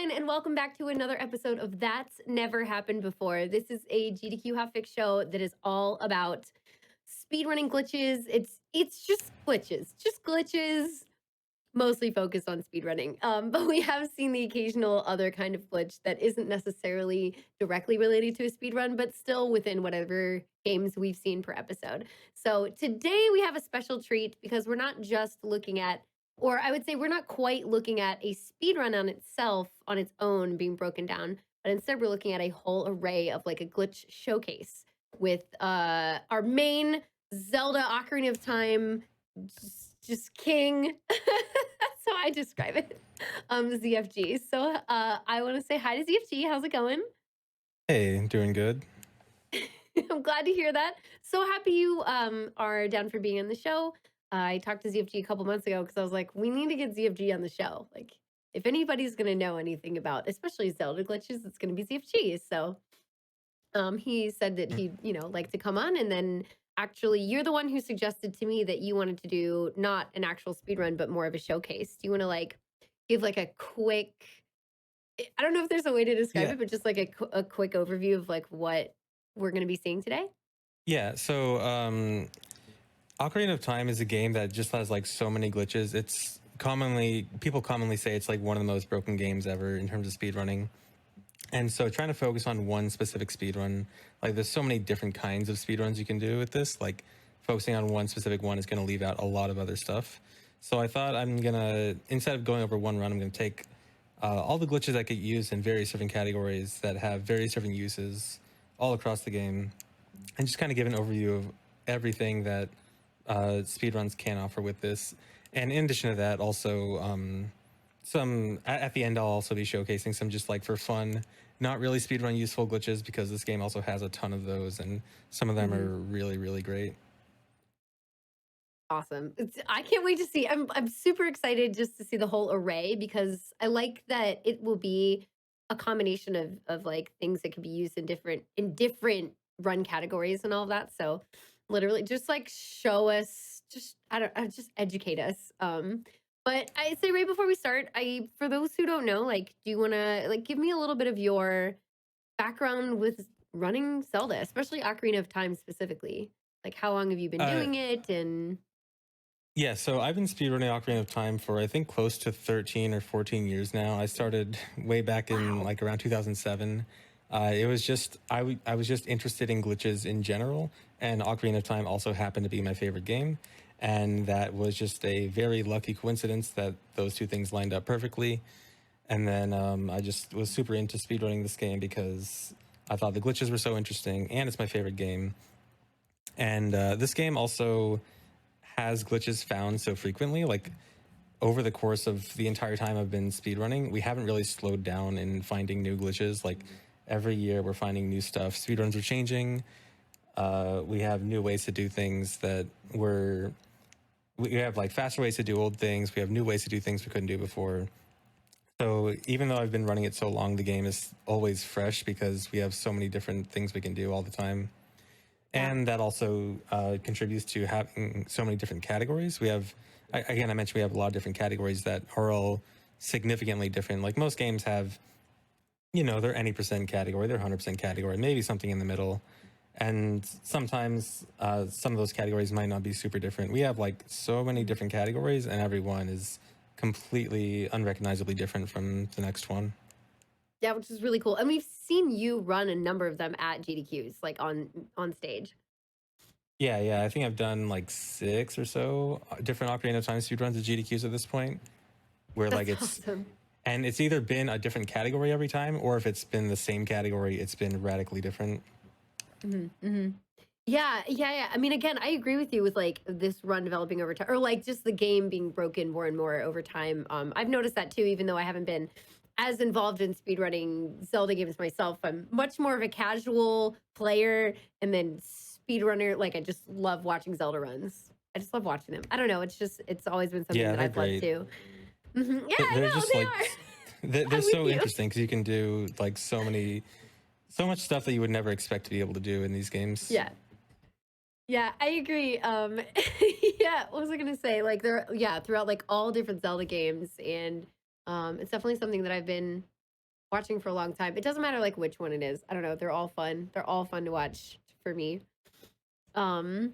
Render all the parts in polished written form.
everyone, and welcome back to another episode of That's Never Happened Before. This is a GDQ Half Fix show that is all about speedrunning glitches. It's just glitches, mostly focused on speedrunning. But we have seen the occasional other kind of glitch that isn't necessarily directly related to a speedrun, but still within whatever games we've seen per episode. So today we have a special treat because we're not just looking at, or I would say we're not quite looking at a speedrun on itself, on its own being broken down, but instead we're looking at a whole array of like a glitch showcase with our main Zelda Ocarina of Time just king. That's how I describe it. ZFG. So I want to say hi to ZFG. How's it going? Hey, doing good. I'm glad to hear that. So happy you are down for being on the show. I talked to ZFG a couple months ago because I was like, we need to get ZFG on the show. Like, if anybody's gonna know anything about, especially Zelda glitches, it's gonna be ZFG. So he said that Mm. he'd, like to come on. And then actually, you're the one who suggested to me that you wanted to do not an actual speed run, but more of a showcase. Do you want to like give like a quick, I don't know if there's a way to describe Yeah, it, but just like a quick overview of like what we're going to be seeing today? yeah. Ocarina of Time is a game that just has like so many glitches. It's commonly people commonly say it's like one of the most broken games ever in terms of speedrunning. And so trying to focus on one specific speedrun, like there's so many different kinds of speedruns you can do with this. Like focusing on one specific one is going to leave out a lot of other stuff. So I thought I'm gonna, instead of going over one run, I'm gonna take all the glitches that get used in various different categories that have various different uses all across the game, and just kind of give an overview of everything that speedruns can offer with this. And in addition to that, also some at the end, I'll also be showcasing some just like for fun, not really speedrun useful glitches because this game also has a ton of those, and some of them Hmm. are really, really great. Awesome. I can't wait to see. I'm super excited just to see the whole array because I like that it will be a combination of like things that can be used in different run categories and all of that. So literally just like show us, just I don't just educate us. But I say right before we start, I for those who don't know, like do you want to like give me a little bit of your background with running Zelda, especially Ocarina of Time specifically? Like how long have you been Uh, doing it and Yeah, so I've been speedrunning Ocarina of Time for I think close to 13 or 14 years now. I started way back in wow. like around 2007. It was just I was just interested in glitches in general, and Ocarina of Time also happened to be my favorite game, and that was just a very lucky coincidence that those two things lined up perfectly. And then I just was super into speedrunning this game because I thought the glitches were so interesting, and it's my favorite game. And this game also has glitches found so frequently. Like over the course of the entire time I've been speedrunning, we haven't really slowed down in finding new glitches. Like every year we're finding new stuff. Speedruns are changing. We have new ways to do things that we have like faster ways to do old things. We have new ways to do things we couldn't do before. So even though I've been running it so long, the game is always fresh because we have so many different things we can do all the time. Yeah. And that also contributes to having so many different categories. Again, I mentioned we have a lot of different categories that are all significantly different. Like most games have, their any percent category, their 100% category, maybe something in the middle. And sometimes some of those categories might not be super different. We have like so many Mhm. different categories, and every one is completely unrecognizably different from the next one. Yeah, which is really cool. And we've seen you run a number of them at GDQs, like on stage. Yeah, yeah. I think I've done like six or so different Ocarina of Time speedruns at GDQs at this point, where like That's it's awesome. and it's either been a different category every time, or if it's been the same category, it's been radically different. Hmm. Hmm. Yeah, yeah, yeah. I mean, again, I agree with you with like this run developing over time, or like just the game being broken more and more over time. I've noticed that too, even though I haven't been as involved in speedrunning Zelda games myself. I'm much more of a casual player, and then speedrunner. Like, I just love watching Zelda runs. I just love watching them. I don't know. It's always been something Yeah, that they're I've loved great. too. Mhm. Yeah, They're I know just they like are. they're I'm with so you. interesting because you can do like so much stuff that you would never expect to be able to do in these games. Yeah. Yeah, I agree. Yeah, what was I gonna say? Like there, yeah, throughout like all different Zelda games, and it's definitely something that I've been. watching for a long time. It doesn't matter like which one it is. I don't know. They're all fun. They're all fun to watch for me. Um,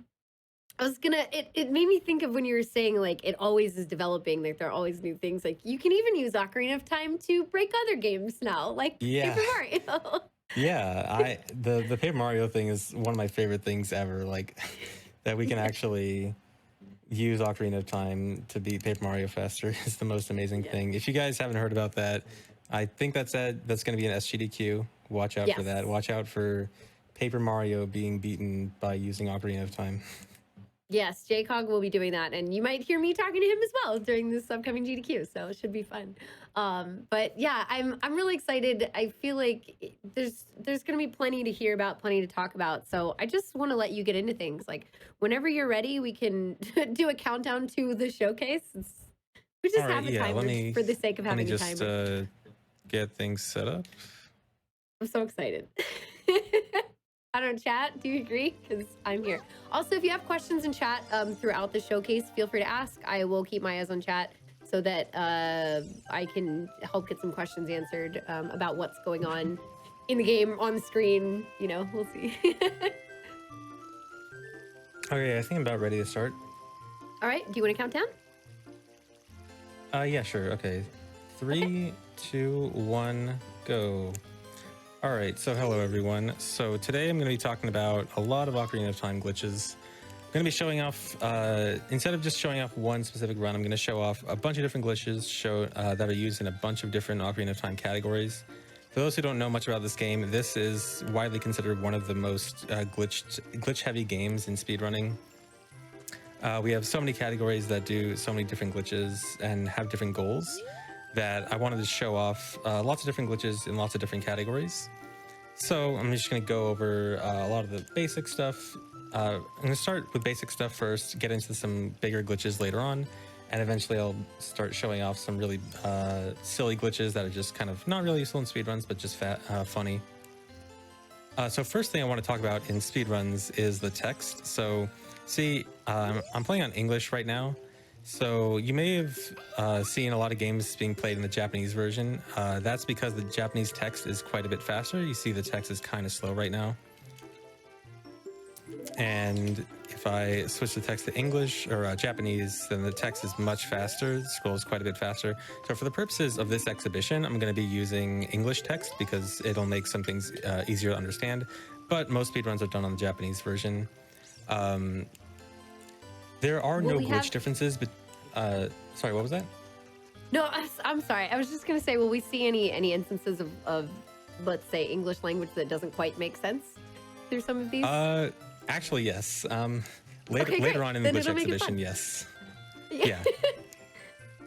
I was gonna. It made me think of when you were saying like it always is developing. Like there are always new things. Like you can even use Ocarina of Time to break other games now, like Yeah. Paper Mario. Yeah, the Paper Mario thing is one of my favorite things ever. Like that we can actually use Ocarina of Time to beat Paper Mario faster is the most amazing Yes. thing. If you guys haven't heard about that, I think that's going to be an SGDQ. Watch out for Yes. that. Watch out for Paper Mario being beaten by using Ocarina of Time. Yes, JCog will be doing that, and you might hear me talking to him as well during this upcoming GDQ. So it should be fun. But yeah, I'm really excited. I feel like there's going to be plenty to hear about, plenty to talk about. So I just want to let you get into things. Like whenever you're ready, we can do a countdown to the showcase. We just All right, have a yeah. timer for the sake of let me having a just timer. get things set up. I'm so excited. I don't know, chat. Do you agree? Because I'm here. Also, if you have questions in chat throughout the showcase, feel free to ask. I will keep my eyes on chat so that I can help get some questions answered about what's going on in the game, on the screen. You know, we'll see. Okay, I think I'm about ready to start. All right. Do you want to count down? Yeah, sure. Okay. 3, 2, 1, go. All right, so hello everyone. So today I'm going to be talking about a lot of Ocarina of Time glitches. I'm going to be showing off, instead of just showing off one specific run, I'm going to show off a bunch of different glitches that are used in a bunch of different Ocarina of Time categories. For those who don't know much about this game, this is widely considered one of the most glitch-heavy games in speedrunning. We have so many categories that do so many different glitches and have different goals that I wanted to show off lots of different glitches in lots of different categories. So I'm just going to go over a lot of the basic stuff. I'm going to start with basic stuff first, get into some bigger glitches later on, and eventually I'll start showing off some really silly glitches that are just kind of not really useful in speedruns, but just funny. So first thing I want to talk about in speedruns is the text. So see, I'm playing on English right now. So you may have seen a lot of games being played in the Japanese version. That's because the Japanese text is quite a bit faster. You see the text is kind of slow right now. And if I switch the text to English or Japanese, then the text is much faster. It scrolls quite a bit faster. So for the purposes of this exhibition, I'm going to be using English text because it'll make some things easier to understand. But most speedruns are done on the Japanese version. There are no glitch differences, but sorry, what was that? No, I'm sorry. I was just going to say, will we see any instances of, let's say, English language that doesn't quite make sense through some of these? Actually, yes. Later on in the glitch exhibition, yes. Yeah.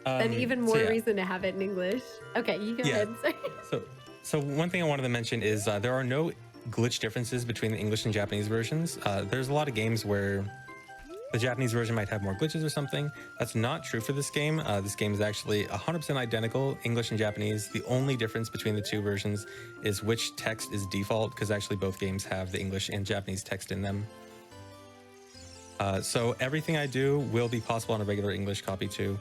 Then even more reason to have it in English. Okay, you go ahead. Sorry. So one thing I wanted to mention is there are no glitch differences between the English and Japanese versions. There's a lot of games where the Japanese version might have more glitches or something. That's not true for this game. This game is actually 100% identical, English and Japanese. The only difference between the two versions is which text is default, because actually both games have the English and Japanese text in them. So everything I do will be possible on a regular English copy too.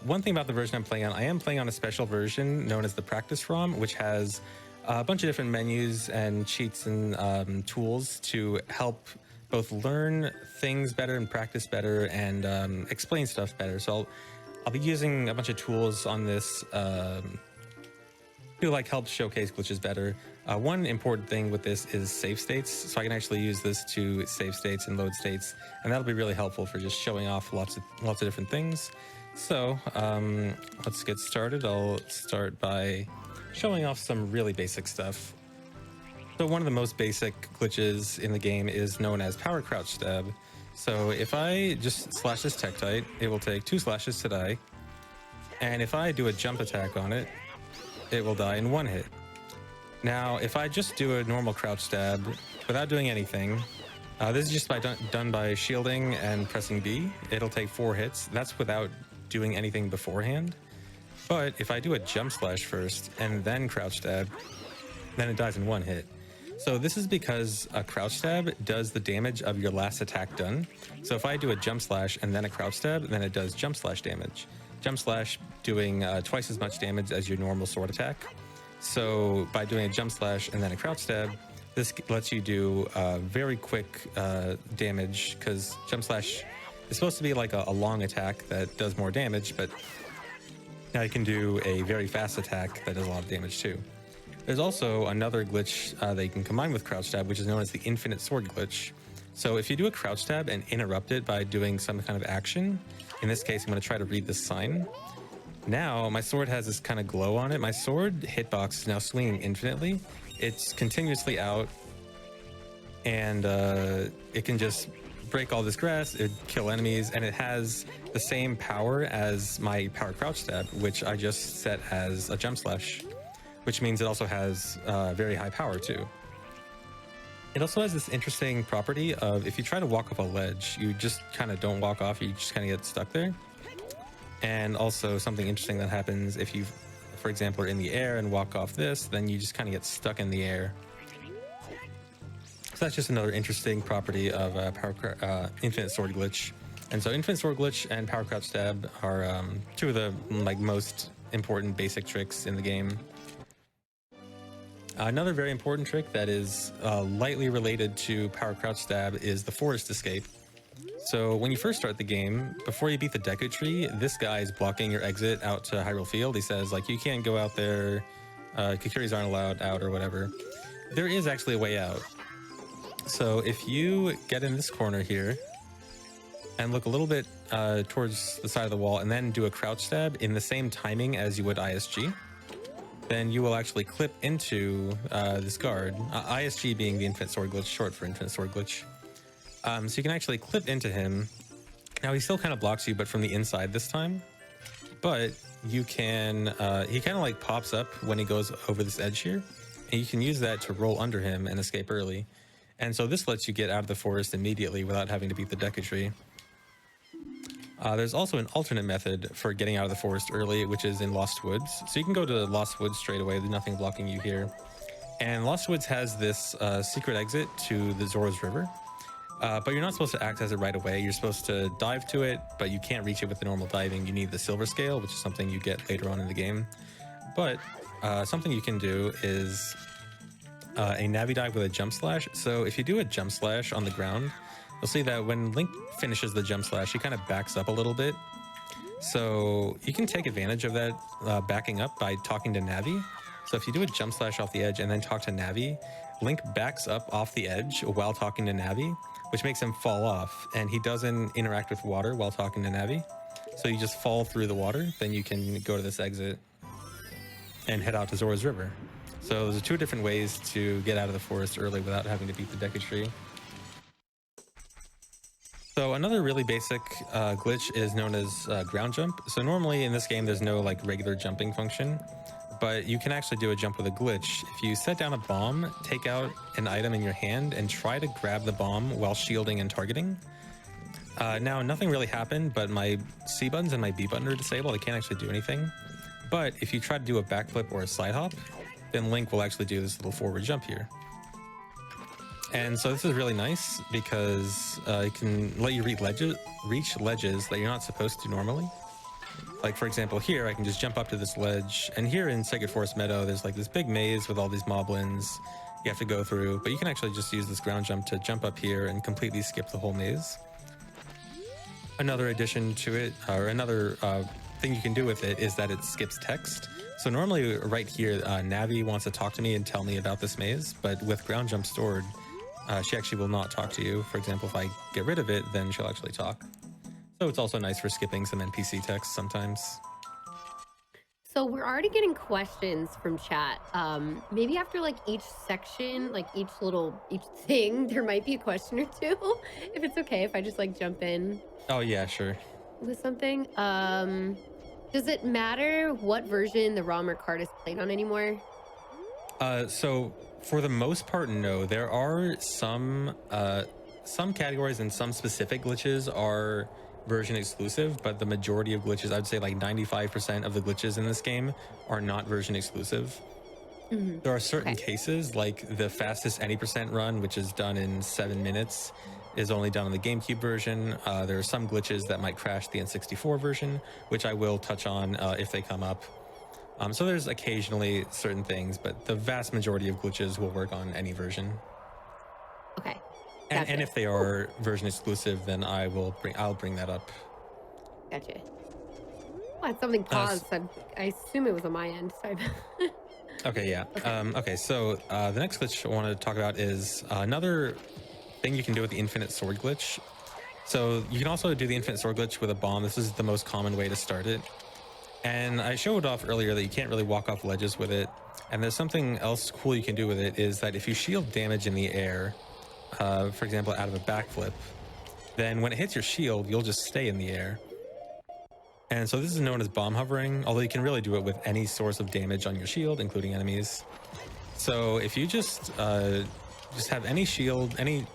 One thing about the version I'm playing on, I am playing on a special version known as the Practice ROM, which has a bunch of different menus and cheats and tools to help both learn things better and practice better and explain stuff better. So I'll be using a bunch of tools on this to help showcase glitches better. One important thing with this is save states. So I can actually use this to save states and load states, and that'll be really helpful for just showing off lots of different things. So let's get started. I'll start by showing off some really basic stuff. So one of the most basic glitches in the game is known as power crouch stab. So if I just slash this Tektite, it will take 2 slashes to die. And if I do a jump attack on it, it will die in 1 hit. Now, if I just do a normal crouch stab without doing anything, this is just done by shielding and pressing B, it'll take 4 hits. That's without doing anything beforehand. But if I do a jump slash first and then crouch stab, then it dies in 1 hit. So this is because a crouch stab does the damage of your last attack done. So if I do a jump slash and then a crouch stab, then it does jump slash damage. Jump slash doing twice as much damage as your normal sword attack. So by doing a jump slash and then a crouch stab, this lets you do very quick damage, because jump slash is supposed to be like a long attack that does more damage, but now you can do a very fast attack that does a lot of damage too. There's also another glitch that you can combine with crouch stab, which is known as the infinite sword glitch. So if you do a crouch stab and interrupt it by doing some kind of action, in this case, I'm going to try to read this sign. Now my sword has this kind of glow on it. My sword hitbox is now swinging infinitely. It's continuously out, and it can just break all this grass, it kill enemies, and it has the same power as my power crouch stab, which I just set as a jump slash, which means it also has very high power too. It also has this interesting property of, if you try to walk off a ledge, you just kind of don't walk off, you just kind of get stuck there. And also something interesting that happens if you, for example, are in the air and walk off this, then you just kind of get stuck in the air. So that's just another interesting property of infinite sword glitch. And so infinite sword glitch and power crouch stab are two of the most important basic tricks in the game. Another very important trick that is lightly related to power crouch stab is the forest escape. So when you first start the game, before you beat the Deku Tree, this guy is blocking your exit out to Hyrule Field. He says, like, you can't go out there, Kakuris aren't allowed out or whatever. There is actually a way out. So if you get in this corner here and look a little bit towards the side of the wall and then do a crouch stab in the same timing as you would ISG, then you will actually clip into this guard, ISG being the infinite sword glitch, short for infinite sword glitch. So you can actually clip into him. Now he still kind of blocks you, but from the inside this time. But you can, he kind of like pops up when he goes over this edge here, and you can use that to roll under him and escape early. And so this lets you get out of the forest immediately without having to beat the Deku Tree. There's also an alternate method for getting out of the forest early, which is in Lost Woods. So you can go to Lost Woods straight away, there's nothing blocking you here. And Lost Woods has this secret exit to the Zora's River. But you're not supposed to access it right away. You're supposed to dive to it, but you can't reach it with the normal diving. You need the silver scale, which is something you get later on in the game. But something you can do is a Navi dive with a jump slash. So if you do a jump slash on the ground, you'll see that when Link finishes the jump slash, he kind of backs up a little bit. So you can take advantage of that backing up by talking to Navi. So if you do a jump slash off the edge and then talk to Navi, Link backs up off the edge while talking to Navi, which makes him fall off, and he doesn't interact with water while talking to Navi. So you just fall through the water, then you can go to this exit and head out to Zora's River. So there's two different ways to get out of the forest early without having to beat the Deku Tree. So another really basic glitch is known as ground jump. So normally in this game, there's no like regular jumping function, but you can actually do a jump with a glitch. If you set down a bomb, take out an item in your hand and try to grab the bomb while shielding and targeting. Now nothing really happened, but my C buttons and my B button are disabled. I can't actually do anything. But if you try to do a backflip or a side hop, then Link will actually do this little forward jump here. And so this is really nice because it can let you reach ledges that you're not supposed to normally. Like for example, here I can just jump up to this ledge, and here in Sacred Forest Meadow, there's like this big maze with all these moblins you have to go through, but you can actually just use this ground jump to jump up here and completely skip the whole maze. Another addition to it, or another thing you can do with it, is that it skips text. So normally right here, Navi wants to talk to me and tell me about this maze, but with ground jump stored, she actually will not talk to you. For example, if I get rid of it, then she'll actually talk. So it's also nice for skipping some NPC text sometimes. So we're already getting questions from chat. Maybe after like each section, like each thing, there might be a question or two. If it's okay, if I just like jump in. Oh yeah, sure. With something. Does it matter what version the ROM or card is played on anymore? So for the most part, no. There are some categories and some specific glitches are version exclusive, but the majority of glitches, I'd say like 95% of the glitches in this game are not version exclusive. Mm-hmm. There are certain cases, like the fastest any percent run, which is done in 7 minutes, is only done on the GameCube version. There are some glitches that might crash the N64 version, which I will touch on if they come up. So there's occasionally certain things, but the vast majority of glitches will work on any version. Okay. And Gotcha. if they Cool. are version exclusive, then I'll bring that up. Gotcha. Oh, I had something S paused. So I assume it was on my end. Sorry. Okay, yeah. Okay. Okay, so the next glitch I want to talk about is another thing you can do with the infinite sword glitch. So you can also do the infinite sword glitch with a bomb. This is the most common way to start it. And I showed off earlier that you can't really walk off ledges with it. And there's something else cool you can do with it is that if you shield damage in the air, for example, out of a backflip, then when it hits your shield, you'll just stay in the air. And so this is known as bomb hovering, although you can really do it with any source of damage on your shield, including enemies. So if you just have any shield, any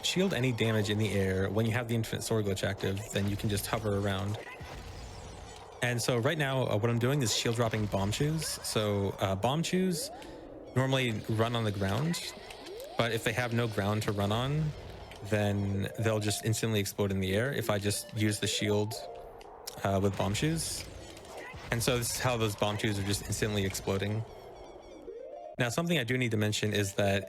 damage in the air when you have the infinite sword glitch active, then you can just hover around. And so right now, what I'm doing is shield dropping bomb shoes. So bomb shoes normally run on the ground, but if they have no ground to run on, then they'll just instantly explode in the air if I just use the shield with bomb shoes. And so this is how those bomb shoes are just instantly exploding. Now, something I do need to mention is that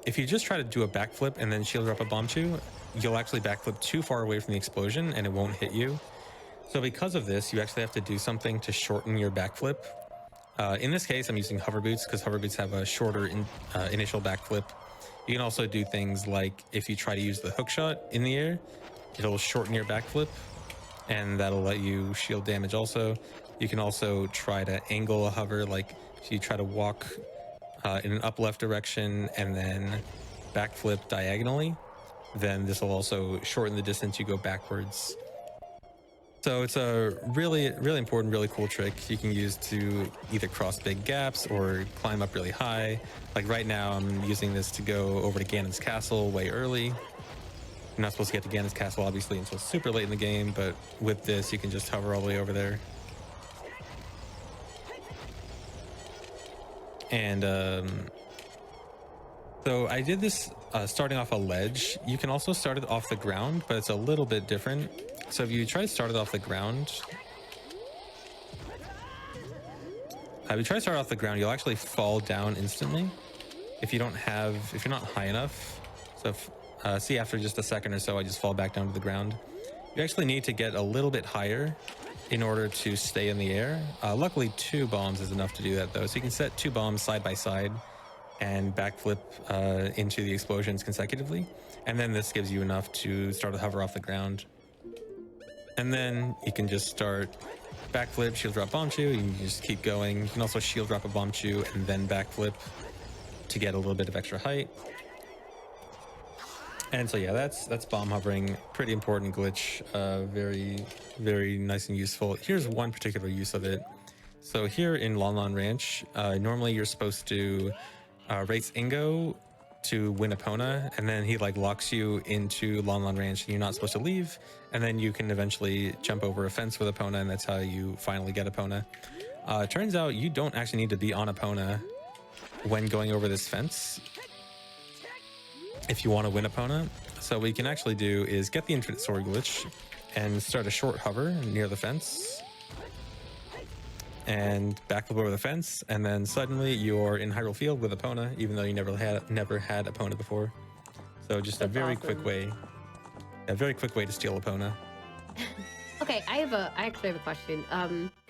if you just try to do a backflip and then shield drop a bomb shoe, you'll actually backflip too far away from the explosion and it won't hit you. So because of this, you actually have to do something to shorten your backflip. In this case, I'm using hover boots because hover boots have a shorter initial backflip. You can also do things like if you try to use the hook shot in the air, it'll shorten your backflip and that'll let you shield damage also. You can also try to angle a hover, like if you try to walk in an up left direction and then backflip diagonally, then this will also shorten the distance you go backwards. So it's a really, really important, really cool trick you can use to either cross big gaps or climb up really high. Like right now, I'm using this to go over to Ganon's castle way early. You're not supposed to get to Ganon's castle, obviously, until super late in the game, but with this, you can just hover all the way over there. And so I did this starting off a ledge. You can also start it off the ground, but it's a little bit different. So if you try to start it off the ground, you'll actually fall down instantly if you're not high enough. So see, after just a second or so, I just fall back down to the ground. You actually need to get a little bit higher in order to stay in the air. Luckily, 2 bombs is enough to do that, though. So you can set 2 bombs side by side and backflip into the explosions consecutively. And then this gives you enough to start to hover off the ground. And then you can just start backflip, shield drop bomb shoe. You can just keep going. You can also shield drop a bomb shoe and then backflip to get a little bit of extra height. And so yeah, that's bomb hovering. Pretty important glitch. Very, very nice and useful. Here's one particular use of it. So here in Lon Lon Ranch, normally you're supposed to race Ingo to win Epona, and then he like locks you into Lon Lon Ranch and you're not supposed to leave, and then you can eventually jump over a fence with Epona, and that's how you finally get Epona. Turns out you don't actually need to be on Epona when going over this fence if you want to win Epona. So what you can actually do is get the infinite sword glitch and start a short hover near the fence and backflip over the fence, and then suddenly you're in Hyrule Field with Epona, even though you never had Epona before. So just That's a very awesome. quick way to steal Epona. Okay, I actually have a question.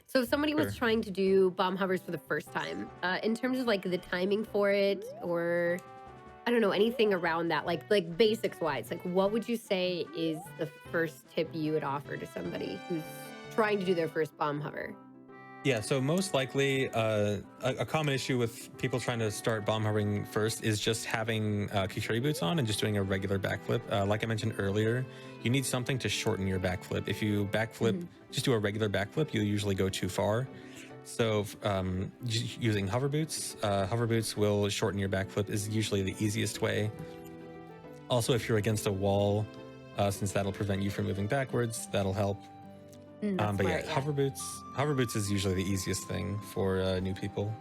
So if somebody was Sure. trying to do bomb hovers for the first time, in terms of like the timing for it, or I don't know, anything around that, like basics wise, like what would you say is the first tip you would offer to somebody who's trying to do their first bomb hover? Yeah, so most likely a common issue with people trying to start bomb hovering first is just having Kikiri boots on and just doing a regular backflip. Like I mentioned earlier, you need something to shorten your backflip. If you backflip, just do a regular backflip, you'll usually go too far. So using hover boots will shorten your backflip is usually the easiest way. Also, if you're against a wall, since that'll prevent you from moving backwards, that'll help. That's But smart, yeah, hover boots is usually the easiest thing for new people.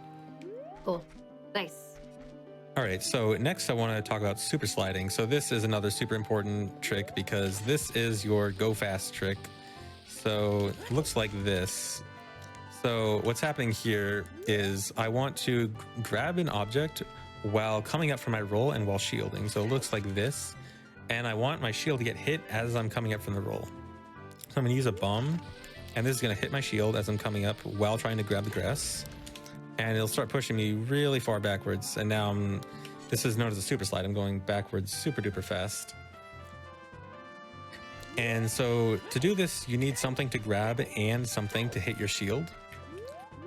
Cool. Nice. All right, so next I want to talk about super sliding. So this is another super important trick because this is your go fast trick. So it looks like this. So what's happening here is I want to grab an object while coming up from my roll and while shielding. So it looks like this. And I want my shield to get hit as I'm coming up from the roll. So I'm going to use a bomb, and this is going to hit my shield as I'm coming up while trying to grab the grass. And it'll start pushing me really far backwards. And now this is known as a super slide. I'm going backwards super duper fast. And so to do this, you need something to grab and something to hit your shield.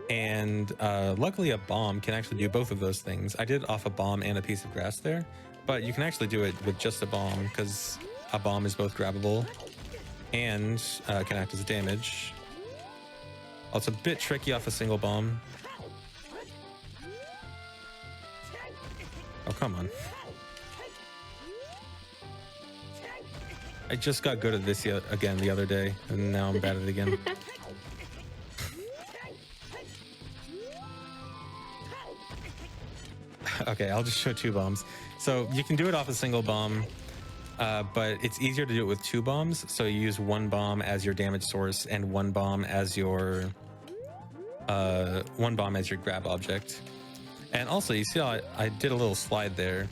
And luckily a bomb can actually do both of those things. I did it off a bomb and a piece of grass there, but you can actually do it with just a bomb because a bomb is both grabbable and can act as a damage. Oh, it's a bit tricky off a single bomb. Oh, come on. I just got good at this again the other day, and now I'm bad at it again. Okay, I'll just show two bombs. So you can do it off a single bomb, but it's easier to do it with two bombs. So you use one bomb as your damage source and one bomb as your grab object. And also, you see how I did a little slide there.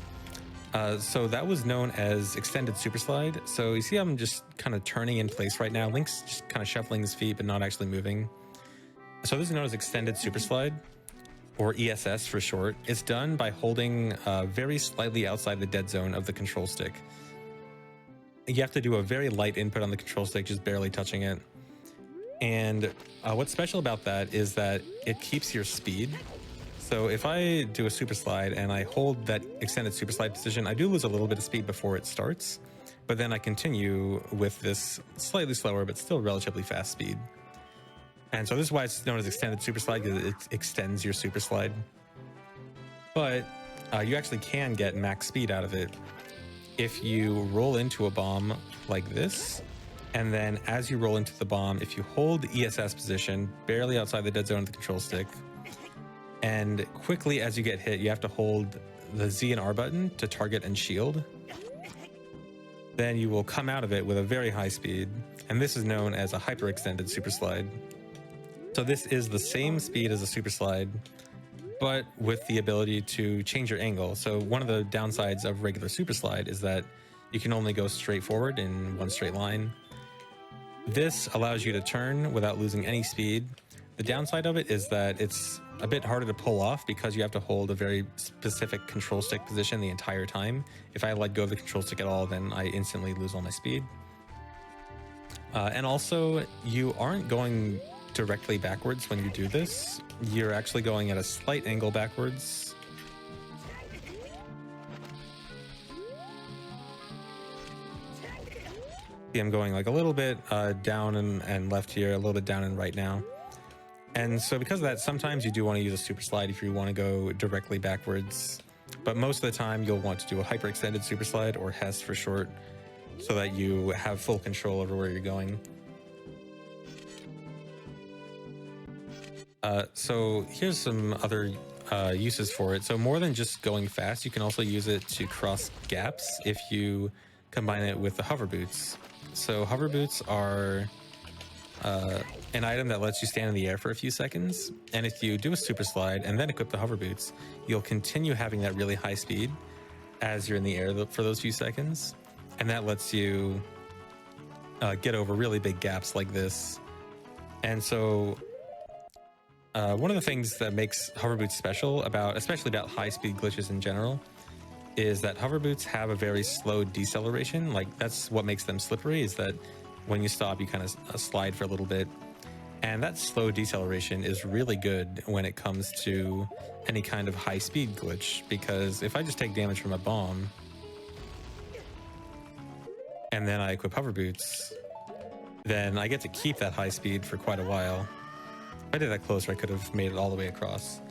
So that was known as extended super slide. So you see I'm just kind of turning in place right now. Link's just kind of shuffling his feet but not actually moving. So this is known as extended super slide, or ESS for short. It's done by holding very slightly outside the dead zone of the control stick. You have to do a very light input on the control stick, just barely touching it. And what's special about that is that it keeps your speed. So if I do a super slide and I hold that extended super slide position, I do lose a little bit of speed before it starts, but then I continue with this slightly slower but still relatively fast speed. And so this is why it's known as extended super slide, because it extends your super slide. But you actually can get max speed out of it if you roll into a bomb like this. And then as you roll into the bomb, if you hold the ESS position barely outside the dead zone of the control stick, and quickly as you get hit, you have to hold the Z and R button to target and shield. Then you will come out of it with a very high speed. And this is known as a hyperextended super slide. So this is the same speed as a super slide, but with the ability to change your angle. So one of the downsides of regular super slide is that you can only go straight forward in one straight line. This allows you to turn without losing any speed. The downside of it is that it's a bit harder to pull off because you have to hold a very specific control stick position the entire time. If I let go of the control stick at all, then I instantly lose all my speed. And also, you aren't going directly backwards when you do this. You're actually going at a slight angle backwards. See, I'm going like a little bit down and left here, a little bit down and right now. And so because of that, sometimes you do want to use a super slide if you want to go directly backwards. But most of the time, you'll want to do a hyperextended super slide, or HES for short, so that you have full control over where you're going. So here's some other uses for it. So more than just going fast, you can also use it to cross gaps if you combine it with the hover boots. So hover boots are an item that lets you stand in the air for a few seconds. And if you do a super slide and then equip the hover boots, you'll continue having that really high speed as you're in the air for those few seconds. And that lets you get over really big gaps like this. And so one of the things that makes hover boots special, especially about high speed glitches in general, is that hover boots have a very slow deceleration. Like, that's what makes them slippery, is that when you stop, you kind of slide for a little bit. And that slow deceleration is really good when it comes to any kind of high speed glitch, because if I just take damage from a bomb and then I equip hover boots, then I get to keep that high speed for quite a while. If I did that closer, I could have made it all the way across.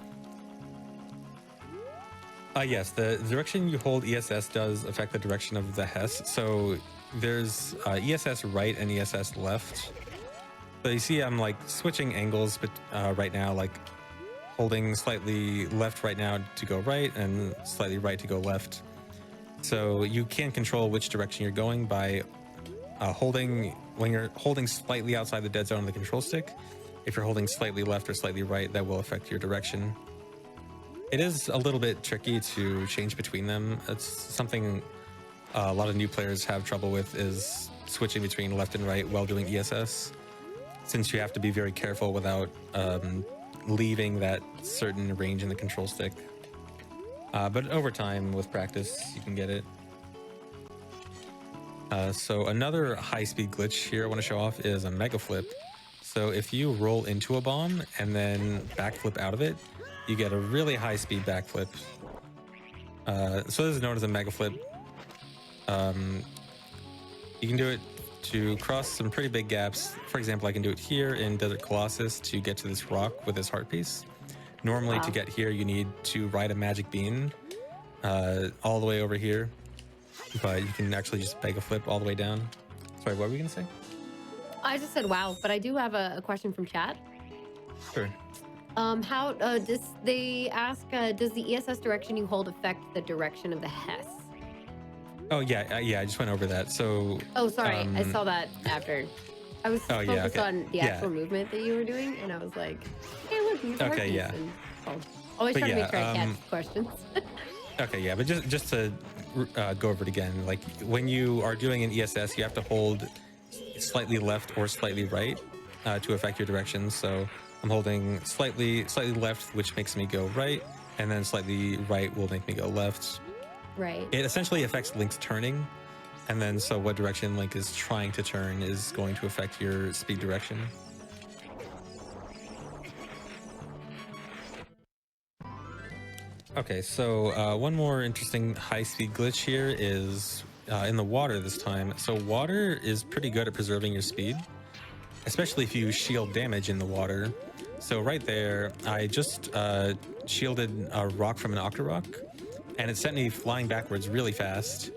Yes, the direction you hold ESS does affect the direction of the HES. So there's ESS right and ESS left. So you see I'm like switching angles, but right now, like holding slightly left right now to go right and slightly right to go left. So you can control which direction you're going by when you're holding slightly outside the dead zone of the control stick, if you're holding slightly left or slightly right, that will affect your direction. It is a little bit tricky to change between them. It's something a lot of new players have trouble with, is switching between left and right while doing ESS, since you have to be very careful without leaving that certain range in the control stick. But over time, with practice, you can get it. So another high-speed glitch here I want to show off is a mega flip. So if you roll into a bomb and then backflip out of it, you get a really high-speed backflip. So this is known as a mega flip. You can do it to cross some pretty big gaps. For example, I can do it here in Desert Colossus to get to this rock with this heart piece. Normally, to get here, you need to ride a magic bean all the way over here, but you can actually just mega flip all the way down. Sorry, what were you gonna say? I just said wow, but I do have a question from chat. Sure. How does they ask? Does the ESS direction you hold affect the direction of the Hess? Oh yeah, yeah. I just went over that. So. Oh, sorry, I saw that after. I was focused on the actual movement that you were doing, and I was like, "Hey, look, he's a okay, yeah. And, always trying to make sure I catch questions. Okay, yeah, but just to go over it again, like when you are doing an ESS, you have to hold slightly left or slightly right to affect your direction. So I'm holding slightly left, which makes me go right, and then slightly right will make me go left. Right. It essentially affects Link's turning, and then so what direction Link is trying to turn is going to affect your speed direction. Okay, so one more interesting high-speed glitch here is in the water this time. So water is pretty good at preserving your speed, especially if you shield damage in the water. So right there, I just shielded a rock from an Octorok, and it sent me flying backwards really fast.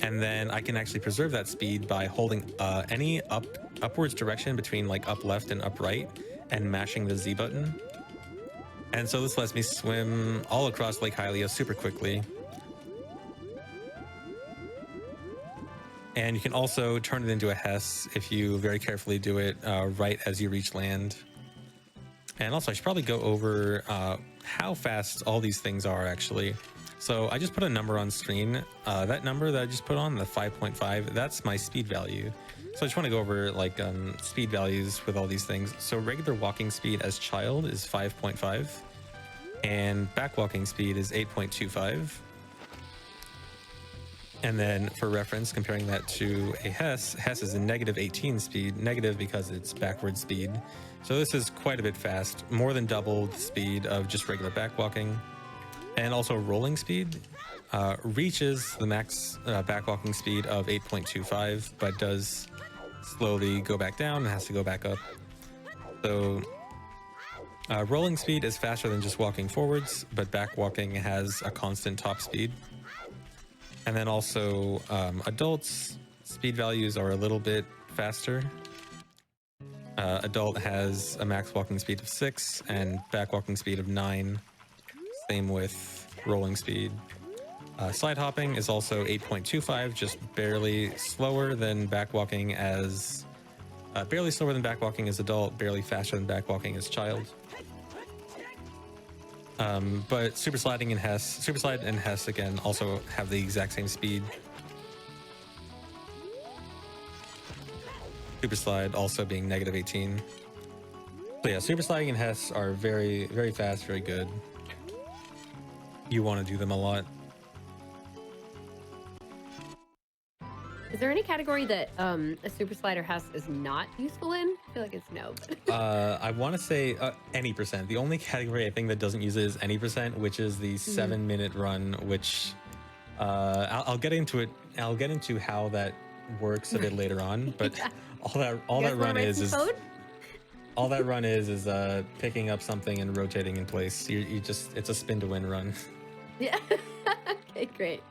And then I can actually preserve that speed by holding any upwards direction between like up left and up right and mashing the Z button. And so this lets me swim all across Lake Hylia super quickly. And you can also turn it into a Hess if you very carefully do it right as you reach land. And also I should probably go over how fast all these things are actually. So I just put a number on screen. That number that I just put on, the 5.5, that's my speed value. So I just want to go over like speed values with all these things. So regular walking speed as child is 5.5, and back walking speed is 8.25. And then for reference, comparing that to a Hess is a negative 18 speed, negative because it's backward speed. So this is quite a bit fast, more than double the speed of just regular back walking. And also rolling speed reaches the max back walking speed of 8.25, but does slowly go back down and has to go back up. So rolling speed is faster than just walking forwards, but back walking has a constant top speed. And then also adults speed values are a little bit faster. Adult has a max walking speed of 6 and back walking speed of 9. Same with rolling speed. Slide hopping is also 8.25, just barely slower than back walking as adult, barely faster than back walking as child. But super slide and Hess again also have the exact same speed. Super slide also being negative 18. So yeah, super sliding and Hess are very, very fast, very good. You want to do them a lot. Is there any category that a super slider Hess is not useful in? I feel like it's no. I want to say any percent. The only category I think that doesn't use it is any percent, which is the 7-minute run, which I'll get into it. I'll get into how that works a bit later on. But Yeah. all that run is picking up something and rotating in place. It's a spin to win run. Yeah. Okay, great.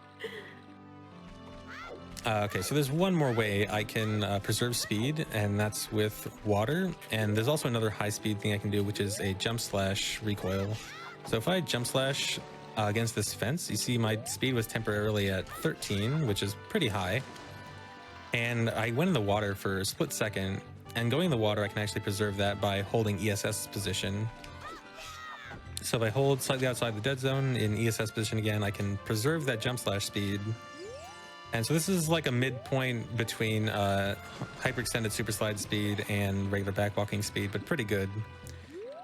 Okay, so there's one more way I can preserve speed, and that's with water. And there's also another high speed thing I can do, which is a jump slash recoil. So if I jump slash against this fence, you see my speed was temporarily at 13, which is pretty high. And I went in the water for a split second, And going in the water, I can actually preserve that by holding ESS position. So if I hold slightly outside the dead zone in ESS position again, I can preserve that jump slash speed. And so this is like a midpoint between hyperextended super slide speed and regular backwalking speed, but pretty good.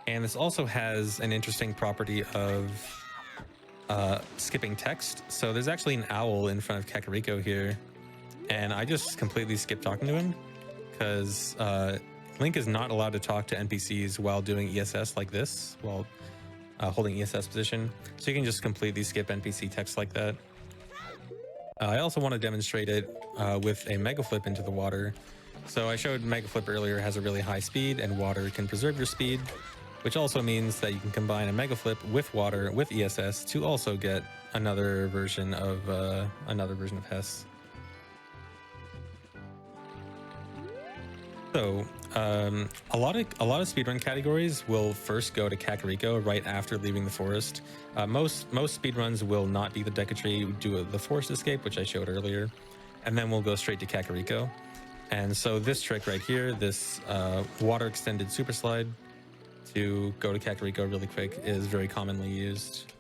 And this also has an interesting property of skipping text. So there's actually an owl in front of Kakariko here, and I just completely skipped talking to him because Link is not allowed to talk to NPCs while doing ESS like this, while holding ESS position. So you can just completely skip NPC text like that. I also want to demonstrate it with a Mega Flip into the water. So I showed Mega Flip earlier has a really high speed, and water can preserve your speed, which also means that you can combine a Mega Flip with water with ESS to also get another version of Hess. So a lot of speedrun categories will first go to Kakariko right after leaving the forest. Most speedruns will not be the Decatry, do the forest escape, which I showed earlier, and then we'll go straight to Kakariko. And so this trick right here, this water extended super slide to go to Kakariko really quick, is very commonly used.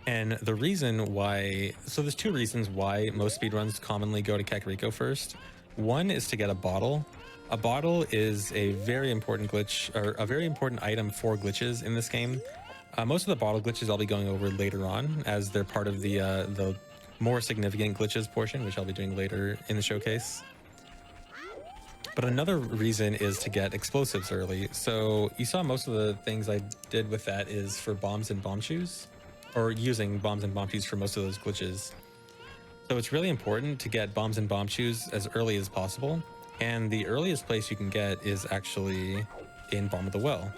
And the reason why, so there's two reasons why most speedruns commonly go to Kakariko first. One is to get a bottle. A bottle is a very important glitch, or a very important item for glitches in this game. Most of the bottle glitches I'll be going over later on, as they're part of the more significant glitches portion, which I'll be doing later in the showcase. But another reason is to get explosives early. So you saw most of the things I did with that is for bombs and bomb shoes, or using bombs and bomb shoes for most of those glitches. So it's really important to get bombs and bomb shoes as early as possible. And the earliest place you can get is actually in Bomb of the Well.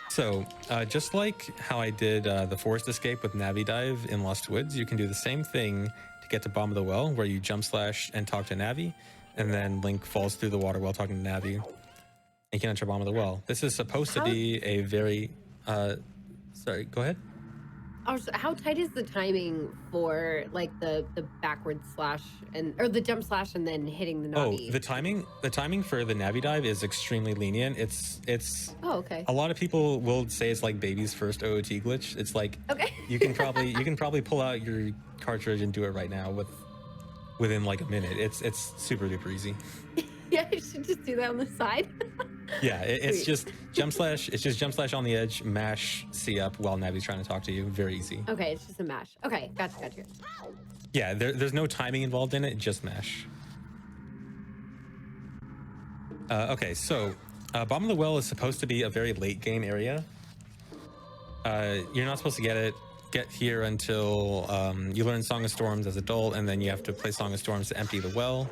So just like how I did the forest escape with Navi Dive in Lost Woods, you can do the same thing to get to Bomb of the Well, where you jump slash and talk to Navi, and then Link falls through the water while talking to Navi. And you can enter Bomb of the Well. This is supposed to be a very... sorry, go ahead. Also, how tight is the timing for like the backward slash or the jump slash and then hitting the Navi? Oh, the timing for the Navi Dive is extremely lenient. It's Oh, okay. A lot of people will say it's like baby's first OOT glitch. It's like, okay. you can probably pull out your cartridge and do it right now within like a minute. It's super duper easy. Yeah, I should just do that on the side. Yeah, it's just jump slash. It's just jump slash on the edge, mash C up while Navi's trying to talk to you. Very easy. Okay, it's just a mash. Okay, gotcha. Yeah, there's no timing involved in it. Just mash. Okay, so Bomb of the Well is supposed to be a very late game area. You're not supposed to get here until you learn Song of Storms as adult, and then you have to play Song of Storms to empty the well.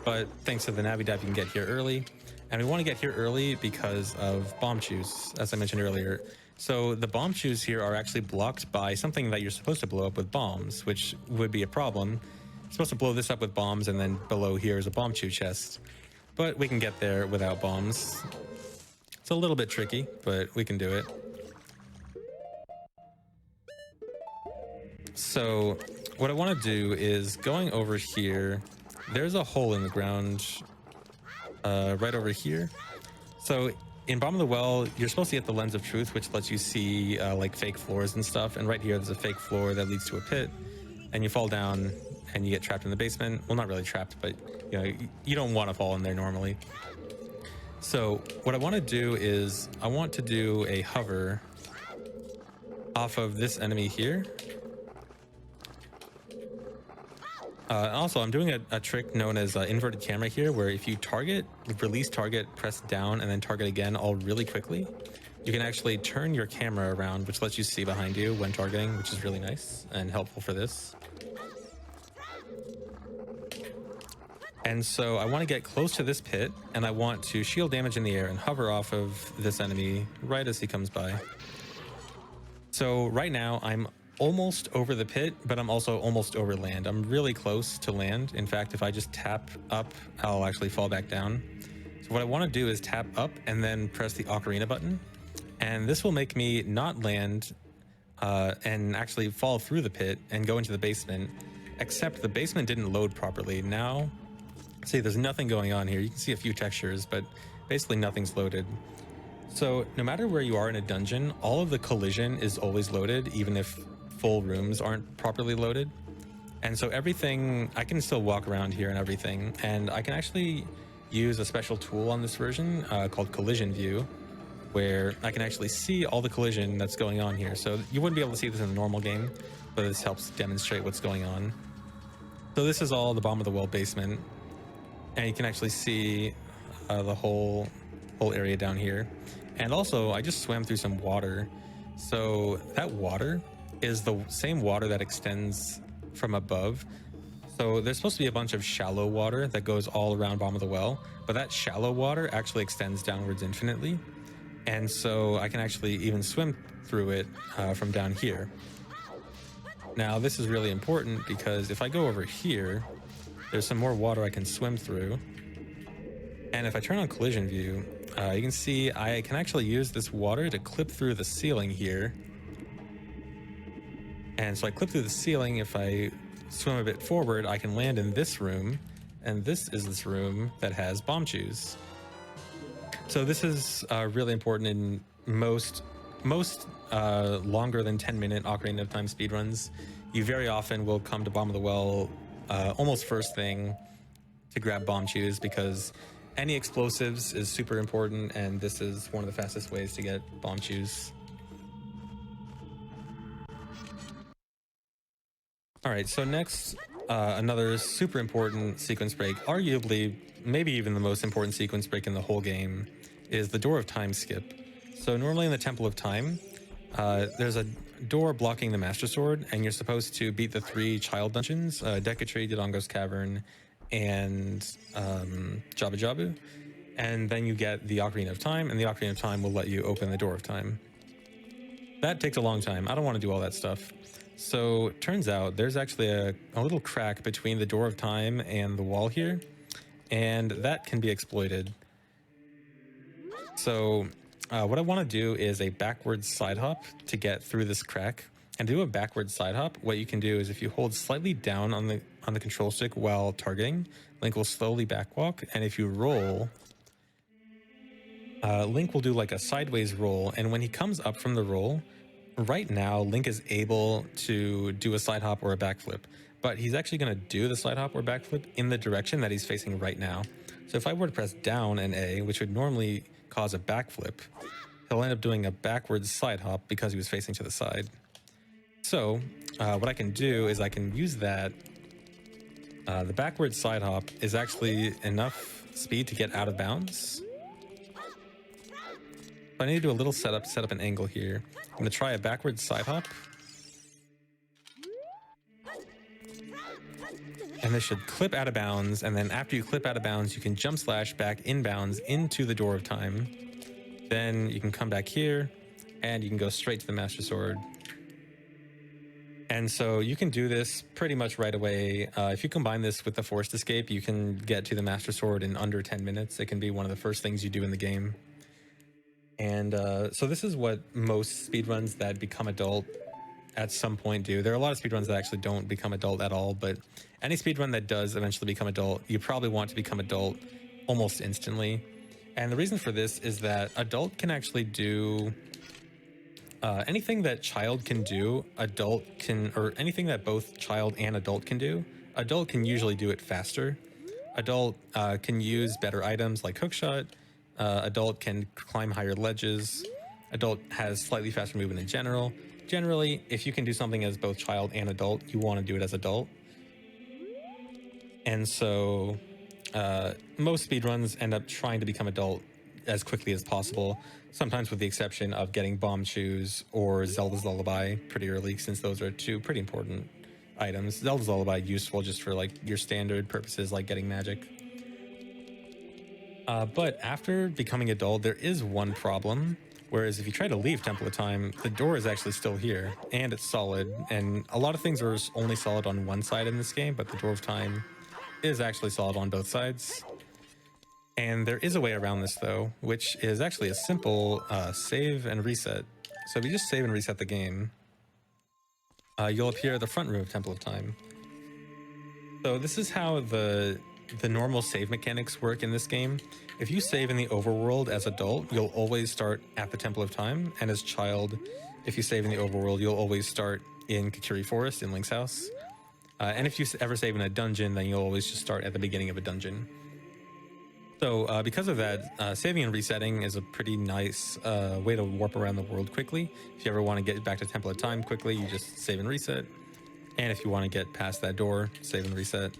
But thanks to the Navi Dive, you can get here early. And we want to get here early because of bomb chews, as I mentioned earlier. So the bomb chews here are actually blocked by something that you're supposed to blow up with bombs, which would be a problem. You're supposed to blow this up with bombs, and then below here is a bomb chew chest. But we can get there without bombs. It's a little bit tricky, but we can do it. So what I want to do is going over here. There's a hole in the ground right over here. So in Bomb of the Well, you're supposed to get the Lens of Truth, which lets you see like fake floors and stuff. And right here, there's a fake floor that leads to a pit, and you fall down and you get trapped in the basement. Well, not really trapped, but you know, you don't want to fall in there normally. So what I want to do is I want to do a hover off of this enemy here. Also, I'm doing a trick known as inverted camera here, where if you release target, press down, and then target again all really quickly, you can actually turn your camera around, which lets you see behind you when targeting, which is really nice and helpful for this. And so I want to get close to this pit, and I want to shield damage in the air and hover off of this enemy right as he comes by. So right now, I'm almost over the pit, but I'm also almost over land. I'm really close to land. In fact, if I just tap up, I'll actually fall back down. So what I want to do is tap up and then press the Ocarina button. And this will make me not land and actually fall through the pit and go into the basement, except the basement didn't load properly. Now See, there's nothing going on here. You can see a few textures, but basically nothing's loaded. So no matter where you are in a dungeon, all of the collision is always loaded, even if full rooms aren't properly loaded. And so everything, I can still walk around here and everything, and I can actually use a special tool on this version called Collision View, where I can actually see all the collision that's going on here. So you wouldn't be able to see this in a normal game, but this helps demonstrate what's going on. So this is all the bottom of the well basement, and you can actually see the whole area down here. And also, I just swam through some water. So that water is the same water that extends from above. So there's supposed to be a bunch of shallow water that goes all around bottom of the well, but that shallow water actually extends downwards infinitely. And so I can actually even swim through it from down here. Now this is really important because if I go over here, there's some more water I can swim through. And if I turn on collision view, you can see I can actually use this water to clip through the ceiling here. And so I clip through the ceiling. If I swim a bit forward, I can land in this room. And this is this room that has bomb chews. So this is really important in most longer than 10-minute Ocarina of Time speedruns. You very often will come to bottom of the well almost first thing to grab bomb chews, because any explosives is super important, and this is one of the fastest ways to get bomb chews. All right, so next, another super important sequence break, arguably maybe even the most important sequence break in the whole game, is the Door of Time skip. So normally in the Temple of Time, there's a door blocking the Master Sword, and you're supposed to beat the 3 child dungeons, Decatree, Dodongo's Cavern, and Jabu Jabu. And then you get the Ocarina of Time, and the Ocarina of Time will let you open the Door of Time. That takes a long time. I don't want to do all that stuff. So turns out there's actually a little crack between the Door of Time and the wall here, and that can be exploited. So what I want to do is a backwards side hop to get through this crack. And to do a backwards side hop, what you can do is if you hold slightly down on the control stick while targeting, Link will slowly backwalk, and if you roll, Link will do like a sideways roll, and when he comes up from the roll, right now Link is able to do a side hop or a backflip, but he's actually going to do the side hop or backflip in the direction that he's facing right now. So if I were to press down and A, which would normally cause a backflip, he'll end up doing a backwards side hop because he was facing to the side. So what I can do is I can use that. The backwards side hop is actually enough speed to get out of bounds. I need to do a little set up an angle here. I'm going to try a backwards side hop. And this should clip out of bounds, and then after you clip out of bounds, you can jump slash back inbounds into the Door of Time. Then you can come back here, and you can go straight to the Master Sword. And so you can do this pretty much right away. If you combine this with the Forced Escape, you can get to the Master Sword in under 10 minutes. It can be one of the first things you do in the game. And so this is what most speedruns that become adult at some point do. There are a lot of speedruns that actually don't become adult at all, but any speedrun that does eventually become adult, you probably want to become adult almost instantly. And the reason for this is that adult can actually do anything that child can do, adult can, or anything that both child and adult can do, adult can usually do it faster. Adult can use better items like hookshot. Adult can climb higher ledges. Adult has slightly faster movement in general. Generally, if you can do something as both child and adult, you want to do it as adult. And so most speedruns end up trying to become adult as quickly as possible, sometimes with the exception of getting Bomb Shoes or Zelda's Lullaby pretty early, since those are 2 pretty important items. Zelda's Lullaby useful just for like your standard purposes like getting magic. But after becoming adult, there is one problem. Whereas if you try to leave Temple of Time, the door is actually still here, and it's solid. And a lot of things are only solid on one side in this game, but the Door of Time is actually solid on both sides. And there is a way around this, though, which is actually a simple save and reset. So if you just save and reset the game, you'll appear at the front room of Temple of Time. So this is how the the normal save mechanics work in this game, if you save in the overworld as adult, you'll always start at the Temple of Time, and as child, if you save in the overworld, you'll always start in Kakiri Forest in Link's house. And if you ever save in a dungeon, then you'll always just start at the beginning of a dungeon. So because of that, saving and resetting is a pretty nice way to warp around the world quickly. If you ever want to get back to Temple of Time quickly, you just save and reset. And if you want to get past that door, save and reset.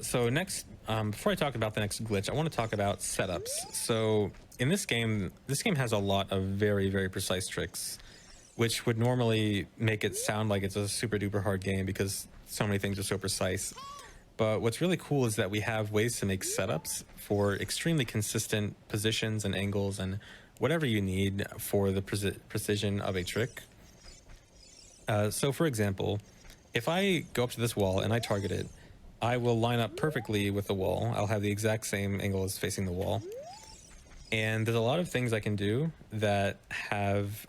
So next, before I talk about the next glitch, I want to talk about setups. So in this game has a lot of very, very precise tricks, which would normally make it sound like it's a super duper hard game because so many things are so precise. But what's really cool is that we have ways to make setups for extremely consistent positions and angles and whatever you need for the precision of a trick. So for example, if I go up to this wall and I target it, I will line up perfectly with the wall. I'll have the exact same angle as facing the wall. And there's a lot of things I can do that have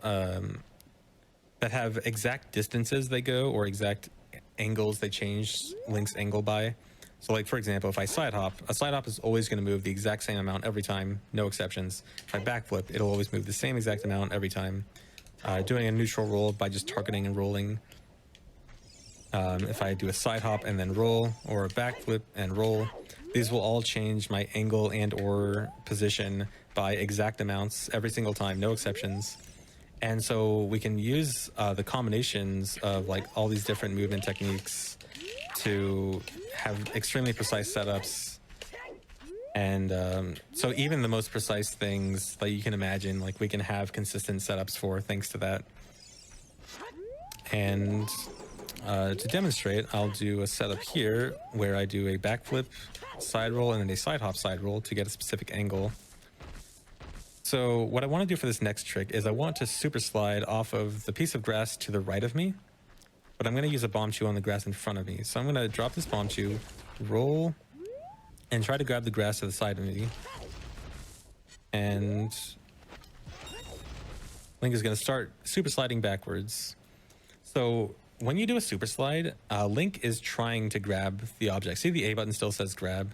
exact distances they go or exact angles they change Link's angle by. So like, for example, if I side hop, a side hop is always going to move the exact same amount every time, no exceptions. If I backflip, it'll always move the same exact amount every time. Doing a neutral roll by just targeting and rolling. If I do a side hop and then roll, or a backflip and roll, these will all change my angle and or position by exact amounts every single time, no exceptions. And so we can use the combinations of like all these different movement techniques to have extremely precise setups. And so even the most precise things that you can imagine, like we can have consistent setups for thanks to that. And to demonstrate, I'll do a setup here where I do a backflip, side roll, and then a side hop side roll to get a specific angle. So what I want to do for this next trick is I want to super slide off of the piece of grass to the right of me, but I'm going to use a bomb chew on the grass in front of me. So I'm going to drop this bomb chew, roll, and try to grab the grass to the side of me. And Link is going to start super sliding backwards. So when you do a super slide, Link is trying to grab the object. See, the A button still says grab.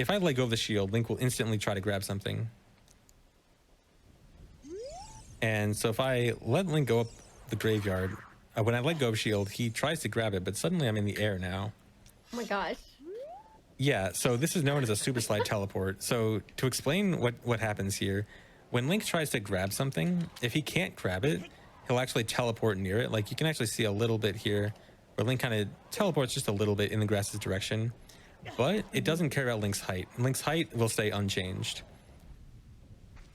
If I let go of the shield, Link will instantly try to grab something. And so if I let Link go up the graveyard, when I let go of shield, he tries to grab it, but suddenly I'm in the air now. Oh my gosh. Yeah, so this is known as a super slide teleport. So to explain what happens here, when Link tries to grab something, if he can't grab it, he'll actually teleport near it. Like you can actually see a little bit here where Link kind of teleports just a little bit in the grass's direction, but it doesn't care about Link's height. Link's height will stay unchanged.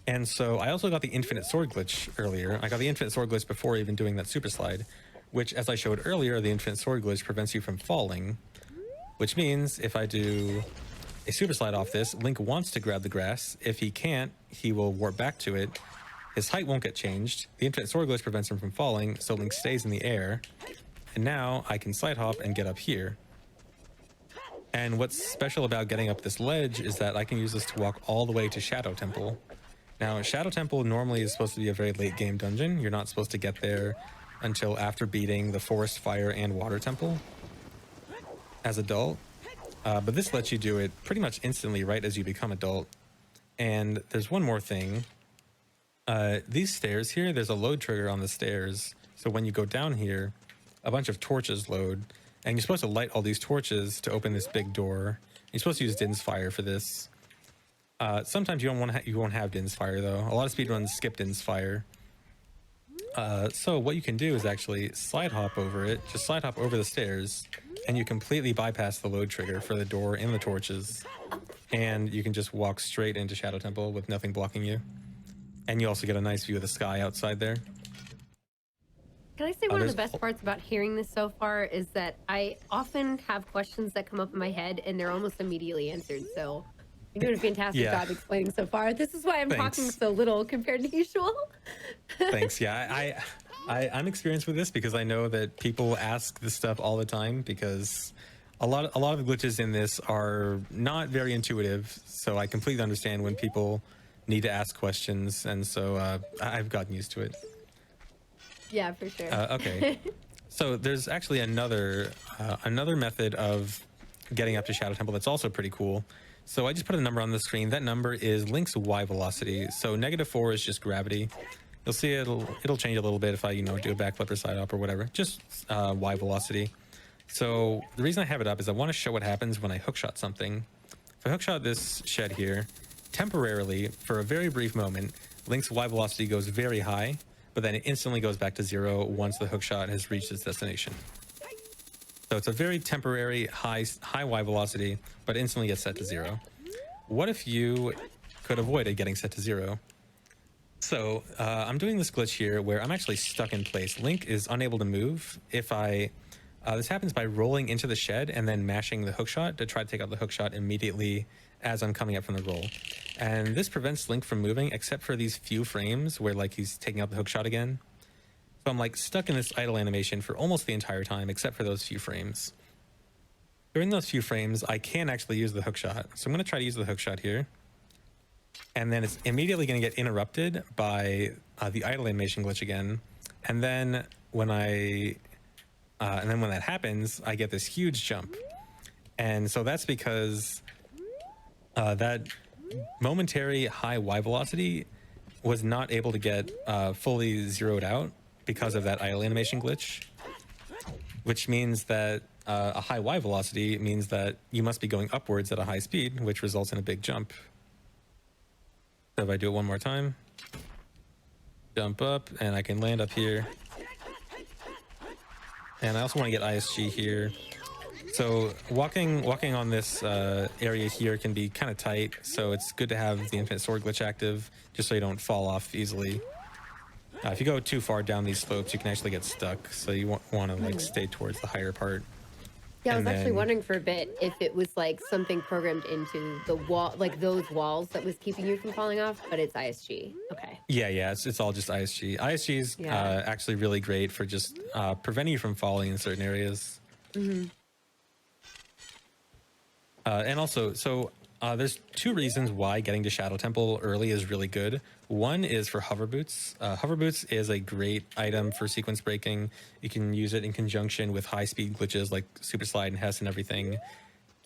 And so I also got the infinite sword glitch earlier. I got the infinite sword glitch before even doing that super slide, which, as I showed earlier, the infinite sword glitch prevents you from falling, which means if I do a super slide off this, Link wants to grab the grass. If he can't, he will warp back to it. His height won't get changed. The infinite sword glitch prevents him from falling, so Link stays in the air. And now I can side hop and get up here. And what's special about getting up this ledge is that I can use this to walk all the way to Shadow Temple. Now, Shadow Temple normally is supposed to be a very late game dungeon. You're not supposed to get there until after beating the Forest, Fire, and Water Temple as adult. But this lets you do it pretty much instantly right as you become adult. And there's one more thing. These stairs here, there's a load trigger on the stairs. So when you go down here, a bunch of torches load. And you're supposed to light all these torches to open this big door. You're supposed to use Din's Fire for this. Sometimes you won't have Din's Fire though. A lot of speedruns skip Din's Fire. So what you can do is actually slide hop over it. Just slide hop over the stairs, and you completely bypass the load trigger for the door and the torches. And you can just walk straight into Shadow Temple with nothing blocking you. And you also get a nice view of the sky outside there. Can I say one of the best parts about hearing this so far is that I often have questions that come up in my head and they're almost immediately answered. So you're doing a fantastic job explaining so far. This is why I'm talking so little compared to usual. Thanks. Yeah, I'm experienced with this because I know that people ask this stuff all the time because a lot of the glitches in this are not very intuitive. So I completely understand when people need to ask questions, and so I've gotten used to it. Yeah, for sure. Okay. So there's actually another method of getting up to Shadow Temple that's also pretty cool. So I just put a number on the screen. That number is Link's Y velocity. So -4 is just gravity. You'll see it'll change a little bit if I do a backflip or side up or whatever. Just Y velocity. So the reason I have it up is I want to show what happens when I hookshot something. If I hookshot this shed here, temporarily for a very brief moment, Link's Y velocity goes very high, but then it instantly goes back to 0 once the hookshot has reached its destination. So it's a very temporary high Y velocity, but instantly gets set to 0. What if you could avoid it getting set to 0? So I'm doing this glitch here where I'm actually stuck in place. Link is unable to move. If this happens by rolling into the shed and then mashing the hookshot to try to take out the hookshot immediately as I'm coming up from the roll. And this prevents Link from moving except for these few frames where like he's taking out the hookshot again. So I'm like stuck in this idle animation for almost the entire time except for those few frames. During those few frames, I can actually use the hookshot. So I'm going to try to use the hookshot here. And then it's immediately going to get interrupted by the idle animation glitch again. And then when that happens, I get this huge jump. And so that's because that momentary high Y velocity was not able to get fully zeroed out because of that idle animation glitch, which means that a high Y velocity means that you must be going upwards at a high speed, which results in a big jump. So if I do it one more time, jump up, and I can land up here. And I also want to get ISG here. So walking on this area here can be kind of tight, so it's good to have the infinite sword glitch active, just so you don't fall off easily. If you go too far down these slopes, you can actually get stuck, so you want to like stay towards the higher part. Yeah, I was actually wondering for a bit if it was like something programmed into the wall, like those walls that was keeping you from falling off, but it's ISG. Okay. Yeah, it's all just ISG. ISG is actually really great for just preventing you from falling in certain areas. Mm-hmm. And also, there's two reasons why getting to Shadow Temple early is really good. One is for hover boots. Hover boots is a great item for sequence breaking. You can use it in conjunction with high speed glitches like Super Slide and Hess and everything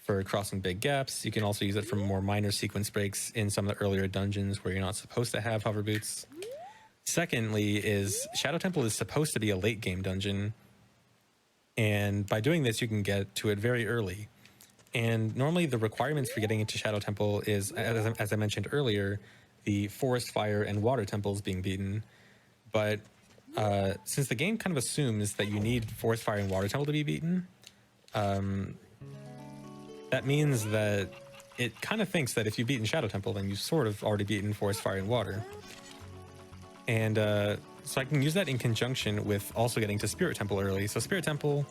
for crossing big gaps. You can also use it for more minor sequence breaks in some of the earlier dungeons where you're not supposed to have hover boots. Secondly is Shadow Temple is supposed to be a late game dungeon. And by doing this, you can get to it very early. And normally the requirements for getting into Shadow Temple is, as I mentioned earlier, the forest, fire, and water temples being beaten. But since the game kind of assumes that you need forest, fire, and water temple to be beaten, that means that it kind of thinks that if you've beaten Shadow Temple, then you've sort of already beaten forest, fire, and water. And so I can use that in conjunction with also getting to Spirit Temple early. So Spirit Temple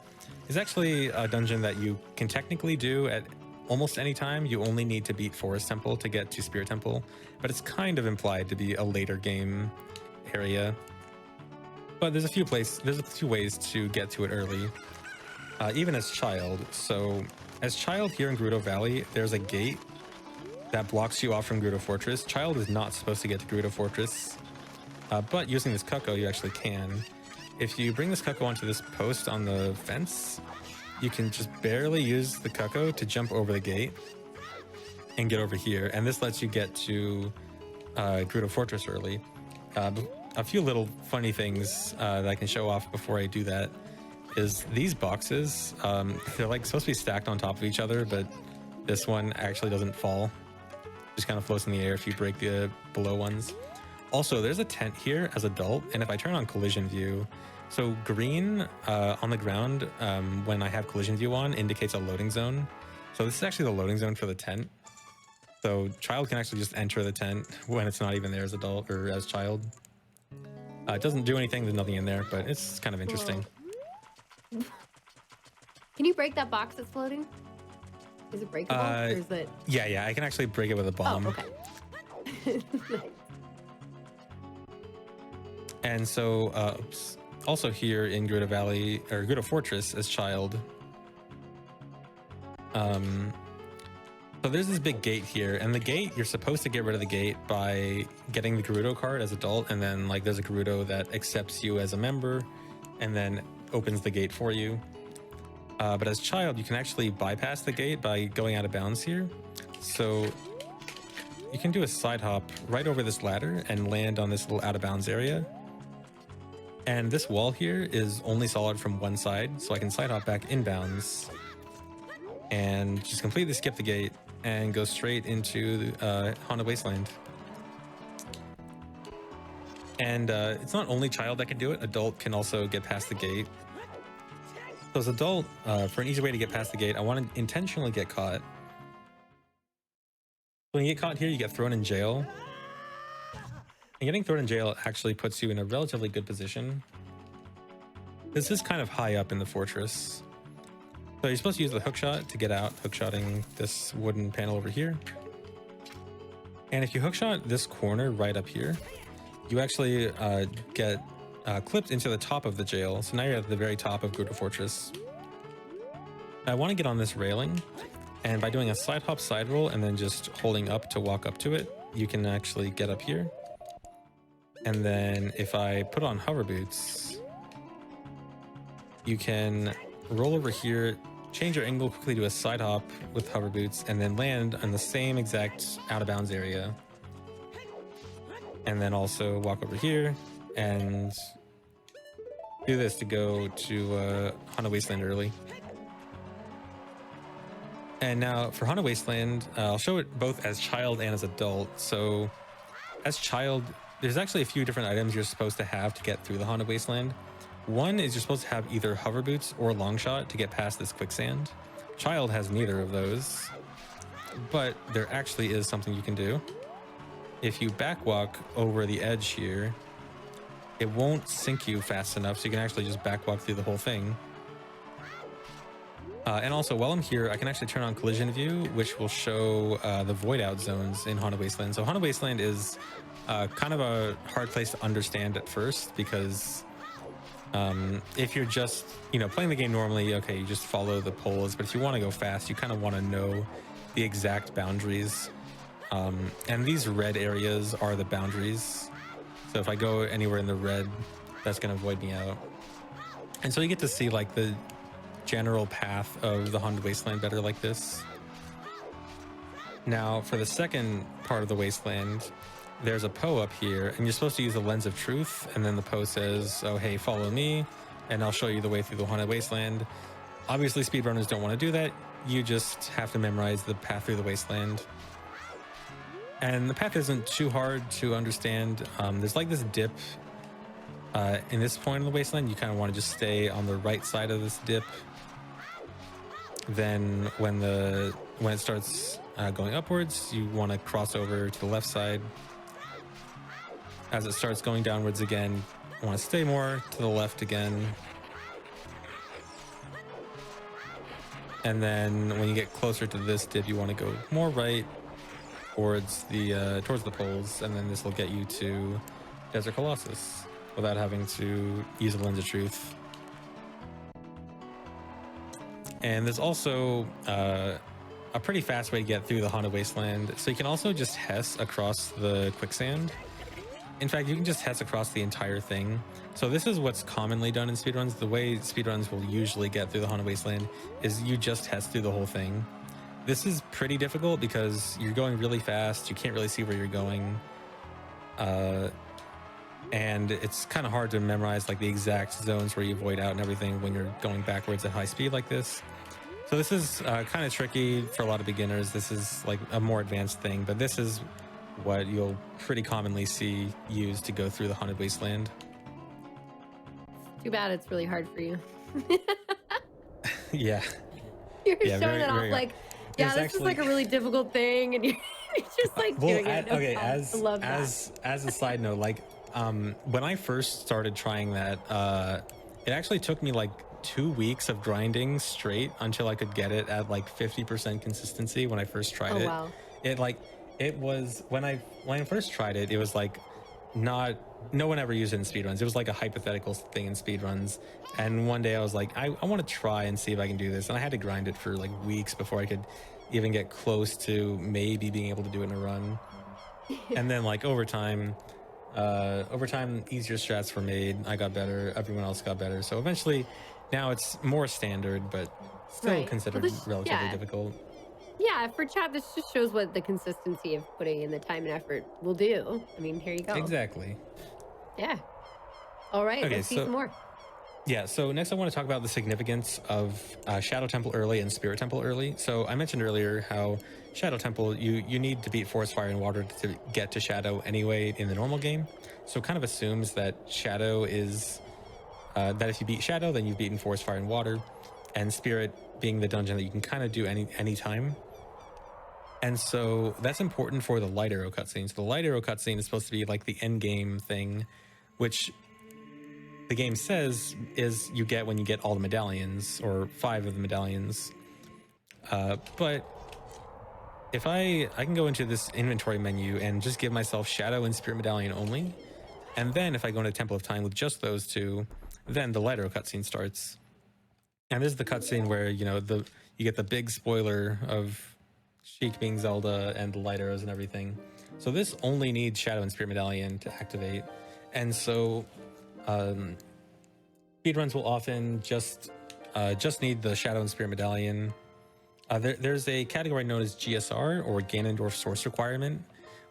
is actually a dungeon that you can technically do at almost any time. You only need to beat Forest Temple to get to Spirit Temple, but it's kind of implied to be a later game area. But there's a few ways to get to it early, even as Child. So as Child here in Gerudo Valley, there's a gate that blocks you off from Gerudo Fortress. Child is not supposed to get to Gerudo Fortress, but using this Cucco, you actually can. If you bring this Cucco onto this post on the fence, you can just barely use the Cucco to jump over the gate and get over here. And this lets you get to Gerudo Fortress early. A few little funny things that I can show off before I do that is these boxes. They're like supposed to be stacked on top of each other, but this one actually doesn't fall. Just kind of floats in the air if you break the below ones. Also, there's a tent here as adult, and if I turn on collision view, so green on the ground when I have collision view on indicates a loading zone. So this is actually the loading zone for the tent. So Child can actually just enter the tent when it's not even there as adult or as Child. It doesn't do anything, there's nothing in there, but it's kind of interesting. Whoa. Can you break that box that's floating? Is it breakable? Or is it... Yeah, I can actually break it with a bomb. Oh, okay. And so, also here in Gerudo Valley, or Gerudo Fortress as Child, so there's this big gate here, and the gate, you're supposed to get rid of the gate by getting the Gerudo card as adult, and then like there's a Gerudo that accepts you as a member, and then opens the gate for you. But as child, you can actually bypass the gate by going out of bounds here. So you can do a side hop right over this ladder and land on this little out of bounds area. And this wall here is only solid from one side, so I can side hop back inbounds and just completely skip the gate and go straight into Haunted Wasteland. And it's not only child that can do it, adult can also get past the gate. So as adult, for an easy way to get past the gate, I want to intentionally get caught. When you get caught here, you get thrown in jail. And getting thrown in jail actually puts you in a relatively good position. This is kind of high up in the fortress. So you're supposed to use the hookshot to get out, hookshotting this wooden panel over here. And if you hookshot this corner right up here, you actually get clipped into the top of the jail. So now you're at the very top of Gerudo Fortress. I want to get on this railing, and by doing a side hop side roll and then just holding up to walk up to it, you can actually get up here. And then if I put on hover boots, you can roll over here, change your angle quickly to a side hop with hover boots, and then land on the same exact out of bounds area. And then also walk over here and do this to go to Haunted Wasteland early. And now for Haunted Wasteland, I'll show it both as child and as adult. So as child, there's actually a few different items you're supposed to have to get through the Haunted Wasteland. One is you're supposed to have either hover boots or long shot to get past this quicksand. Child has neither of those, but there actually is something you can do. If you backwalk over the edge here, it won't sink you fast enough, so you can actually just backwalk through the whole thing. And also, while I'm here, I can actually turn on collision view, which will show the void out zones in Haunted Wasteland. So Haunted Wasteland is kind of a hard place to understand at first, because if you're just, playing the game normally, okay, you just follow the poles. But if you want to go fast, you kind of want to know the exact boundaries. And these red areas are the boundaries. So if I go anywhere in the red, that's going to void me out. And so you get to see like the general path of the Haunted Wasteland better like this. Now for the second part of the wasteland, there's a Poe up here, and you're supposed to use the Lens of Truth, and then the Poe says, oh hey, follow me and I'll show you the way through the Haunted Wasteland. Obviously speedrunners don't want to do that. You just have to memorize the path through the wasteland. And the path isn't too hard to understand. There's like this dip in this point of the wasteland. You kind of want to just stay on the right side of this dip. Then when it starts going upwards, you want to cross over to the left side. As it starts going downwards again, you want to stay more to the left again. And then when you get closer to this dip, you want to go more right towards the poles, and then this will get you to Desert Colossus without having to use a Lens of Truth. And there's also a pretty fast way to get through the Haunted Wasteland. So you can also just Hess across the quicksand. In fact, you can just Hess across the entire thing. So this is what's commonly done in speedruns. The way speedruns will usually get through the Haunted Wasteland is you just Hess through the whole thing. This is pretty difficult because you're going really fast. You can't really see where you're going. And it's kind of hard to memorize like the exact zones where you void out and everything when you're going backwards at high speed like this. So this is kind of tricky for a lot of beginners. This is like a more advanced thing, but this is what you'll pretty commonly see used to go through the Haunted Wasteland. Too bad it's really hard for you. Yeah. You're showing it off like, yeah, this is like a really difficult thing, and you're just like doing it. Okay, as a side note, like when I first started trying that, it actually took me like 2 weeks of grinding straight until I could get it at like 50% consistency when I first tried it. Wow. It was when I first tried it, it was like no one ever used it in speedruns. It was like a hypothetical thing in speedruns. And one day I was like, I want to try and see if I can do this. And I had to grind it for like weeks before I could even get close to maybe being able to do it in a run. And then like over time, Over time, easier strats were made. I got better. Everyone else got better. So eventually, now it's more standard, but still Right. Well, considered this, relatively yeah, difficult. yeah. For chat, this just shows what the consistency of putting in the time and effort will do. I mean, here you go. Exactly. Yeah. All right. Okay, Let's see so some more. yeah, so next I want to talk about the significance of Shadow Temple early and Spirit Temple early. So I mentioned earlier how Shadow Temple, you need to beat Forest, Fire, and Water to get to Shadow anyway in the normal game. So it kind of assumes that Shadow is, that if you beat Shadow, then you've beaten Forest, Fire, and Water. And Spirit being the dungeon that you can kind of do any time. And so that's important for the light arrow cutscene. So the light arrow cutscene is supposed to be like the end game thing, which the game says is you get when you get all the medallions, or 5 of the medallions. But if I can go into this inventory menu and just give myself Shadow and Spirit Medallion only, and then if I go into Temple of Time with just those two, then the light arrow cutscene starts. And this is the cutscene where you get the big spoiler of Sheik being Zelda and the light arrows and everything. So this only needs Shadow and Spirit Medallion to activate, and so speedruns will often just need the Shadow and Spirit Medallion. There's a category known as GSR, or Ganondorf Source Requirement,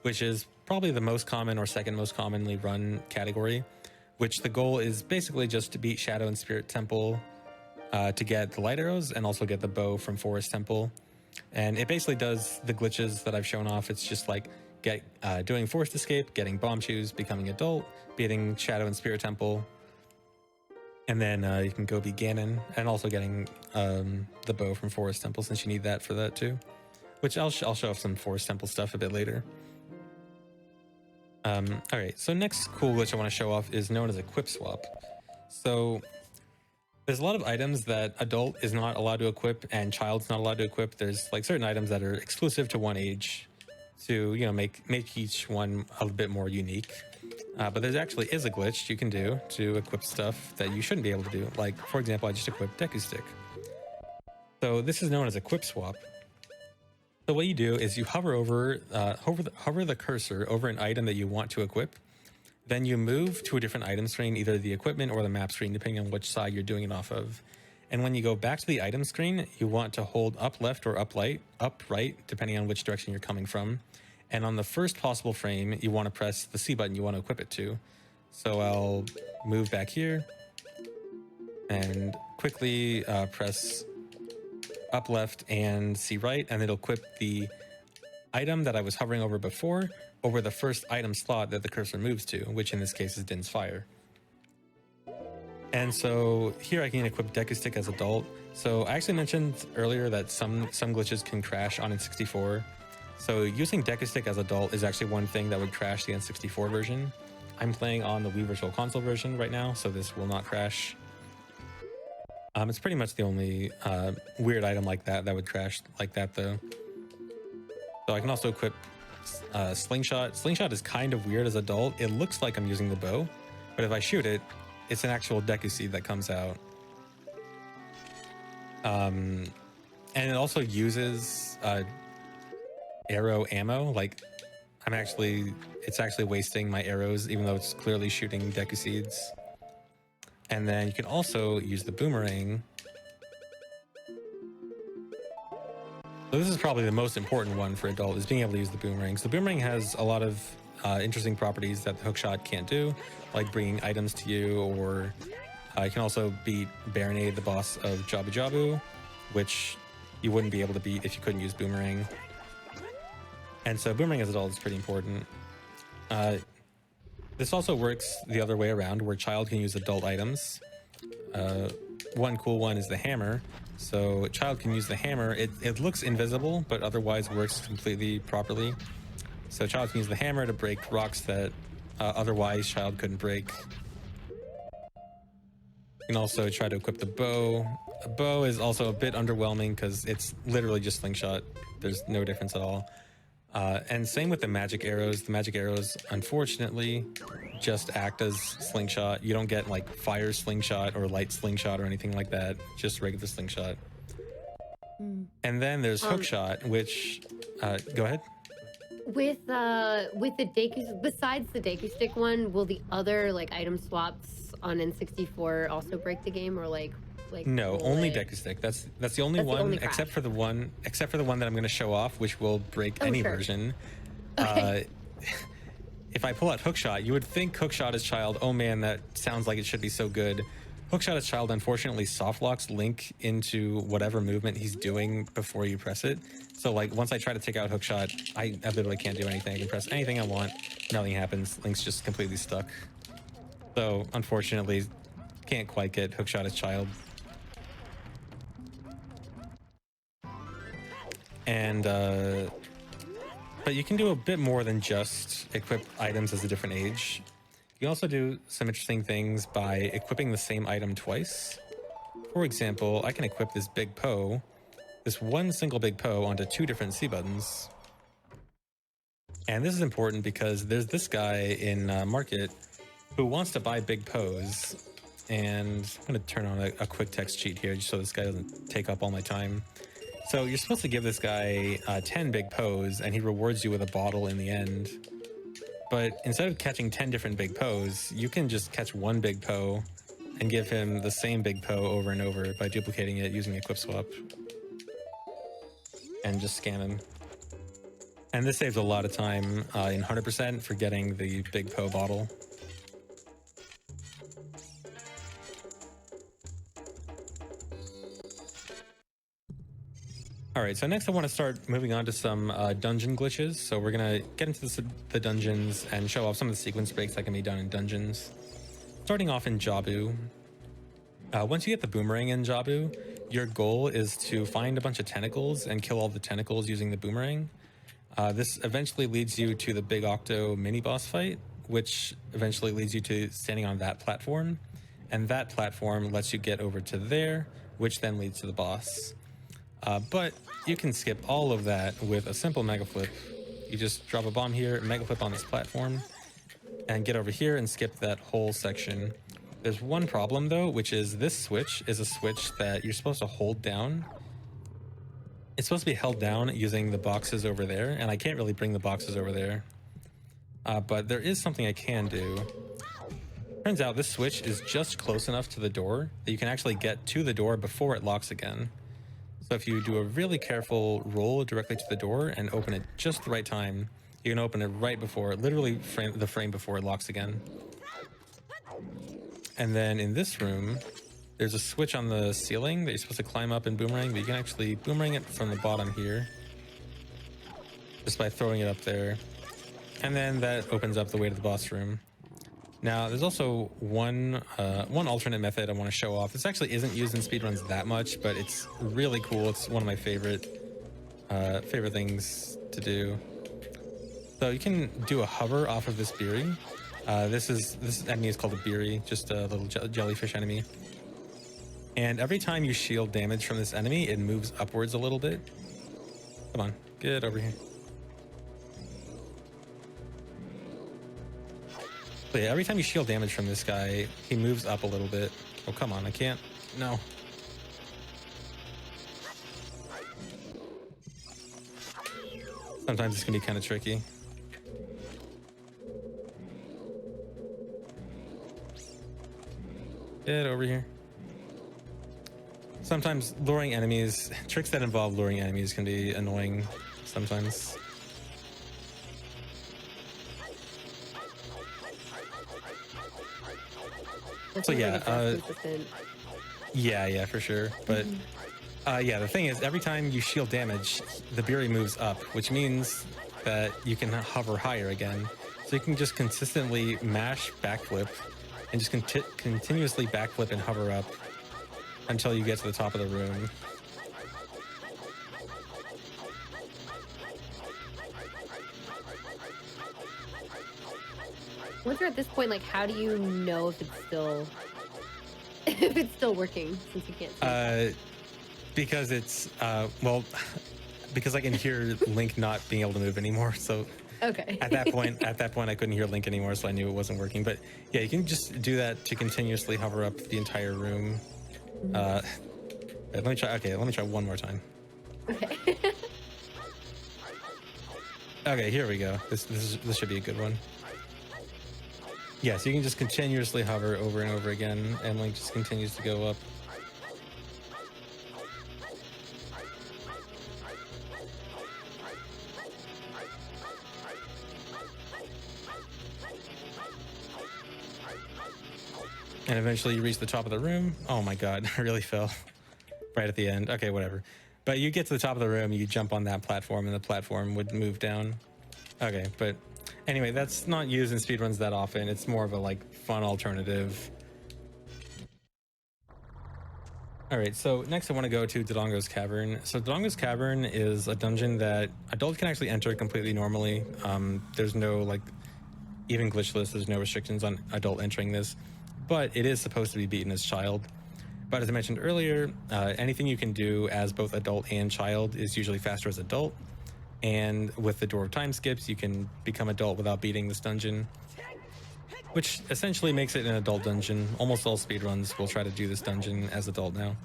which is probably the most common or second most commonly run category, which the goal is basically just to beat Shadow and Spirit Temple to get the light arrows and also get the bow from Forest Temple. And it basically does the glitches that I've shown off. It's just like doing Forest Escape, getting Bomb Shoes, becoming Adult, beating Shadow and Spirit Temple, and then you can go be Ganon, and also getting the bow from Forest Temple, since you need that for that too. Which I'll show off some Forest Temple stuff a bit later. All right, so next cool glitch I want to show off is known as Equip Swap. So there's a lot of items that Adult is not allowed to equip and Child's not allowed to equip. There's like certain items that are exclusive to one age to make each one a bit more unique. But there actually is a glitch you can do to equip stuff that you shouldn't be able to do. Like, for example, I just equipped Deku Stick. So this is known as Equip Swap. So what you do is you hover the cursor over an item that you want to equip. Then you move to a different item screen, either the equipment or the map screen, depending on which side you're doing it off of. And when you go back to the item screen, you want to hold up left or up right, depending on which direction you're coming from. And on the first possible frame, you want to press the C button you want to equip it to. So I'll move back here and quickly press up left and C right, and it'll equip the item that I was hovering over before over the first item slot that the cursor moves to, which in this case is Din's Fire. And so here I can equip Deku Stick as Adult. So I actually mentioned earlier that some glitches can crash on N64. So using Deku Stick as Adult is actually one thing that would crash the N64 version. I'm playing on the Wii Virtual Console version right now, so this will not crash. It's pretty much the only weird item like that would crash like that, though. So I can also equip Slingshot. Slingshot is kind of weird as Adult. It looks like I'm using the bow, but if I shoot it, it's an actual Deku Seed that comes out. And it also uses arrow ammo. Like, it's actually wasting my arrows, even though it's clearly shooting Deku Seeds. And then you can also use the boomerang. So this is probably the most important one for Adult, is being able to use the boomerang. So the boomerang has a lot of interesting properties that the hookshot can't do, like bringing items to you, or you can also beat Baronade, the boss of Jabu Jabu, which you wouldn't be able to beat if you couldn't use boomerang. And so boomerang as Adult is pretty important. This also works the other way around, where Child can use Adult items. One cool one is the hammer. So Child can use the hammer. It looks invisible, but otherwise works completely properly. So Child can use the hammer to break rocks that otherwise Child couldn't break. You can also try to equip the bow. A bow is also a bit underwhelming because it's literally just Slingshot. There's no difference at all. And same with the magic arrows. The magic arrows, unfortunately, just act as Slingshot. You don't get like fire Slingshot or light Slingshot or anything like that. Just regular Slingshot. And then there's Hookshot, which... go ahead. With the Deku, besides the Deku stick one, will the other like item swaps on N64 also break the game, or like No, will only it? Deku Stick. That's the only That's the one, only crash. except for the one that I'm going to show off, which will break Oh any sure. version. Okay. Uh, if I pull out Hookshot, you would think Hookshot as Child, oh man, that sounds like it should be so good. Hookshot as Child unfortunately soft locks Link into whatever movement he's doing before you press it. So like once I try to take out Hookshot, I literally can't do anything. I can press anything I want, nothing happens. Link's just completely stuck. So unfortunately, can't quite get Hookshot as Child. And but you can do a bit more than just equip items as a different age. You can also do some interesting things by equipping the same item twice. For example, I can equip this big Poe, this one single big Poe, onto two different C buttons. And this is important because there's this guy in Market who wants to buy big Poes. And I'm going to turn on a quick text cheat here just so this guy doesn't take up all my time. So you're supposed to give this guy 10 big Poes, and he rewards you with a bottle in the end. But instead of catching 10 different big Poes, you can just catch one big Poe and give him the same big Poe over and over by duplicating it using Equip Swap. And just scam him. And this saves a lot of time in 100% for getting the big Poe bottle. All right, so next I want to start moving on to some dungeon glitches. So we're going to get into the dungeons and show off some of the sequence breaks that can be done in dungeons. Starting off in Jabu. Once you get the boomerang in Jabu, your goal is to find a bunch of tentacles and kill all the tentacles using the boomerang. This eventually leads you to the Big Octo mini-boss fight, which eventually leads you to standing on that platform. And that platform lets you get over to there, which then leads to the boss. But you can skip all of that with a simple Mega Flip. You just drop a bomb here, Mega Flip on this platform, and get over here and skip that whole section. There's one problem though, which is this switch is a switch that you're supposed to hold down. It's supposed to be held down using the boxes over there, and I can't really bring the boxes over there. But there is something I can do. Turns out this switch is just close enough to the door that you can actually get to the door before it locks again. So if you do a really careful roll directly to the door and open it just the right time, you can open it right before, literally the frame before it locks again. And then in this room, there's a switch on the ceiling that you're supposed to climb up and boomerang, but you can actually boomerang it from the bottom here, just by throwing it up there. And then that opens up the way to the boss room. Now, there's also one alternate method I want to show off. This actually isn't used in speedruns that much, but it's really cool. It's one of my favorite things to do. So you can do a hover off of this Beery. This enemy is called a Beery, just a little jellyfish enemy. And every time you shield damage from this enemy, it moves upwards a little bit. Come on, get over here. So yeah, every time you shield damage from this guy, he moves up a little bit. Oh, come on, I can't. No. Sometimes this can be kind of tricky. Get over here. Sometimes luring enemies, tricks that involve luring enemies can be annoying sometimes. So yeah, yeah, for sure. But yeah, the thing is, every time you shield damage, the Beery moves up, which means that you can hover higher again. So you can just consistently mash backflip and just continuously backflip and hover up until you get to the top of the room. Once you're at this point, like, how do you know if it's still working since you can't see? Because it's well, because I can hear Link not being able to move anymore. So Okay. at that point I couldn't hear Link anymore, so I knew it wasn't working. But yeah, you can just do that to continuously hover up the entire room. Let me try. Okay, let me try one more time. Okay. Okay, here we go. This should be a good one. Yeah, so you can just continuously hover over and over again, and Link just continues to go up. And eventually you reach the top of the room. Oh my god, I really fell right at the end. Okay, whatever. But you get to the top of the room, you jump on that platform, and the platform would move down. Okay, but anyway, that's not used in speedruns that often. It's more of a like fun alternative. All right, so next I want to go to Dodongo's Cavern. So Dodongo's Cavern is a dungeon that adults can actually enter completely normally. There's no like even glitchless. There's no restrictions on adult entering this, but it is supposed to be beaten as child. But as I mentioned earlier, anything you can do as both adult and child is usually faster as adult. And with the Door of Time skips, you can become adult without beating this dungeon, which essentially makes it an adult dungeon. Almost all speedruns will try to do this dungeon as adult now.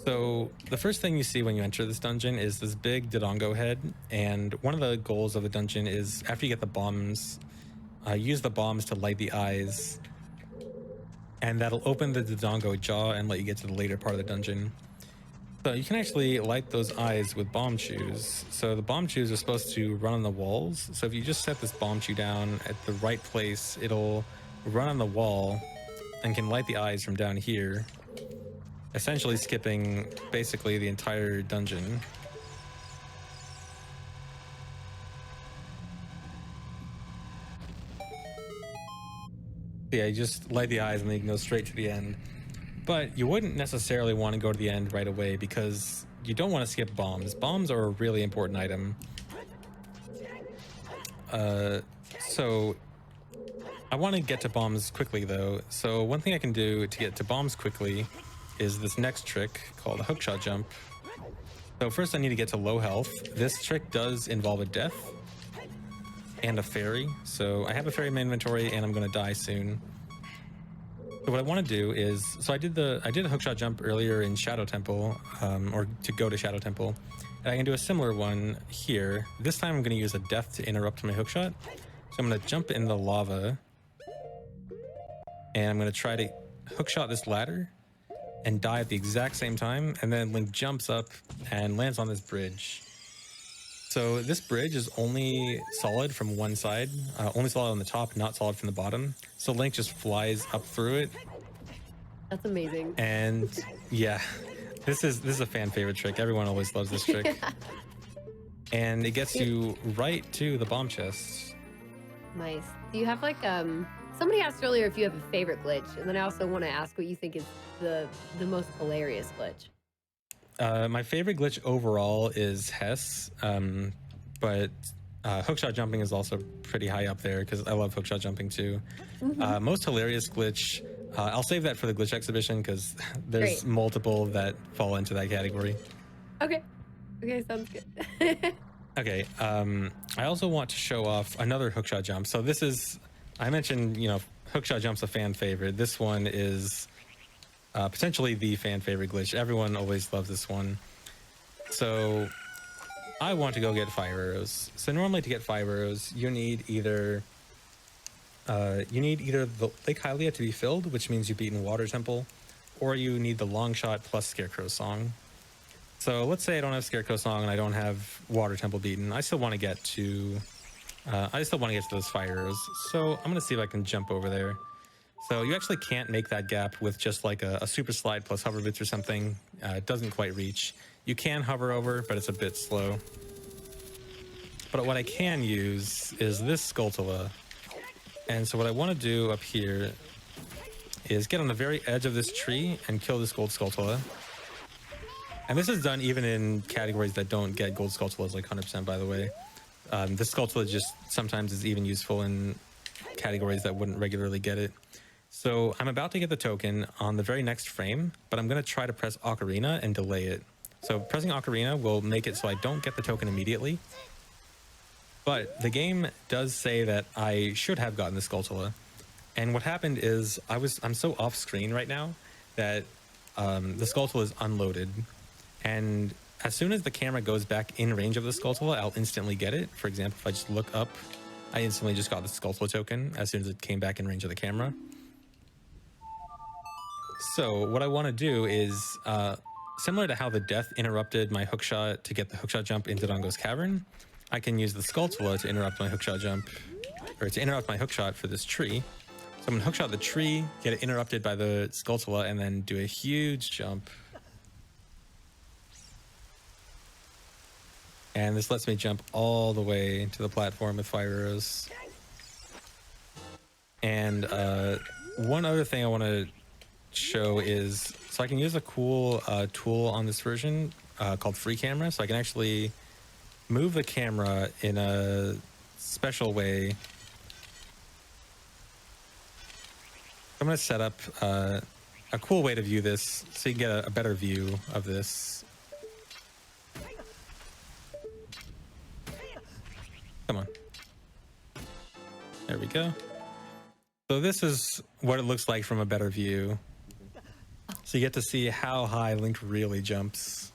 So the first thing you see when you enter this dungeon is this big Dodongo head, and one of the goals of the dungeon is after you get the bombs, use the bombs to light the eyes, and that'll open the Dodongo jaw and let you get to the later part of the dungeon. So you can actually light those eyes with bomb chews. So the bomb chews are supposed to run on the walls. So if you just set this bomb chew down at the right place, it'll run on the wall and can light the eyes from down here, essentially skipping basically the entire dungeon. Yeah, you just light the eyes and then you can go straight to the end. But you wouldn't necessarily want to go to the end right away because you don't want to skip bombs. Bombs are a really important item. So I want to get to bombs quickly though. So one thing I can do to get to bombs quickly is this next trick called a hookshot jump. So first I need to get to low health. This trick does involve a death and a fairy. So I have a fairy in my inventory and I'm going to die soon. So what I want to do is, so I did a hookshot jump earlier in Shadow Temple, or to go to Shadow Temple, and I can do a similar one here. This time I'm going to use a death to interrupt my hookshot. So I'm going to jump in the lava, and I'm going to try to hookshot this ladder and die at the exact same time, and then Link jumps up and lands on this bridge. So this bridge is only solid from one side, only solid on the top, not solid from the bottom. So Link just flies up through it. That's amazing. And yeah, this is a fan favorite trick. Everyone always loves this trick. And it gets you right to the bomb chest. Nice. Do you have like somebody asked earlier if you have a favorite glitch, and then I also want to ask what you think is the most hilarious glitch. My favorite glitch overall is Hess, but hookshot jumping is also pretty high up there because I love hookshot jumping too. Mm-hmm. Most hilarious glitch, I'll save that for the glitch exhibition because there's Great. multiple that fall into that category. Okay. Okay, sounds good. Okay, I also want to show off another hookshot jump. So this is, I mentioned, hookshot jump's a fan favorite. This one is potentially the fan favorite glitch. Everyone always loves this one. So I want to go get fire arrows. So normally to get fire arrows, you need either the Lake Hylia to be filled, which means you've beaten Water Temple, or you need the long shot plus Scarecrow Song. So let's say I don't have Scarecrow Song and I don't have Water Temple beaten. I still want to get to those fire arrows. So I'm gonna see if I can jump over there. So you actually can't make that gap with just like a super slide plus hover bits or something. It doesn't quite reach. You can hover over, but it's a bit slow. But what I can use is this Skulltula. And so what I want to do up here is get on the very edge of this tree and kill this gold Skulltula. And this is done even in categories that don't get gold Skulltulas, like 100% by the way. This Skulltula just sometimes is even useful in categories that wouldn't regularly get it. So I'm about to get the token on the very next frame, but I'm going to try to press Ocarina and delay it. So pressing Ocarina will make it so I don't get the token immediately. But the game does say that I should have gotten the Skulltula. And what happened is I'm so off screen right now that the Skulltula is unloaded. And as soon as the camera goes back in range of the Skulltula, I'll instantly get it. For example, if I just look up, I instantly just got the Skulltula token as soon as it came back in range of the camera. So what I want to do is, similar to how the death interrupted my hookshot to get the hookshot jump into Dongo's cavern, I can use the Skulltula to interrupt my hookshot jump, or to interrupt my hookshot for this tree. So I'm going to hookshot the tree, get it interrupted by the Skulltula, and then do a huge jump. And this lets me jump all the way to the platform with fire arrows. And one other thing I want to show is, so I can use a cool tool on this version called free camera. So I can actually move the camera in a special way. I'm going to set up a cool way to view this so you can get a better view of this. Come on. There we go. So this is what it looks like from a better view. So you get to see how high Link really jumps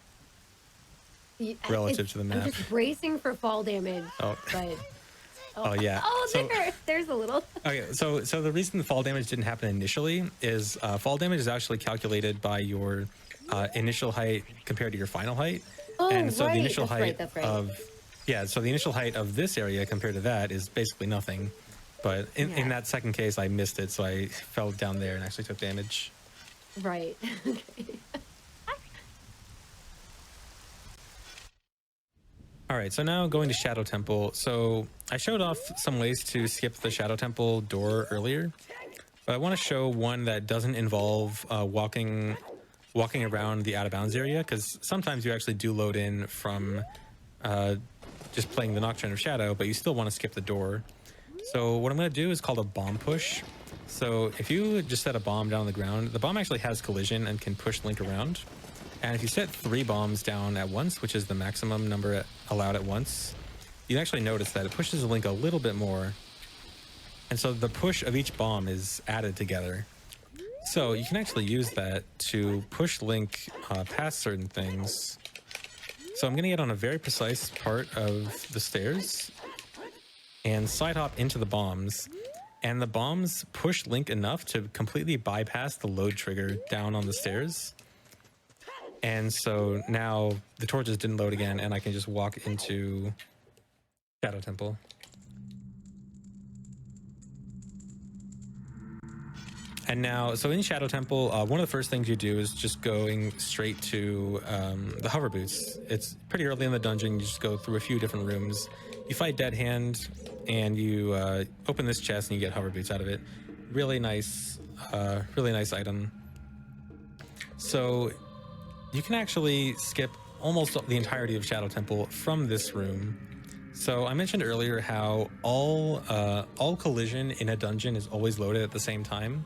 relative to the map. I'm just bracing for fall damage. Oh, but oh yeah. Oh, so, there's a little. Okay, so the reason the fall damage didn't happen initially is fall damage is actually calculated by your initial height compared to your final height. Oh, and so right. the initial height That's right. of so the initial height of this area compared to that is basically nothing. But in that second case, I missed it, so I fell down there and actually took damage. Right. Okay. All right, so now going to Shadow Temple. So I showed off some ways to skip the Shadow Temple door earlier, but I want to show one that doesn't involve walking around the out of bounds area, because sometimes you actually do load in from just playing the Nocturne of Shadow, but you still want to skip the door. So what I'm going to do is called a bomb push. So if you just set a bomb down on the ground, the bomb actually has collision and can push Link around. And if you set 3 bombs down at once, which is the maximum number allowed at once, you actually notice that it pushes the Link a little bit more. And so the push of each bomb is added together. So you can actually use that to push Link past certain things. So I'm going to get on a very precise part of the stairs and side hop into the bombs. And the bombs push Link enough to completely bypass the load trigger down on the stairs. And so now the torches didn't load again, and I can just walk into Shadow Temple. And now, so in Shadow Temple, one of the first things you do is just going straight to the hover boots. It's pretty early in the dungeon. You just go through a few different rooms. You fight Dead Hand, and you open this chest, and you get hover boots out of it. Really nice item. So you can actually skip almost the entirety of Shadow Temple from this room. So I mentioned earlier how all collision in a dungeon is always loaded at the same time.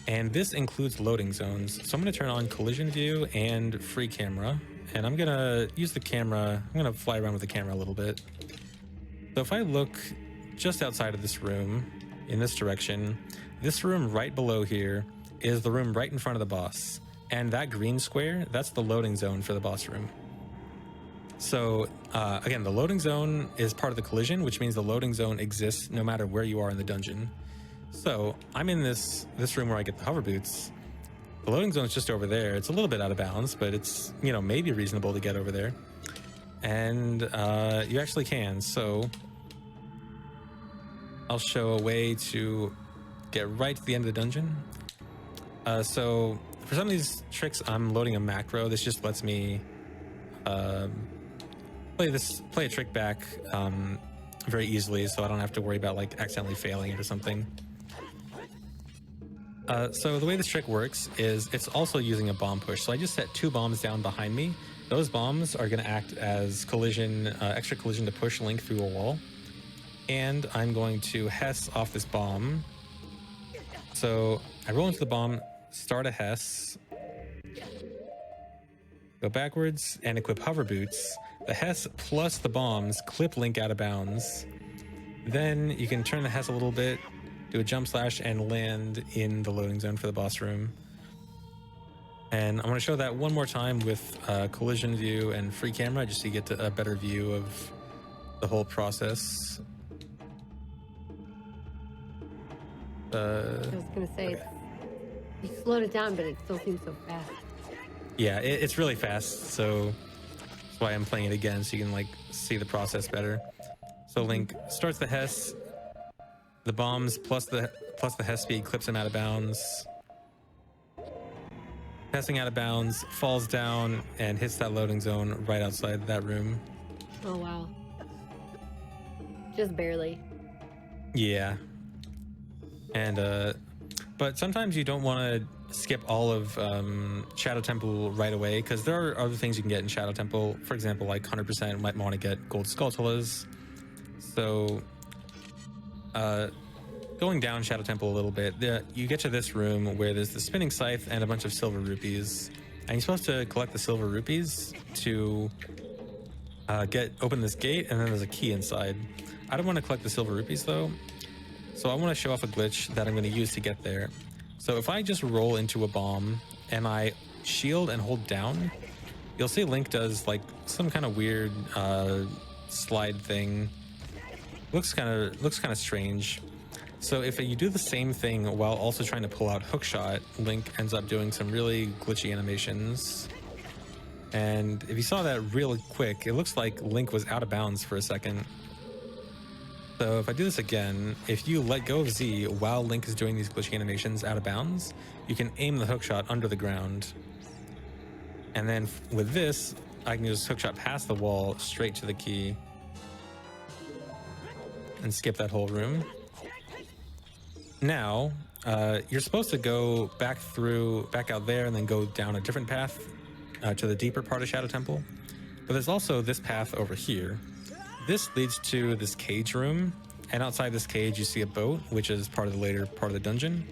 And this includes loading zones. So I'm going to turn on collision view and free camera. And I'm going to use the camera. I'm going to fly around with the camera a little bit. So if I look just outside of this room, in this direction, this room right below here is the room right in front of the boss. And that green square, that's the loading zone for the boss room. So again, the loading zone is part of the collision, which means the loading zone exists no matter where you are in the dungeon. So I'm in this room where I get the hover boots. The loading zone is just over there. It's a little bit out of bounds, but it's, you know, maybe reasonable to get over there. And you actually can. So I'll show a way to get right to the end of the dungeon. So for some of these tricks, I'm loading a macro. This just lets me play a trick back very easily, so I don't have to worry about like accidentally failing it or something. So the way this trick works is it's also using a bomb push. So I just set 2 bombs down behind me. Those bombs are going to act as collision, extra collision to push Link through a wall. And I'm going to Hess off this bomb. So I roll into the bomb, start a Hess, go backwards, and equip hover boots. The Hess plus the bombs clip Link out of bounds. Then you can turn the Hess a little bit, do a jump slash, and land in the loading zone for the boss room. And I want to show that one more time with collision view and free camera, just so you get a better view of the whole process. I was gonna say, Okay. you slowed it down, but it still seems so fast. Yeah, it's really fast, so that's why I'm playing it again, so you can like see the process better. So Link starts the Hess, the bombs plus the Hess speed clips him out of bounds. Passing out of bounds, falls down and hits that loading zone right outside that room. Oh wow. Just barely. Yeah. And but sometimes you don't want to skip all of Shadow Temple right away, because there are other things you can get in Shadow Temple. For example, like 100% might want to get gold Skulltulas. So going down Shadow Temple a little bit, you get to this room where there's the spinning scythe and a bunch of silver rupees, and you're supposed to collect the silver rupees to open this gate, and then there's a key inside. I don't want to collect the silver rupees though, so I want to show off a glitch that I'm going to use to get there. So if I just roll into a bomb and I shield and hold down, you'll see Link does like some kind of weird slide thing. Looks kind of strange. So if you do the same thing while also trying to pull out hookshot, Link ends up doing some really glitchy animations. And if you saw that real quick, it looks like Link was out of bounds for a second. So if I do this again, if you let go of Z while Link is doing these glitchy animations out of bounds, you can aim the hookshot under the ground. And then with this, I can just hookshot past the wall straight to the key and skip that whole room. Now, you're supposed to go back out there and then go down a different path to the deeper part of Shadow Temple. But there's also this path over here. This leads to this cage room, and outside this cage you see a boat, which is part of the later part of the dungeon.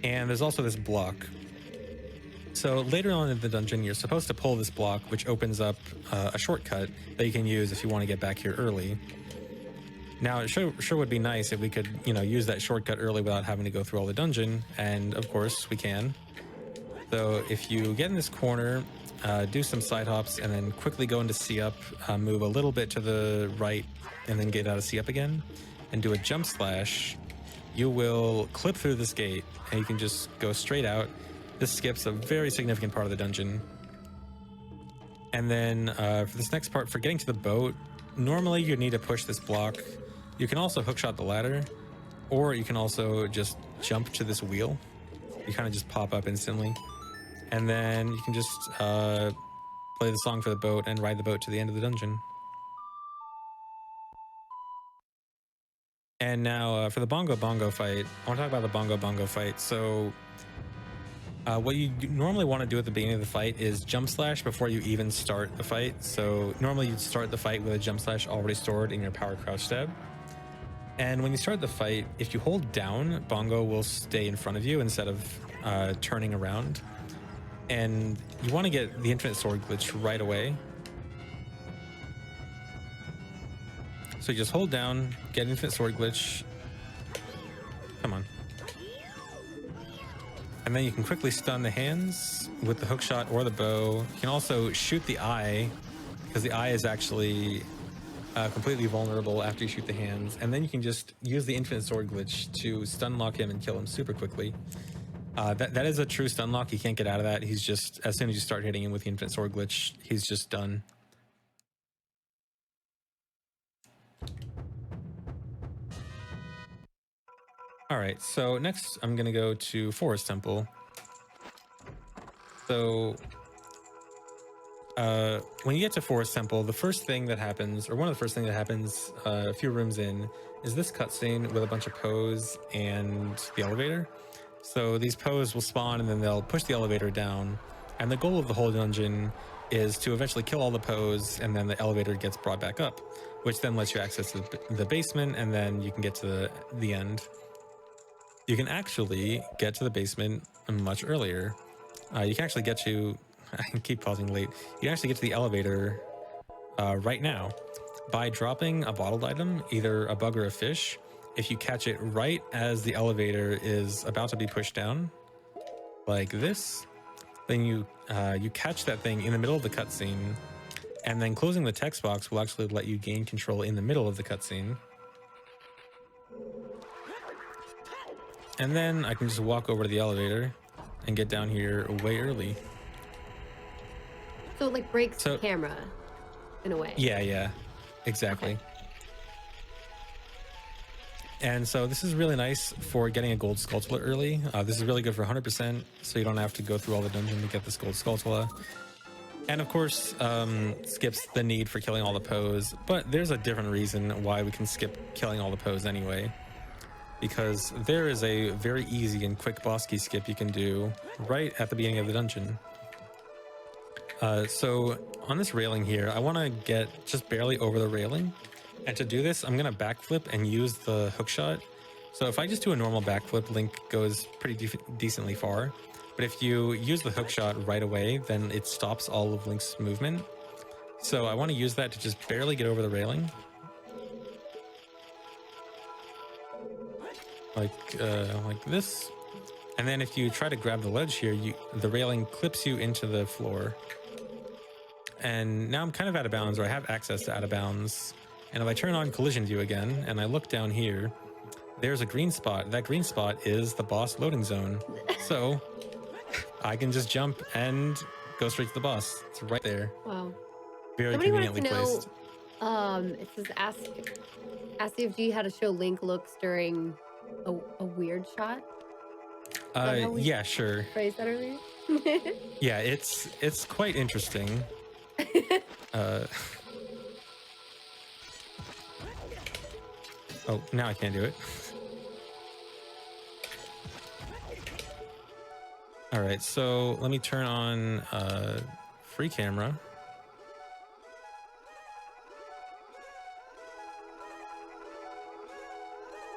And there's also this block. So later on in the dungeon, you're supposed to pull this block, which opens up a shortcut that you can use if you want to get back here early. Now, it sure would be nice if we could, use that shortcut early without having to go through all the dungeon, and of course we can. So if you get in this corner, do some side hops, and then quickly go into C up, move a little bit to the right, and then get out of C up again, and do a jump slash, you will clip through this gate, and you can just go straight out. This skips a very significant part of the dungeon. And then for this next part, for getting to the boat, normally you need to push this block. You can also hookshot the ladder, or you can also just jump to this wheel. You kind of just pop up instantly. And then you can just play the song for the boat and ride the boat to the end of the dungeon. And now for the Bongo Bongo fight, I want to talk about the Bongo Bongo fight. So what you normally want to do at the beginning of the fight is jump slash before you even start the fight. So normally you'd start the fight with a jump slash already stored in your power crouch stab. And when you start the fight, if you hold down, Bongo will stay in front of you instead of turning around. And you want to get the infinite sword glitch right away. So you just hold down, get infinite sword glitch. Come on. And then you can quickly stun the hands with the hookshot or the bow. You can also shoot the eye, because the eye is actually completely vulnerable after you shoot the hands. And then you can just use the infinite sword glitch to stun lock him and kill him super quickly. That is a true stun lock. You can't get out of that. He's just, as soon as you start hitting him with the infinite sword glitch, he's just done. All right, so next I'm gonna go to Forest Temple. So when you get to Forest Temple, the first thing that happens, or one of the first things that happens a few rooms in, is this cutscene with a bunch of Poes and the elevator. So these Poes will spawn and then they'll push the elevator down. And the goal of the whole dungeon is to eventually kill all the Poes, and then the elevator gets brought back up, which then lets you access the basement, and then you can get to the end. You can actually get to the basement much earlier. You can actually get to, I keep pausing late, you can actually get to the elevator right now by dropping a bottled item, either a bug or a fish. If you catch it right as the elevator is about to be pushed down, like this, then you catch that thing in the middle of the cutscene, and then closing the text box will actually let you gain control in the middle of the cutscene. And then I can just walk over to the elevator and get down here way early. So it like breaks the So camera in a way. yeah, exactly. Okay. And so this is really nice for getting a gold Skulltula early. This is really good for 100%, so you don't have to go through all the dungeon to get this gold Skulltula. And of course, skips the need for killing all the Poes, but there's a different reason why we can skip killing all the Poes anyway. Because there is a very easy and quick boss key skip you can do right at the beginning of the dungeon. So on this railing here, I want to get just barely over the railing. And to do this, I'm going to backflip and use the hookshot. So if I just do a normal backflip, Link goes pretty decently far. But if you use the hookshot right away, then it stops all of Link's movement. So I want to use that to just barely get over the railing. Like this. And then if you try to grab the ledge here, the railing clips you into the floor. And now I'm kind of out of bounds, or I have access to out of bounds. And if I turn on collision view again, and I look down here, there's a green spot. That green spot is the boss loading zone. So I can just jump and go straight to the boss. It's right there. Wow. Very Somebody wanted conveniently to know, placed. it says ask CFG how to show Link looks during a weird shot. Yeah, sure. Phrase that earlier. Yeah, it's quite interesting. Oh, now I can't do it. All right, so let me turn on free camera.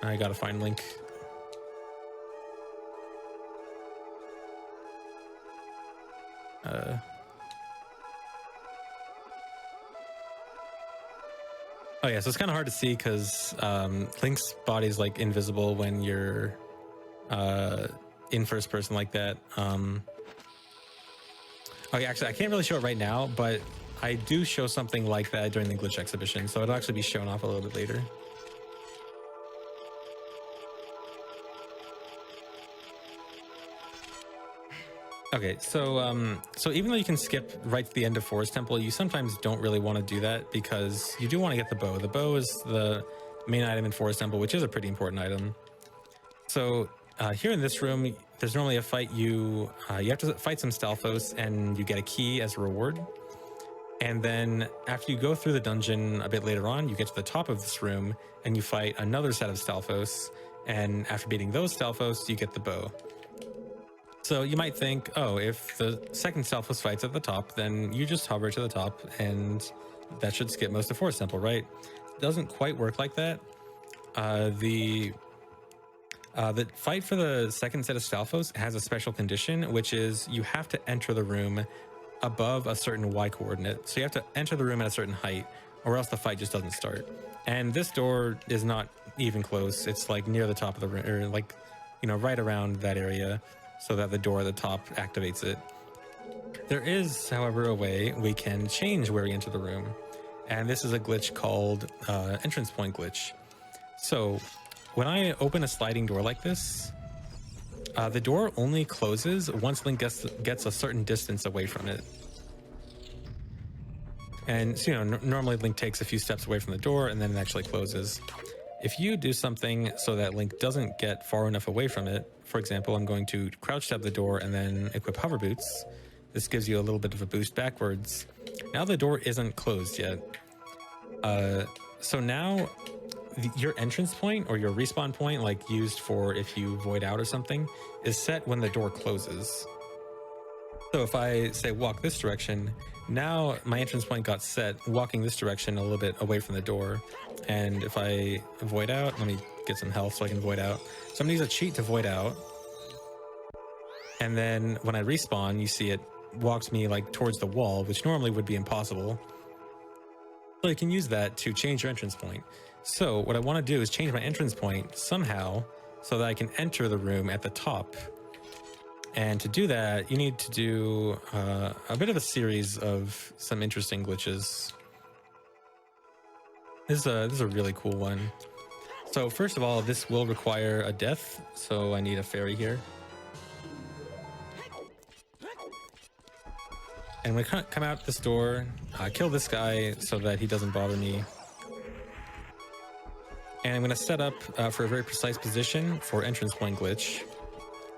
I gotta find Link. Oh yeah, so it's kind of hard to see because Link's body is like invisible when you're in first person like that. Okay, actually, I can't really show it right now, but I do show something like that during the glitch exhibition, so it'll actually be shown off a little bit later. Okay, so so even though you can skip right to the end of Forest Temple, you sometimes don't really want to do that because you do want to get the bow. The bow is the main item in Forest Temple, which is a pretty important item. So here in this room, there's normally a fight. You have to fight some Stalfos, and you get a key as a reward. And then after you go through the dungeon a bit later on, you get to the top of this room, and you fight another set of Stalfos. And after beating those Stalfos, you get the bow. So you might think, oh, if the second Stalfos fight's at the top, then you just hover to the top, and that should skip most of Forest Temple, right? It doesn't quite work like that. The fight for the second set of Stalfos has a special condition, which is you have to enter the room above a certain Y coordinate. So you have to enter the room at a certain height, or else the fight just doesn't start. And this door is not even close. It's like near the top of the room, or like, you know, right around that area, so that the door at the top activates it. There is, however, a way we can change where we enter the room. And this is a glitch called entrance point glitch. So when I open a sliding door like this, the door only closes once Link gets a certain distance away from it. And so, you know, normally Link takes a few steps away from the door and then it actually closes. If you do something so that Link doesn't get far enough away from it, for example, I'm going to crouch tap the door and then equip hover boots. This gives you a little bit of a boost backwards. Now the door isn't closed yet. So now your entrance point or your respawn point, like used for if you void out or something, is set when the door closes. So if I say walk this direction, now my entrance point got set walking this direction a little bit away from the door. And if I void out, let me get some health so I can void out. So I'm gonna use a cheat to void out. And then when I respawn, you see it walks me like towards the wall, which normally would be impossible. So you can use that to change your entrance point. So what I want to do is change my entrance point somehow so that I can enter the room at the top. And to do that, you need to do a bit of a series of some interesting glitches. This is a really cool one. So first of all, this will require a death, so I need a fairy here. And we come out this door, kill this guy so that he doesn't bother me. And I'm going to set up for a very precise position for entrance point glitch.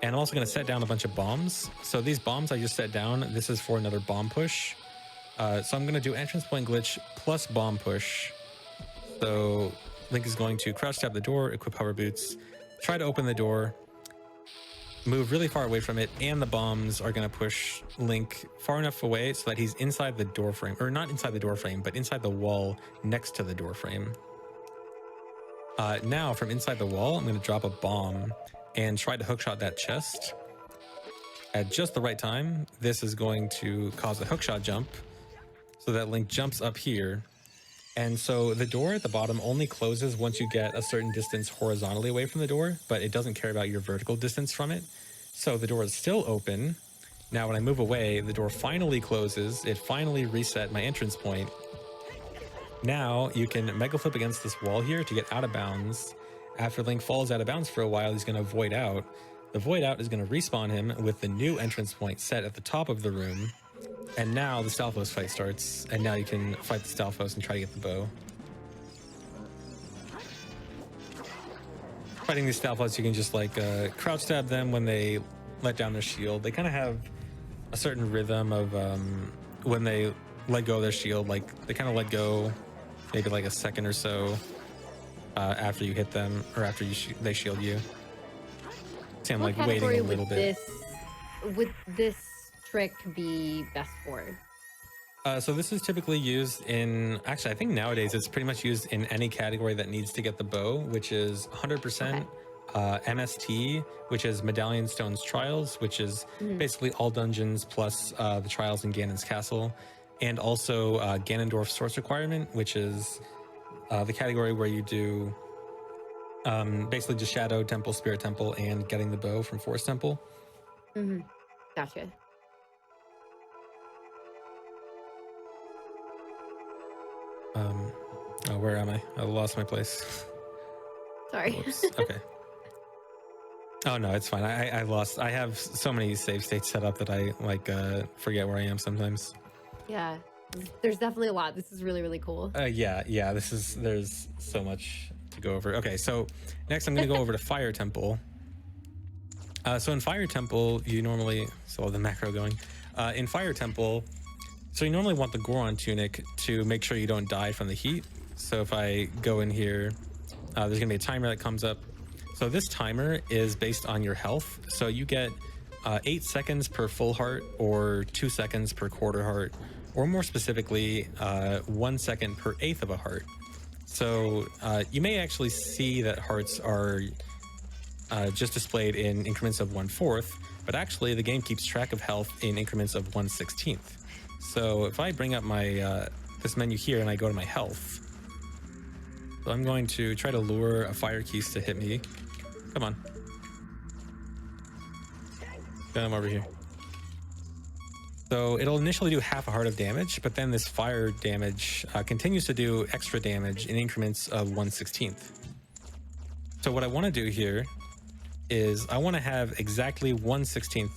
And I'm also going to set down a bunch of bombs. So these bombs I just set down, this is for another bomb push. So I'm going to do entrance point glitch plus bomb push. So Link is going to crouch tap the door, equip hover boots, try to open the door, move really far away from it, and the bombs are going to push Link far enough away so that he's inside the door frame, or not inside the door frame, but inside the wall next to the door frame. Now from inside the wall, I'm going to drop a bomb and try to hookshot that chest. At just the right time, this is going to cause a hookshot jump so that Link jumps up here. And so the door at the bottom only closes once you get a certain distance horizontally away from the door, but it doesn't care about your vertical distance from it. So the door is still open. Now when I move away, the door finally closes. It finally reset my entrance point. Now you can mega flip against this wall here to get out of bounds. After Link falls out of bounds for a while, he's going to void out. The void out is going to respawn him with the new entrance point set at the top of the room. And now the Stalfos fight starts, and now you can fight the Stalfos and try to get the bow. Fighting these Stalfos, you can just like crouch stab them when they let down their shield. They kind of have a certain rhythm of when they let go of their shield, like they kind of let go maybe like a second or so after you hit them, or after they shield you. See, I'm like waiting a little bit. Would this trick be best for? So this is typically used in, actually I think nowadays it's pretty much used in any category that needs to get the bow, which is 100% MST, which is Medallion Stone's Trials, which is basically all dungeons plus the trials in Ganon's castle, and also Ganondorf's source requirement, which is the category where you do basically just Shadow Temple, Spirit Temple, and getting the bow from Forest Temple. Gotcha. Oh, where am I? I lost my place. Sorry. Whoops. Okay. Oh no, it's fine. I lost. I have so many save states set up that I like forget where I am sometimes. Yeah, there's definitely a lot. This is really, really cool. Yeah. There's so much to go over. Okay, so next I'm gonna go over to Fire Temple. So in Fire Temple, you normally the macro going. In Fire Temple, so you normally want the Goron tunic to make sure you don't die from the heat. So if I go in here, there's gonna be a timer that comes up. So this timer is based on your health. So you get 8 seconds per full heart, or 2 seconds per quarter heart, or more specifically, 1 second per eighth of a heart. So you may actually see that hearts are just displayed in increments of 1/4, but actually the game keeps track of health in increments of 1/16. So if I bring up my this menu here and I go to my health, so I'm going to try to lure a fire keys to hit me. Come on. Come over here. So it'll initially do half a heart of damage, but then this fire damage continues to do extra damage in increments of 1/16. So what I want to do here is I want to have exactly 1/16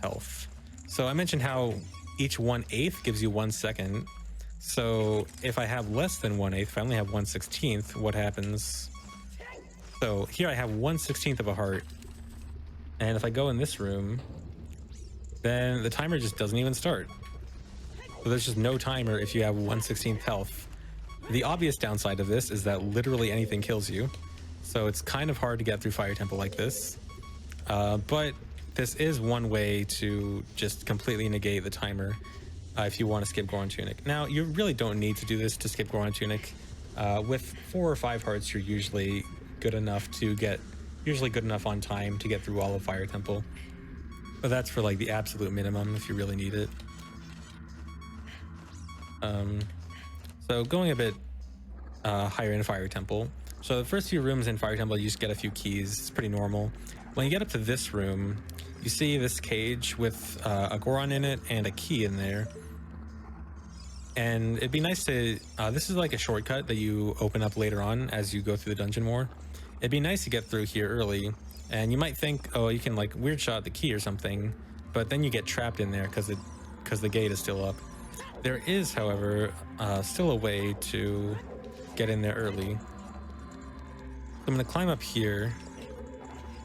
health. So I mentioned how each 1/8 gives you 1 second. So if I have less than 1/8, if I only have 1/16, what happens? So here I have 1/16 of a heart. And if I go in this room, then the timer just doesn't even start. So there's just no timer if you have 1/16 health. The obvious downside of this is that literally anything kills you. So it's kind of hard to get through Fire Temple like this. But this is one way to just completely negate the timer if you want to skip Goron Tunic. Now, you really don't need to do this to skip Goron Tunic. With 4 or 5 hearts, you're usually good enough on time to get through all of Fire Temple. But that's for like the absolute minimum if you really need it. So going a bit higher in Fire Temple. So the first few rooms in Fire Temple, you just get a few keys. It's pretty normal. When you get up to this room, you see this cage with a Goron in it and a key in there. And it'd be nice to, this is like a shortcut that you open up later on as you go through the dungeon more. It'd be nice to get through here early. And you might think, oh, you can like weird shot the key or something, but then you get trapped in there because the gate is still up. There is, however, still a way to get in there early. I'm going to climb up here,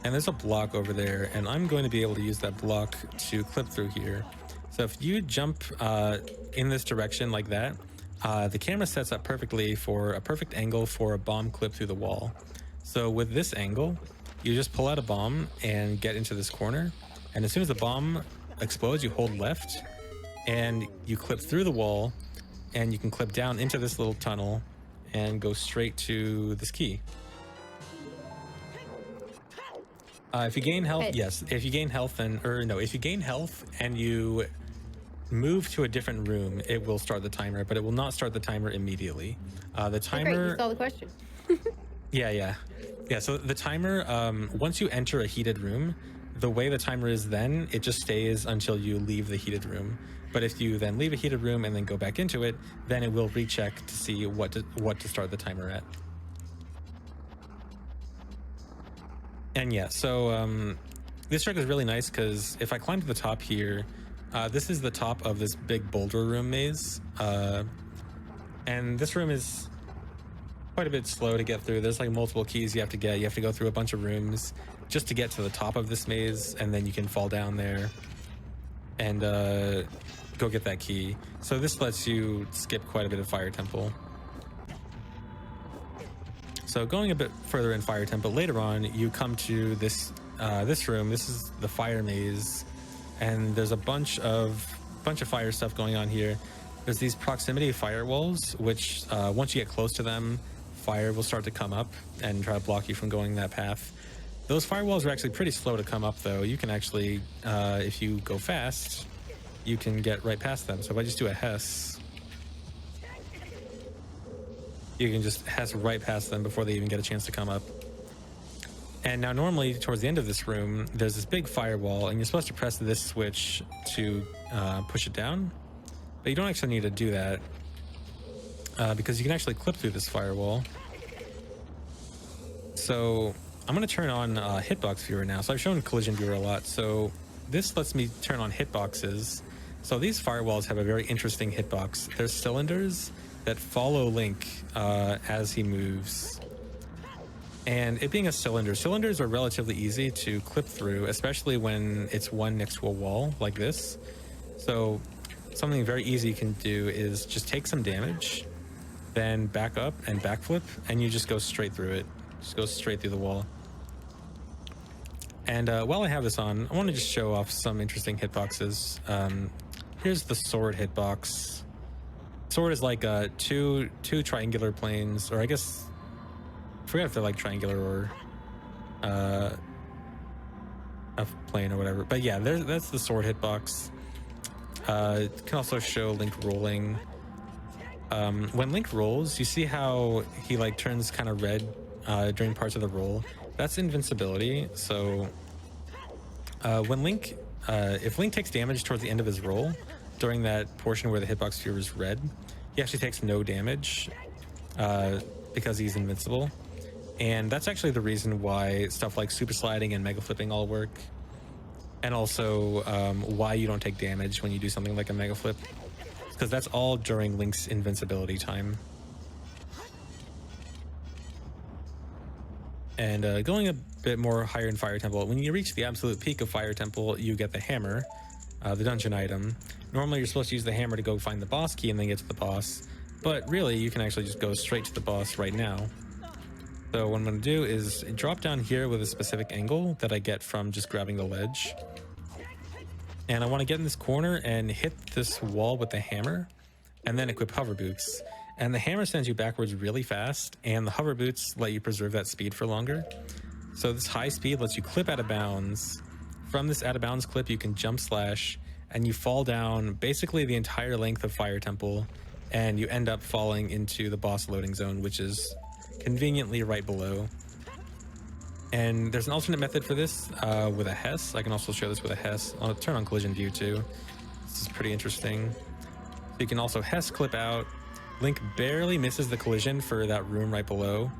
and there's a block over there, and I'm going to be able to use that block to clip through here. So if you jump in this direction like that, the camera sets up perfectly for a perfect angle for a bomb clip through the wall. So with this angle, you just pull out a bomb and get into this corner, and as soon as the bomb explodes, you hold left, and you clip through the wall, and you can clip down into this little tunnel and go straight to this key. If you gain health, yes. If you gain health if you gain health and you move to a different room, it will start the timer, but it will not start the timer immediately. The timer. Oh, great, you saw the question. Yeah. So the timer, once you enter a heated room, the way the timer is then, it just stays until you leave the heated room. But if you then leave a heated room and then go back into it, then it will recheck to see what to start the timer at. And yeah, so this trick is really nice because if I climb to the top here, this is the top of this big boulder room maze. And this room is quite a bit slow to get through. There's like multiple keys you have to get. You have to go through a bunch of rooms just to get to the top of this maze, and then you can fall down there and go get that key. So this lets you skip quite a bit of Fire Temple. So going a bit further in Fire Temple later on, you come to this this room. This is the fire maze, and there's a bunch of fire stuff going on here. There's these proximity firewalls, which once you get close to them, fire will start to come up and try to block you from going that path. Those firewalls are actually pretty slow to come up, though. You can actually, if you go fast, you can get right past them. So if I just do a Hess, you can just Hess right past them before they even get a chance to come up. And now normally towards the end of this room, there's this big firewall, and you're supposed to press this switch to push it down. But you don't actually need to do that because you can actually clip through this firewall. So I'm going to turn on hitbox viewer now. So I've shown collision viewer a lot. So this lets me turn on hitboxes. So these firewalls have a very interesting hitbox. They're cylinders that follow Link as he moves. And it being a cylinder, cylinders are relatively easy to clip through, especially when it's one next to a wall like this. So something very easy you can do is just take some damage, then back up and backflip, and you just go straight through it. Just go straight through the wall. And while I have this on, I want to just show off some interesting hitboxes. Here's the sword hitbox. Sword is like two triangular planes, or I guess I forgot if they're like triangular or a plane or whatever. But yeah, that's the sword hitbox. It can also show Link rolling. When Link rolls, you see how he like turns kind of red during parts of the roll. That's invincibility. So when Link, if Link takes damage towards the end of his roll, during that portion where the hitbox viewer is red, he actually takes no damage because he's invincible. And that's actually the reason why stuff like super sliding and mega flipping all work. And also why you don't take damage when you do something like a mega flip. Because that's all during Link's invincibility time. And going a bit more higher in Fire Temple, when you reach the absolute peak of Fire Temple, you get the hammer, the dungeon item. Normally you're supposed to use the hammer to go find the boss key and then get to the boss. But really, you can actually just go straight to the boss right now. So what I'm going to do is drop down here with a specific angle that I get from just grabbing the ledge. And I want to get in this corner and hit this wall with the hammer, and then equip hover boots. And the hammer sends you backwards really fast, and the hover boots let you preserve that speed for longer. So this high speed lets you clip out of bounds. From this out of bounds clip, you can jump slash, and you fall down basically the entire length of Fire Temple, and you end up falling into the boss loading zone, which is conveniently right below. And there's an alternate method for this with a Hess. I can also show this with a Hess. I'll turn on collision view too. This is pretty interesting. So you can also Hess clip out. Link barely misses the collision for that room right below.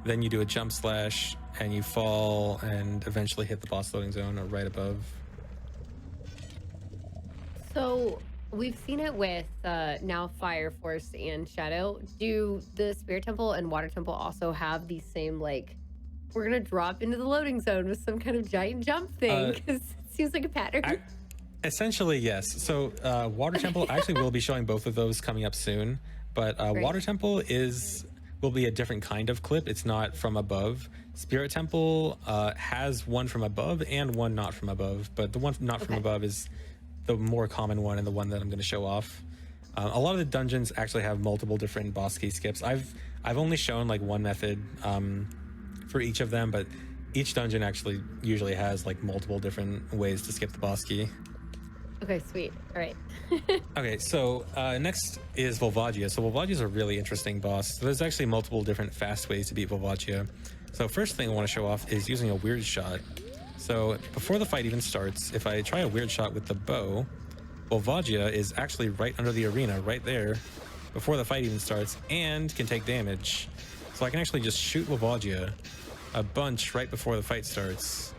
Then you do a jump slash and you fall and eventually hit the boss loading zone or right above. So we've seen it with now Fire Force and Shadow. Do the Spirit Temple and Water Temple also have these same, like, we're gonna drop into the loading zone with some kind of giant jump thing? Because it seems like a pattern. Essentially, yes. So Water Temple actually will be showing both of those coming up soon. But Water Temple will be a different kind of clip. It's not from above. Spirit Temple has one from above and one not from above. But the one not from above is the more common one and the one that I'm going to show off. A lot of the dungeons actually have multiple different boss key skips. I've only shown like one method for each of them, but each dungeon actually usually has like multiple different ways to skip the boss key. Okay, sweet. All right. Okay, so next is Volvagia. So Volvagia is a really interesting boss. So there's actually multiple different fast ways to beat Volvagia. So first thing I want to show off is using a weird shot. So before the fight even starts, if I try a weird shot with the bow, Volvagia is actually right under the arena, right there, before the fight even starts, and can take damage. So I can actually just shoot Volvagia a bunch right before the fight starts.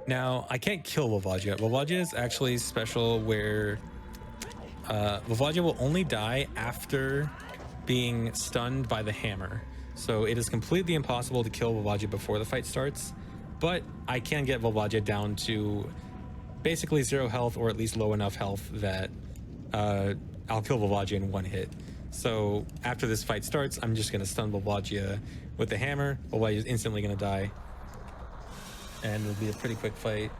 Now, I can't kill Volvagia. Volvagia is actually special where Volvagia will only die after being stunned by the hammer. So it is completely impossible to kill Volvagia before the fight starts, but I can get Volvagia down to basically 0 health or at least low enough health that I'll kill Volvagia in one hit. So after this fight starts, I'm just going to stun Volvagia with the hammer. Volvagia is instantly going to die. And it'll be a pretty quick fight.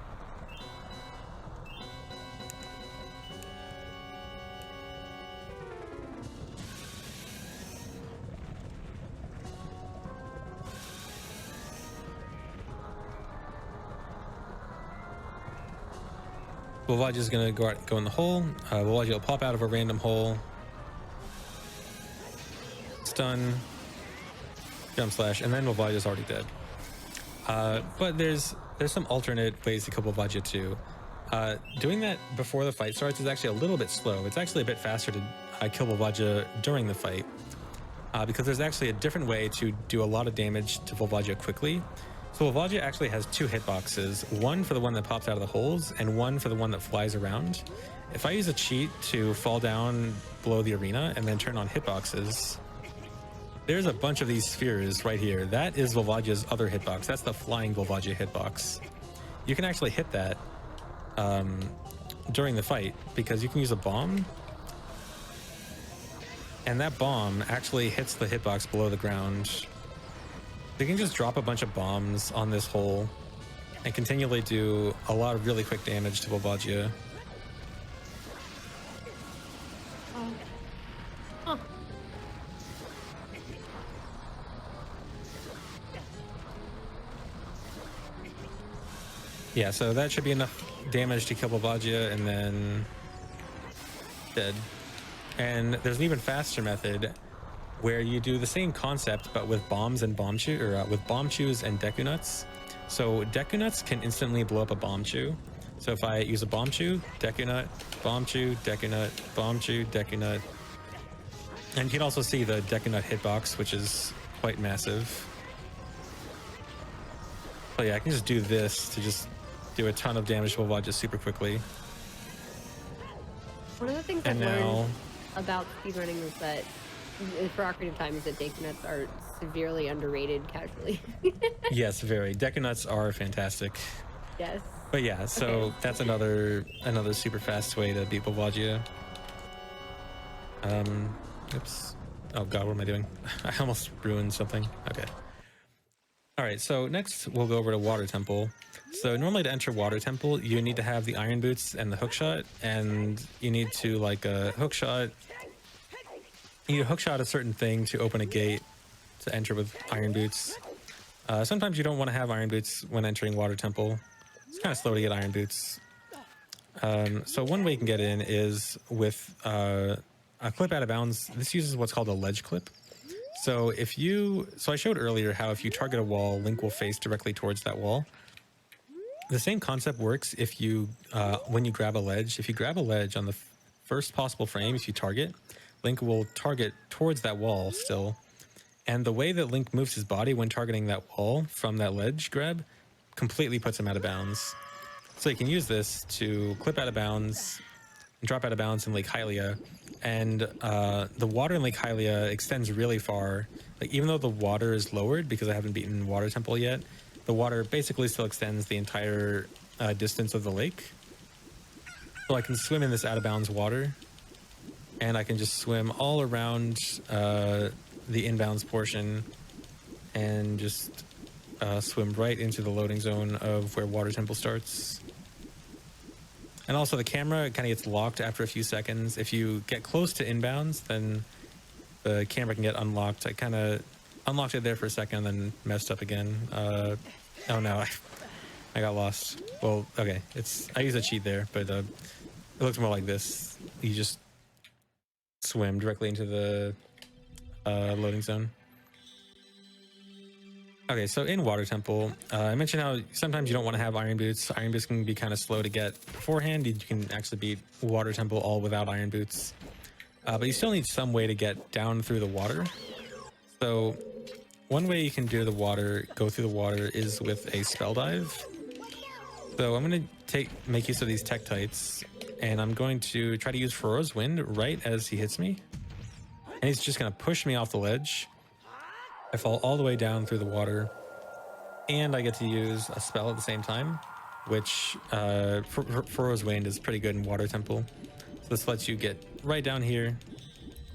Volvagia is going to go in the hole. Volvagia will pop out of a random hole. Stun. Jump slash. And then Volvagia is already dead. But there's some alternate ways to kill Volvagia too. Doing that before the fight starts is actually a little bit slow. It's actually a bit faster to kill Volvagia during the fight. Because there's actually a different way to do a lot of damage to Volvagia quickly. So Volvagia actually has 2 hitboxes, one for the one that pops out of the holes and one for the one that flies around. If I use a cheat to fall down below the arena and then turn on hitboxes, there's a bunch of these spheres right here. That is Volvagia's other hitbox. That's the flying Volvagia hitbox. You can actually hit that during the fight because you can use a bomb. And that bomb actually hits the hitbox below the ground. You can just drop a bunch of bombs on this hole and continually do a lot of really quick damage to Volvagia. Yeah, so that should be enough damage to kill Volvagia and then dead. And there's an even faster method where you do the same concept but with bombs and with bomb chews and Deku Nuts. So Deku Nuts can instantly blow up a bomb chew. So if I use a bomb chew, Deku Nut, bomb chew, Deku Nut, bomb chew, Deku Nut. And you can also see the Deku Nut hitbox, which is quite massive. But yeah, I can just do this to just do a ton of damage to Volvagia super quickly. One of the things I've learned about speedrunning is that for Ocarina of Time is that Deku Nuts are severely underrated casually. Yes, very. Deku Nuts are fantastic. Yes. But yeah, so that's another super fast way to beat Volvagia. Oops. Oh god, what am I doing? I almost ruined something. Okay. Alright, so next we'll go over to Water Temple. So normally to enter Water Temple, you need to have the Iron Boots and the hookshot, and you need to like a hookshot. You need to hookshot a certain thing to open a gate to enter with Iron Boots. Sometimes you don't want to have Iron Boots when entering Water Temple. It's kind of slow to get Iron Boots. So one way you can get in is with a clip out of bounds. This uses what's called a ledge clip. So I showed earlier how if you target a wall, Link will face directly towards that wall. The same concept works if you, when you grab a ledge. If you grab a ledge on the first possible frame, if you target, Link will target towards that wall still. And the way that Link moves his body when targeting that wall from that ledge grab completely puts him out of bounds. So you can use this to clip out of bounds, drop out of bounds in Lake Hylia. And the water in Lake Hylia extends really far. Like, even though the water is lowered because I haven't beaten Water Temple yet, the water basically still extends the entire distance of the lake. So I can swim in this out of bounds water, and I can just swim all around the inbounds portion and just swim right into the loading zone of where Water Temple starts. And also the camera kind of gets locked after a few seconds. If you get close to inbounds, then the camera can get unlocked. I kind of unlocked it there for a second and then messed up again. Oh no, I got lost. Well, okay, I used a cheat there, but it looks more like this. You just swim directly into the loading zone. Okay, so in Water Temple, I mentioned how sometimes you don't want to have Iron Boots. Iron Boots can be kind of slow to get beforehand. You can actually beat Water Temple all without Iron Boots. But you still need some way to get down through the water. So one way you can go through the water is with a spell dive. So I'm going to make use of these Tektites, and I'm going to try to use Ferora's Wind right as he hits me. And he's just going to push me off the ledge. I fall all the way down through the water, and I get to use a spell at the same time, which Ferora's Wind is pretty good in Water Temple. So this lets you get right down here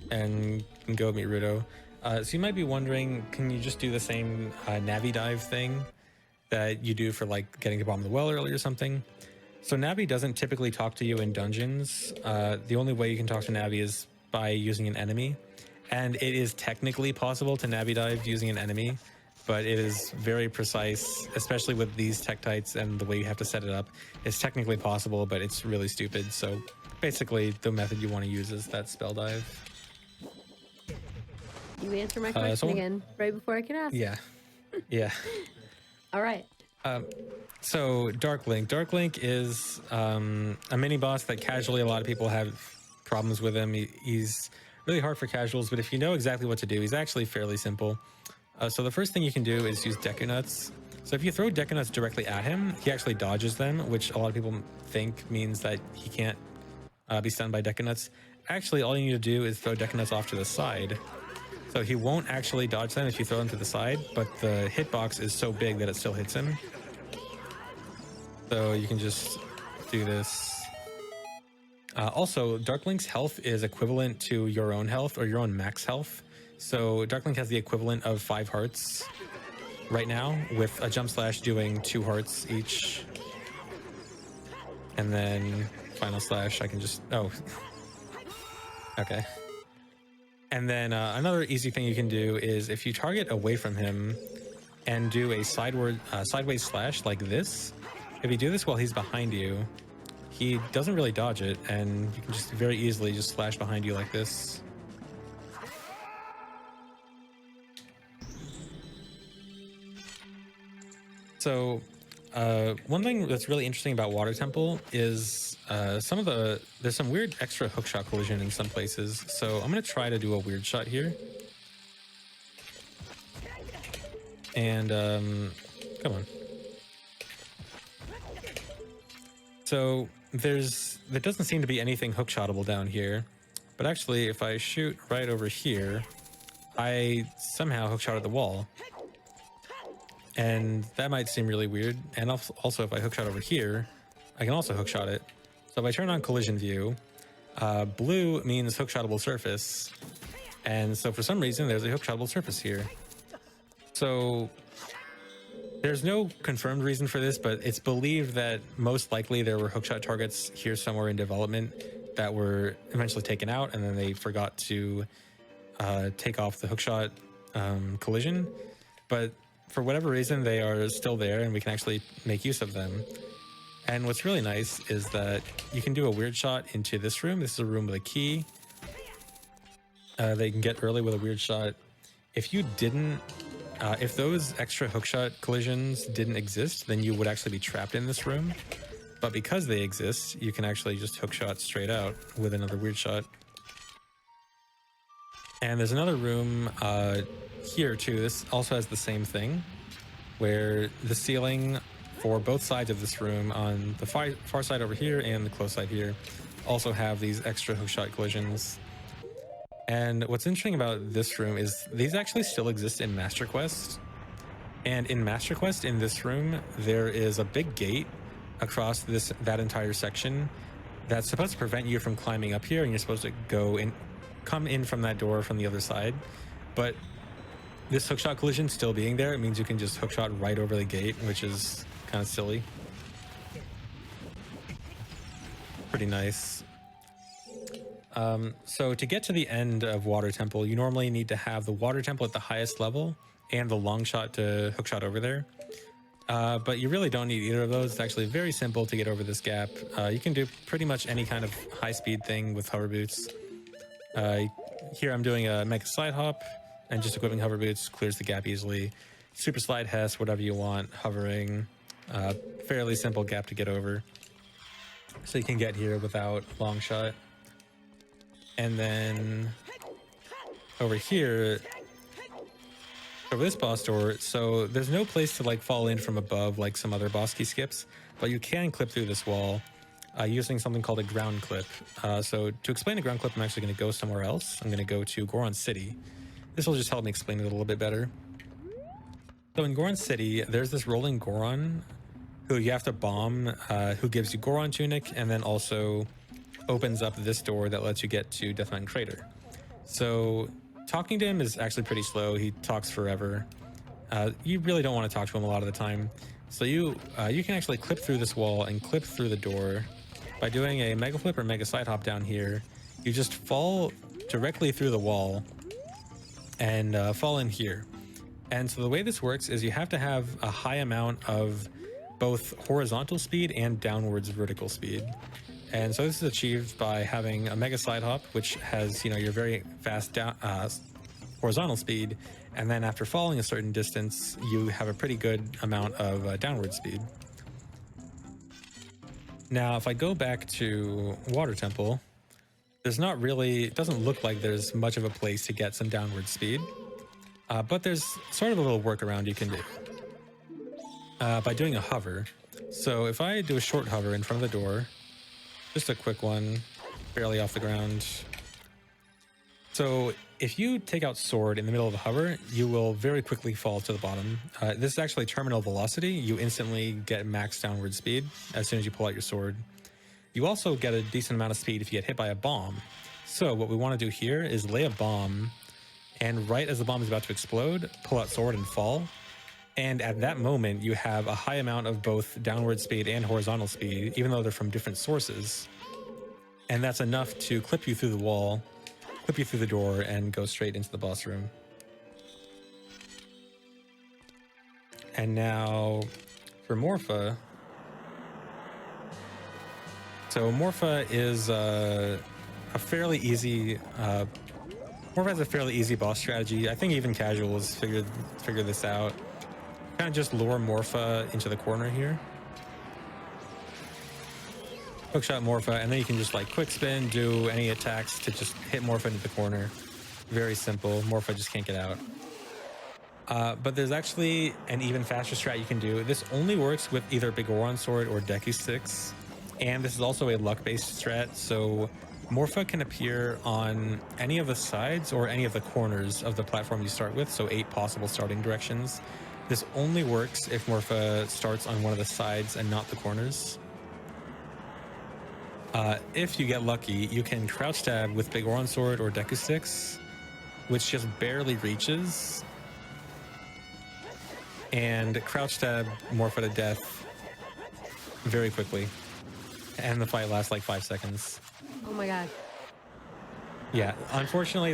and can go meet Ruto. So you might be wondering, can you just do the same Navi dive thing that you do for like getting to the bottom of the well earlier or something? So Navi doesn't typically talk to you in dungeons. The only way you can talk to Navi is by using an enemy. And it is technically possible to Navi dive using an enemy, but it is very precise, especially with these Tektites and the way you have to set it up. It's technically possible, but it's really stupid. So basically, the method you want to use is that spell dive. You answer my question again right before I can ask. Yeah. Yeah. All right. So Dark Link. Dark Link is a mini boss that casually a lot of people have problems with him. He's really hard for casuals, but if you know exactly what to do, he's actually fairly simple. So the first thing you can do is use Deku Nuts. So if you throw Deku Nuts directly at him, he actually dodges them, which a lot of people think means that he can't be stunned by Deku Nuts. Actually, all you need to do is throw Deku Nuts off to the side. So he won't actually dodge them if you throw them to the side, but the hitbox is so big that it still hits him. So you can just do this. Also, Dark Link's health is equivalent to your own health or your own max health. So Dark Link has the equivalent of 5 hearts right now, with a jump slash doing 2 hearts each. And then final slash, I can just, oh, okay. And then another easy thing you can do is if you target away from him and do a sideways slash like this, if you do this while he's behind you, he doesn't really dodge it, and you can just very easily just slash behind you like this. So one thing that's really interesting about Water Temple is there's some weird extra hookshot collision in some places. So I'm going to try to do a weird shot here. And come on. So there doesn't seem to be anything hookshotable down here, but actually if I shoot right over here, I somehow hookshot at the wall. And that might seem really weird. And also if I hookshot over here, I can also hookshot it. So if I turn on collision view, blue means hookshotable surface. And so for some reason there's a hookshotable surface here. So there's no confirmed reason for this, but it's believed that most likely there were hookshot targets here somewhere in development that were eventually taken out, and then they forgot to take off the hookshot collision. But for whatever reason, they are still there, and we can actually make use of them. And what's really nice is that you can do a weird shot into this room. This is a room with a key. They can get early with a weird shot if you didn't, if those extra hookshot collisions didn't exist, then you would actually be trapped in this room. But because they exist, you can actually just hookshot straight out with another weird shot. And there's another room here too. This also has the same thing, where the ceiling for both sides of this room, on the far side over here and the close side here, also have these extra hookshot collisions. And what's interesting about this room is these actually still exist in Master Quest. And in Master Quest, in this room, there is a big gate across that entire section that's supposed to prevent you from climbing up here, and you're supposed to come in from that door from the other side. But this hookshot collision still being there, it means you can just hookshot right over the gate, which is kind of silly. Pretty nice. So to get to the end of Water Temple, you normally need to have the Water Temple at the highest level and the long shot to hookshot over there. But you really don't need either of those. It's actually very simple to get over this gap. You can do pretty much any kind of high-speed thing with hover boots. Here I'm doing a Mega Slide Hop, and just equipping hover boots clears the gap easily. Super Slide Hess, whatever you want, hovering. Fairly simple gap to get over. So you can get here without long shot. And then over here, over this boss door, so there's no place to like fall in from above like some other boss key skips, but you can clip through this wall using something called a ground clip. So to explain a ground clip, I'm actually going to go somewhere else. I'm going to go to Goron City. This will just help me explain it a little bit better. So in Goron City, there's this rolling Goron who you have to bomb, who gives you Goron Tunic, and then also opens up this door that lets you get to Death Mountain Crater. So talking to him is actually pretty slow. He talks forever. You really don't want to talk to him a lot of the time. So you can actually clip through this wall and clip through the door by doing a Mega Flip or Mega Slide Hop down here. You just fall directly through the wall and fall in here. And so the way this works is you have to have a high amount of both horizontal speed and downwards vertical speed. And so this is achieved by having a Mega Slide Hop, which has, you know, your very fast horizontal speed, and then after falling a certain distance, you have a pretty good amount of downward speed. Now, if I go back to Water Temple, there's not really, it doesn't look like there's much of a place to get some downward speed, but there's sort of a little workaround you can do by doing a hover. So if I do a short hover in front of the door, just a quick one, barely off the ground. So if you take out sword in the middle of the hover, you will very quickly fall to the bottom. This is actually terminal velocity. You instantly get max downward speed as soon as you pull out your sword. You also get a decent amount of speed if you get hit by a bomb. So what we want to do here is lay a bomb, and right as the bomb is about to explode, pull out sword and fall. And at that moment, you have a high amount of both downward speed and horizontal speed, even though they're from different sources. And that's enough to clip you through the wall, clip you through the door, and go straight into the boss room. And now for Morpha. So Morpha is a fairly easy... Morpha has a fairly easy boss strategy. I think even casuals figured this out. Kind of just lure Morpha into the corner here. Hookshot Morpha, and then you can just like quick spin, do any attacks to just hit Morpha into the corner. Very simple. Morpha just can't get out. But there's actually an even faster strat you can do. This only works with either Big Goron Sword or Deku Sticks, and this is also a luck-based strat, so Morpha can appear on any of the sides or any of the corners of the platform you start with, so 8 possible starting directions. This only works if Morpha starts on one of the sides and not the corners. If you get lucky, you can crouch stab with Big Goron Sword or Deku Sticks, which just barely reaches, and crouch stab Morpha to death very quickly. And the fight lasts like 5 seconds. Oh my god. Yeah, unfortunately,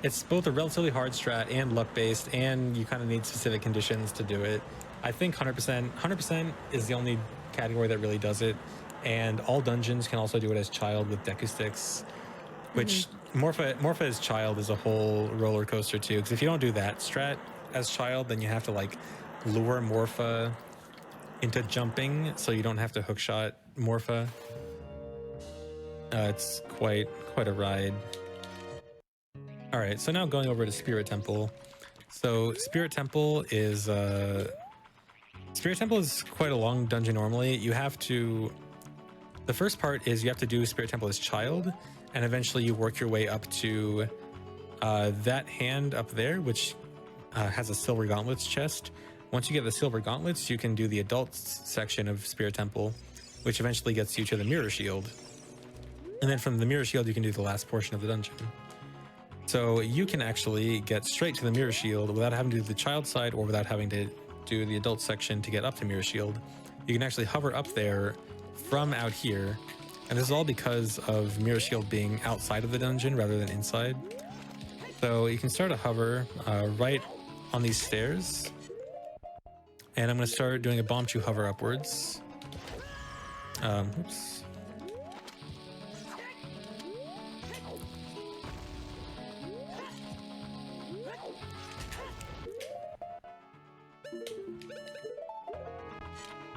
it's both a relatively hard strat and luck-based, and you kind of need specific conditions to do it. I think 100% is the only category that really does it, and all dungeons can also do it as child with Deku Sticks, which Morpha as child is a whole roller coaster too, because if you don't do that strat as child, then you have to like lure Morpha into jumping so you don't have to hookshot Morpha. It's quite a ride. All right, so now going over to Spirit Temple. So Spirit Temple is quite a long dungeon normally. You have to, the first part is you have to do Spirit Temple as child, and eventually you work your way up to that hand up there, which has a silver gauntlets chest. Once you get the silver gauntlets, you can do the adults section of Spirit Temple, which eventually gets you to the mirror shield. And then from the mirror shield, you can do the last portion of the dungeon. So you can actually get straight to the mirror shield without having to do the child side or without having to do the adult section to get up to mirror shield. You can actually hover up there from out here. And this is all because of mirror shield being outside of the dungeon rather than inside. So you can start to hover right on these stairs. And I'm going to start doing a bomb chew hover upwards. Oops.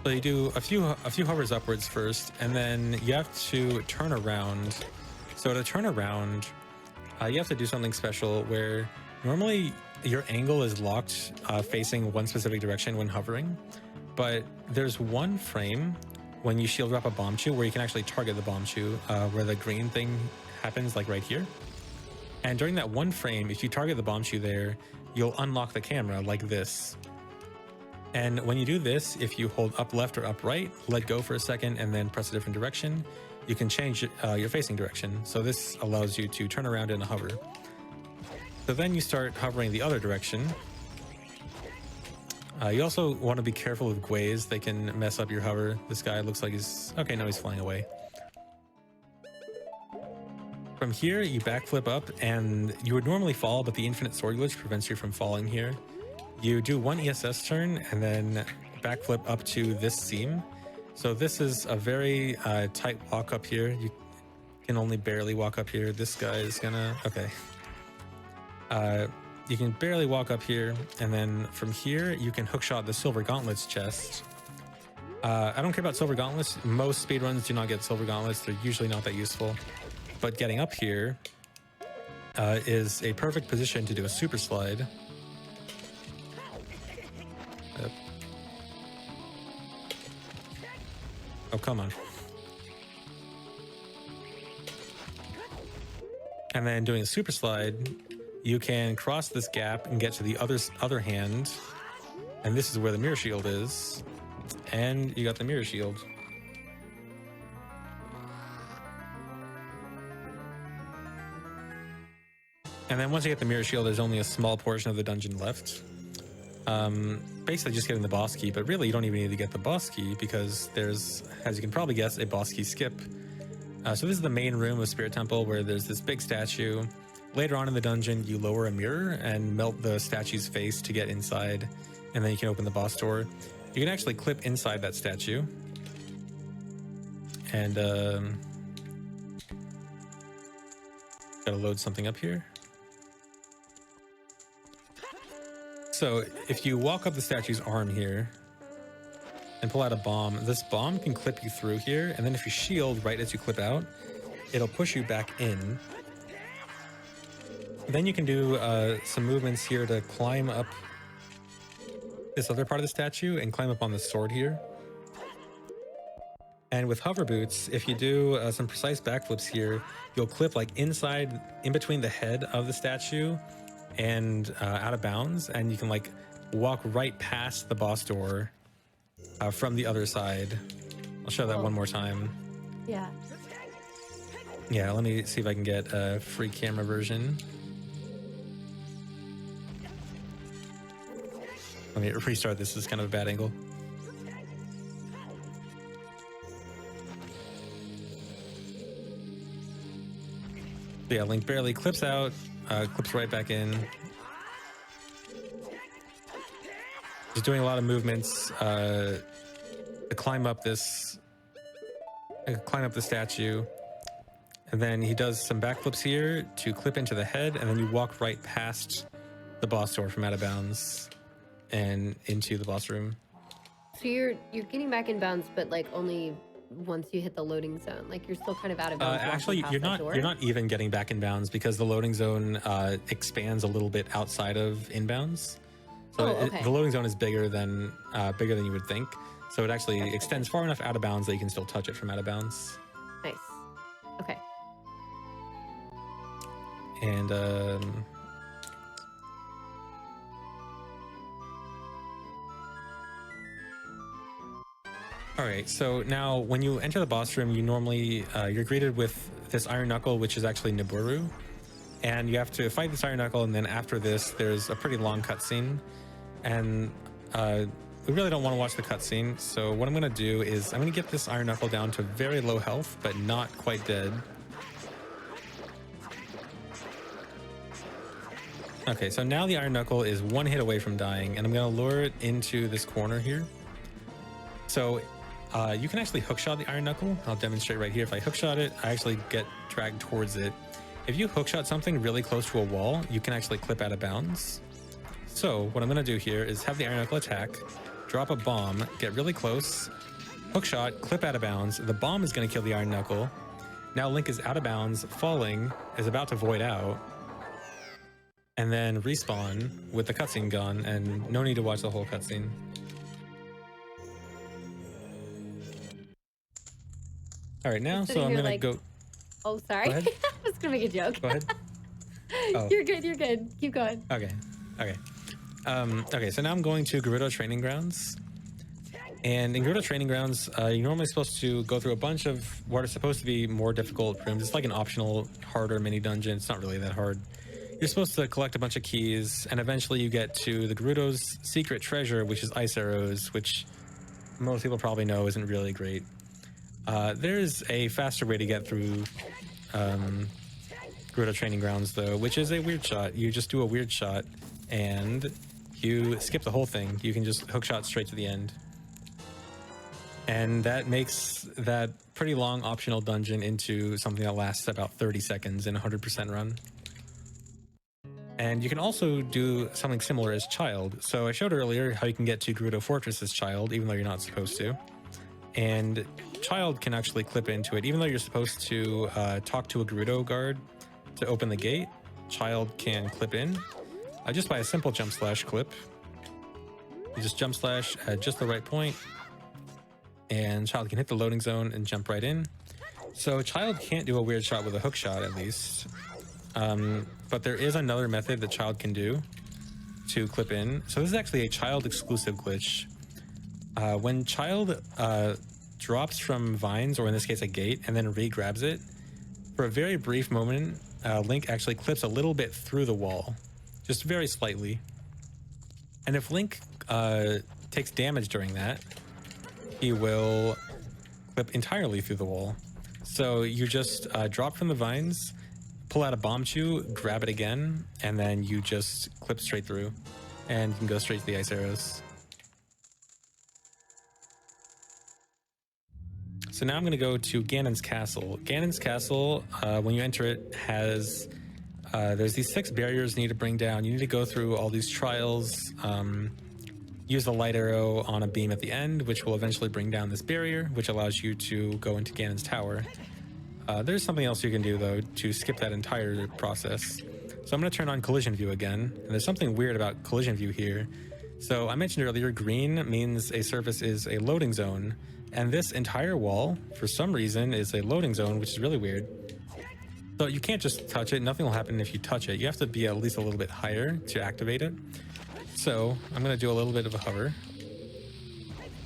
So you do a few hovers upwards first, and then you have to turn around. So to turn around, you have to do something special where normally your angle is locked facing one specific direction when hovering, but there's one frame when you shield wrap a bomb chew where you can actually target the bomb chew where the green thing happens, like right here. And during that one frame, if you target the bomb chew there, you'll unlock the camera like this. And when you do this, if you hold up left or up right, let go for a second, and then press a different direction, you can change your facing direction. So this allows you to turn around in a hover. So then you start hovering the other direction. You also want to be careful with gways. They can mess up your hover. This guy looks like he's... Okay, now he's flying away. From here, you backflip up, and you would normally fall, but the infinite sword glitch prevents you from falling here. You do one ESS turn and then backflip up to this seam. So this is a very tight walk up here. You can only barely walk up here. This guy is gonna... Okay. You can barely walk up here, and then from here, you can hookshot the silver gauntlets chest. I don't care about silver gauntlets. Most speedruns do not get silver gauntlets. They're usually not that useful. But getting up here is a perfect position to do a super slide. Oh, come on. And then doing a super slide, you can cross this gap and get to the other hand. And this is where the mirror shield is. And you got the mirror shield. And then once you get the mirror shield, there's only a small portion of the dungeon left. Basically just getting the boss key, but really you don't even need to get the boss key because there's, as you can probably guess, a boss key skip. So this is the main room of Spirit Temple where there's this big statue. Later on in the dungeon, you lower a mirror and melt the statue's face to get inside, and then you can open the boss door. You can actually clip inside that statue. And gotta load something up here. So if you walk up the statue's arm here and pull out a bomb, this bomb can clip you through here, and then if you shield right as you clip out, it'll push you back in. Then you can do some movements here to climb up this other part of the statue and climb up on the sword here. And with hover boots, if you do some precise backflips here, you'll clip like inside, in between the head of the statue and out of bounds, and you can like walk right past the boss door from the other side. I'll show that one more time. Yeah. Yeah, let me see if I can get a free camera version. Let me restart this. This is kind of a bad angle. Yeah, Link barely clips out, clips right back in. Just doing a lot of movements to climb up the statue. And then he does some backflips here to clip into the head, and then you walk right past the boss door from out of bounds and into the boss room. So you're getting back in bounds, but like only once you hit the loading zone. Like you're still kind of out of bounds. Actually, past that door. you're not even getting back in bounds because the loading zone expands a little bit outside of inbounds. So okay. the loading zone is bigger than you would think. So it actually extends far enough out of bounds that you can still touch it from out of bounds. Nice. Okay. And all right, so now when you enter the boss room, you normally you're greeted with this iron knuckle, which is actually Nibiru, and you have to fight this iron knuckle. And then after this, there's a pretty long cutscene, and we really don't want to watch the cutscene. So what I'm going to do is I'm going to get this iron knuckle down to very low health, but not quite dead. Okay, so now the iron knuckle is one hit away from dying, and I'm going to lure it into this corner here. So you can actually hookshot the iron knuckle. I'll demonstrate right here. If I hookshot it, I actually get dragged towards it. If you hookshot something really close to a wall, you can actually clip out of bounds. So what I'm going to do here is have the iron knuckle attack, drop a bomb, get really close, hookshot, clip out of bounds. The bomb is going to kill the iron knuckle. Now Link is out of bounds, falling, is about to void out, and then respawn with the cutscene gone, and no need to watch the whole cutscene. All right, now, so I'm gonna go. Oh, sorry. Go ahead. I was gonna make a joke. Go ahead. Oh. You're good. You're good. Keep going. Okay. Okay. Okay. So now I'm going to Gerudo Training Grounds, and in Gerudo Training Grounds, you're normally supposed to go through a bunch of what are supposed to be more difficult rooms. It's like an optional, harder mini dungeon. It's not really that hard. You're supposed to collect a bunch of keys, and eventually you get to the Gerudo's secret treasure, which is ice arrows, which most people probably know isn't really great. There's a faster way to get through Gerudo Training Grounds, though, which is a weird shot. You just do a weird shot, and you skip the whole thing. You can just hookshot straight to the end. And that makes that pretty long optional dungeon into something that lasts about 30 seconds in a 100% run. And you can also do something similar as Child. So I showed earlier how you can get to Gerudo Fortress as Child, even though you're not supposed to. And Child can actually clip into it. Even though you're supposed to talk to a Gerudo guard to open the gate, Child can clip in just by a simple jump slash clip. You just jump slash at just the right point, and Child can hit the loading zone and jump right in. So Child can't do a weird shot with a hook shot, at least. But there is another method that Child can do to clip in. So this is actually a Child exclusive glitch. When Child drops from vines, or in this case a gate, and then re-grabs it, for a very brief moment, Link actually clips a little bit through the wall, just very slightly. And if Link takes damage during that, he will clip entirely through the wall. So you just drop from the vines, pull out a bomb chew, grab it again, and then you just clip straight through, and you can go straight to the ice arrows. So now I'm going to go to Ganon's Castle. Ganon's Castle, when you enter it, has there's these 6 barriers you need to bring down. You need to go through all these trials, use the light arrow on a beam at the end, which will eventually bring down this barrier, which allows you to go into Ganon's Tower. There's something else you can do, though, to skip that entire process. So I'm going to turn on Collision View again, and there's something weird about Collision View here. So I mentioned earlier, green means a surface is a loading zone, and this entire wall, for some reason, is a loading zone, which is really weird. So you can't just touch it. Nothing will happen if you touch it. You have to be at least a little bit higher to activate it. So I'm going to do a little bit of a hover.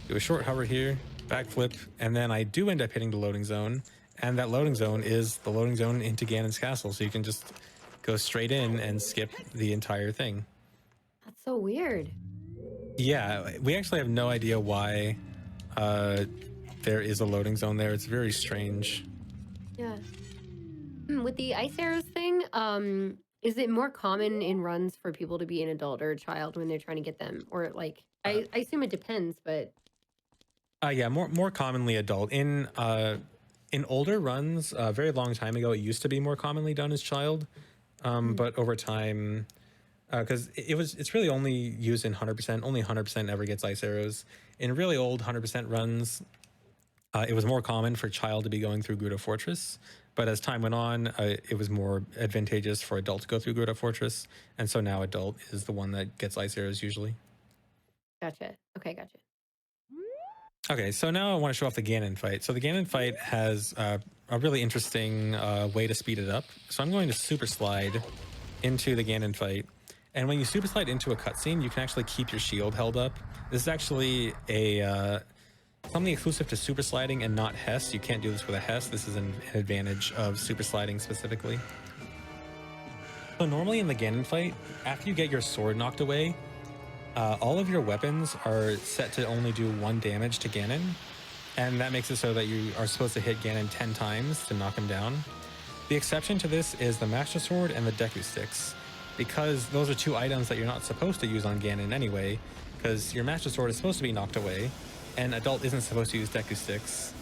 Do a short hover here, backflip, and then I do end up hitting the loading zone. And that loading zone is the loading zone into Ganon's Castle. So you can just go straight in and skip the entire thing. That's so weird. Yeah, we actually have no idea why there is a loading zone there. It's very strange. Yeah. With the ice arrows thing, is it more common in runs for people to be an adult or a child when they're trying to get them? Or like, I assume it depends, but... Yeah, more commonly adult. in older runs, a very long time ago, it used to be more commonly done as child, Mm. but over time, because it's really only used in 100%. Only 100% ever gets ice arrows. In really old 100% runs, it was more common for child to be going through Gruta Fortress, but as time went on, it was more advantageous for adult to go through Gruta Fortress, and so now adult is the one that gets ice arrows usually. Gotcha. Okay, gotcha. Okay, so now I want to show off the Ganon fight. So the Ganon fight has a really interesting way to speed it up. So I'm going to super slide into the Ganon fight, and when you super slide into a cutscene, you can actually keep your shield held up. This is actually a something exclusive to super sliding and not Hess. You can't do this with a Hess. This is an advantage of super sliding specifically. So normally in the Ganon fight, after you get your sword knocked away, all of your weapons are set to only do 1 damage to Ganon, and that makes it so that you are supposed to hit Ganon 10 times to knock him down. The exception to this is the Master Sword and the Deku Sticks, because those are 2 items that you're not supposed to use on Ganon anyway, because your Master Sword is supposed to be knocked away, and Adult isn't supposed to use Deku Sticks.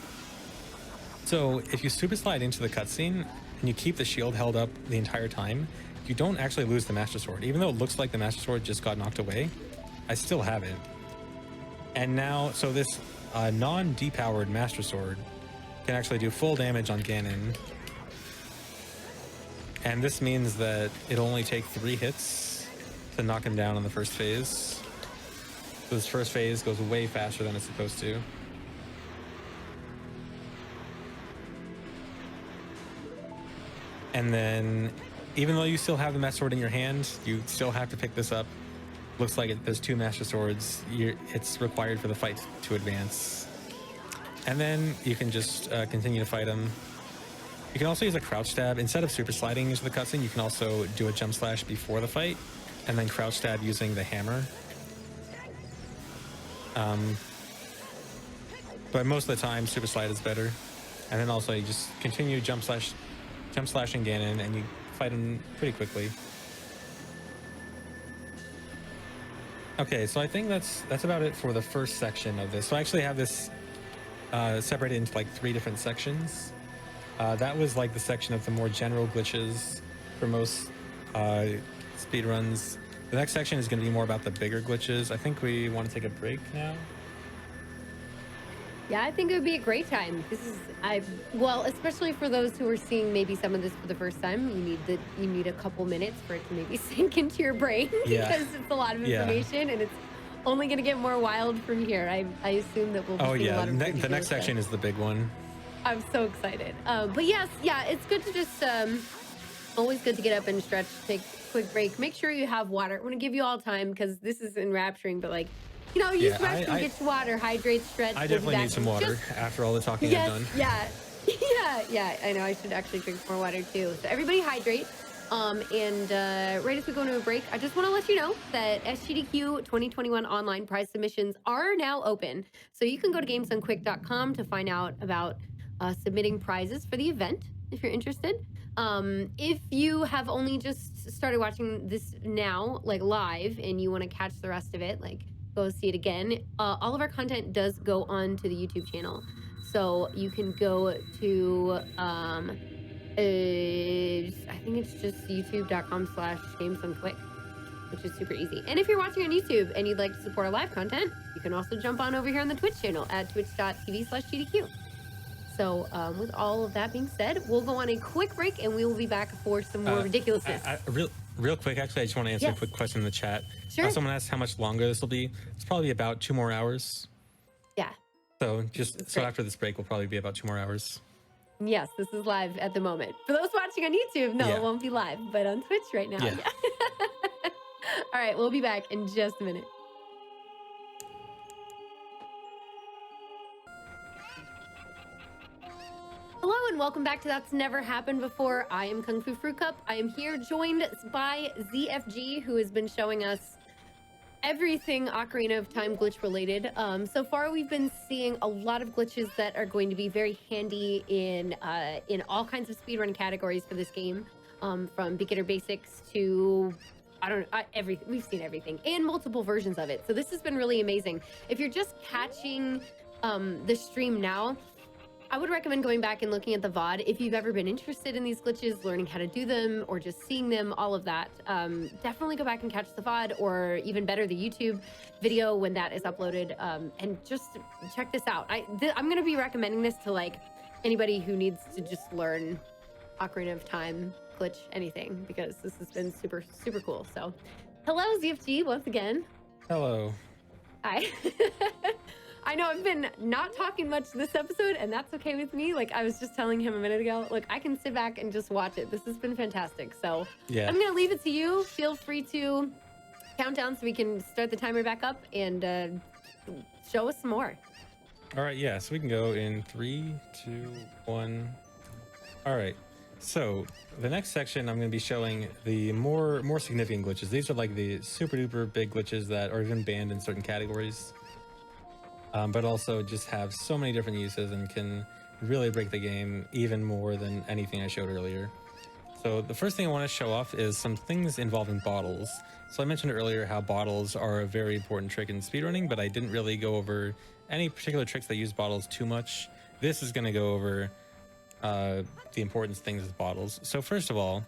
So if you super slide into the cutscene and you keep the shield held up the entire time, you don't actually lose the Master Sword. Even though it looks like the Master Sword just got knocked away, I still have it. And now, so this non-depowered Master Sword can actually do full damage on Ganon. And this means that it'll only take 3 hits to knock him down on the first phase. So this first phase goes way faster than it's supposed to. And then, even though you still have the Master Sword in your hand, you still have to pick this up. Looks like there's 2 Master Swords. It's required for the fight to advance. And then you can just continue to fight him. You can also use a crouch stab. Instead of super sliding into the cutscene, you can also do a jump slash before the fight, and then crouch stab using the hammer. But most of the time, super slide is better. And then also you just continue jump slashing Ganon, and you fight him pretty quickly. Okay, so I think that's about it for the first section of this. So I actually have this separated into like 3 different sections. That was like the section of the more general glitches for most speedruns. The next section is going to be more about the bigger glitches. I think we want to take a break now. Yeah, I think it would be a great time. Well, especially for those who are seeing maybe some of this for the first time, you need a couple minutes for it to maybe sink into your brain because it's a lot of information and it's only going to get more wild from here. I assume that we'll be seeing a lot of the next section is the big one. I'm so excited. But yes, yeah, it's good to just always good to get up and stretch, take a quick break. Make sure you have water. I'm going to give you all time because this is enrapturing, but like, you know, you stretch and get your water, hydrate, stretch. I definitely need some water after all the talking I've done. Yeah. I know I should actually drink more water too. So everybody hydrate. And right as we go into a break, I just want to let you know that SGDQ 2021 online prize submissions are now open. So you can go to gamesdonquick.com to find out about submitting prizes for the event if you're interested. If you have only just started watching this now, like live, and you want to catch the rest of it, like go see it again, all of our content does go on to the YouTube channel. So you can go to, I think it's just youtube.com/gamesonquick, which is super easy. And if you're watching on YouTube and you'd like to support our live content, you can also jump on over here on the Twitch channel at twitch.tv/GDQ. So with all of that being said, we'll go on a quick break and we will be back for some more ridiculousness. Real quick, actually, I just want to answer a quick question in the chat. Sure. Someone asked how much longer this will be. It's probably about 2 more hours. Yeah. So after this break, will probably be about 2 more hours. Yes, this is live at the moment. For those watching on YouTube, no, it won't be live, but on Twitch right now. Yeah. All right, we'll be back in just a minute. Hello and welcome back to That's Never Happened Before. I am Kungfufruitcup. I am here joined by ZFG, who has been showing us everything Ocarina of Time glitch related. So far, we've been seeing a lot of glitches that are going to be very handy in all kinds of speedrun categories for this game, from beginner basics to everything. We've seen everything and multiple versions of it. So this has been really amazing. If you're just catching the stream now, I would recommend going back and looking at the VOD if you've ever been interested in these glitches, learning how to do them, or just seeing them, all of that. Definitely go back and catch the VOD, or even better, the YouTube video when that is uploaded, and just check this out. I'm going to be recommending this to like anybody who needs to just learn Ocarina of Time, glitch, anything, because this has been super, super cool. So hello, ZFG, once again. Hello. Hi. I know I've been not talking much this episode, and that's okay with me. Like I was just telling him a minute ago, look, I can sit back and just watch it. This has been fantastic. So yeah, I'm gonna leave it to you. Feel free to count down so we can start the timer back up and show us some more. All right, yeah, so we can go in 3, 2, 1. All right, so the next section I'm going to be showing the more significant glitches. These are like the super duper big glitches that are even banned in certain categories. But also just have so many different uses and can really break the game even more than anything I showed earlier. So the first thing I want to show off is some things involving bottles. So I mentioned earlier how bottles are a very important trick in speedrunning, but I didn't really go over any particular tricks that use bottles too much. This is going to go over the important things with bottles. So first of all,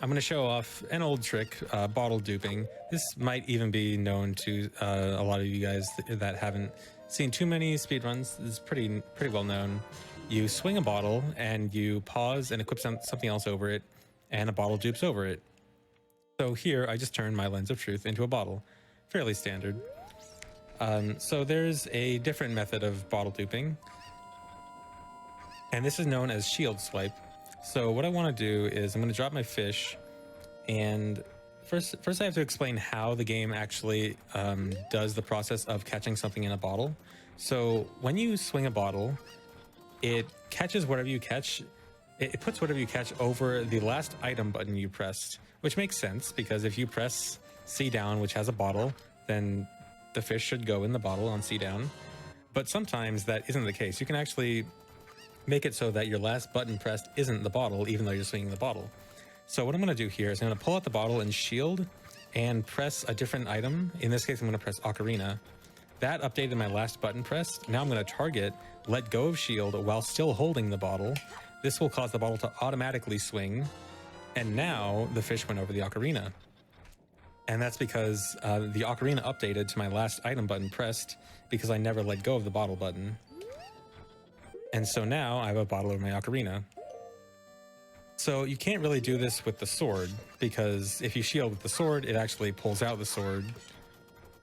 I'm going to show off an old trick, bottle duping. This might even be known to a lot of you guys that haven't seen too many speedruns. This is pretty well known. You swing a bottle and you pause and equip something else over it, and a bottle dupes over it. So here I just turned my lens of truth into a bottle. Fairly standard. So there's a different method of bottle duping, and this is known as shield swipe. So what I want to do is I'm going to drop my fish, and first I have to explain how the game actually does the process of catching something in a bottle. So when you swing a bottle, it catches whatever you catch. It puts whatever you catch over the last item button you pressed, which makes sense because if you press C down, which has a bottle, then the fish should go in the bottle on C down. But sometimes that isn't the case. You can actually make it so that your last button pressed isn't the bottle, even though you're swinging the bottle. So what I'm going to do here is I'm going to pull out the bottle and shield and press a different item. In this case, I'm going to press Ocarina. That updated my last button pressed. Now I'm going to target, let go of shield while still holding the bottle. This will cause the bottle to automatically swing. And now the fish went over the Ocarina. And that's because the Ocarina updated to my last item button pressed because I never let go of the bottle button. And so now I have a bottle over my Ocarina. So you can't really do this with the sword, because if you shield with the sword, it actually pulls out the sword.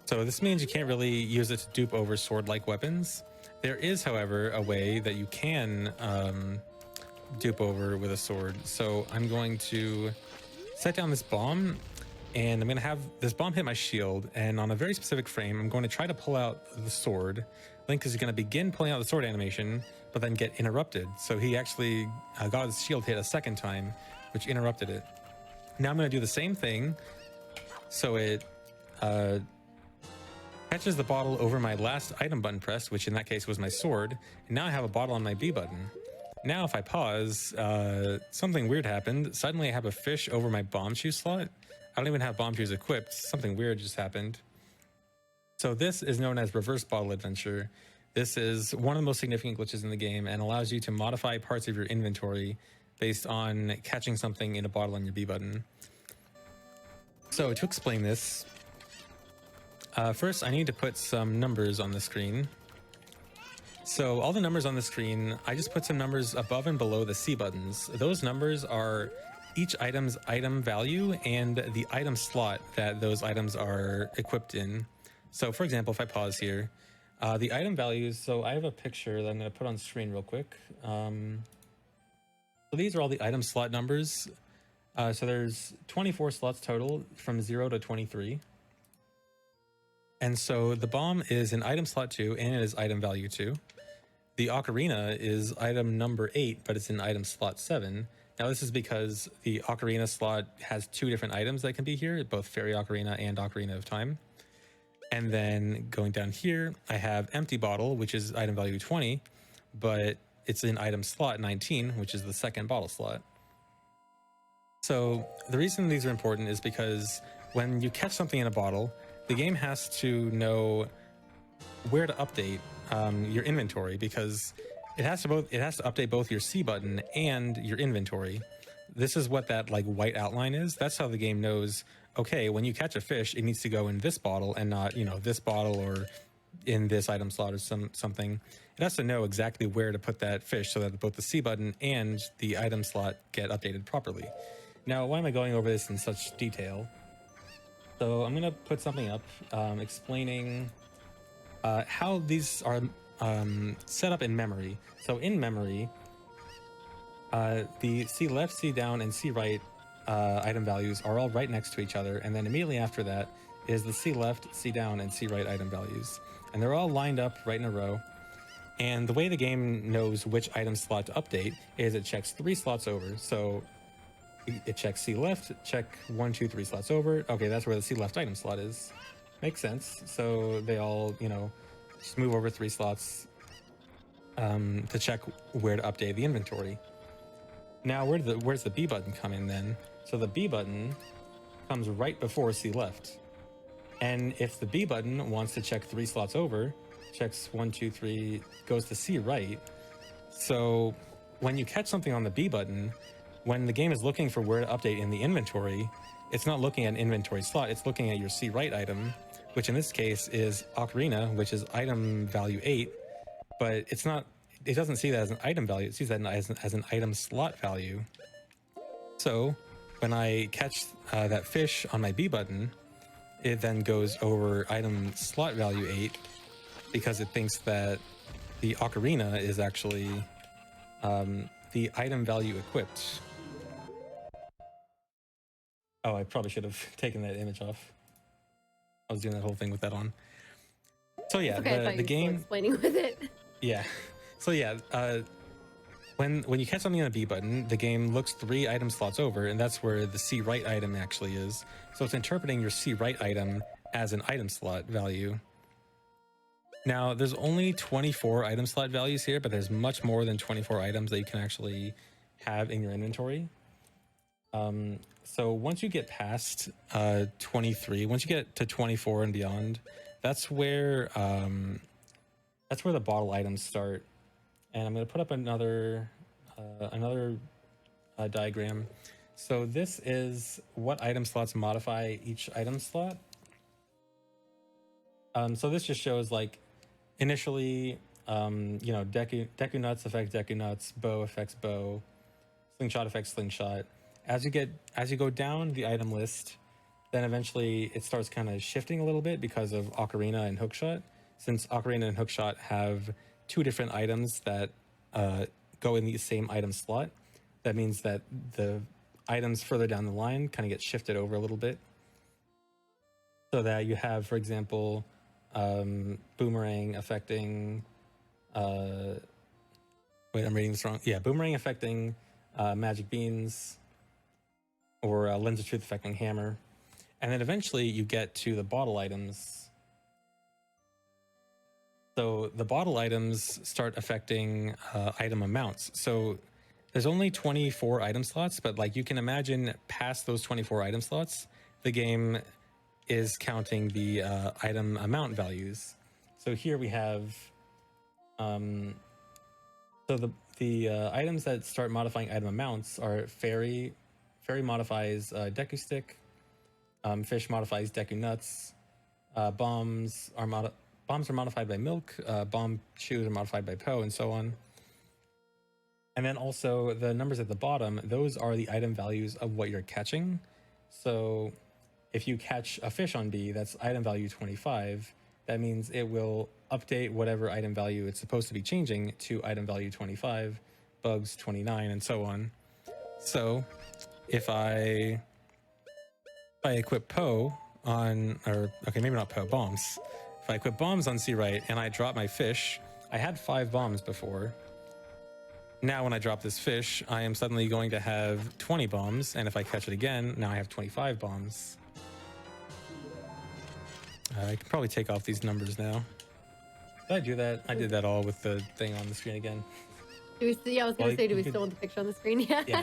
So this means you can't really use it to dupe over sword-like weapons. There is, however, a way that you can dupe over with a sword. So I'm going to set down this bomb, and I'm going to have this bomb hit my shield, and on a very specific frame, I'm going to try to pull out the sword. Link is going to begin pulling out the sword animation, but then get interrupted. So he actually got his shield hit a second time, which interrupted it. Now I'm going to do the same thing. So it catches the bottle over my last item button press, which in that case was my sword. And now I have a bottle on my B button. Now if I pause, something weird happened. Suddenly I have a fish over my bomb shoe slot. I don't even have bomb shoes equipped. Something weird just happened. So this is known as reverse bottle adventure. This is one of the most significant glitches in the game and allows you to modify parts of your inventory based on catching something in a bottle on your B button. So to explain this, first I need to put some numbers on the screen. So all the numbers on the screen, I just put some numbers above and below the C buttons. Those numbers are each item's item value and the item slot that those items are equipped in. So for example, if I pause here, the item values, so I have a picture that I'm going to put on screen real quick. So these are all the item slot numbers. So there's 24 slots total from 0 to 23. And so the bomb is in item slot 2 and it is item value 2. The ocarina is item number 8, but it's in item slot 7. Now this is because the ocarina slot has 2 different items that can be here, both fairy ocarina and ocarina of time. And then going down here, I have empty bottle, which is item value 20, but it's in item slot 19, which is the second bottle slot. So the reason these are important is because when you catch something in a bottle, the game has to know where to update your inventory, because it has to update both your C button and your inventory. This is what that like white outline is. That's how the game knows, okay, when you catch a fish, it needs to go in this bottle and not, you know, this bottle or in this item slot or something. It has to know exactly where to put that fish so that both the C button and the item slot get updated properly. Now, why am I going over this in such detail? So I'm going to put something up explaining how these are set up in memory. So in memory, the C left, C down, and C right item values are all right next to each other. And then immediately after that is the C left, C down, and C right item values. And they're all lined up right in a row. And the way the game knows which item slot to update is it checks 3 slots over. So it checks C left, check 1, 2, 3 slots over. Okay, that's where the C left item slot is. Makes sense. So they all, you know, just move over 3 slots to check where to update the inventory. Now, where's the B button come in then? So the B button comes right before C left. And if the B button wants to check 3 slots over, checks 1, 2, 3, goes to C right. So when you catch something on the B button, when the game is looking for where to update in the inventory, it's not looking at an inventory slot, it's looking at your C right item, which in this case is Ocarina, which is item value 8, but it's not, it doesn't see that as an item value, it sees that as an item slot value. So when I catch that fish on my B button, it then goes over item slot value 8 because it thinks that the Ocarina is actually the item value equipped. Oh, I probably should have taken that image off. I was doing that whole thing with that on. So yeah, okay, the game explaining with it. Yeah. So yeah, when you catch something on a B button, the game looks 3 item slots over, and that's where the C right item actually is. So it's interpreting your C right item as an item slot value. Now, there's only 24 item slot values here, but there's much more than 24 items that you can actually have in your inventory. So once you get past 23, once you get to 24 and beyond, that's where the bottle items start. And I'm going to put up another diagram. So this is what item slots modify each item slot. So this just shows like initially, you know, Deku Nuts affect Deku Nuts, Bow affects Bow, Slingshot affects Slingshot. As you go down the item list, then eventually it starts kind of shifting a little bit because of Ocarina and Hookshot. Since Ocarina and Hookshot have 2 different items that go in the same item slot, that means that the items further down the line kind of get shifted over a little bit. So that you have, for example, Boomerang affecting... wait, I'm reading this wrong. Yeah, Boomerang affecting Magic Beans, or Lens of Truth affecting Hammer. And then eventually you get to the bottle items. So the bottle items start affecting item amounts. So there's only 24 item slots, but like you can imagine past those 24 item slots, the game is counting the item amount values. So here we have, so the items that start modifying item amounts are Fairy. Fairy modifies Deku Stick. Fish modifies Deku Nuts. Bombs are modified by Milk. Bomb Shoes are modified by Poe, and so on. And then also the numbers at the bottom, those are the item values of what you're catching. So if you catch a fish on B, that's item value 25. That means it will update whatever item value it's supposed to be changing to item value 25, bugs 29, and so on. So if I equip Poe on, or okay, maybe not Poe, bombs. If I equip bombs on C right and I drop my fish, I had 5 bombs before. Now when I drop this fish, I am suddenly going to have 20 bombs, and if I catch it again, now I have 25 bombs. I can probably take off these numbers now. Did I do that? I did that all with the thing on the screen again. Do we still, yeah, I was gonna say, do we still want the picture on the screen? Yeah. Yeah,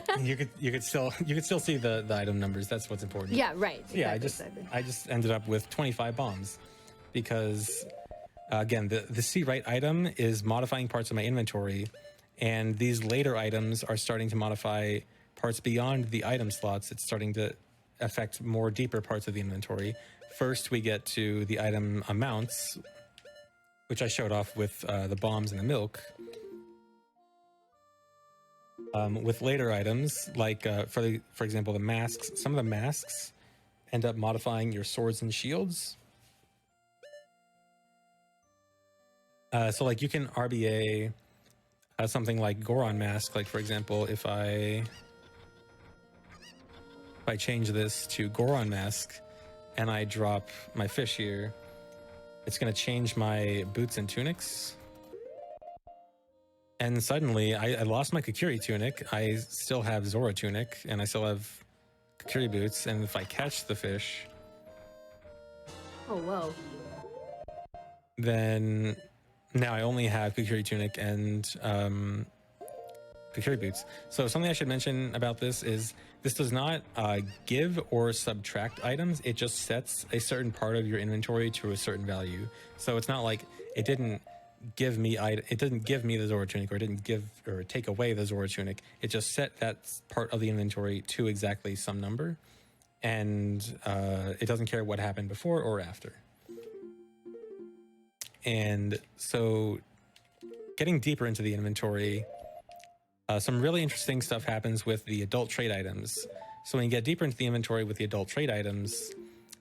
you could still see the item numbers. That's what's important. Yeah, right. So yeah, exactly. I just ended up with 25 bombs because Again, the C right item is modifying parts of my inventory, and these later items are starting to modify parts beyond the item slots. It's starting to affect more deeper parts of the inventory. First, we get to the item amounts, which I showed off with the bombs and the milk. With later items, like for example, the masks, some of the masks end up modifying your swords and shields. So like you can RBA something like Goron mask. Like for example, if I change this to Goron mask and I drop my fish here, it's going to change my boots and tunics. And suddenly I lost my Kakiri tunic. I still have Zora tunic and I still have Kakiri boots. And if I catch the fish, Oh, whoa. then now I only have Kakiri tunic and Kakiri boots. So something I should mention about this is this does not give or subtract items. It just sets a certain part of your inventory to a certain value. So it's not like it didn't give me the Zora tunic, or it didn't give or take away the Zora tunic. It just set that part of the inventory to exactly some number, and it doesn't care what happened before or after. And so getting deeper into the inventory, some really interesting stuff happens with the adult trade items. So when you get deeper into the inventory with the adult trade items,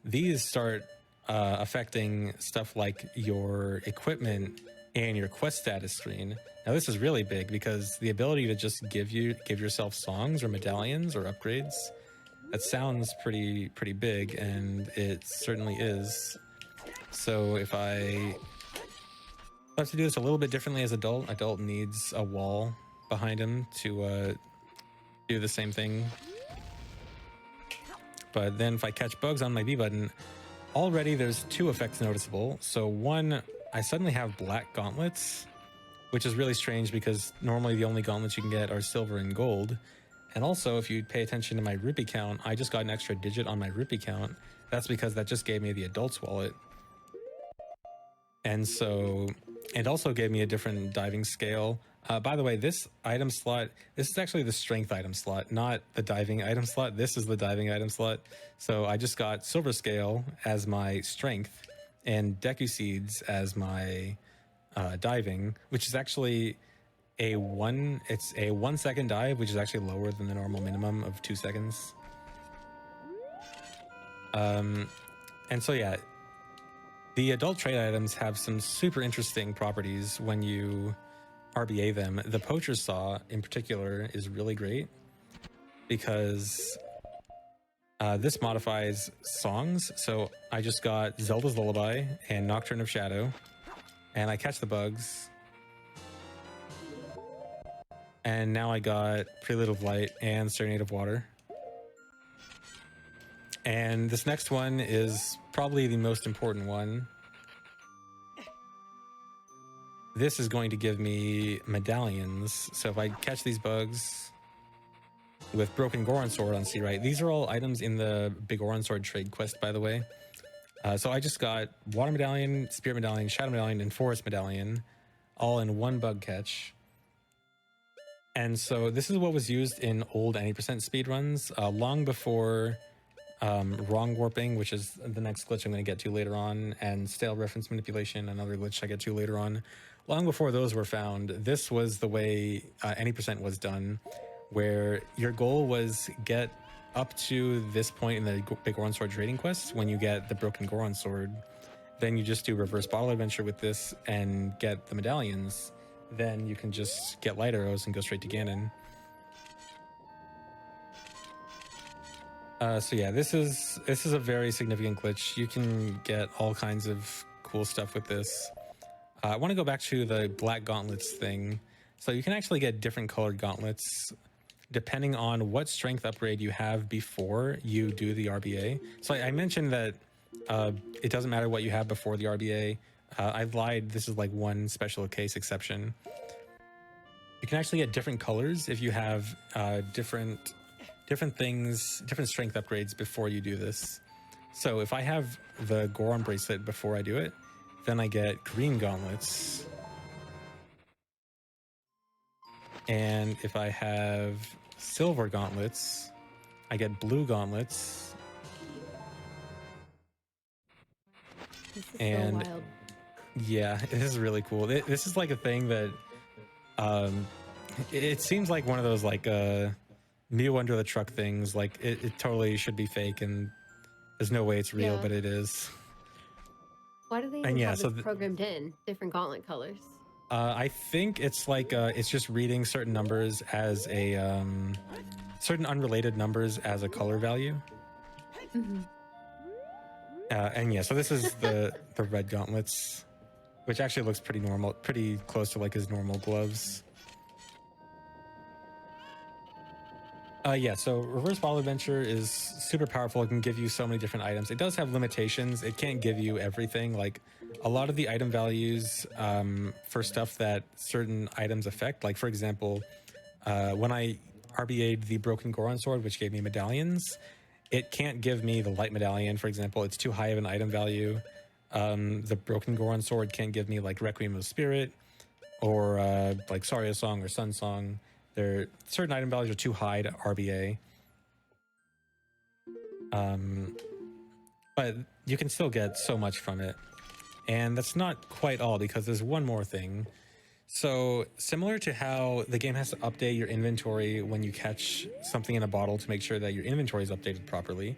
these start affecting stuff like your equipment and your quest status screen. Now this is really big because the ability to just give yourself songs or medallions or upgrades, that sounds pretty big, and it certainly is. So if I have to do this a little bit differently as adult needs a wall behind him to do the same thing. But then if I catch bugs on my B button, already there's two effects noticeable. So one, I suddenly have black gauntlets, which is really strange because normally the only gauntlets you can get are silver and gold. And also, if you pay attention to my rupee count, I just got an extra digit on my rupee count. That's because that just gave me the adult's wallet. And so it also gave me a different diving scale. By the way, this item slot, this is actually the strength item slot, not the diving item slot. This is the diving item slot. So I just got silver scale as my strength and Deku seeds as my diving, which is actually it's a 1 second dive, which is actually lower than the normal minimum of 2 seconds. And so yeah, the adult trade items have some super interesting properties when you RBA them. The Poacher's Saw in particular is really great because this modifies songs. So I just got Zelda's Lullaby and Nocturne of Shadow, and I catch the bugs. And now I got Prelude of Light and Serenade of Water. And this next one is probably the most important one. This is going to give me medallions. So if I catch these bugs with Broken Goron Sword on C right, these are all items in the Big Goron Sword trade quest, by the way. So I just got Water Medallion, Spirit Medallion, Shadow Medallion, and Forest Medallion, all in one bug catch. And so this is what was used in old 90% speedruns, long before wrong warping, which is the next glitch I'm going to get to later on, and stale reference manipulation, another glitch I get to later on. Long before those were found, this was the way any percent was done, where your goal was get up to this point in the Big Goron Sword trading quest. When you get the Broken Goron Sword, then you just do reverse bottle adventure with this and get the medallions. Then you can just get light arrows and go straight to Ganon. So yeah, this is a very significant glitch. You can get all kinds of cool stuff with this. I want to go back to the black gauntlets thing. So you can actually get different colored gauntlets depending on what strength upgrade you have before you do the RBA. So I mentioned that it doesn't matter what you have before the RBA. I lied. This is like one special case exception. You can actually get different colors if you have different things, different strength upgrades before you do this. So if I have the Goron bracelet before I do it, then I get green gauntlets. And if I have silver gauntlets, I get blue gauntlets. This is so And wild. yeah, this is really cool. This is like a thing that um, it seems like one of those like Mew under the truck things. Like it totally should be fake, and there's no way it's real, Yeah. but it is. Why do they And even yeah, have so this programmed in? Different gauntlet colors. I think it's like it's just reading certain numbers as a certain unrelated numbers as a color value. Mm-hmm. And yeah, so this is the red gauntlets, which actually looks pretty normal, pretty close to like his normal gloves. Yeah, so Reverse Bottle Adventure is super powerful. It can give you so many different items. It does have limitations. It can't give you everything. Like a lot of the item values for stuff that certain items affect, like for example, when I RBA'd the Broken Goron Sword, which gave me medallions, it can't give me the light medallion, for example. It's too high of an item value. The Broken Goron Sword can't give me like Requiem of Spirit or like Saria Song or Sun Song. Certain item values are too high to RBA. But you can still get so much from it. And that's not quite all, because there's one more thing. So similar to how the game has to update your inventory when you catch something in a bottle to make sure that your inventory is updated properly,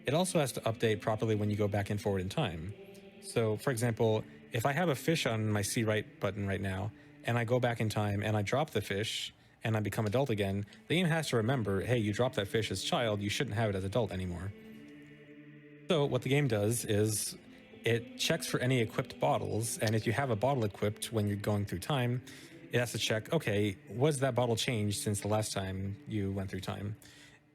it also has to update properly when you go back and forward in time. So for example, if I have a fish on my C right button right now, and I go back in time and I drop the fish and I become adult again, the game has to remember, hey, you dropped that fish as child, you shouldn't have it as adult anymore. So what the game does is it checks for any equipped bottles, and if you have a bottle equipped when you're going through time, it has to check, okay, was that bottle changed since the last time you went through time?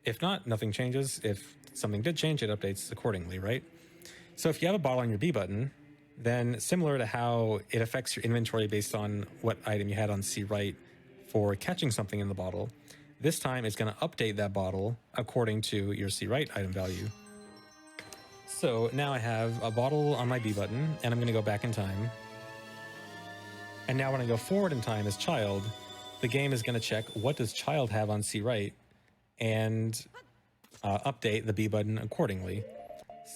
If not, nothing changes. If something did change, it updates accordingly, right? So if you have a bottle on your B button, then similar to how it affects your inventory based on what item you had on C right for catching something in the bottle, this time it's going to update that bottle according to your C right item value. So now I have a bottle on my B button, and I'm going to go back in time. And now when I go forward in time as child, the game is going to check what does child have on C right and update the B button accordingly.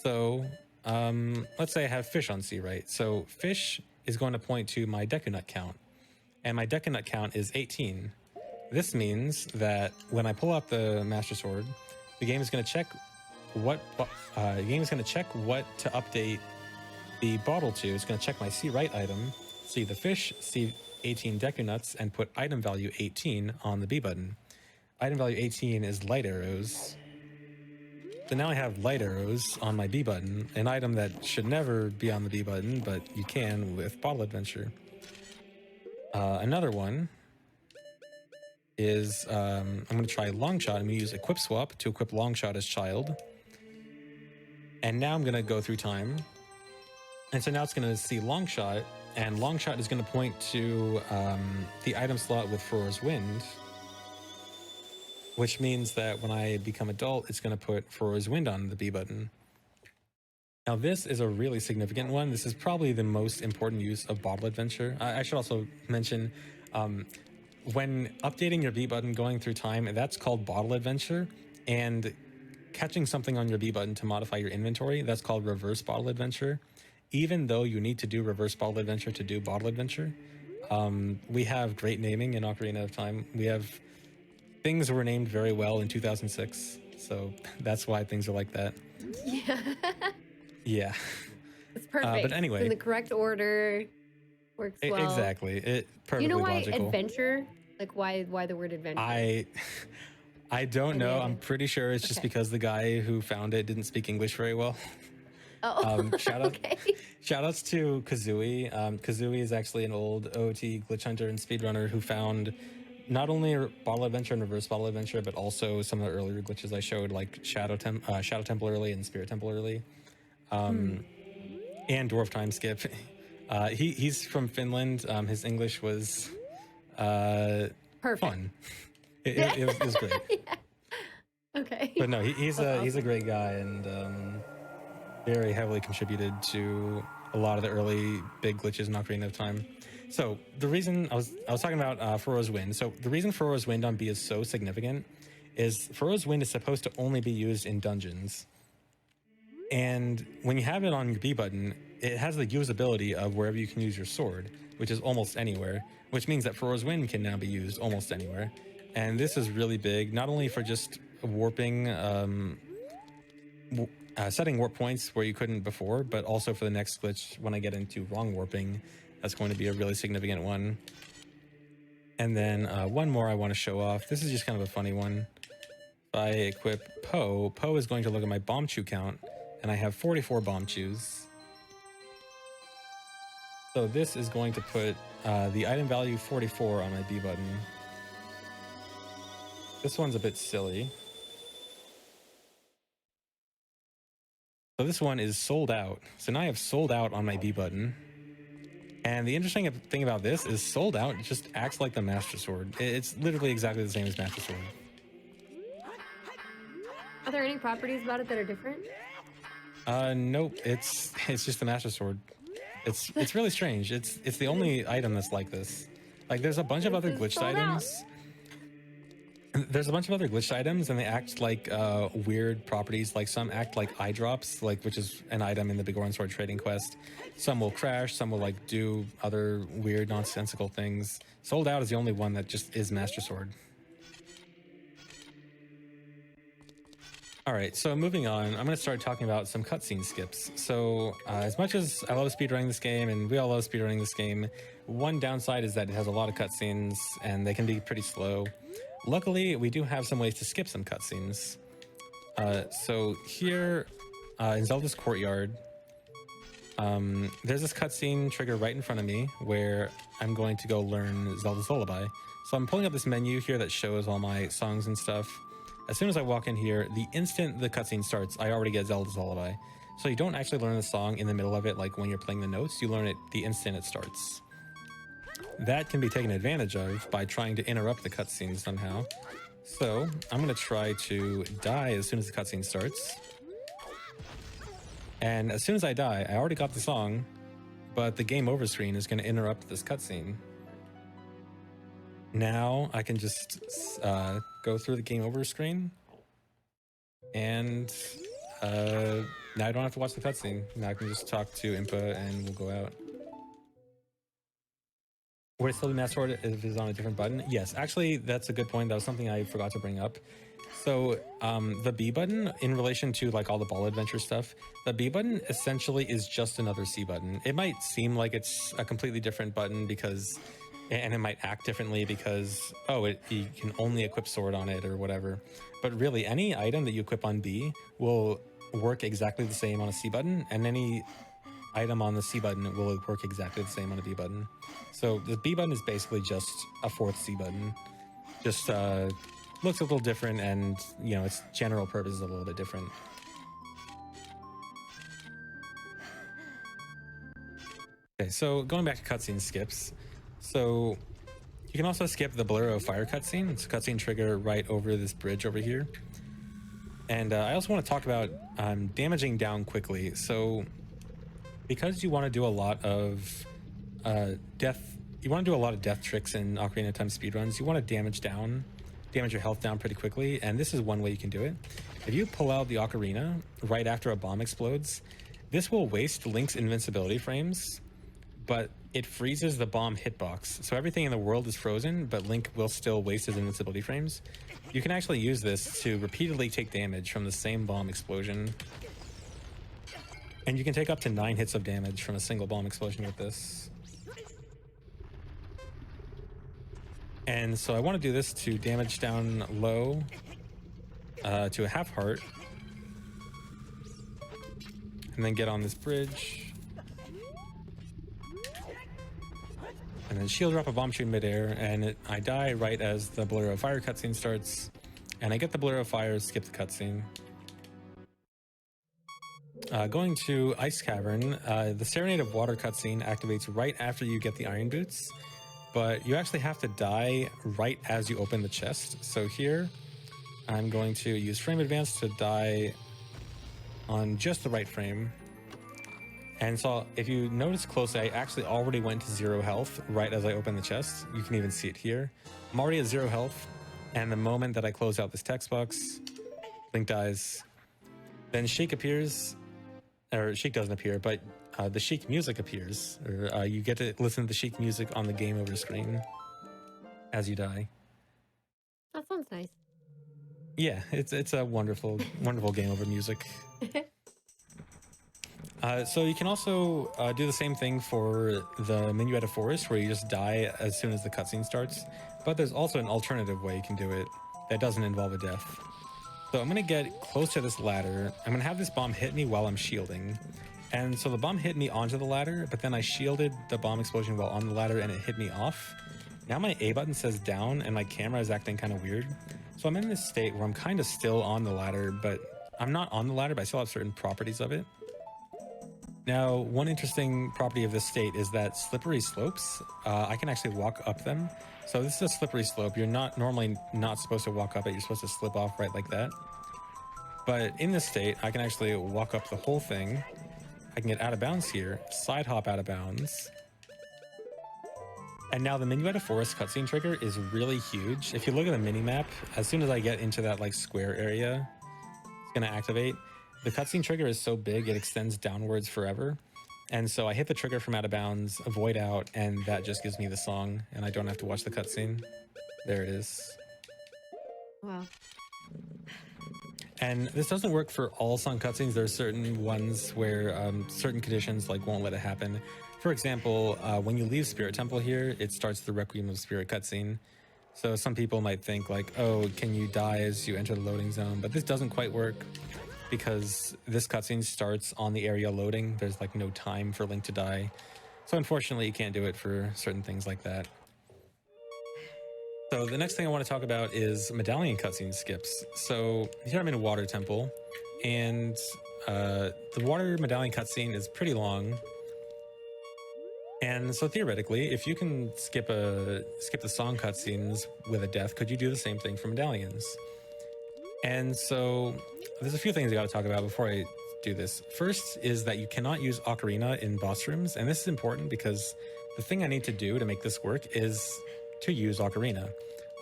So let's say I have fish on C right. So fish is going to point to my Dekunut count, and my Dekunut count is 18. This means that when I pull out the Master Sword, the game is going to check what to update the bottle to. It's going to check my C right item, see the fish, see 18 Decunuts, and put item value 18 on the B button. Item value 18 is light arrows. So now I have light arrows on my B button, an item that should never be on the B button, but you can with Bottle Adventure. Another one is I'm going to try Long Shot. I'm going to use Equip Swap to equip Long Shot as child. And now I'm going to go through time. And so now it's going to see Long Shot, and Long Shot is going to point to the item slot with Furor's Wind, which means that when I become adult, it's going to put Furor's Wind on the B button. Now this is a really significant one. This is probably the most important use of Bottle Adventure. I should also mention, when updating your B button going through time, that's called Bottle Adventure, and catching something on your B button to modify your inventory, that's called Reverse Bottle Adventure. Even though you need to do Reverse Bottle Adventure to do Bottle Adventure, we have great naming in Ocarina of Time. We have things were named very well in 2006, so that's why things are like that. Yeah. Yeah. It's perfect. But anyway. It's in the correct order. Works well. Exactly. It perfectly You know why logical. Adventure? Like why the word adventure? I don't know. I'm pretty sure it's just because the guy who found it didn't speak English very well. Oh. Shout outs to Kazooie. Kazooie is actually an old OT glitch hunter and speedrunner who found not only Bottle Adventure and Reverse Bottle Adventure, but also some of the earlier glitches I showed, like Shadow Temple early and Spirit Temple early, and Dwarf Time Skip. He's from Finland. His English was perfect. Fun. It was great. Yeah. Okay. But no, he's a great guy, and very heavily contributed to a lot of the early big glitches in Ocarina of Time. So the reason I was talking about Furrow's Wind. So the reason Furrow's Wind on B is so significant is Furrow's Wind is supposed to only be used in dungeons. And when you have it on your B button, it has the usability of wherever you can use your sword, which is almost anywhere, which means that Furrow's Wind can now be used almost anywhere. And this is really big, not only for just warping, setting warp points where you couldn't before, but also for the next glitch when I get into wrong warping. That's going to be a really significant one. And then one more I want to show off. This is just kind of a funny one. If I equip Poe, Poe is going to look at my bomb chew count, and I have 44 bomb chews. So this is going to put the item value 44 on my B button. This one's a bit silly. So this one is sold out. So now I have sold out on my B button. And the interesting thing about this is sold out just acts like the Master Sword. It's literally exactly the same as Master Sword. Are there any properties about it that are different? Nope. It's just the Master Sword. It's really strange. It's the only item that's like this. Like there's a bunch of other glitched items. There's a bunch of other glitched items, and they act like weird properties. Like some act like eye drops, like which is an item in the Big Orange Sword trading quest. Some will crash. Some will like do other weird, nonsensical things. Sold Out is the only one that just is Master Sword. All right, so moving on, I'm going to start talking about some cutscene skips. So as much as I love speedrunning this game, and we all love speedrunning this game, one downside is that it has a lot of cutscenes, and they can be pretty slow. Luckily, we do have some ways to skip some cutscenes. So here in Zelda's Courtyard, there's this cutscene trigger right in front of me where I'm going to go learn Zelda's Lullaby. So I'm pulling up this menu here that shows all my songs and stuff. As soon as I walk in here, the instant the cutscene starts, I already get Zelda's Lullaby. So you don't actually learn the song in the middle of it, like when you're playing the notes, you learn it the instant it starts. That can be taken advantage of by trying to interrupt the cutscene somehow. So I'm going to try to die as soon as the cutscene starts. And as soon as I die, I already got the song, but the game over screen is going to interrupt this cutscene. Now I can just go through the game over screen, and now I don't have to watch the cutscene. Now I can just talk to Impa and we'll go out. Would it still be Master Sword if it's on a different button? Yes, actually, that's a good point. That was something I forgot to bring up. So the B button, in relation to like all the ball adventure stuff, the B button essentially is just another C button. It might seem like it's a completely different button because, and it might act differently because, oh, you can only equip sword on it or whatever. But really, any item that you equip on B will work exactly the same on a C button, and any item on the C button will work exactly the same on a B button. So the B button is basically just a fourth C button. Just looks a little different, and you know, its general purpose is a little bit different. Okay, so going back to cutscene skips. So you can also skip the Blur of Fire cutscene. It's a cutscene trigger right over this bridge over here. And I also want to talk about damaging down quickly. So because you want to do a lot of death tricks in Ocarina of Time speedruns, you want to damage your health down pretty quickly, and this is one way you can do it. If you pull out the Ocarina right after a bomb explodes, this will waste Link's invincibility frames, but it freezes the bomb hitbox. So everything in the world is frozen, but Link will still waste his invincibility frames. You can actually use this to repeatedly take damage from the same bomb explosion. And you can take up to 9 hits of damage from a single bomb explosion with this. And so I want to do this to damage down low to a half heart. And then get on this bridge. And then shield drop a bomb shoot in midair, and I die right as the Blur of Fire cutscene starts. And I get the Blur of Fire, skip the cutscene. Going to Ice Cavern, the Serenade of Water cutscene activates right after you get the Iron Boots, but you actually have to die right as you open the chest. So here, I'm going to use Frame Advance to die on just the right frame. And so if you notice closely, I actually already went to 0 health right as I opened the chest. You can even see it here. I'm already at 0 health. And the moment that I close out this text box, Link dies. Then Sheik appears, or Sheik doesn't appear, but the Sheik music appears. Or you get to listen to the Sheik music on the game over screen as you die. That sounds nice. Yeah, it's a wonderful, wonderful game over music. So you can also do the same thing for the Minuetta Forest, where you just die as soon as the cutscene starts. But there's also an alternative way you can do it that doesn't involve a death. So I'm going to get close to this ladder. I'm going to have this bomb hit me while I'm shielding. And so the bomb hit me onto the ladder, but then I shielded the bomb explosion while on the ladder and it hit me off. Now my A button says down and my camera is acting kind of weird. So I'm in this state where I'm kind of still on the ladder, but I'm not on the ladder, but I still have certain properties of it. Now, one interesting property of this state is that slippery slopes, I can actually walk up them. So this is a slippery slope. You're normally not supposed to walk up it. You're supposed to slip off right like that. But in this state, I can actually walk up the whole thing. I can get out of bounds here, side hop out of bounds. And now the Minuetta Forest cutscene trigger is really huge. If you look at the mini-map, as soon as I get into that like square area, it's gonna activate. The cutscene trigger is so big, it extends downwards forever. And so I hit the trigger from out of bounds, avoid out, and that just gives me the song, and I don't have to watch the cutscene. There it is. Wow. And this doesn't work for all song cutscenes. There are certain ones where certain conditions like won't let it happen. For example, when you leave Spirit Temple here, it starts the Requiem of Spirit cutscene. So some people might think like, oh, can you die as you enter the loading zone? But this doesn't quite work because this cutscene starts on the area loading. There's like no time for Link to die. So unfortunately, you can't do it for certain things like that. So the next thing I want to talk about is medallion cutscene skips. So here I'm in a water temple, and the water medallion cutscene is pretty long. And so theoretically, if you can skip the song cutscenes with a death, could you do the same thing for medallions? And so there's a few things I got to talk about before I do this. First is that you cannot use Ocarina in boss rooms, and this is important because the thing I need to do to make this work is to use Ocarina.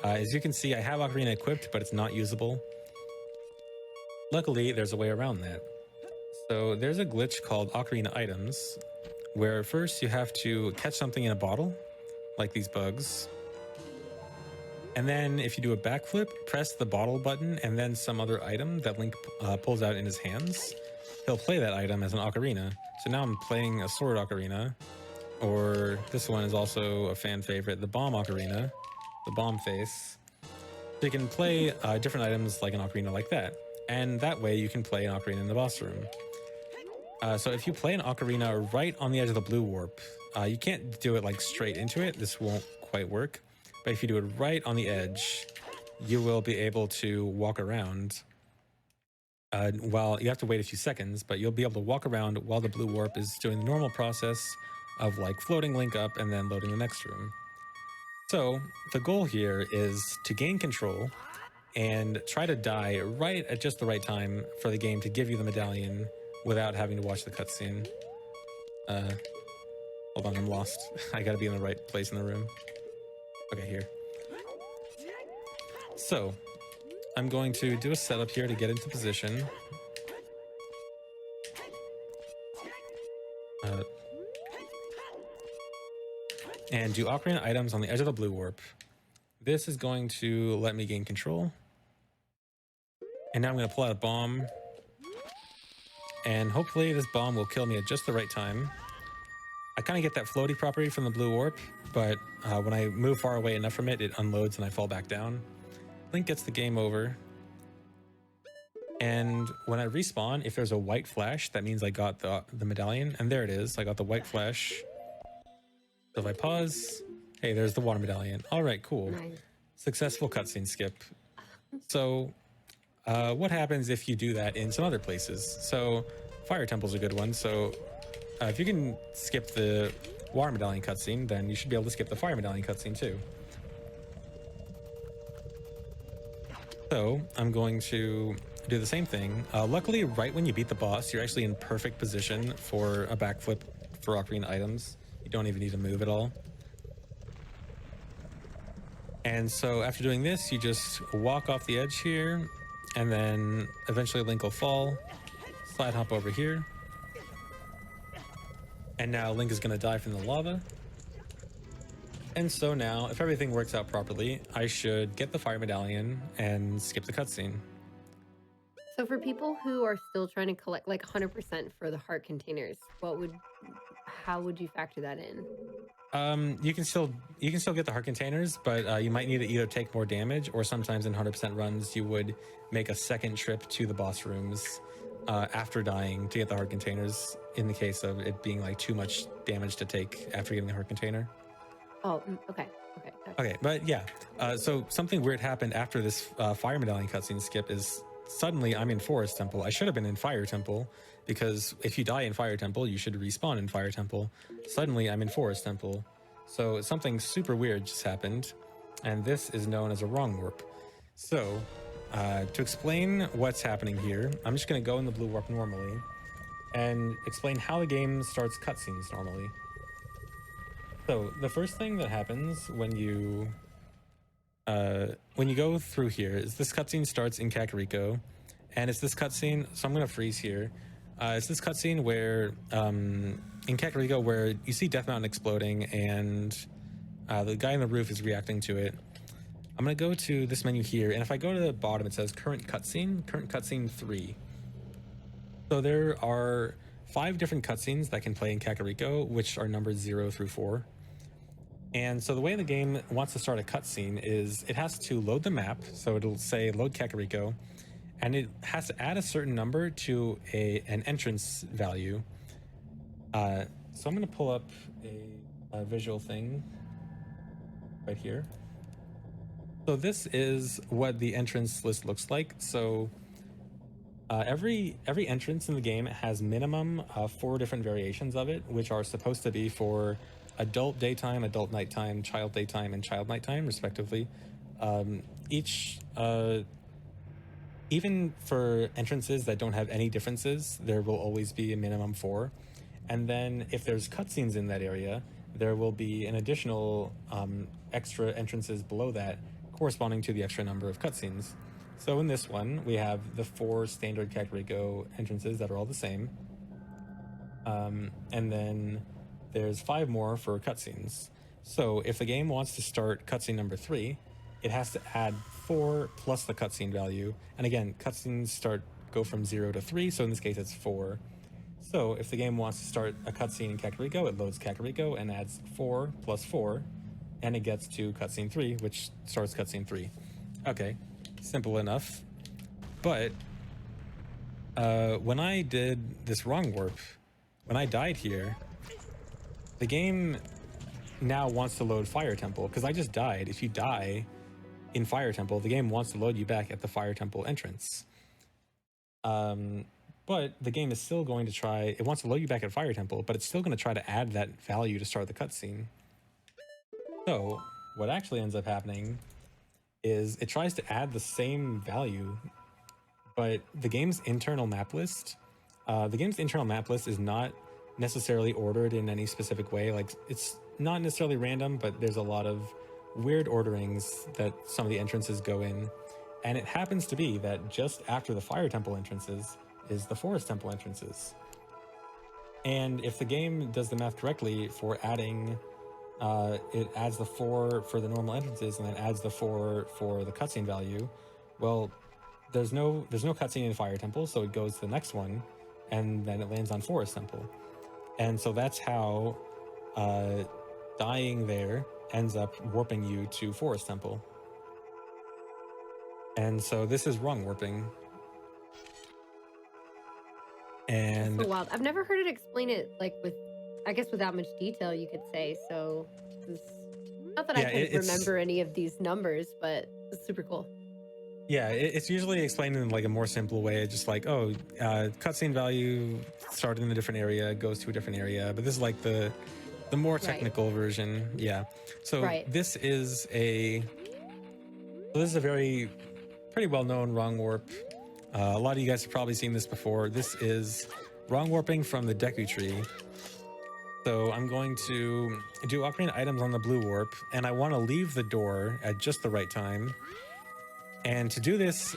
As you can see, I have Ocarina equipped, but it's not usable. Luckily, there's a way around that. So there's a glitch called Ocarina Items, where first you have to catch something in a bottle, like these bugs. And then if you do a backflip, press the bottle button and then some other item that Link pulls out in his hands. He'll play that item as an ocarina. So now I'm playing a sword ocarina, or this one is also a fan favorite, the bomb ocarina, the bomb face. So you can play different items like an ocarina like that. And that way you can play an ocarina in the boss room. So if you play an ocarina right on the edge of the blue warp, you can't do it like straight into it. This won't quite work. But if you do it right on the edge, you will be able to walk around. While you have to wait a few seconds, but you'll be able to walk around while the blue warp is doing the normal process of like floating Link up and then loading the next room. So the goal here is to gain control and try to die right at just the right time for the game to give you the medallion without having to watch the cutscene. Hold on, I'm lost. I gotta be in the right place in the room. Okay, here. So, I'm going to do a setup here to get into position. And do Ocarina items on the edge of the blue warp. This is going to let me gain control. And now I'm going to pull out a bomb. And hopefully this bomb will kill me at just the right time. I kind of get that floaty property from the blue warp, but when I move far away enough from it, it unloads and I fall back down. Link gets the game over. And when I respawn, if there's a white flash, that means I got the medallion. And there it is. I got the white flash. So if I pause, hey, there's the water medallion. All right, cool. Nice. Successful cutscene skip. So what happens if you do that in some other places? So Fire Temple's a good one. So if you can skip the water medallion cutscene, then you should be able to skip the fire medallion cutscene too. So I'm going to do the same thing. Luckily, right when you beat the boss, you're actually in perfect position for a backflip for Ocarina items. You don't even need to move at all. And so after doing this, you just walk off the edge here, and then eventually Link will fall, slide hop over here. And now Link is going to die from the lava. And so now, if everything works out properly, I should get the fire medallion and skip the cutscene. So for people who are still trying to collect like 100% for the heart containers, how would you factor that in? You can still get the heart containers, but you might need to either take more damage, or sometimes in 100% runs you would make a second trip to the boss rooms after dying to get the heart containers, in the case of it being like too much damage to take after getting the heart container. Oh, okay. Gotcha. Okay, but yeah, so something weird happened after this fire medallion cutscene skip is suddenly I'm in Forest Temple. I should have been in Fire Temple, because if you die in Fire Temple, you should respawn in Fire Temple. Suddenly I'm in Forest Temple. So something super weird just happened, and this is known as a wrong warp. So to explain what's happening here, I'm just going to go in the blue warp normally and explain how the game starts cutscenes normally. So the first thing that happens when you go through here is this cutscene starts in Kakariko, and it's this cutscene. So I'm gonna freeze here. It's this cutscene where in Kakariko where you see Death Mountain exploding, and the guy on the roof is reacting to it. I'm gonna go to this menu here, and if I go to the bottom, it says current cutscene 3. So there are 5 different cutscenes that can play in Kakariko, which are numbered 0 through 4. And so the way the game wants to start a cutscene is it has to load the map. So it'll say load Kakariko, and it has to add a certain number to an entrance value. So I'm going to pull up a visual thing right here. So this is what the entrance list looks like. So every entrance in the game has minimum 4 different variations of it, which are supposed to be for adult daytime, adult nighttime, child daytime, and child nighttime, respectively. Even for entrances that don't have any differences, there will always be a minimum 4. And then if there's cutscenes in that area, there will be an additional extra entrances below that, corresponding to the extra number of cutscenes. So in this one, we have the 4 standard Kakariko entrances that are all the same. And then there's 5 more for cutscenes. So if the game wants to start cutscene number 3, it has to add 4 plus the cutscene value. And again, cutscenes go from 0 to 3, so in this case it's 4. So if the game wants to start a cutscene in Kakariko, it loads Kakariko and adds 4 plus 4, and it gets to cutscene 3, which starts cutscene 3. Okay, simple enough. But when I did this wrong warp, when I died here, the game now wants to load Fire Temple, because I just died. If you die in Fire Temple, the game wants to load you back at the Fire Temple entrance. But the game is still going to try, it wants to load you back at Fire Temple, but it's still going to try to add that value to start the cutscene. So what actually ends up happening is it tries to add the same value, but the game's internal map list is not necessarily ordered in any specific way. Like, it's not necessarily random, but there's a lot of weird orderings that some of the entrances go in. And it happens to be that just after the Fire Temple entrances is the Forest Temple entrances. And if the game does the math correctly for adding, it adds the 4 for the normal entrances and then adds the 4 for the cutscene value, well, there's no cutscene in Fire Temple, so it goes to the next one, and then it lands on Forest Temple. And so that's how dying there ends up warping you to Forest Temple. And so this is wrong warping. And That's so wild. I've never heard it explain it like without much detail, you could say. So not that I can remember any of these numbers, but it's super cool. Yeah, it's usually explained in like a more simple way, just like, oh, cutscene value started in a different area, goes to a different area. But this is like the more technical version. Yeah. So this is a very pretty well known wrong warp. A lot of you guys have probably seen this before. This is wrong warping from the Deku Tree. So I'm going to do Ocarina items on the blue warp, and I want to leave the door at just the right time. And to do this,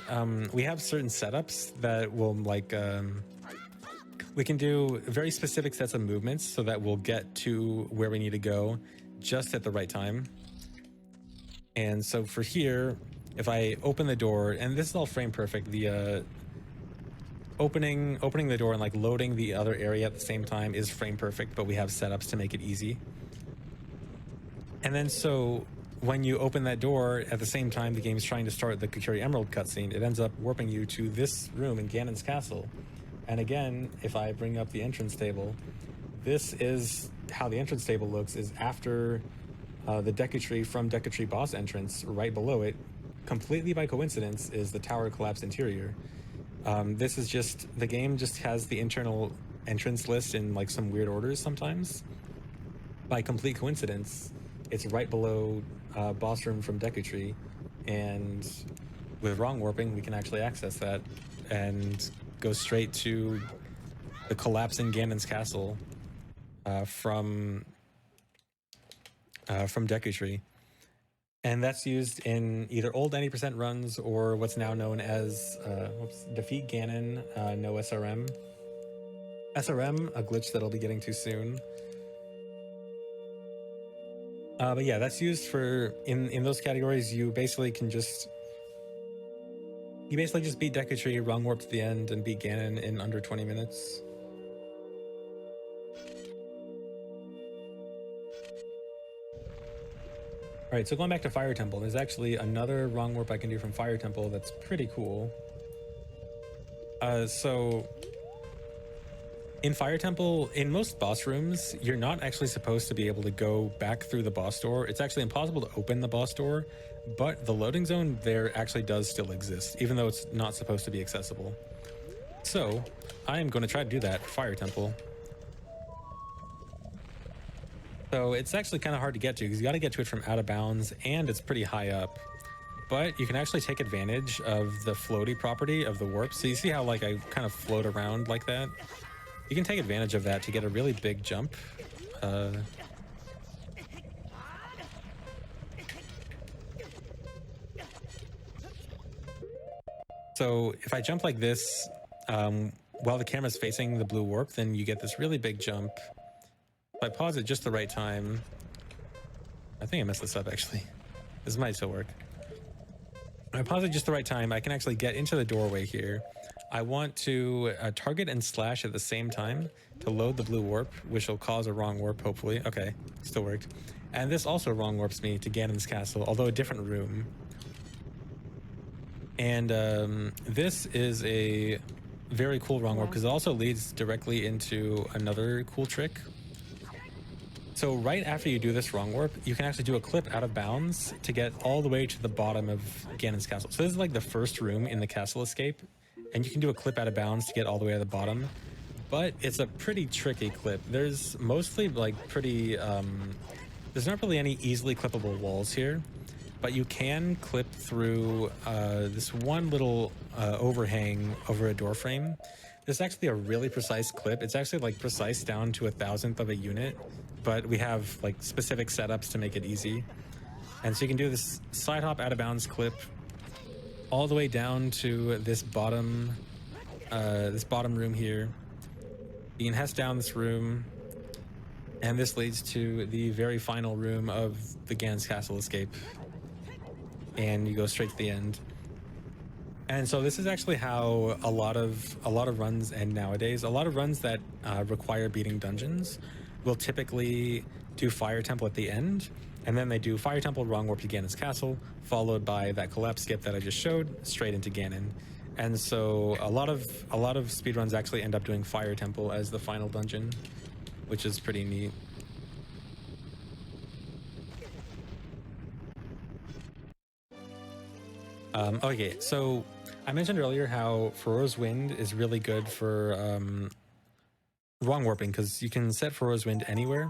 we have certain setups that will we can do very specific sets of movements so that we'll get to where we need to go just at the right time. And so for here, if I open the door, and this is all frame perfect, the opening the door and like loading the other area at the same time is frame perfect, but we have setups to make it easy. And then so when you open that door at the same time the game's trying to start the Kokiri Emerald cutscene, it ends up warping you to this room in Ganon's castle. And again, if I bring up the entrance table, this is how the entrance table looks, is after the Deku Tree from Deku Tree boss entrance. Right below it, completely by coincidence, is the tower collapse interior. This is just, the game just has the internal entrance list in like some weird orders sometimes. By complete coincidence, it's right below boss room from Deku Tree, and with wrong warping, we can actually access that and go straight to the collapsing Ganon's castle from Deku Tree. And that's used in either old 90% runs or what's now known as Defeat Ganon, no SRM. SRM, a glitch that I'll be getting to soon. But yeah, that's used for, in those categories, you basically just beat Deku Tree, wrong warp to the end, and beat Ganon in under 20 minutes. All right, so going back to Fire Temple, there's actually another wrong warp I can do from Fire Temple that's pretty cool. So in Fire Temple, in most boss rooms, you're not actually supposed to be able to go back through the boss door. It's actually impossible to open the boss door, but the loading zone there actually does still exist, even though it's not supposed to be accessible. So I am going to try to do that for Fire Temple. So it's actually kind of hard to get to because you got to get to it from out of bounds, and it's pretty high up. But you can actually take advantage of the floaty property of the warp. So you see how like I kind of float around like that? You can take advantage of that to get a really big jump. So if I jump like this, while the camera's facing the blue warp, then you get this really big jump. If I pause at just the right time, I think I messed this up actually. This might still work. If I pause at just the right time, I can actually get into the doorway here. I want to target and slash at the same time to load the blue warp, which will cause a wrong warp, hopefully. Okay, still worked. And this also wrong warps me to Ganon's castle, although a different room. And this is a very cool wrong warp because it also leads directly into another cool trick. So right after you do this wrong warp, you can actually do a clip out of bounds to get all the way to the bottom of Ganon's castle. So this is like the first room in the castle escape, and you can do a clip out of bounds to get all the way to the bottom. But it's a pretty tricky clip. There's mostly like pretty, there's not really any easily clippable walls here, but you can clip through this one little overhang over a door frame. This is actually a really precise clip. It's actually like precise down to 1,000th of a unit, but we have like specific setups to make it easy. And so you can do this side hop out of bounds clip all the way down to this bottom room here. You can hess down this room, and this leads to the very final room of the Ganon's castle escape. And you go straight to the end. And so this is actually how a lot of runs end nowadays. A lot of runs that require beating dungeons will typically do Fire Temple at the end, and then they do Fire Temple, wrong warp to Ganon's castle, followed by that collapse skip that I just showed, straight into Ganon. And so a lot of speedruns actually end up doing Fire Temple as the final dungeon, which is pretty neat. Okay, so I mentioned earlier how Farore's Wind is really good for wrong warping because you can set Farore's Wind anywhere.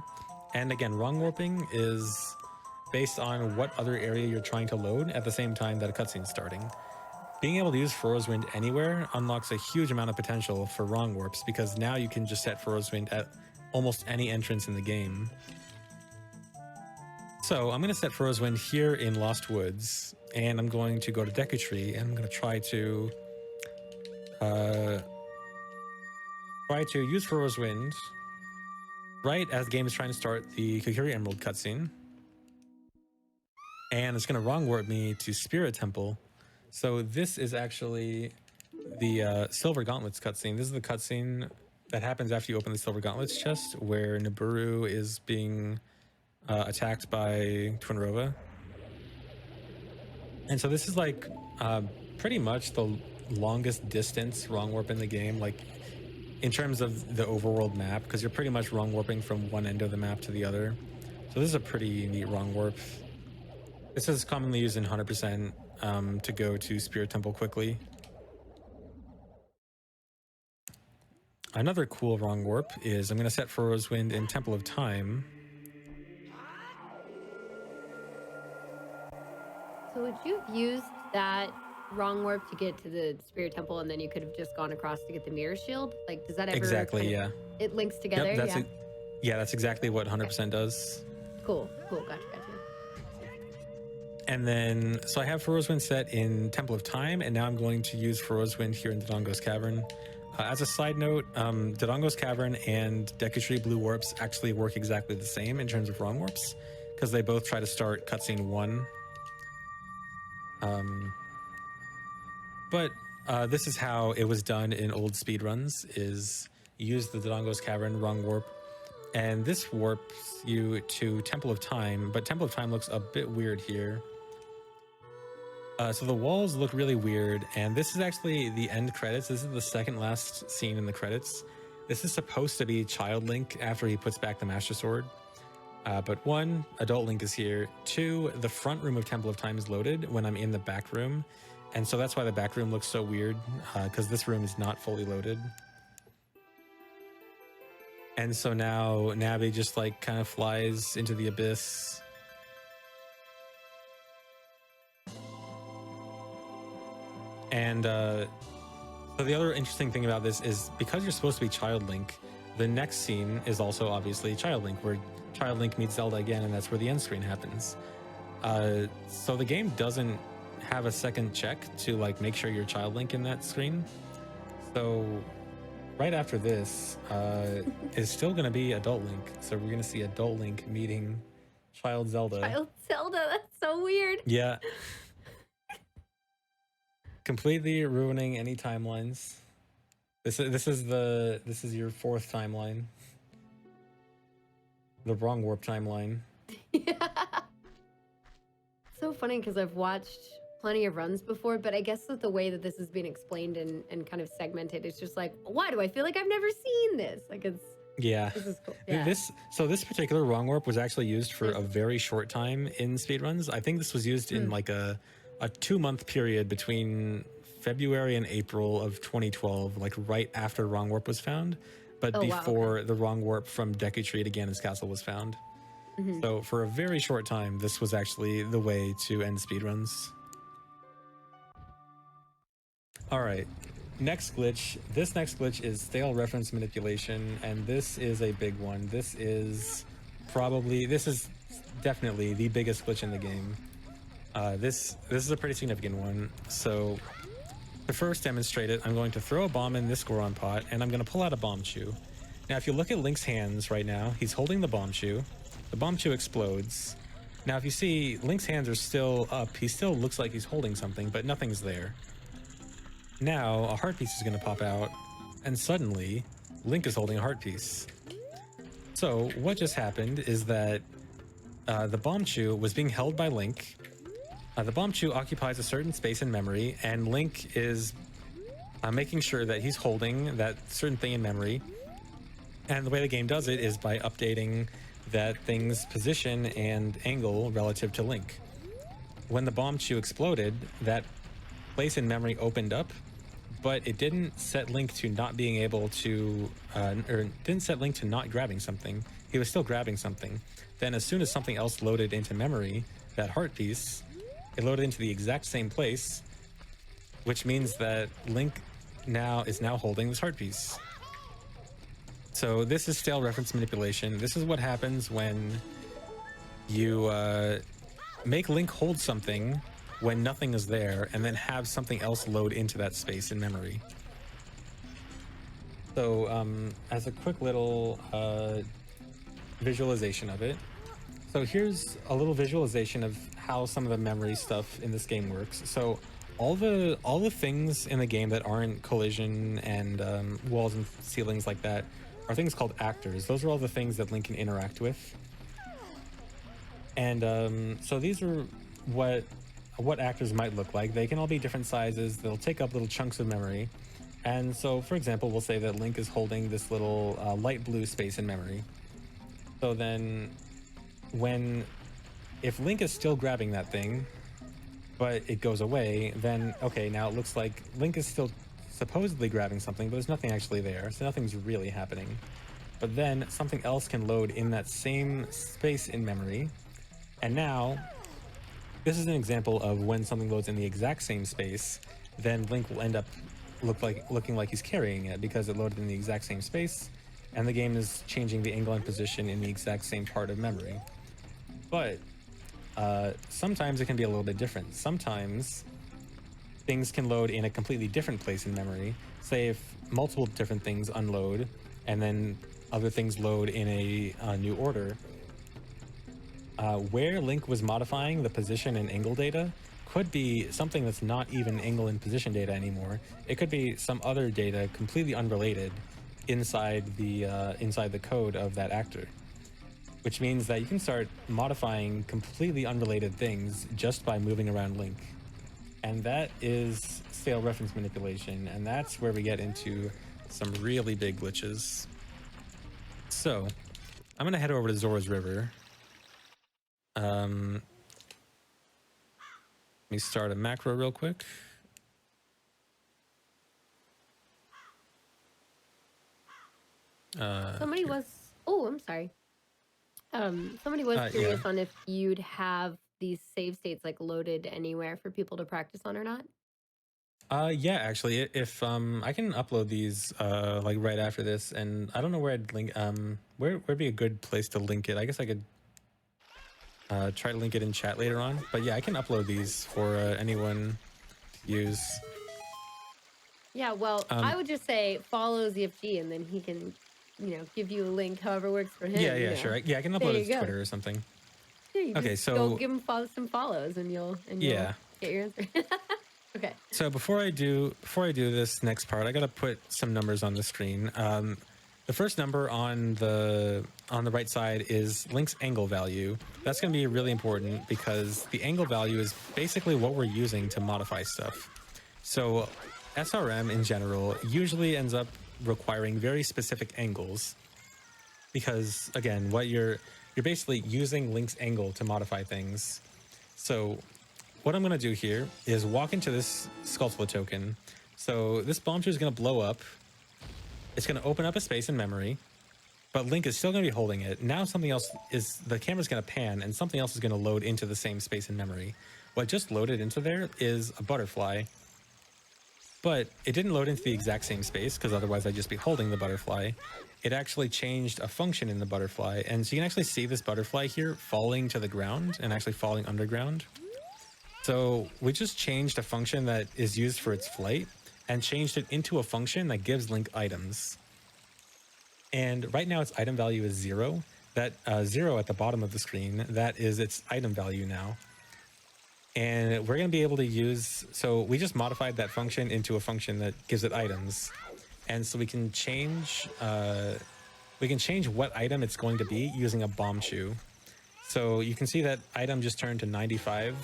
And again, wrong warping is based on what other area you're trying to load at the same time that a cutscene's starting. being able to use Furrow's Wind anywhere unlocks a huge amount of potential for wrong warps, because now you can just set Furrow's Wind at almost any entrance in the game. So I'm going to set Furrow's Wind here in Lost Woods, and I'm going to go to Deku Tree, and I'm going to try to use Furrow's Wind right as the game is trying to start the Kokiri Emerald cutscene. And it's going to wrong warp me to Spirit Temple. So this is actually the Silver Gauntlets cutscene. This is the cutscene that happens after you open the Silver Gauntlets chest, where Nibiru is being attacked by Twinrova. And so this is like pretty much the longest distance wrong warp in the game, like in terms of the overworld map, because you're pretty much wrong warping from one end of the map to the other. So this is a pretty neat wrong warp. This is commonly used in 100% to go to Spirit Temple quickly. Another cool wrong warp is I'm going to set Furrow's Wind in Temple of Time. So would you have used that wrong warp to get to the Spirit Temple, and then you could have just gone across to get the Mirror Shield? Like, does that ever... Exactly, yeah. It links together? Yep, yeah, that's exactly what 100% does. Cool, gotcha. And then, so I have Furrow's Wind set in Temple of Time, and now I'm going to use Furrow's Wind here in Dodongo's Cavern. As a side note, Dodongo's Cavern and Deku Tree Blue Warps actually work exactly the same in terms of wrong warps, because they both try to start cutscene 1. But this is how it was done in old speedruns, is use the Dodongo's Cavern wrong warp, and this warps you to Temple of Time, but Temple of Time looks a bit weird here. So the walls look really weird, and this is actually the end credits. This is the second last scene in the credits. This is supposed to be Child Link after he puts back the Master Sword. But 1, Adult Link is here. 2, the front room of Temple of Time is loaded when I'm in the back room. And so that's why the back room looks so weird, because this room is not fully loaded. And so now Navi just like kind of flies into the abyss. And so the other interesting thing about this is, because you're supposed to be Child Link, the next scene is also obviously Child Link, where Child Link meets Zelda again, and that's where the end screen happens. So the game doesn't have a second check to like make sure you're Child Link in that screen. So right after this is still going to be Adult Link. So we're going to see Adult Link meeting Child Zelda. Child Zelda, that's so weird. Yeah. Completely ruining any timelines. This is your 4th timeline. The wrong warp timeline. Yeah. So funny, because I've watched plenty of runs before, but I guess that the way that this is being explained and kind of segmented, it's just like, why do I feel like I've never seen this? Like, it's... Yeah. This is cool. Yeah. This particular wrong warp was actually used for a very short time in speedruns. I think this was used in like a 2-month period between February and April of 2012, like right after wrong warp was found, but before the wrong warp from Deku Tree to Ganon's Castle was found. Mm-hmm. So for a very short time, this was actually the way to end speedruns. All right, next glitch. This next glitch is stale reference manipulation, and this is a big one. This is definitely the biggest glitch in the game. This is a pretty significant one. So to first demonstrate it, I'm going to throw a bomb in this Goron pot, and I'm going to pull out a bomb chew. Now, if you look at Link's hands right now, he's holding the bomb chew. The bomb chew explodes. Now, if you see, Link's hands are still up. He still looks like he's holding something, but nothing's there. Now, a heart piece is going to pop out, and suddenly, Link is holding a heart piece. So, what just happened is that the bomb chew was being held by Link. The bomb chew occupies a certain space in memory, and Link is making sure that he's holding that certain thing in memory. And the way the game does it is by updating that thing's position and angle relative to Link. When the bomb chew exploded, that place in memory opened up, but it didn't set Link to not being able to, or didn't set Link to not grabbing something. He was still grabbing something. Then as soon as something else loaded into memory, that heart piece, it loaded into the exact same place, which means that Link is now holding this heart piece. So this is stale reference manipulation. This is what happens when you make Link hold something when nothing is there, and then have something else load into that space in memory. So as a quick little visualization of it, so here's a little visualization of how some of the memory stuff in this game works. So all the things in the game that aren't collision and walls and ceilings like that are things called actors. Those are all the things that Link can interact with. And so these are what actors might look like. They can all be different sizes. They'll take up little chunks of memory. And so, for example, we'll say that Link is holding this little light blue space in memory. So then if Link is still grabbing that thing, but it goes away, then, okay, now it looks like Link is still supposedly grabbing something, but there's nothing actually there. So nothing's really happening. But then something else can load in that same space in memory. And now, this is an example of when something loads in the exact same space, then Link will end up looking like he's carrying it because it loaded in the exact same space, and the game is changing the angle and position in the exact same part of memory. But sometimes it can be a little bit different. Sometimes things can load in a completely different place in memory. Say if multiple different things unload, and then other things load in a new order. Where Link was modifying the position and angle data could be something that's not even angle and position data anymore. It could be some other data completely unrelated inside the code of that actor, which means that you can start modifying completely unrelated things just by moving around Link. And that is stale reference manipulation, and that's where we get into some really big glitches. So I'm gonna head over to Zora's River. Let me start a macro real quick. Somebody was, oh, I'm sorry. Somebody was curious Yeah. on if you'd have these save states like loaded anywhere for people to practice on or not. Yeah, actually, if I can upload these like right after this, and I don't know where I'd link where'd be a good place to link it. I guess I could try to link it in chat later on. But yeah, I can upload these for anyone to use. Yeah, well, I would just say follow ZFG and then he can, give you a link however works for him. Yeah, sure. Yeah, I can upload it to Twitter or something. Yeah, you Okay, just so go give him some follows and you'll yeah. get your answer. Okay. So before I do this next part, I gotta put some numbers on the screen. The first number on the right side is Link's angle value. That's gonna be really important because the angle value is basically what we're using to modify stuff. So SRM in general usually ends up requiring very specific angles because again, you're basically using Link's angle to modify things. So what I'm going to do here is walk into this Skulltula token. So this Bombchu is going to blow up. It's going to open up a space in memory, but Link is still going to be holding it. Now the camera's going to pan and something else is going to load into the same space in memory. What just loaded into there is a butterfly, but it didn't load into the exact same space because otherwise I'd just be holding the butterfly. It actually changed a function in the butterfly. And so you can actually see this butterfly here falling to the ground and actually falling underground. So we just changed a function that is used for its flight and changed it into a function that gives Link items. And right now its item value is 0. That 0 at the bottom of the screen, that is its item value now. And we're going to be able to so we just modified that function into a function that gives it items. And so we can change what item it's going to be using a Bombchu. So you can see that item just turned to 95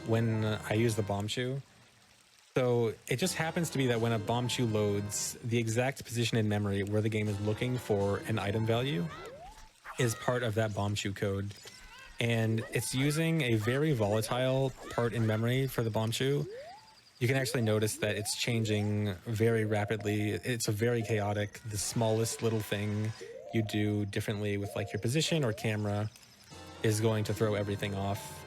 when I use the Bombchu. So it just happens to be that when a Bombchu loads, the exact position in memory where the game is looking for an item value is part of that Bombchu code. And it's using a very volatile part in memory for the Bombchu. You can actually notice that it's changing very rapidly. It's a very chaotic, the smallest little thing you do differently with like your position or camera is going to throw everything off.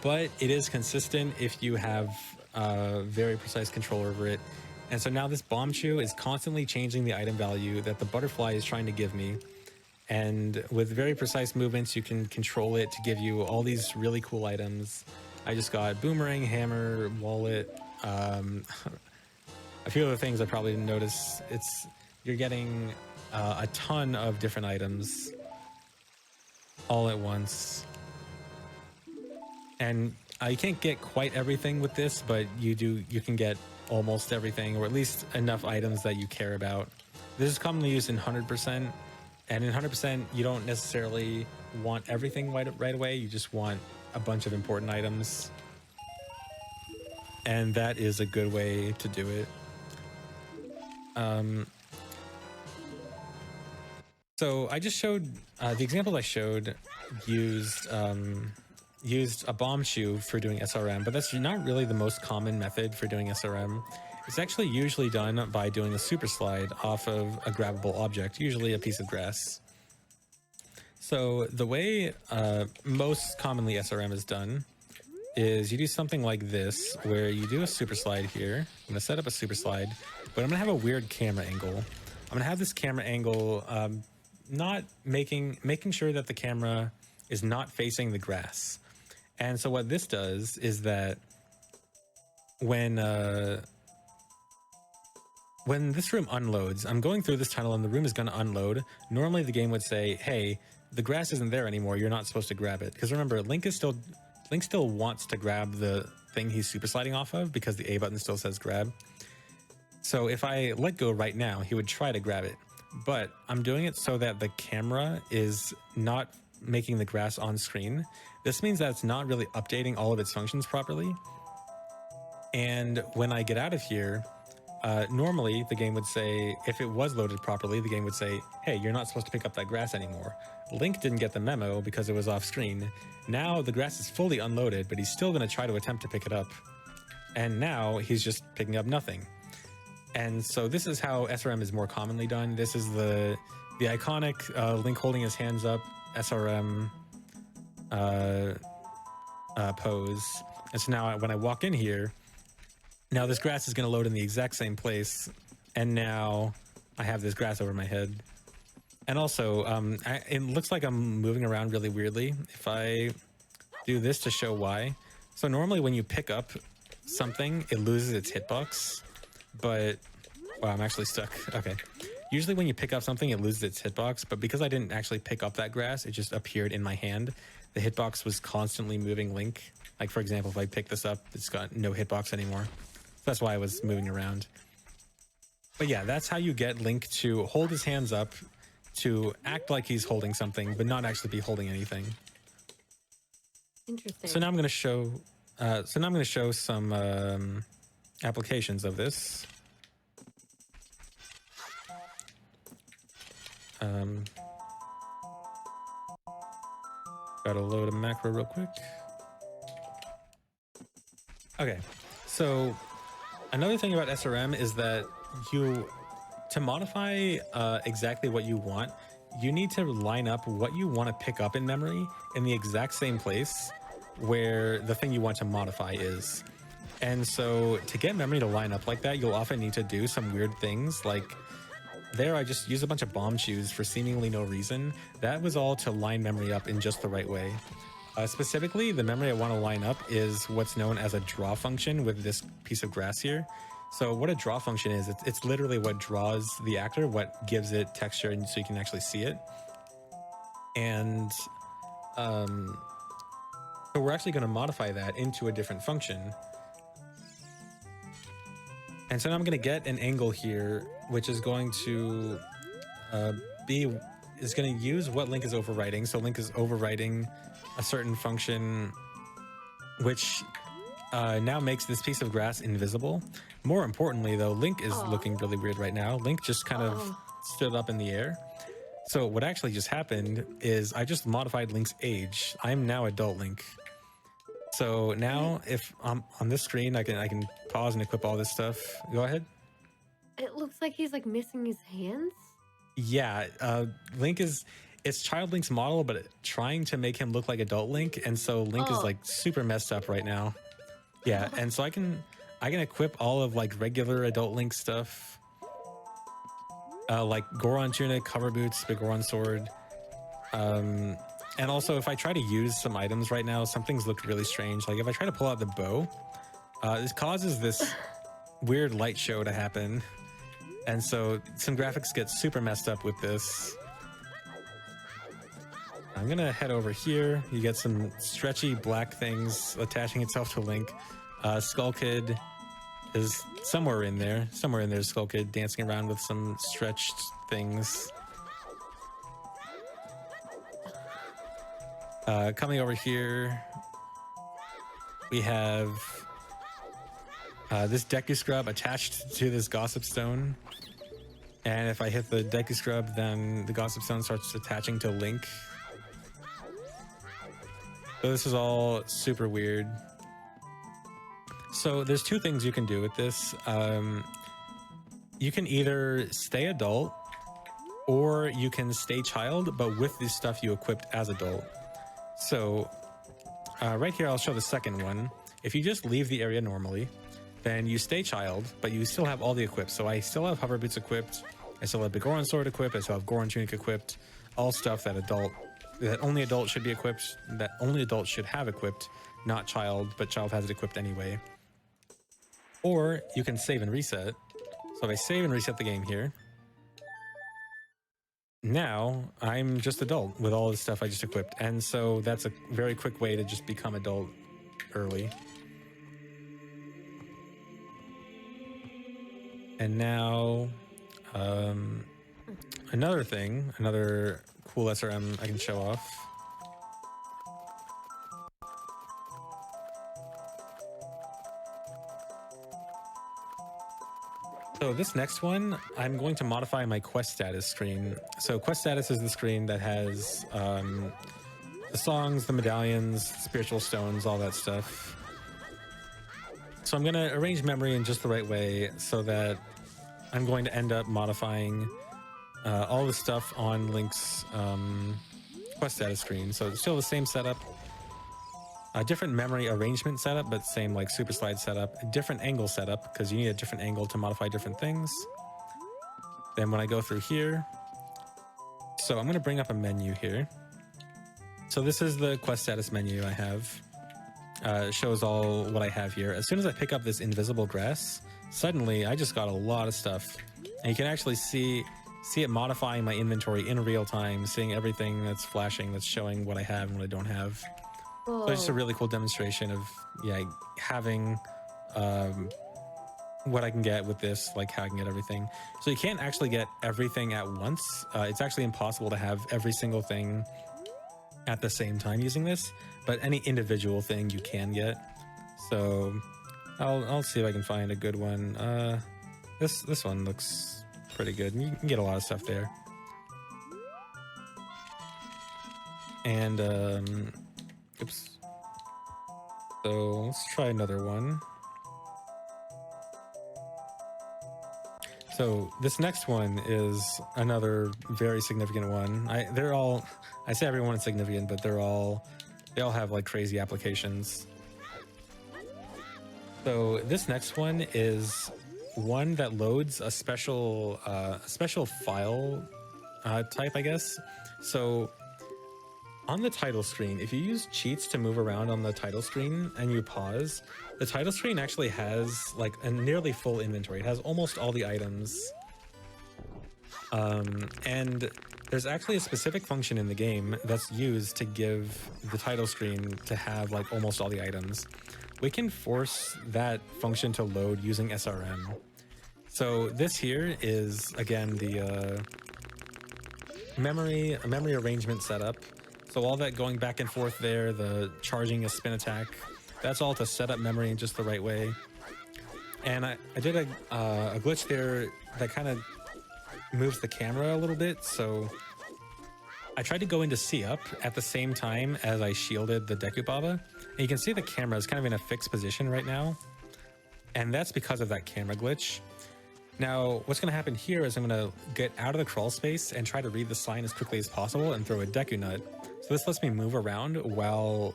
But it is consistent if you have very precise control over it. And so now this bomb chew is constantly changing the item value that the butterfly is trying to give me. And with very precise movements, you can control it to give you all these really cool items. I just got boomerang, hammer, wallet, a few other things I probably didn't notice. You're getting a ton of different items all at once. And you can't get quite everything with this, but you can get almost everything, or at least enough items that you care about. This is commonly used in 100%, and in 100% you don't necessarily want everything right away. You just want a bunch of important items, and that is a good way to do it. So I just showed the example I showed used a bomb chew for doing SRM, but that's not really the most common method for doing SRM. It's actually usually done by doing a super slide off of a grabbable object, usually a piece of grass. So the way most commonly SRM is done is you do something like this, where you do a super slide here. I'm going to set up a super slide, but I'm going to have a weird camera angle. I'm going to have this camera angle not making sure that the camera is not facing the grass. And so what this does is that when this room unloads, I'm going through this tunnel and the room is going to unload. Normally the game would say, hey, the grass isn't there anymore. You're not supposed to grab it. Because remember, Link still wants to grab the thing he's super sliding off of because the A button still says grab. So if I let go right now, he would try to grab it. But I'm doing it so that the camera is not making the grass on screen. This means that it's not really updating all of its functions properly. And when I get out of here, normally the game would say, if it was loaded properly, the game would say, hey, you're not supposed to pick up that grass anymore. Link didn't get the memo because it was off screen. Now the grass is fully unloaded, but he's still going to try to attempt to pick it up. And now he's just picking up nothing. And so this is how SRM is more commonly done. This is the iconic Link holding his hands up SRM pose. And so now when I walk in here, now this grass is going to load in the exact same place. And now I have this grass over my head. And also, it looks like I'm moving around really weirdly. If I do this to show why. So normally when you pick up something, it loses its hitbox. But, wow, I'm actually stuck. Okay. Usually when you pick up something, it loses its hitbox. But because I didn't actually pick up that grass, it just appeared in my hand. The hitbox was constantly moving Link. Like, for example, if I pick this up, it's got no hitbox anymore. That's why I was moving around. But yeah, that's how you get Link to hold his hands up, to act like he's holding something, but not actually be holding anything. Interesting. So now I'm going to show. Some applications of this. Gotta load a macro real quick. Okay, so another thing about SRM is that to modify exactly what you want, you need to line up what you want to pick up in memory in the exact same place where the thing you want to modify is. And so to get memory to line up like that, you'll often need to do some weird things. Like there, I just used a bunch of bomb chews for seemingly no reason. That was all to line memory up in just the right way. Specifically, the memory I want to line up is what's known as a draw function with this piece of grass here. So what a draw function is, it's literally what draws the actor, what gives it texture and so you can actually see it. And so we're actually going to modify that into a different function. And so now I'm going to get an angle here, which is going to is going to use what Link is overwriting. So Link is overwriting a certain function, which now makes this piece of grass invisible. More importantly, though, Link is looking really weird right now. Link just kind of stood up in the air. So what actually just happened is I just modified Link's age. I'm now adult Link. So now if I'm on this screen, I can pause and equip all this stuff. Go ahead. It looks like he's like missing his hands. Yeah, it's Child Link's model, but trying to make him look like adult Link, and so Link is like super messed up right now. Yeah, and so I can I can equip all of like regular adult Link stuff, like Goron tunic, hover boots, big Goron sword. And also, if I try to use some items right now, some things look really strange. Like if I try to pull out the bow, this causes this weird light show to happen. And so some graphics get super messed up with this. I'm gonna head over here. You get some stretchy black things attaching itself to Link. Skull Kid is somewhere in there. Somewhere in there is Skull Kid dancing around with some stretched things. Coming over here, we have this Deku Scrub attached to this Gossip Stone. And if I hit the Deku Scrub, then the Gossip Stone starts attaching to Link. So this is all super weird. So there's two things you can do with this. You can either stay adult, or you can stay child, but with this stuff you equipped as adult. So right here, I'll show the second one. If you just leave the area normally, then you stay child, but you still have all the equipped. So I still have hover boots equipped. I still have the Goron sword equipped. I still have Goron tunic equipped. All stuff that only adult should be equipped, that only adult should have equipped, not child, but child has it equipped anyway. Or you can save and reset. So if I save and reset the game here, now I'm just adult with all the stuff I just equipped. And so that's a very quick way to just become adult early. And now another cool SRM I can show off. So this next one, I'm going to modify my quest status screen. So quest status is the screen that has the songs, the medallions, spiritual stones, all that stuff. So I'm going to arrange memory in just the right way so that I'm going to end up modifying all the stuff on Link's quest status screen. So it's still the same setup. A different memory arrangement setup, but same like super slide setup. A different angle setup, because you need a different angle to modify different things. Then when I go through here, so I'm going to bring up a menu here. So this is the quest status menu I have. It shows all what I have here. As soon as I pick up this invisible grass, suddenly I just got a lot of stuff. And you can actually see it modifying my inventory in real time, seeing everything that's flashing, that's showing what I have and what I don't have. Whoa. So it's just a really cool demonstration of having what I can get with this, like how I can get everything. So you can't actually get everything at once. It's actually impossible to have every single thing at the same time using this, but any individual thing you can get. So I'll see if I can find a good one. This one looks pretty good. You can get a lot of stuff there. And oops. So let's try another one. So this next one is another very significant one. I say everyone is significant, but they all have like crazy applications. So this next one is one that loads a special file type, I guess. So on the title screen, if you use cheats to move around on the title screen and you pause, the title screen actually has like a nearly full inventory. It has almost all the items. And there's actually a specific function in the game that's used to give the title screen to have like almost all the items. We can force that function to load using SRM. So this here is, again, the memory arrangement setup. So all that going back and forth there, the charging a spin attack, that's all to set up memory in just the right way. And I did a glitch there that kind of moves the camera a little bit. So I tried to go into C up at the same time as I shielded the Deku Baba. And you can see the camera is kind of in a fixed position right now. And that's because of that camera glitch. Now, what's going to happen here is I'm going to get out of the crawl space and try to read the sign as quickly as possible and throw a Deku Nut. So this lets me move around while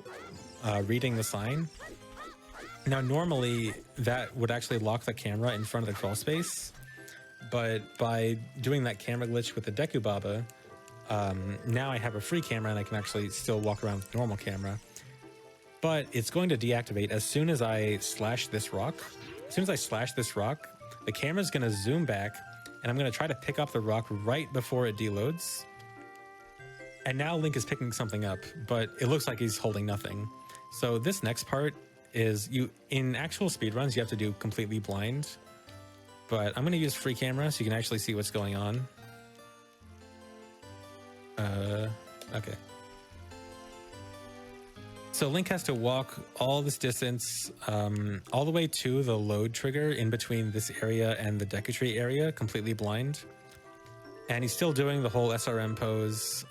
reading the sign. Now, normally that would actually lock the camera in front of the crawl space, but by doing that camera glitch with the Deku Baba, now I have a free camera and I can actually still walk around with the normal camera. But it's going to deactivate as soon as I slash this rock. As soon as I slash this rock, the camera's going to zoom back, and I'm going to try to pick up the rock right before it deloads. And now Link is picking something up, but it looks like he's holding nothing. So this next part is, in actual speedruns, you have to do completely blind. But I'm going to use free camera so you can actually see what's going on. Okay. So Link has to walk all this distance, all the way to the load trigger in between this area and the Deku Tree area, completely blind. And he's still doing the whole SRM pose,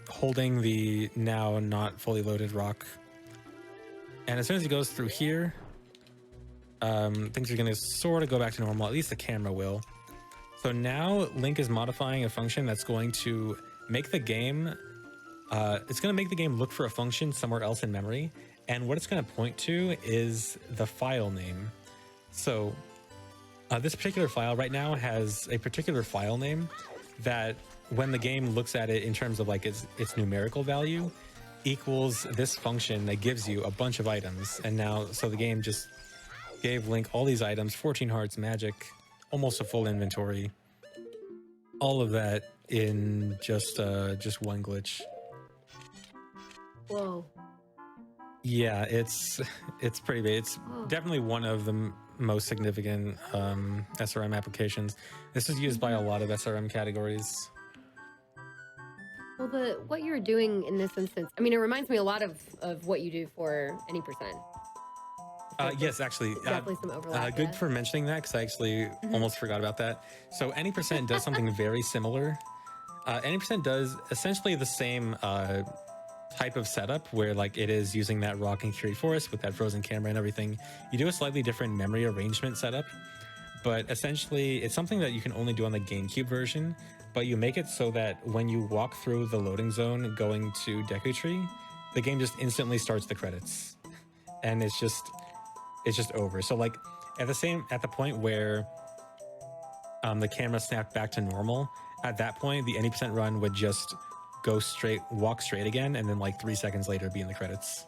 holding the now not fully loaded rock. And as soon as he goes through here, things are going to sort of go back to normal, at least the camera will. So now Link is modifying a function that's going to make the game, it's going to make the game look for a function somewhere else in memory. And what it's going to point to is the file name. So this particular file right now has a particular file name that when the game looks at it in terms of like its numerical value equals this function that gives you a bunch of items. And now, so the game just gave Link all these items, 14 hearts, magic, almost a full inventory, all of that in just one glitch. Whoa. Yeah, it's pretty big. It's definitely one of the most significant SRM applications. This is used by a lot of SRM categories. Well, what you're doing in this instance, I mean, it reminds me a lot of what you do for any percent. Yes, actually. Definitely some overlap. Good for mentioning that, because I actually almost forgot about that. So any% does something very similar. Any% does essentially the same type of setup where like it is using that rock and Curie Forest with that frozen camera and everything. You do a slightly different memory arrangement setup, but essentially it's something that you can only do on the GameCube version, but you make it so that when you walk through the loading zone going to Deku Tree, the game just instantly starts the credits. And it's just over. So like at the point where the camera snapped back to normal, at that point the any% run would just walk straight again, and then like 3 seconds later be in the credits.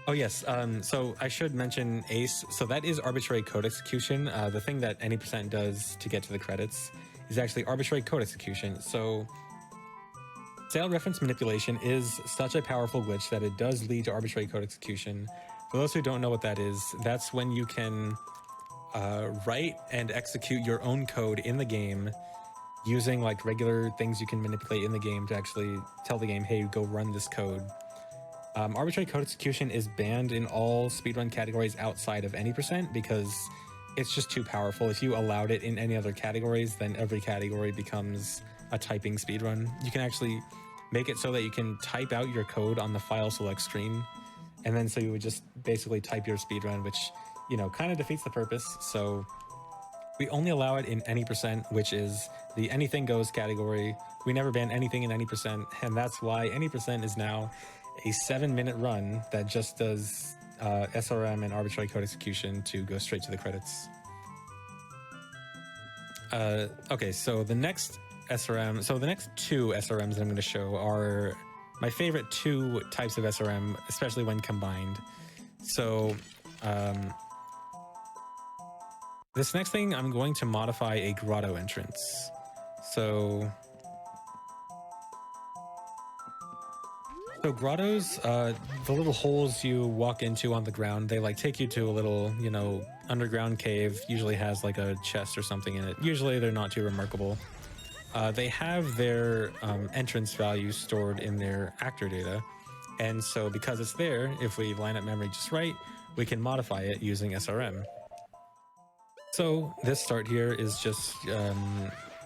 Oh yes, so I should mention ACE. So that is arbitrary code execution. The thing that any% does to get to the credits is actually arbitrary code execution. So stale reference manipulation is such a powerful glitch that it does lead to arbitrary code execution. For those who don't know what that is, that's when you can write and execute your own code in the game using like regular things you can manipulate in the game to actually tell the game, hey, go run this code. Arbitrary code execution is banned in all speedrun categories outside of any% because it's just too powerful. If you allowed it in any other categories, then every category becomes a typing speedrun. You can actually make it so that you can type out your code on the file select screen, and then so you would just basically type your speedrun, which, you know, kind of defeats the purpose. So we only allow it in any%, which is the anything goes category. We never ban anything in any%, and that's why any% is now a 7-minute run that just does SRM and arbitrary code execution to go straight to the credits. Okay, so the next SRM, so the next two SRMs that I'm going to show are my favorite two types of SRM, especially when combined. So this next thing, I'm going to modify a grotto entrance. So grottos, the little holes you walk into on the ground, they like take you to a little, you know, underground cave, usually has like a chest or something in it. Usually they're not too remarkable. They have their entrance value stored in their actor data. And so because it's there, if we line up memory just right, we can modify it using SRM. So this start here is just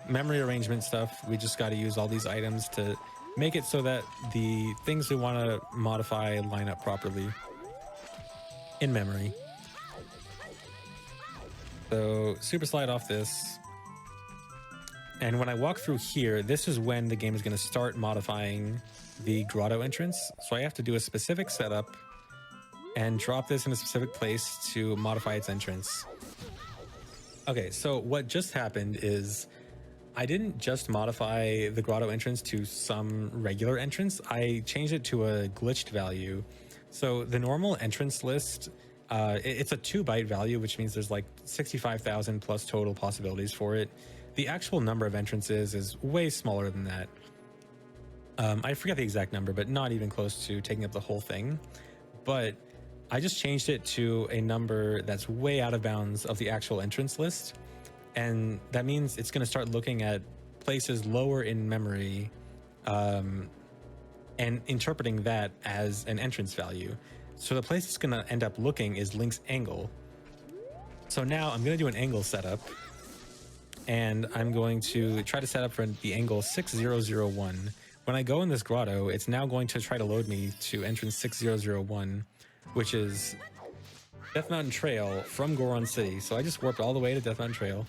memory arrangement stuff. We just got to use all these items to make it so that the things we want to modify line up properly in memory. So super slide off this. And when I walk through here, this is when the game is going to start modifying the grotto entrance. So I have to do a specific setup and drop this in a specific place to modify its entrance. Okay, so what just happened is I didn't just modify the grotto entrance to some regular entrance. I changed it to a glitched value. So the normal entrance list, it's a 2 byte value, which means there's like 65,000 plus total possibilities for it. The actual number of entrances is way smaller than that. I forget the exact number, but not even close to taking up the whole thing. But I just changed it to a number that's way out of bounds of the actual entrance list. And that means it's going to start looking at places lower in memory and interpreting that as an entrance value. So the place it's going to end up looking is Link's angle. So now I'm going to do an angle setup. And I'm going to try to set up for the angle 6001. When I go in this grotto, it's now going to try to load me to entrance 6001, which is Death Mountain Trail from Goron City. So I just warped all the way to Death Mountain Trail.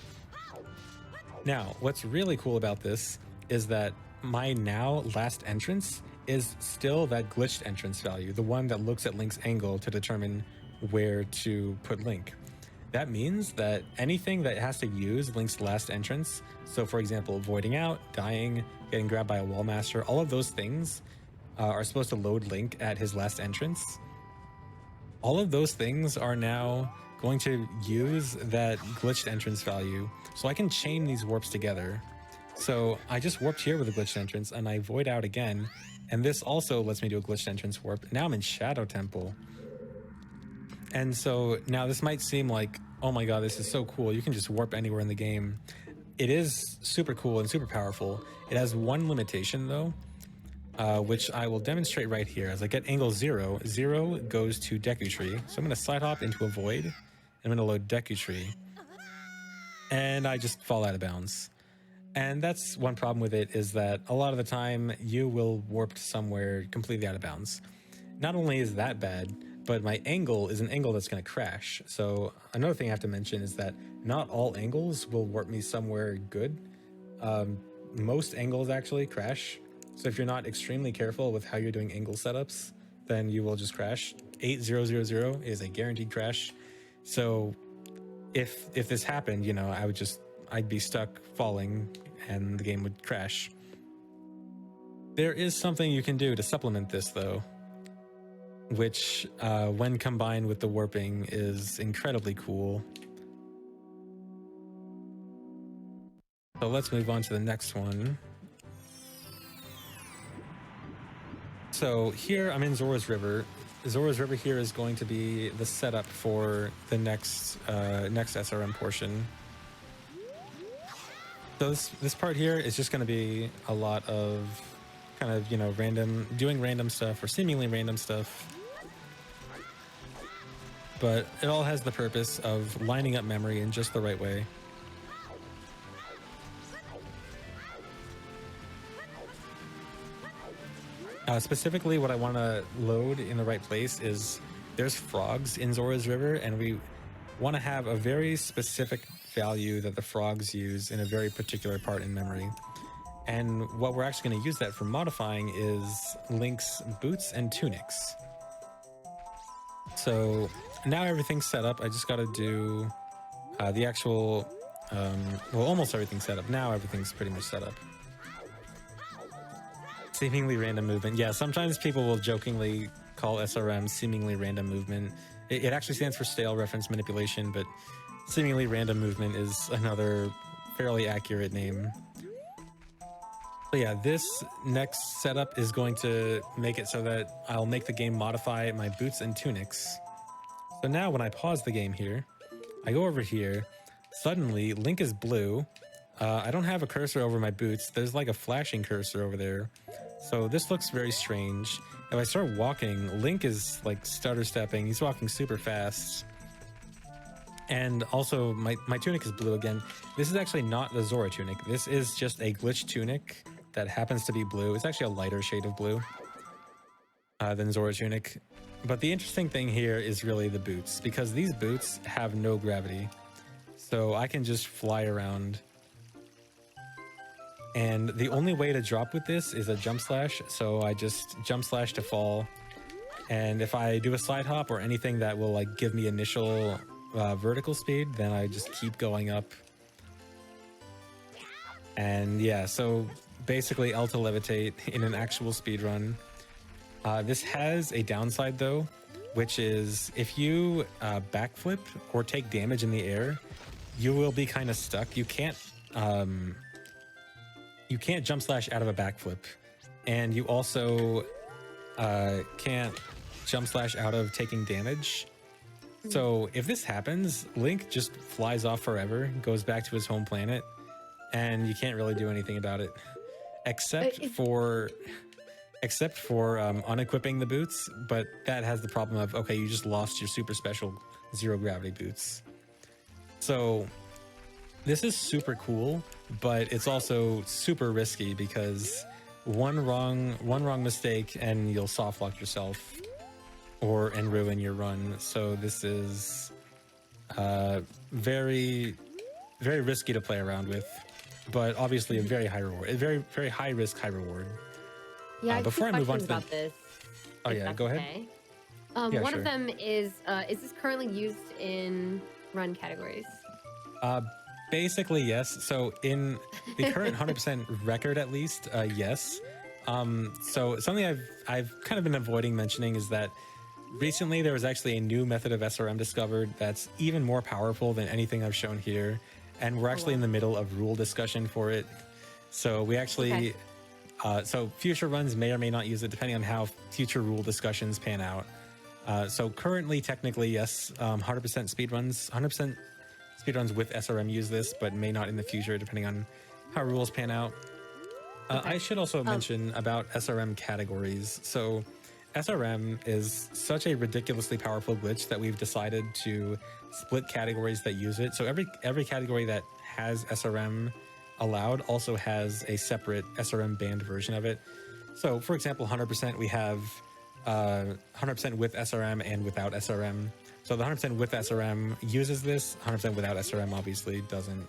Now, what's really cool about this is that my now last entrance is still that glitched entrance value, the one that looks at Link's angle to determine where to put Link. That means that anything that has to use Link's last entrance, so for example, voiding out, dying, getting grabbed by a wall master, all of those things are supposed to load Link at his last entrance. All of those things are now going to use that glitched entrance value, so I can chain these warps together. So I just warped here with a glitched entrance, and I void out again, and this also lets me do a glitched entrance warp. Now I'm in Shadow Temple. And so now this might seem like, oh my god, this is so cool. You can just warp anywhere in the game. It is super cool and super powerful. It has one limitation though, which I will demonstrate right here. As I get angle 0, 0 goes to Deku Tree. So I'm going to side hop into a void, and I'm going to load Deku Tree. And I just fall out of bounds. And that's one problem with it, is that a lot of the time you will warp somewhere completely out of bounds. Not only is that bad, but my angle is an angle that's going to crash. So another thing I have to mention is that not all angles will warp me somewhere good. Most angles actually crash. So if you're not extremely careful with how you're doing angle setups, then you will just crash. 8000 is a guaranteed crash. So if this happened, you know, I'd be stuck falling and the game would crash. There is something you can do to supplement this though, which when combined with the warping is incredibly cool. So let's move on to the next one. So here I'm in Zora's River. Zora's River here is going to be the setup for the next SRM portion. So this part here is just going to be a lot of kind of, you know, doing random stuff or seemingly random stuff. But it all has the purpose of lining up memory in just the right way. Specifically, what I want to load in the right place is there's frogs in Zora's River, and we want to have a very specific value that the frogs use in a very particular part in memory. And what we're actually going to use that for modifying is Link's boots and tunics. So now everything's set up. I just got to do the actual, well, almost everything's set up. Now everything's pretty much set up. Seemingly random movement. Yeah, sometimes people will jokingly call SRM seemingly random movement. It actually stands for stale reference manipulation, but seemingly random movement is another fairly accurate name. So yeah, this next setup is going to make it so that I'll make the game modify my boots and tunics. So now when I pause the game here, I go over here, suddenly Link is blue. I don't have a cursor over my boots. There's like a flashing cursor over there. So this looks very strange. If I start walking, Link is like stutter stepping. He's walking super fast. And also my tunic is blue again. This is actually not the Zora tunic. This is just a glitch tunic that happens to be blue. It's actually a lighter shade of blue than Zora tunic. But the interesting thing here is really the boots, because these boots have no gravity. So I can just fly around. And the only way to drop with this is a jump slash. So I just jump slash to fall. And if I do a side hop or anything that will like give me initial vertical speed, then I just keep going up. And yeah, so basically L to levitate in an actual speed run. This has a downside though, which is if you backflip or take damage in the air, you will be kind of stuck. You can't jump slash out of a backflip, and you also can't jump slash out of taking damage. So if this happens, Link just flies off forever, goes back to his home planet, and you can't really do anything about it, except for unequipping the boots. But that has the problem of, okay, you just lost your super special zero gravity boots. So this is super cool, but it's also super risky because one wrong mistake and you'll soft lock yourself and ruin your run. So this is very, very risky to play around with, but obviously a very high reward. A very, very high risk, high reward. Yeah, before I move on to about this. Oh yeah, go ahead. Okay. Yeah, one sure. of them is this currently used in run categories? Basically, yes. So in the current 100% record, at least, yes. So something I've kind of been avoiding mentioning is that recently there was actually a new method of SRM discovered that's even more powerful than anything I've shown here, and we're actually in the middle of rule discussion for it. So we actually, so future runs may or may not use it depending on how future rule discussions pan out. So currently, technically, yes, 100% speedruns, 100% speedruns with SRM use this, but may not in the future depending on how rules pan out. I should also mention about SRM categories. So SRM is such a ridiculously powerful glitch that we've decided to split categories that use it. So every category that has SRM allowed also has a separate SRM banned version of it. So for example, 100% we have 100% with SRM and without SRM. So the 100% with SRM uses this, 100% without SRM obviously doesn't.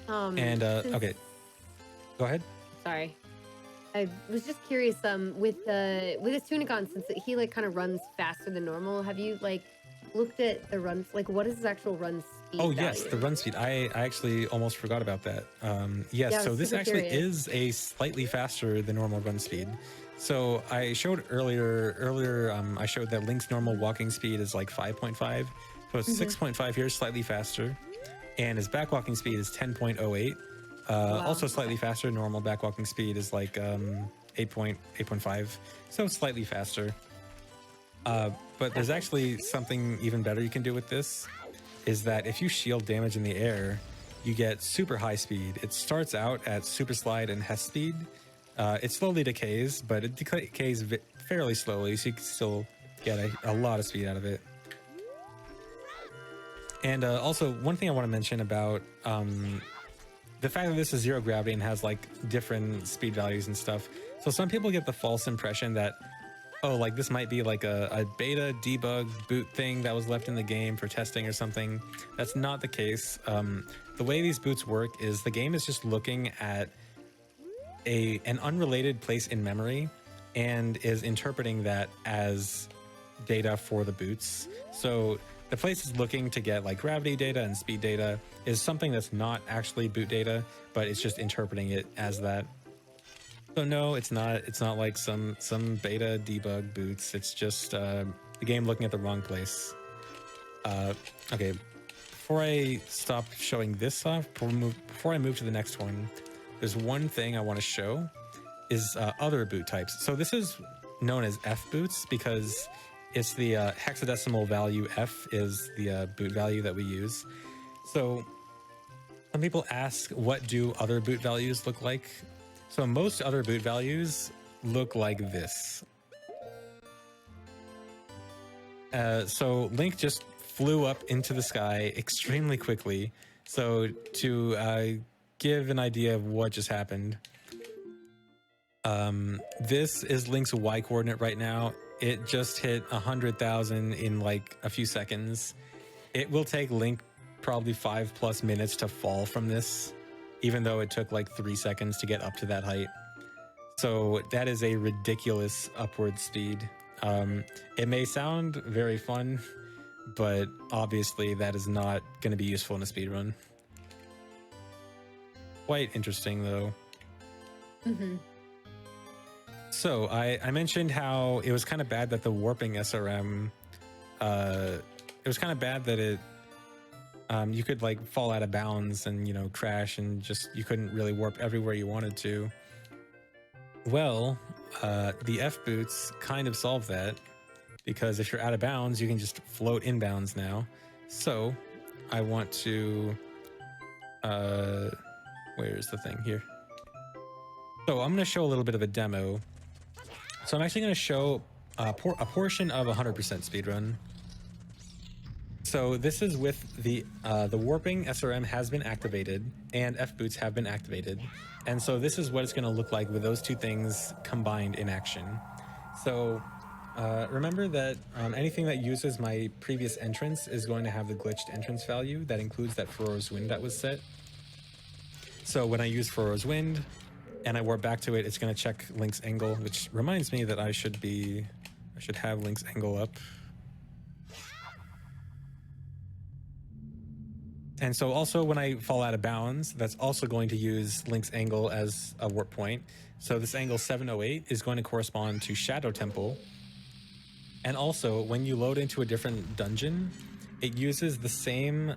Okay, go ahead. Sorry, I was just curious. With his Tunicon, since he like kind of runs faster than normal, have you like looked at the runs? Like, what is his actual run speed? Oh yes, the run speed. I actually almost forgot about that. Yes, Yeah, so this actually curious. is a slightly faster than normal run speed. So I showed earlier, I showed that Link's normal walking speed is like 5.5. So it's 6.5 here, slightly faster. And his back walking speed is 10.08. Also slightly faster. Normal back walking speed is like 8.5. So slightly faster. But there's actually something even better you can do with this, is that if you shield damage in the air, you get super high speed. It starts out at super slide and Hess speed. It slowly decays, but it decays fairly slowly, so you can still get a lot of speed out of it. And also, one thing I want to mention about the fact that this is zero gravity and has like different speed values and stuff. So some people get the false impression that, oh, like this might be like a beta debug boot thing that was left in the game for testing or something. That's not the case. The way these boots work is the game is just looking at an unrelated place in memory and is interpreting that as data for the boots. So the place is looking to get like gravity data and speed data is something that's not actually boot data, but it's just interpreting it as that. So no, it's not like some beta debug boots. It's just the game looking at the wrong place. Okay, before I stop showing this off, before I move to the next one, there's one thing I want to show is other boot types. So this is known as F boots because it's the hexadecimal value F is the boot value that we use. So some people ask, what do other boot values look like? So most other boot values look like this. So Link just flew up into the sky extremely quickly. So to give an idea of what just happened, this is Link's Y coordinate right now. It just hit 100,000 in like a few seconds. It will take Link probably 5+ minutes to fall from this, even though it took like 3 seconds to get up to that height. So that is a ridiculous upward speed. It may sound very fun, but obviously that is not going to be useful in a speedrun. Quite interesting though. Mm-hmm. So I mentioned how it was kind of bad that the warping SRM, it was kind of bad that it, you could like fall out of bounds and, you know, crash and just, you couldn't really warp everywhere you wanted to. Well, the F boots kind of solve that, because if you're out of bounds, you can just float inbounds now. So I want to, where's the thing here? So I'm going to show a little bit of a demo. So I'm actually going to show a portion of 100% speedrun. So this is with the warping SRM has been activated and F boots have been activated. And so this is what it's going to look like with those two things combined in action. So remember that anything that uses my previous entrance is going to have the glitched entrance value. That includes that Furo's Wind that was set. So when I use Furo's Wind and I warp back to it, it's going to check Link's angle, which reminds me that I should have Link's angle up. And so also when I fall out of bounds, that's also going to use Link's angle as a warp point. So this angle 708 is going to correspond to Shadow Temple. And also when you load into a different dungeon, it uses the same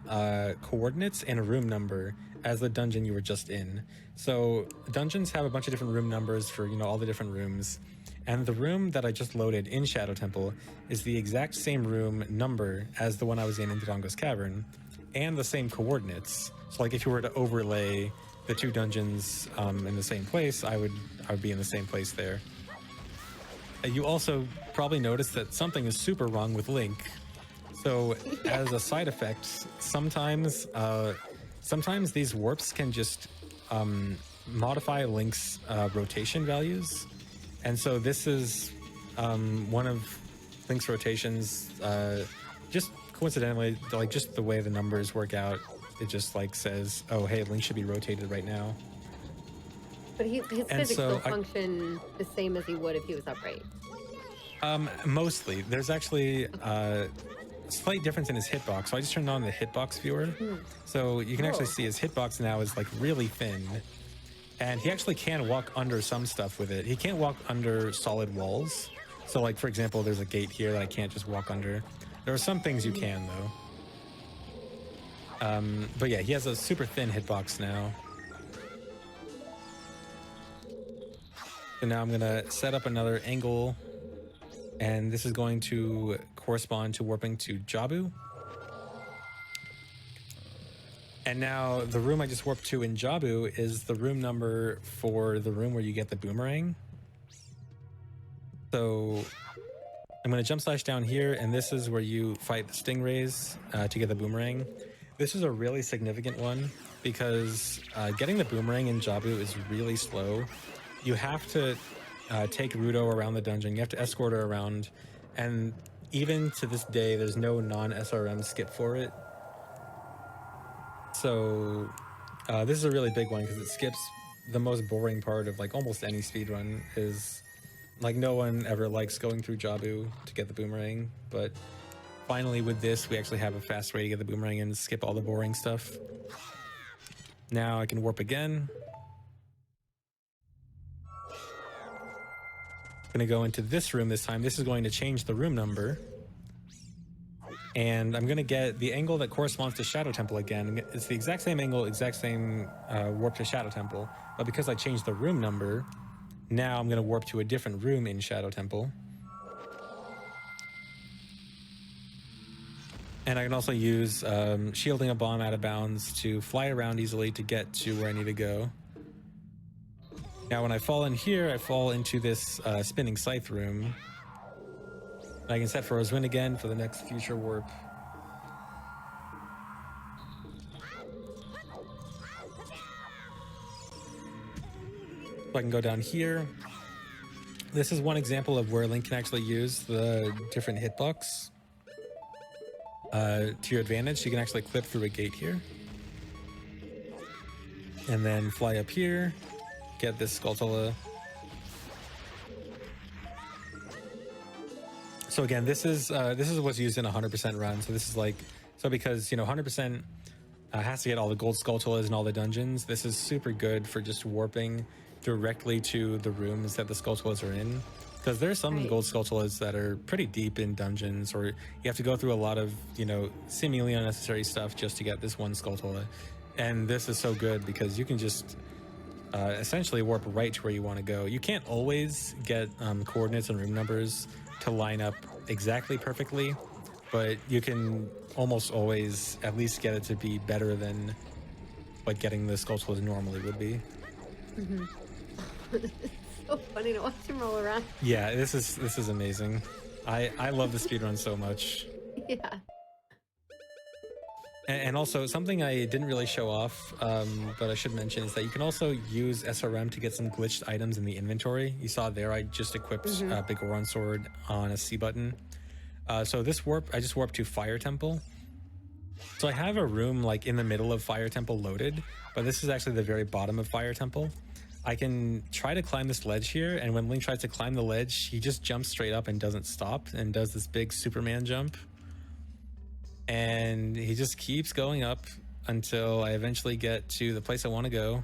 coordinates and room number as the dungeon you were just in. So dungeons have a bunch of different room numbers for, you know, all the different rooms. And the room that I just loaded in Shadow Temple is the exact same room number as the one I was in Dodongo's Cavern, and the same coordinates. So like if you were to overlay the two dungeons in the same place, I would be in the same place there. You also probably noticed that something is super wrong with Link. So as a side effect, sometimes these warps can just modify Link's rotation values. And so this is one of Link's rotations, just coincidentally, like just the way the numbers work out, it just like says, oh, hey, Link should be rotated right now. But his physics still function the same as he would if he was upright. Mostly. There's actually a slight difference in his hitbox. So I just turned on the hitbox viewer. So you can actually see his hitbox now is like really thin. And he actually can walk under some stuff with it. He can't walk under solid walls. So like, for example, there's a gate here that I can't just walk under. There are some things you can, though. But yeah, he has a super thin hitbox now. So now I'm going to set up another angle, and this is going to correspond to warping to Jabu. And now the room I just warped to in Jabu is the room number for the room where you get the boomerang. So I'm going to jump slash down here, and this is where you fight the stingrays to get the boomerang. This is a really significant one because getting the boomerang in Jabu is really slow. You have to take Rudo around the dungeon. You have to escort her around. And even to this day, there's no non-SRM skip for it. So this is a really big one because it skips the most boring part of like almost any speedrun. Is like no one ever likes going through Jabu to get the boomerang, but finally with this we actually have a fast way to get the boomerang and skip all the boring stuff. Now I can warp again. Gonna go into this room this time. This is going to change the room number. And I'm gonna get the angle that corresponds to Shadow Temple again. It's the exact same angle, exact same warp to Shadow Temple, but because I changed the room number, now I'm going to warp to a different room in Shadow Temple. And I can also use shielding a bomb out of bounds to fly around easily to get to where I need to go. Now when I fall in here, I fall into this spinning scythe room. I can set Furo's Wind again for the next future warp. So I can go down here. This is one example of where Link can actually use the different hitbox to your advantage. You can actually clip through a gate here. And then fly up here, get this Skulltula, So again, this is what's used in a 100% run. So this is like, so because, you know, 100% has to get all the gold skulltulas and all the dungeons. This is super good for just warping directly to the rooms that the skulltulas are in. Because there's some Right. gold skulltulas that are pretty deep in dungeons, or you have to go through a lot of, you know, seemingly unnecessary stuff just to get this one skulltula. And this is so good because you can just essentially warp right to where you want to go. You can't always get coordinates and room numbers to line up exactly perfectly, but you can almost always at least get it to be better than what getting the sculptures normally would be. Mhm. It's so funny to watch him roll around. Yeah, this is amazing. I love the speedrun so much. Yeah. And also something I didn't really show off, but I should mention is that you can also use SRM to get some glitched items in the inventory. You saw there I just equipped Mhm. a big Oron sword on a C button. So this warp, I just warped to Fire Temple. So I have a room like in the middle of Fire Temple loaded, but this is actually the very bottom of Fire Temple. I can try to climb this ledge here, and when Link tries to climb the ledge, he just jumps straight up and doesn't stop and does this big Superman jump. And he just keeps going up until I eventually get to the place I want to go,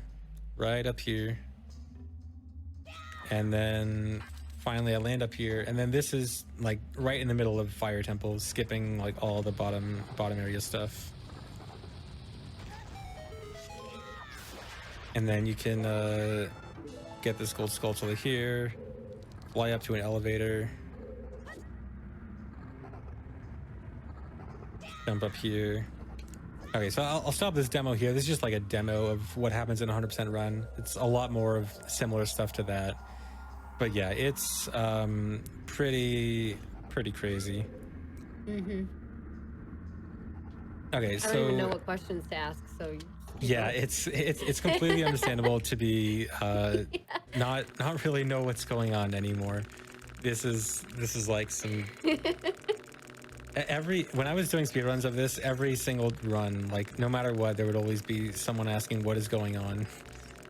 right up here. And then finally I land up here, and then this is like right in the middle of Fire Temple, skipping like all the bottom area stuff. And then you can get this gold skulltula here, fly up to an elevator, jump up here. Okay, so I'll stop this demo here. This is just like a demo of what happens in 100% run. It's a lot more of similar stuff to that. But yeah, it's pretty crazy. Mhm. Okay, I don't even know so what questions to ask, so keep yeah, going. it's completely understandable to be Yeah. not really know what's going on anymore. This is like some every when I was doing speedruns of this, every single run, like no matter what, there would always be someone asking what is going on.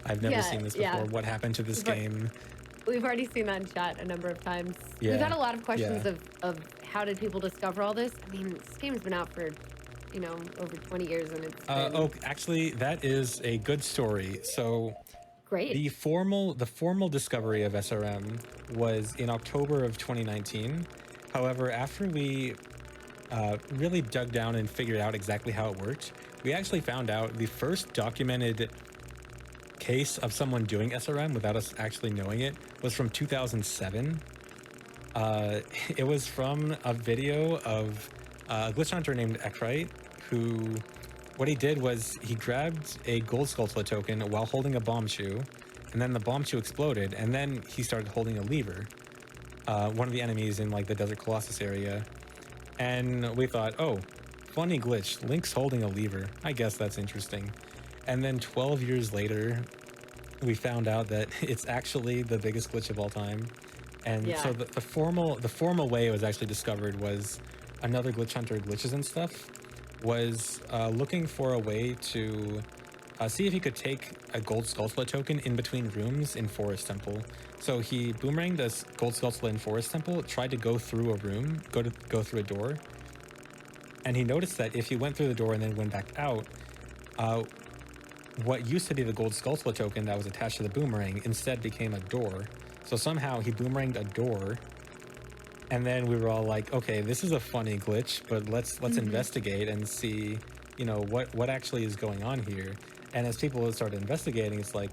I've never Yeah, seen this yeah. before. What happened to this We've al game? we've already seen that in chat a number of times. We've had Yeah, a lot of questions yeah. of how did people discover all this? I mean, this game's been out for, you know, over 20 years, and it's been Oh, actually, that is a good story. So great. the formal discovery of SRM was in October of 2019. However, after we really dug down and figured out exactly how it worked, we actually found out the first documented case of someone doing SRM without us actually knowing it was from 2007. It was from a video of a glitch hunter named Ekrite, who, what he did was he grabbed a gold skulltula token while holding a bomb shoe, and then the bomb shoe exploded, and then he started holding a lever, one of the enemies in like the Desert Colossus area. And we thought, oh, funny glitch, Link's holding a lever. I guess that's interesting. And then 12 years later, we found out that it's actually the biggest glitch of all time. And Yeah. so the formal way it was actually discovered was another glitch hunter, Glitches and Stuff, was looking for a way to see if he could take a gold skulltula token in between rooms in Forest Temple. So he boomeranged a gold skulltula in Forest Temple, tried to go through a room, go through a door, and he noticed that if he went through the door and then went back out, what used to be the gold skulltula token that was attached to the boomerang instead became a door. So somehow he boomeranged a door, and then we were all like, okay, this is a funny glitch, but let's investigate and see, you know, what actually is going on here. And as people started investigating, it's like,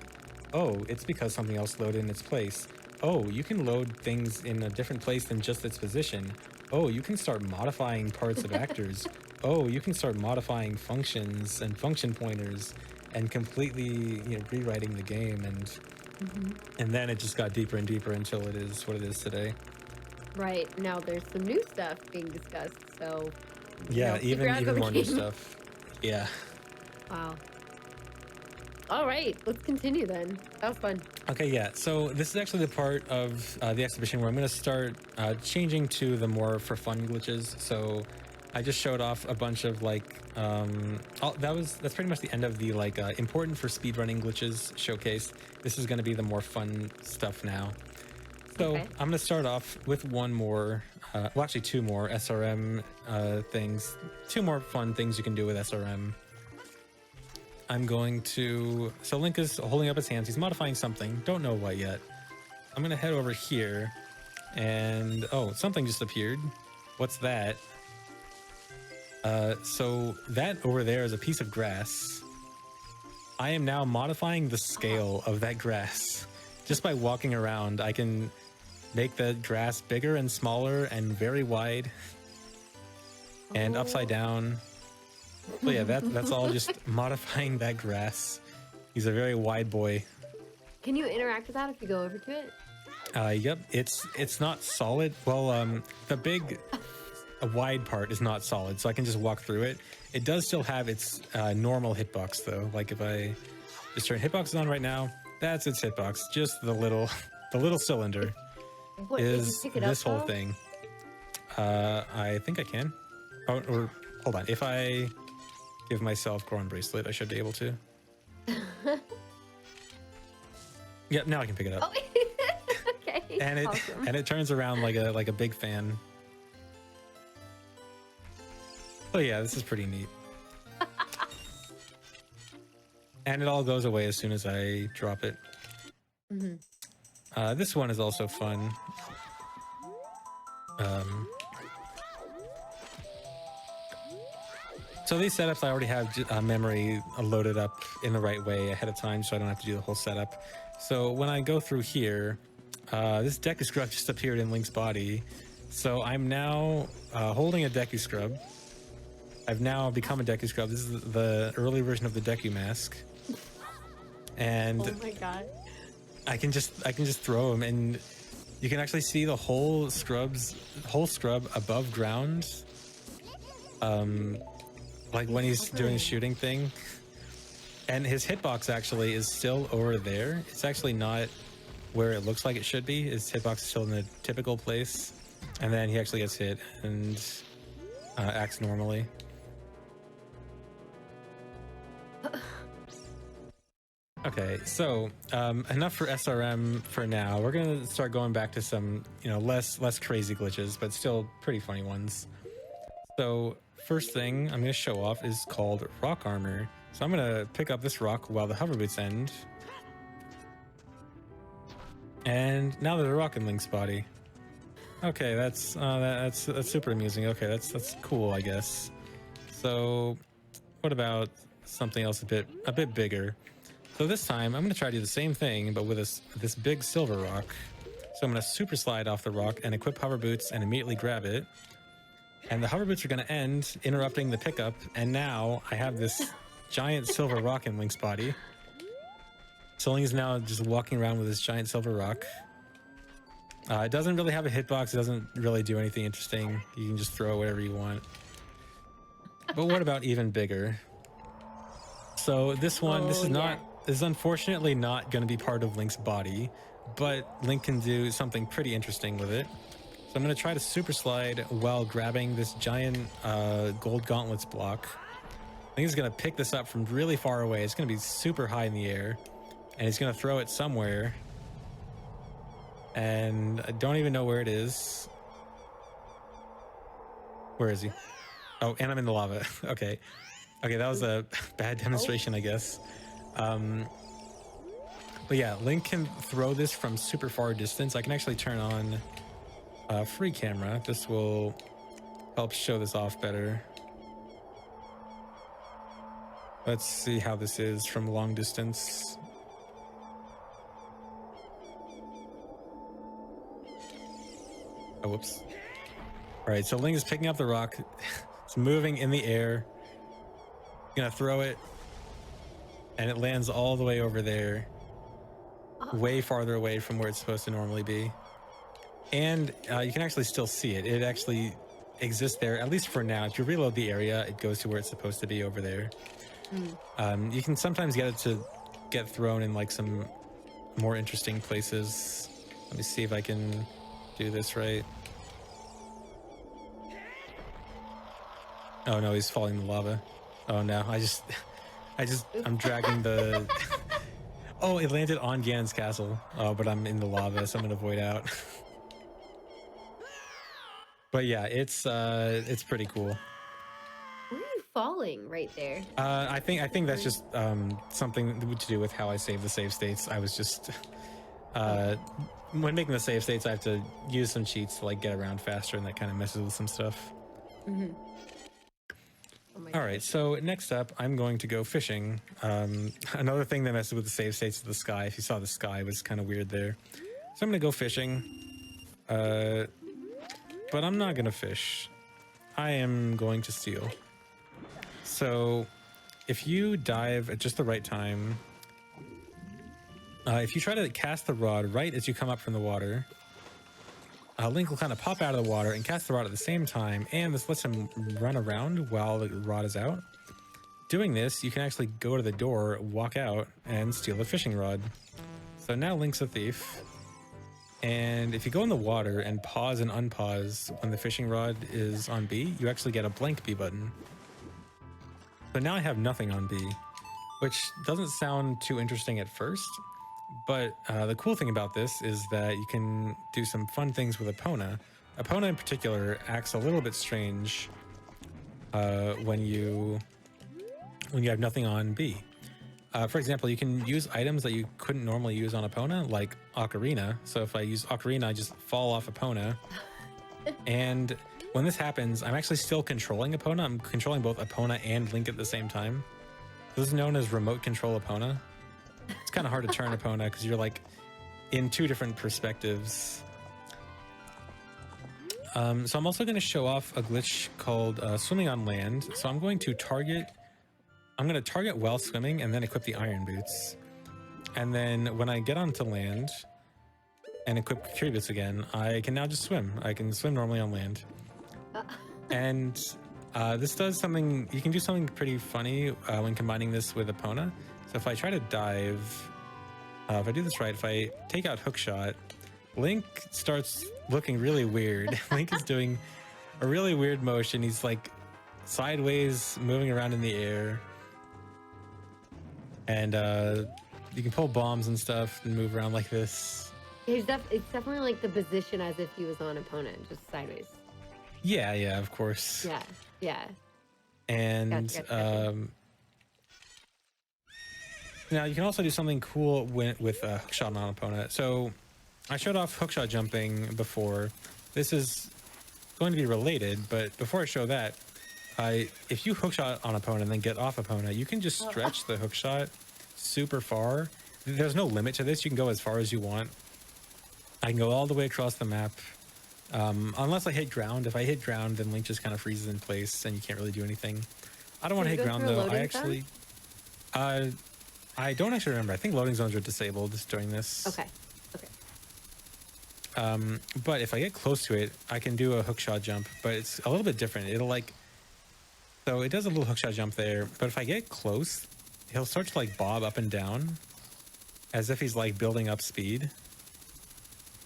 oh, it's because something else loaded in its place. Oh, you can load things in a different place than just its position. Oh, you can start modifying parts of actors. Oh, you can start modifying functions and function pointers and completely, you know, rewriting the game. And then it just got deeper and deeper until it is what it is today. Right. Now there's some new stuff being discussed, so Yeah, keep your eyes even on the more new game. stuff. Yeah. Wow. All right, let's continue then. That was fun. Okay, yeah. So this is actually the part of the exhibition where I'm going to start changing to the more for fun glitches. So I just showed off a bunch of like that's pretty much the end of the like important for speedrunning glitches showcase. This is going to be the more fun stuff now. So Okay. I'm going to start off with one more well, actually two more SRM things, two more fun things you can do with SRM. I'm going to, so Link is holding up his hands. He's modifying something. Don't know what yet. I'm going to head over here and, oh, something just appeared. What's that? So that over there is a piece of grass. I am now modifying the scale of that grass. Just by walking around, I can make the grass bigger and smaller and very wide and upside down. So yeah, that's all just modifying that grass. He's a very wide boy. Can you interact with that if you go over to it? Yep, it's not solid. Well, the big wide part is not solid, so I can just walk through it. It does still have its normal hitbox though. Like if I just turn hitbox on right now, that's its hitbox. Just the little cylinder. What, Is pick it this up, whole though? thing. I think I can. Oh, or hold on. If I give myself Goron Bracelet, I should be able to. Yep, now I can pick it up. Oh, okay. And it Awesome. and it turns around like a big fan. Oh yeah, this is pretty neat. And it all goes away as soon as I drop it. This one is also fun. So these setups, I already have memory loaded up in the right way ahead of time, so I don't have to do the whole setup. So when I go through here, this Deku Scrub just appeared in Link's body. So I'm now holding a Deku Scrub. I've now become a Deku Scrub. This is the early version of the Deku Mask. And Oh my god. I can just throw him, and you can actually see the whole scrub above ground. Like when he's doing the shooting thing. And his hitbox actually is still over there. It's actually not where it looks like it should be. His hitbox is still in the typical place. And then he actually gets hit and acts normally. Okay, so enough for SRM for now. We're gonna start going back to some, less crazy glitches, but still pretty funny ones. So first thing I'm gonna show off is called Rock Armor. So I'm gonna pick up this rock while the hover boots end. And now there's a rock in Link's body. Okay, that's super amusing. Okay, that's cool, I guess. So what about something else a bit bigger? So this time I'm gonna try to do the same thing, but with this big silver rock. So I'm gonna super slide off the rock and equip hover boots and immediately grab it. And the hover boots are gonna end, interrupting the pickup. And now I have this giant silver rock in Link's body. So Link is now just walking around with this giant silver rock. It doesn't really have a hitbox. It doesn't really do anything interesting. You can just throw whatever you want. But what about even bigger? So this one, this is unfortunately not going to be part of Link's body, but Link can do something pretty interesting with it. So I'm going to try to super slide while grabbing this giant gold gauntlets block. I think he's going to pick this up from really far away. It's going to be super high in the air, and he's going to throw it somewhere. And I don't even know where it is. Where is he? Oh, and I'm in the lava. Okay, that was a bad demonstration, I guess. But yeah, Link can throw this from super far distance. I can actually turn on free camera. This will help show this off better. Let's see how this is from long distance. Oh, whoops. All right, so Link is picking up the rock. It's moving in the air. Gonna throw it, and it lands all the way over there, way farther away from where it's supposed to normally be. And you can actually still see it. It actually exists there, at least for now. If you reload the area, it goes to where it's supposed to be over there. You can sometimes get it to get thrown in like some more interesting places. Let me see if I can do this right. Oh no, he's falling in the lava. Oh no, I'm dragging the... Oh, it landed on Ganon's castle. Oh, but I'm in the lava, so I'm gonna void out. But yeah, it's pretty cool. Where are you falling right there? I think that's Or- just something to do with how I save the save states. I was just Okay. uh, when making the save states, I have to use some cheats to like get around faster, and that kind of messes with some stuff. Hmm. Oh my All right, gosh. so next up, I'm going to go fishing. Another thing that messes with the save states is the sky. If you saw the sky, it was kind of weird there. So I'm gonna go fishing, uh, but I'm not gonna fish. I am going to steal. So if you dive at just the right time, if you try to cast the rod right as you come up from the water, Link will kind of pop out of the water and cast the rod at the same time, and this lets him run around while the rod is out. Doing this, you can actually go to the door, walk out, and steal the fishing rod. So now Link's a thief. And if you go in the water and pause and unpause when the fishing rod is on B, you actually get a blank B button. So now I have nothing on B, which doesn't sound too interesting at first, but the cool thing about this is that you can do some fun things with Epona. Epona in particular acts a little bit strange when you have nothing on B. For example, you can use items that you couldn't normally use on Epona, like Ocarina. So if I use Ocarina, I just fall off Epona. And when this happens, I'm actually still controlling Epona. I'm controlling both Epona and Link at the same time. This is known as remote control Epona. It's kind of hard to turn Epona because you're like in two different perspectives. So I'm also going to show off a glitch called swimming on land. So I'm going to target while swimming and then equip the iron boots. And then when I get onto land and equip Curie boots again, I can now just swim. I can swim normally on land. And this does something, you can do something pretty funny when combining this with Epona. So if I try to dive, if I do this right, if I take out hookshot, Link starts looking really weird. Link is doing a really weird motion. He's like sideways, moving around in the air. And you can pull bombs and stuff and move around like this. It's definitely like the position as if he was on opponent, just sideways. Yeah, of course. Yeah, yeah. And Gotcha. now you can also do something cool with hookshot on opponent. So I showed off hookshot jumping before. This is going to be related, but before I show that, if you hookshot on opponent and then get off opponent, you can just stretch the hookshot super far. There's no limit to this. You can go as far as you want. I can go all the way across the map. Unless I hit ground. If I hit ground, then Link just kind of freezes in place and you can't really do anything. I don't want to hit ground though. I don't actually remember. I think loading zones are disabled during this. Okay. But if I get close to it, I can do a hookshot jump, but it's a little bit different. So it does a little hookshot jump there, but if I get close, he'll start to like bob up and down as if he's like building up speed.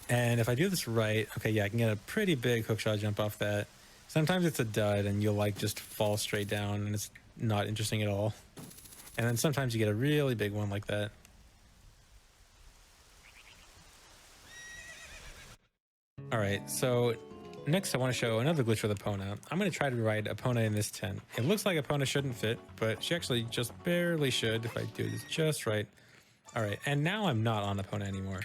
And if I do this right, okay, yeah, I can get a pretty big hookshot jump off that. Sometimes it's a dud and you'll like just fall straight down and it's not interesting at all. And then sometimes you get a really big one like that. All right, so next I want to show another glitch with Epona. I'm going to try to ride Epona in this tent. It looks like Epona shouldn't fit, but she actually just barely should if I do this just right. All right, and now I'm not on Epona anymore.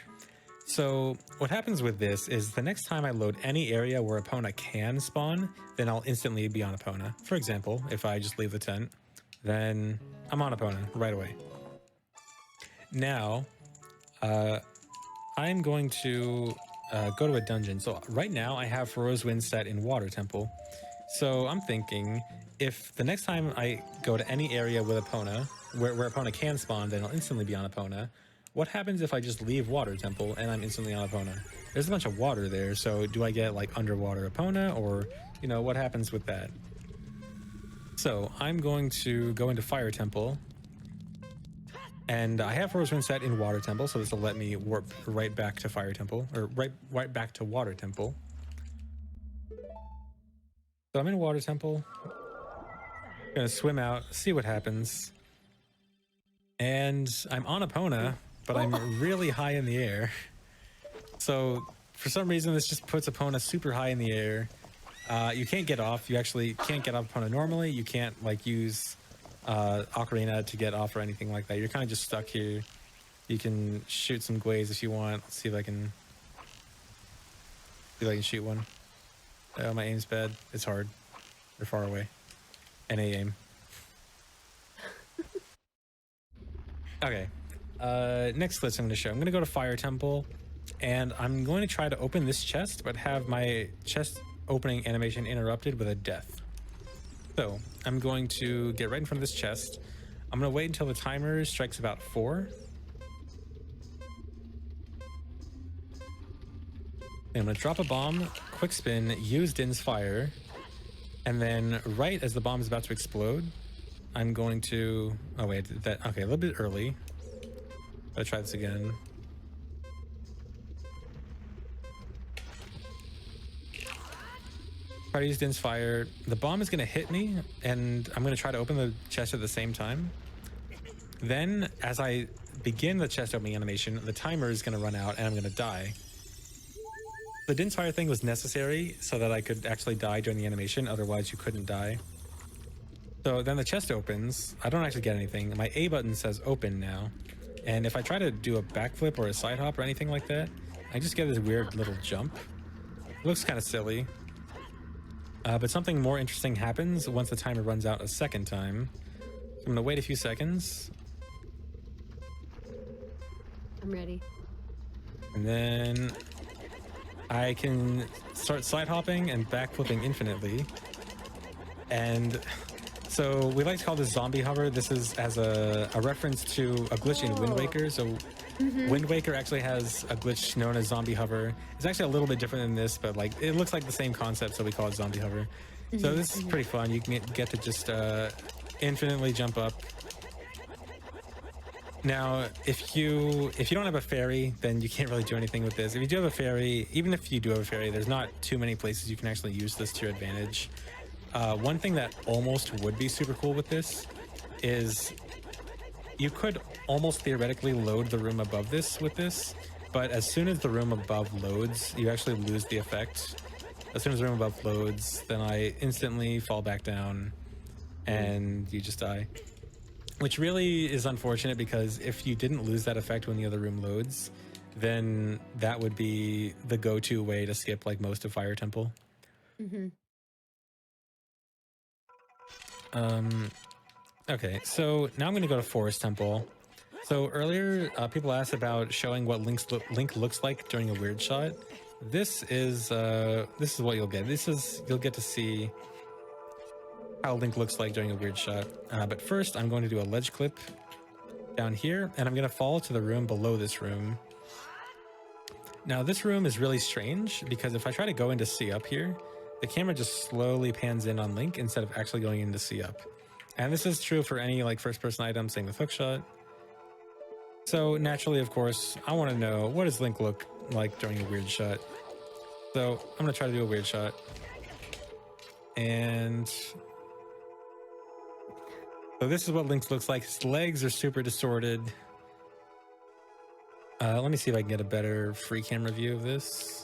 So what happens with this is the next time I load any area where Epona can spawn, then I'll instantly be on Epona. For example, if I just leave the tent, then I'm on Epona right away. Now, I'm going to go to a dungeon. So right now I have Rose Wind set in Water Temple. So I'm thinking if the next time I go to any area with Epona, where Epona can spawn, then I'll instantly be on Epona. What happens if I just leave Water Temple and I'm instantly on Epona? There's a bunch of water there, so do I get like underwater Epona, or, you know, what happens with that? So I'm going to go into Fire Temple, and I have Rosewind set in Water Temple, so this will let me warp right back to Fire Temple, or right back to Water Temple. So I'm in Water Temple. Gonna swim out, see what happens. And I'm on Epona, but I'm really high in the air. So for some reason, this just puts Epona super high in the air. You can't get off. You actually can't get off opponent normally. You can't like use Ocarina to get off or anything like that. You're kind of just stuck here. You can shoot some Gways if you want. Let's see if I can shoot one. Oh, my aim's bad. It's hard. They're far away. NA aim. Okay. Next list I'm going to show. I'm going to go to Fire Temple, and I'm going to try to open this chest, but have my chest opening animation interrupted with a death. So I'm going to get right in front of this chest. I'm going to wait until the timer strikes about 4. I'm going to drop a bomb, quick spin, use Din's Fire, and then right as the bomb is about to explode, I'm going to... Oh wait, that... Okay, a little bit early. Let's try this again. Try to use Din's Fire. The bomb is going to hit me, and I'm going to try to open the chest at the same time. Then, as I begin the chest opening animation, the timer is going to run out, and I'm going to die. The Din's Fire thing was necessary so that I could actually die during the animation, otherwise you couldn't die. So then the chest opens. I don't actually get anything. My A button says open now. And if I try to do a backflip or a side hop or anything like that, I just get this weird little jump. It looks kind of silly. But something more interesting happens once the timer runs out a second time. So I'm going to wait a few seconds. I'm ready. And then I can start side hopping and backflipping infinitely. And so we like to call this zombie hover. This is as a reference to a glitch in Wind Waker. So Wind Waker actually has a glitch known as zombie hover. It's actually a little bit different than this, but like it looks like the same concept, so we call it zombie hover. So this is pretty fun. You can get to just infinitely jump up. Now, if you don't have a fairy, then you can't really do anything with this. If you do have a fairy, even if you do have a fairy, there's not too many places you can actually use this to your advantage. One thing that almost would be super cool with this is you could almost theoretically load the room above this with this, but as soon as the room above loads, you actually lose the effect. As soon as the room above loads, then I instantly fall back down and you just die. Which really is unfortunate, because if you didn't lose that effect when the other room loads, then that would be the go-to way to skip like most of Fire Temple. Okay, so now I'm going to go to Forest Temple. So earlier, people asked about showing what Link looks like during a weird shot. This is what you'll get. You'll get to see how Link looks like during a weird shot. But first, I'm going to do a ledge clip down here, and I'm going to fall to the room below this room. Now, this room is really strange, because if I try to go in to see up here, the camera just slowly pans in on Link instead of actually going in to see up. And this is true for any like first-person item, same with hookshot. So naturally, of course, I want to know, what does Link look like during a weird shot? So I'm going to try to do a weird shot. And so this is what Link looks like. His legs are super distorted. Let me see if I can get a better free camera view of this.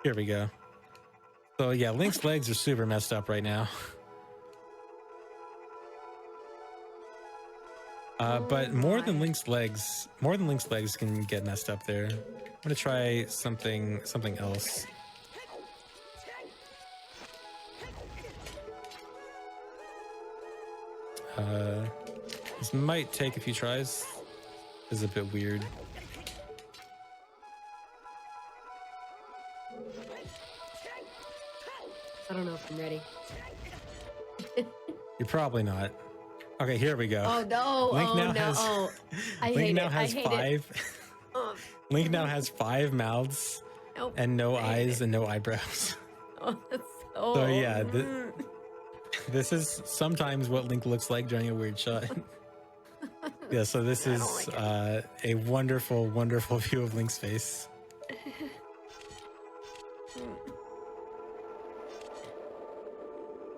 Here we go. So yeah, Link's legs are super messed up right now. But more than Link's legs can get messed up there. I'm gonna try something else. This might take a few tries. This is a bit weird. I don't know if I'm ready. You're probably not. Okay, here we go. Oh no! Link now no! has, I Link hate now it. has I hate 5. It. Link now has 5 mouths Nope. and no eyes and no eyebrows. Oh, that's so. So yeah, this is sometimes what Link looks like during a weird shot. Yeah, so this is like a wonderful, wonderful view of Link's face.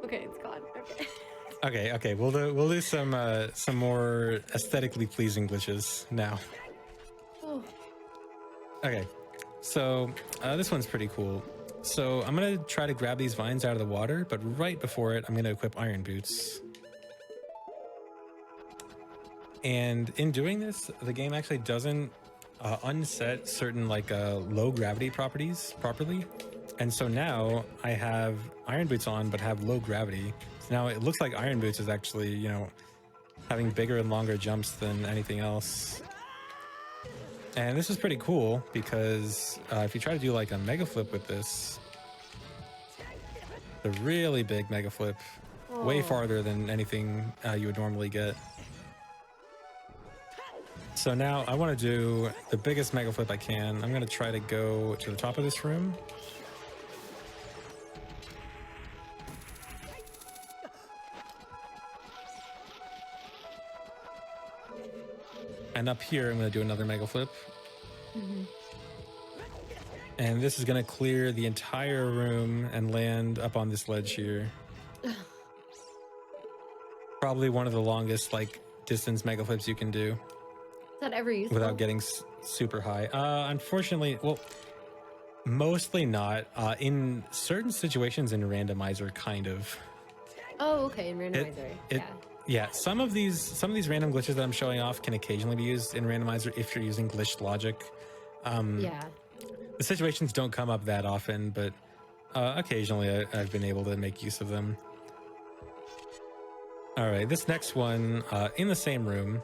Okay, it's gone. Okay. Okay, we'll do some more aesthetically pleasing glitches now. Oh. Okay, so this one's pretty cool. So I'm gonna try to grab these vines out of the water, but right before it, I'm gonna equip iron boots. And in doing this, the game actually doesn't unset certain like low gravity properties properly. And so now I have iron boots on, but have low gravity. So now it looks like iron boots is actually, you know, having bigger and longer jumps than anything else. And this is pretty cool because if you try to do like a mega flip with this, the really big mega flip, way farther than anything you would normally get. So now I want to do the biggest mega flip I can. I'm going to try to go to the top of this room. And up here, I'm going to do another mega flip. And this is going to clear the entire room and land up on this ledge here. Probably one of the longest like distance mega flips you can do. Is that ever useful? Without getting super high. Unfortunately, well, mostly not. In certain situations in randomizer, kind of. Oh, okay, in randomizer. Yeah, some of these random glitches that I'm showing off can occasionally be used in randomizer if you're using glitched logic. Yeah. The situations don't come up that often, but occasionally I've been able to make use of them. All right, this next one in the same room.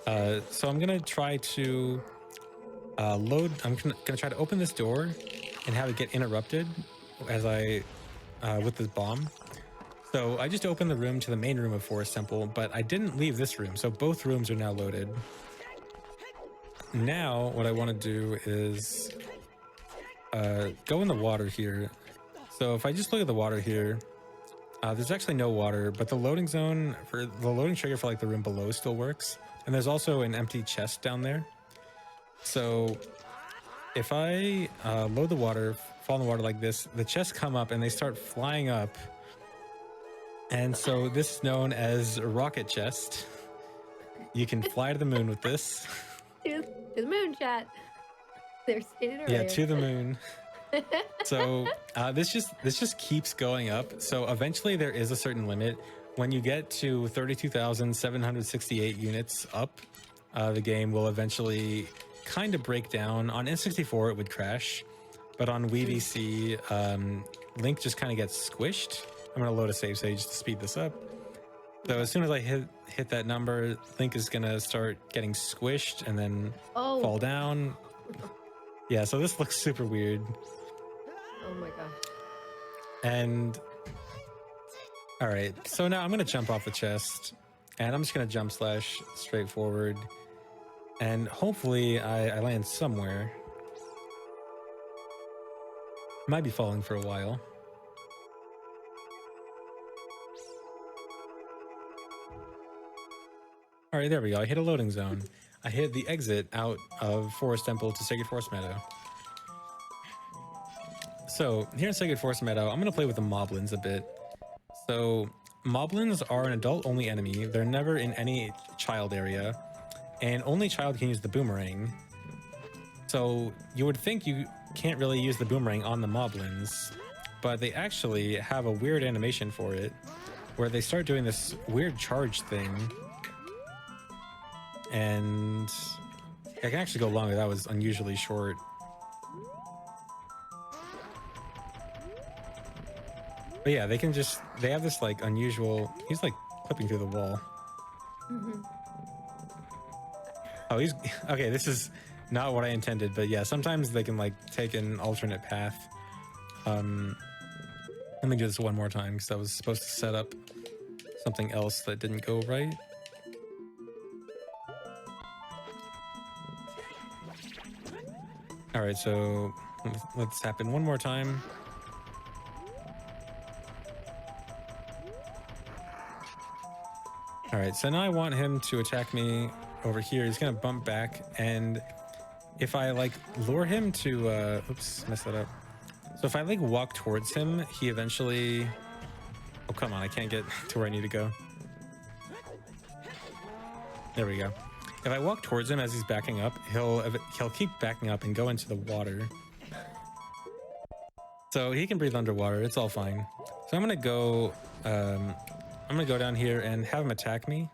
So I'm gonna try to load. I'm gonna try to open this door and have it get interrupted as I with this bomb. So I just opened the room to the main room of Forest Temple, but I didn't leave this room, so both rooms are now loaded. Now what I want to do is go in the water here. So if I just look at the water here, there's actually no water, but the loading zone for the loading trigger for like the room below still works. And there's also an empty chest down there. So if I load the water, fall in the water like this, the chests come up and they start flying up. And so this is known as a rocket chest. You can fly to the moon with this. To the moon, chat. They're stated earlier. Yeah, to the moon. So this just keeps going up. So eventually there is a certain limit. When you get to 32,768 units up, the game will eventually kind of break down. On N64 it would crash, but on Wii VC, Link just kind of gets squished. I'm gonna load a save stage to speed this up. So as soon as I hit that number, Link is gonna start getting squished and then fall down. Yeah, so this looks super weird. Oh my god. And all right, so now I'm gonna jump off the chest and I'm just gonna jump slash straight forward and hopefully I land somewhere. Might be falling for a while. All right, there we go. I hit a loading zone. I hit the exit out of Forest Temple to Sacred Forest Meadow. So here in Sacred Forest Meadow, I'm gonna play with the moblins a bit. So moblins are an adult-only enemy. They're never in any child area, and only child can use the boomerang. So you would think you can't really use the boomerang on the moblins, but they actually have a weird animation for it, where they start doing this weird charge thing. And I can actually go longer. That was unusually short. But yeah, they have this like unusual, he's like clipping through the wall. Oh, okay, this is not what I intended, but yeah, sometimes they can like take an alternate path. Let me do this one more time because I was supposed to set up something else that didn't go right. All right, so let's happen one more time. All right, so now I want him to attack me over here. He's gonna bump back, and if I like lure him to, oops, messed that up. So if I like walk towards him, he eventually, oh, come on, I can't get to where I need to go. There we go. If I walk towards him as he's backing up, he'll keep backing up and go into the water. So he can breathe underwater. It's all fine. So I'm gonna go down here and have him attack me.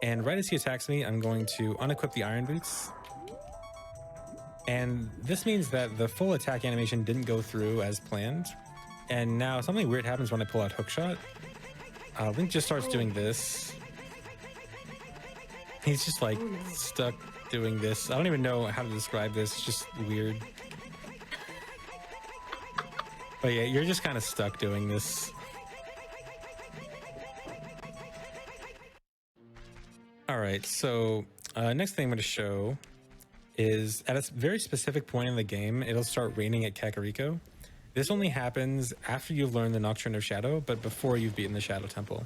And right as he attacks me, I'm going to unequip the iron boots. And this means that the full attack animation didn't go through as planned. And now something weird happens when I pull out hookshot. Link just starts doing this. He's just like stuck doing this. I don't even know how to describe this. It's just weird. But yeah, you're just kind of stuck doing this. All right, so next thing I'm going to show is at a very specific point in the game, it'll start raining at Kakariko. This only happens after you've learned the Nocturne of Shadow, but before you've beaten the Shadow Temple.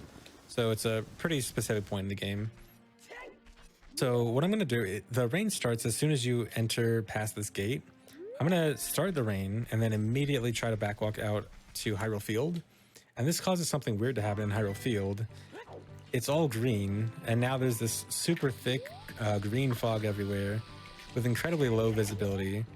So it's a pretty specific point in the game. So what I'm going to do, the rain starts as soon as you enter past this gate. I'm going to start the rain and then immediately try to backwalk out to Hyrule Field. And this causes something weird to happen in Hyrule Field. It's all green, and now there's this super thick green fog everywhere with incredibly low visibility.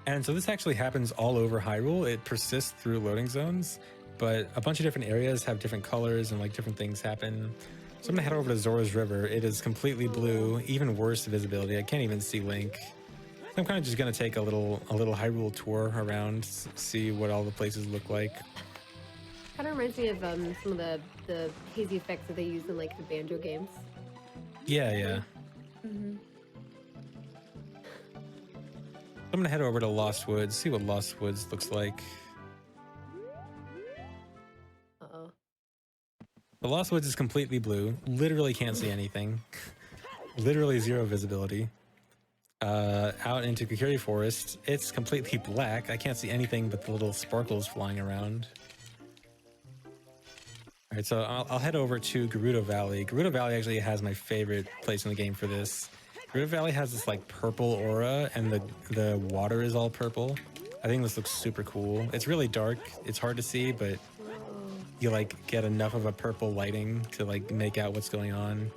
And so this actually happens all over Hyrule. It persists through loading zones, but a bunch of different areas have different colors and like different things happen. So I'm gonna head over to Zora's River. It is completely blue, even worse visibility. I can't even see Link. I'm kind of just gonna take a little Hyrule tour around, see what all the places look like. Kind of reminds me of some of the hazy effects that they use in like the Banjo games. Yeah. Mm-hmm. I'm gonna head over to Lost Woods, see what Lost Woods looks like. Uh-oh. The Lost Woods is completely blue. Literally can't see anything. Literally zero visibility. Out into Kokiri Forest, it's completely black. I can't see anything but the little sparkles flying around. All right, so I'll head over to Gerudo Valley. Gerudo Valley actually has my favorite place in the game for this. Gerudo Valley has this like purple aura, and the water is all purple. I think this looks super cool. It's really dark. It's hard to see, but you like get enough of a purple lighting to like make out what's going on.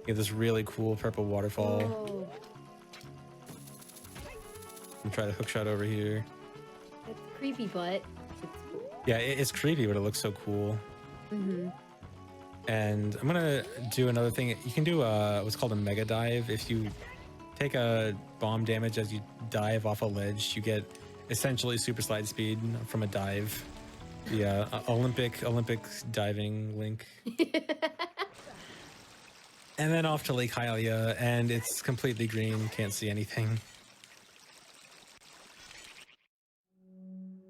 You have this really cool purple waterfall. Whoa. I'm trying to hookshot over here. It's creepy, but it's cool. Yeah, it's creepy, but it looks so cool. Mm-hmm. And I'm gonna do another thing. You can do what's called a mega dive. If you take a bomb damage as you dive off a ledge, you get essentially super slide speed from a dive. The Olympic diving Link. And then off to Lake Hylia, and it's completely green. Can't see anything.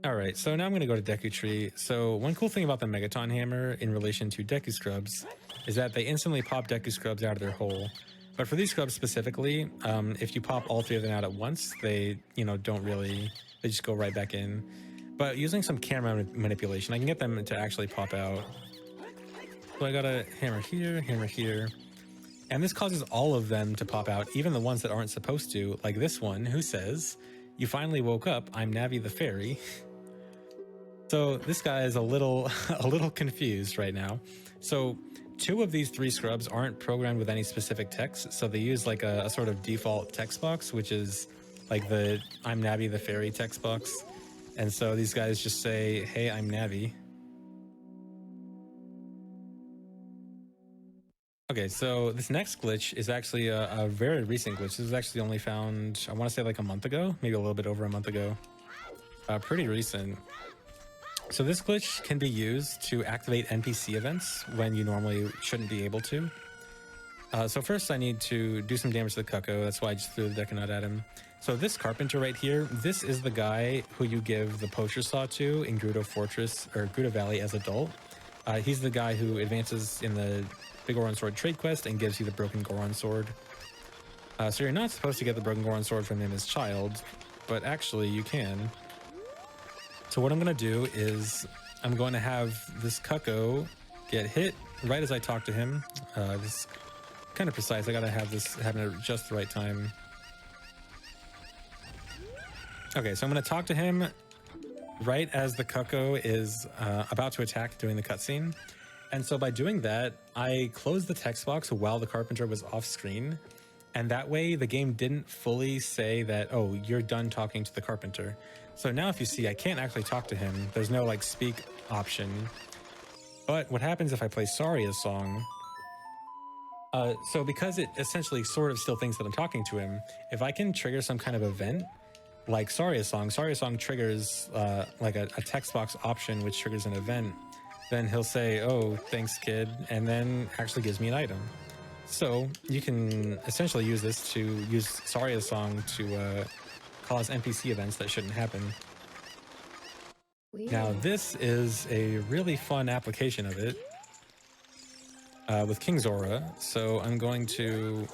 All right, so now I'm going to go to Deku Tree. So one cool thing about the Megaton Hammer in relation to Deku Scrubs is that they instantly pop Deku Scrubs out of their hole. But for these scrubs specifically, if you pop all three of them out at once, they, don't really, they just go right back in. But using some camera manipulation, I can get them to actually pop out. So I got a hammer here. And this causes all of them to pop out, even the ones that aren't supposed to, like this one, who says, "You finally woke up, I'm Navi the Fairy." So this guy is a little confused right now. So 2 of these 3 scrubs aren't programmed with any specific text, so they use like a sort of default text box, which is like the "I'm Navi the Fairy" text box. And so these guys just say, "Hey, I'm Navi." Okay, so this next glitch is actually a very recent glitch. This was actually only found, I want to say like a month ago, maybe a little bit over a month ago. Pretty recent. So this glitch can be used to activate NPC events when you normally shouldn't be able to. So first I need to do some damage to the Cucco. That's why I just threw the Deku Nut at him. So this carpenter right here, this is the guy who you give the poacher saw to in Gerudo Fortress or Gerudo Valley as adult. He's the guy who advances in the Big Goron Sword trade quest and gives you the Broken Goron Sword. So you're not supposed to get the Broken Goron Sword from him as child, but actually you can. So what I'm going to do is I'm going to have this Cucco get hit right as I talk to him. This is kind of precise. I got to have this happen at just the right time. Okay, so I'm going to talk to him right as the Cucco is about to attack during the cutscene. And so by doing that, I closed the text box while the carpenter was off screen. And that way the game didn't fully say that, oh, you're done talking to the carpenter. So now if you see, I can't actually talk to him. There's no like speak option. But what happens if I play Saria's song? So because it essentially sort of still thinks that I'm talking to him, if I can trigger some kind of event, like Saria's song triggers like a text box option, which triggers an event, then he'll say, oh, thanks, kid, and then actually gives me an item. So you can essentially use this to use Saria's song to cause NPC events that shouldn't happen. Weird. Now, this is a really fun application of it with King Zora. So I'm going to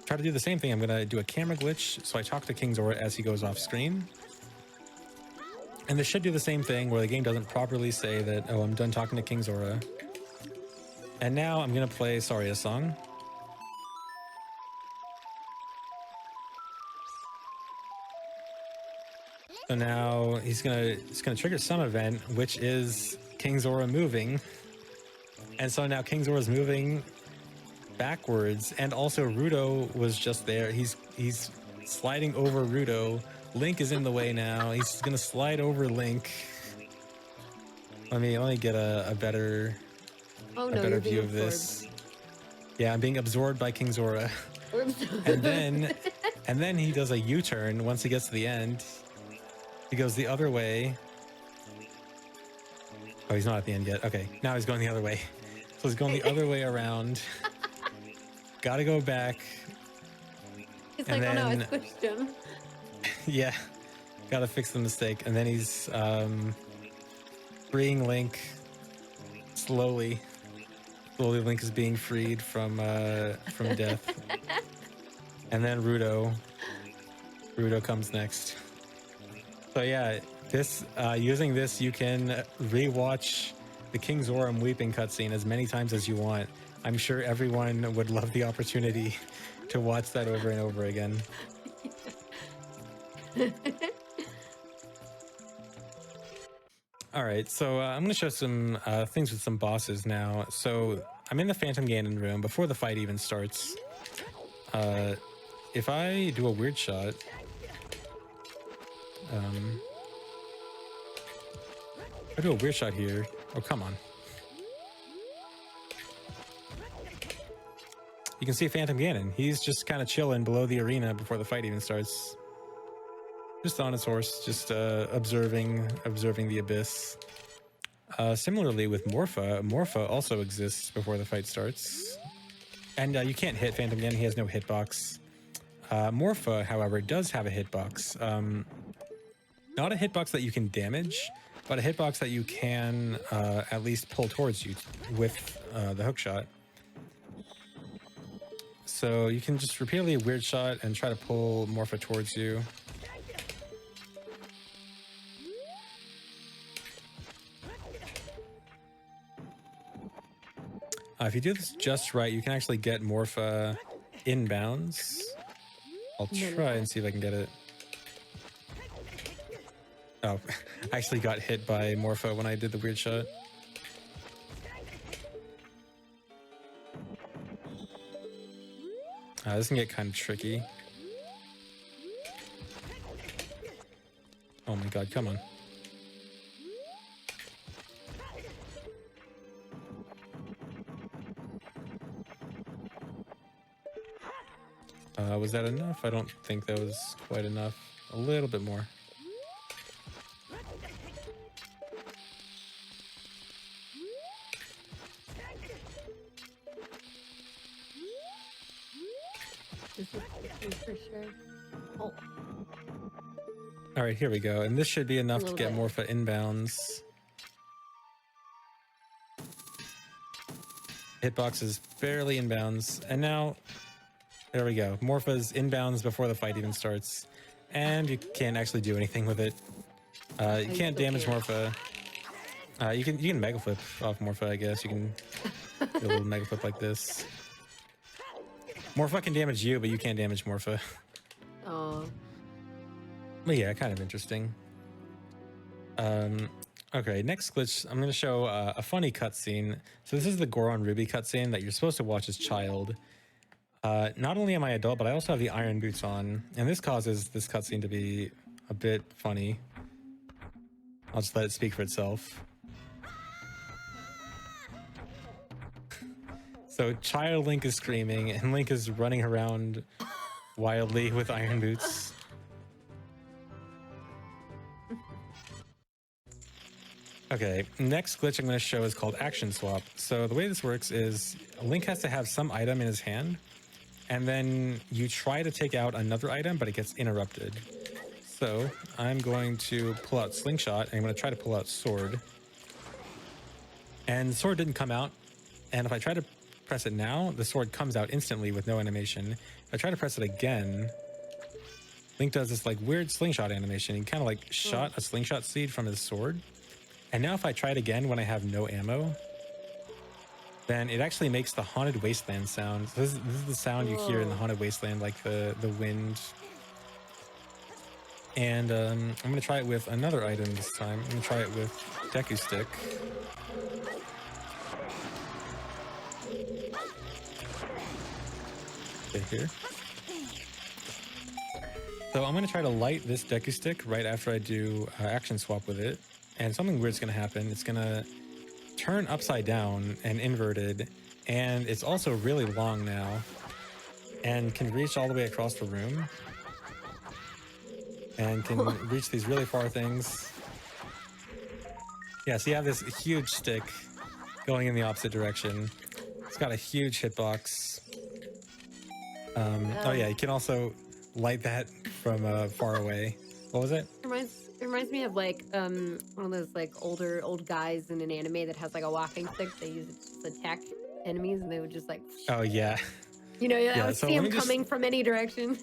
try to do the same thing. I'm going to do a camera glitch. So I talk to King Zora as he goes off screen. And this should do the same thing where the game doesn't properly say that, oh, I'm done talking to King Zora. And now I'm going to play Saria's song. So now it's gonna trigger some event, which is King Zora moving. And so now King Zora's moving backwards, and also Rudo was just there. He's sliding over Rudo. Link is in the way now. He's gonna slide over Link. Let me get a better view of this. Yeah, I'm being absorbed by King Zora. and then he does a U-turn once he gets to the end. He goes the other way. Oh, he's not at the end yet. Okay, now he's going the other way. So he's going the other way around. Gotta go back. He's like, oh no, I squished him. Yeah, gotta fix the mistake. And then he's freeing Link slowly. Slowly Link is being freed from death. And then Rudo comes next. So yeah, this using this, you can rewatch the King Zora weeping cutscene as many times as you want. I'm sure everyone would love the opportunity to watch that over and over again. All right, so I'm going to show some things with some bosses now. So I'm in the Phantom Ganon room before the fight even starts. If I do a weird shot, I do a weird shot here. Oh, come on. You can see Phantom Ganon. He's just kind of chilling below the arena before the fight even starts. Just on his horse, just observing the abyss. Similarly with Morpha, Morpha also exists before the fight starts. And you can't hit Phantom Ganon, he has no hitbox. Morpha, however, does have a hitbox. Not a hitbox that you can damage, but a hitbox that you can at least pull towards you with the hookshot. So you can just repeatedly weird shot and try to pull Morpha towards you. If you do this just right, you can actually get Morpha inbounds. I'll try and see if I can get it. Oh, I actually got hit by Morpha when I did the weird shot. This can get kind of tricky. Oh my god, come on. Was that enough? I don't think that was quite enough. A little bit more. For sure. Oh. All right, here we go. And this should be enough to get Morpha inbounds. Hitbox is barely inbounds. And now, there we go. Morpha's inbounds before the fight even starts. And you can't actually do anything with it. You can't damage Morpha. You can Mega Flip off Morpha, I guess. You can do a little Mega Flip like this. Morpha can damage you, but you can't damage Morpha. Oh. But yeah, kind of interesting. Okay, next glitch, I'm going to show a funny cutscene. So this is the Goron Ruby cutscene that you're supposed to watch as child. Not only am I adult, but I also have the iron boots on, and this causes this cutscene to be a bit funny. I'll just let it speak for itself. So child Link is screaming, and Link is running around wildly with iron boots. Okay, next glitch I'm going to show is called Action Swap. So the way this works is Link has to have some item in his hand, and then you try to take out another item, but it gets interrupted. So I'm going to pull out Slingshot, and I'm going to try to pull out Sword. And Sword didn't come out, and if I try to press it now, the sword comes out instantly with no animation. If I try to press it again, Link does this like weird slingshot animation. He kind of like shot a slingshot seed from his sword. And now if I try it again when I have no ammo, then it actually makes the Haunted Wasteland sound. So this is the sound you hear in the Haunted Wasteland, like the wind. And I'm going to try it with another item this time. I'm going to try it with Deku Stick. Here. So I'm going to try to light this Deku Stick right after I do Action Swap with it. And something weird's going to happen. It's going to turn upside down and inverted. And it's also really long now. And can reach all the way across the room. And can reach these really far things. Yeah, so you have this huge stick going in the opposite direction. It's got a huge hitbox. Oh yeah, you can also light that from far away. What was it? It reminds me of like one of those like old guys in an anime that has like a walking stick. They use it to attack enemies, and they would just like. Oh yeah. You know, I would so see him coming from any direction.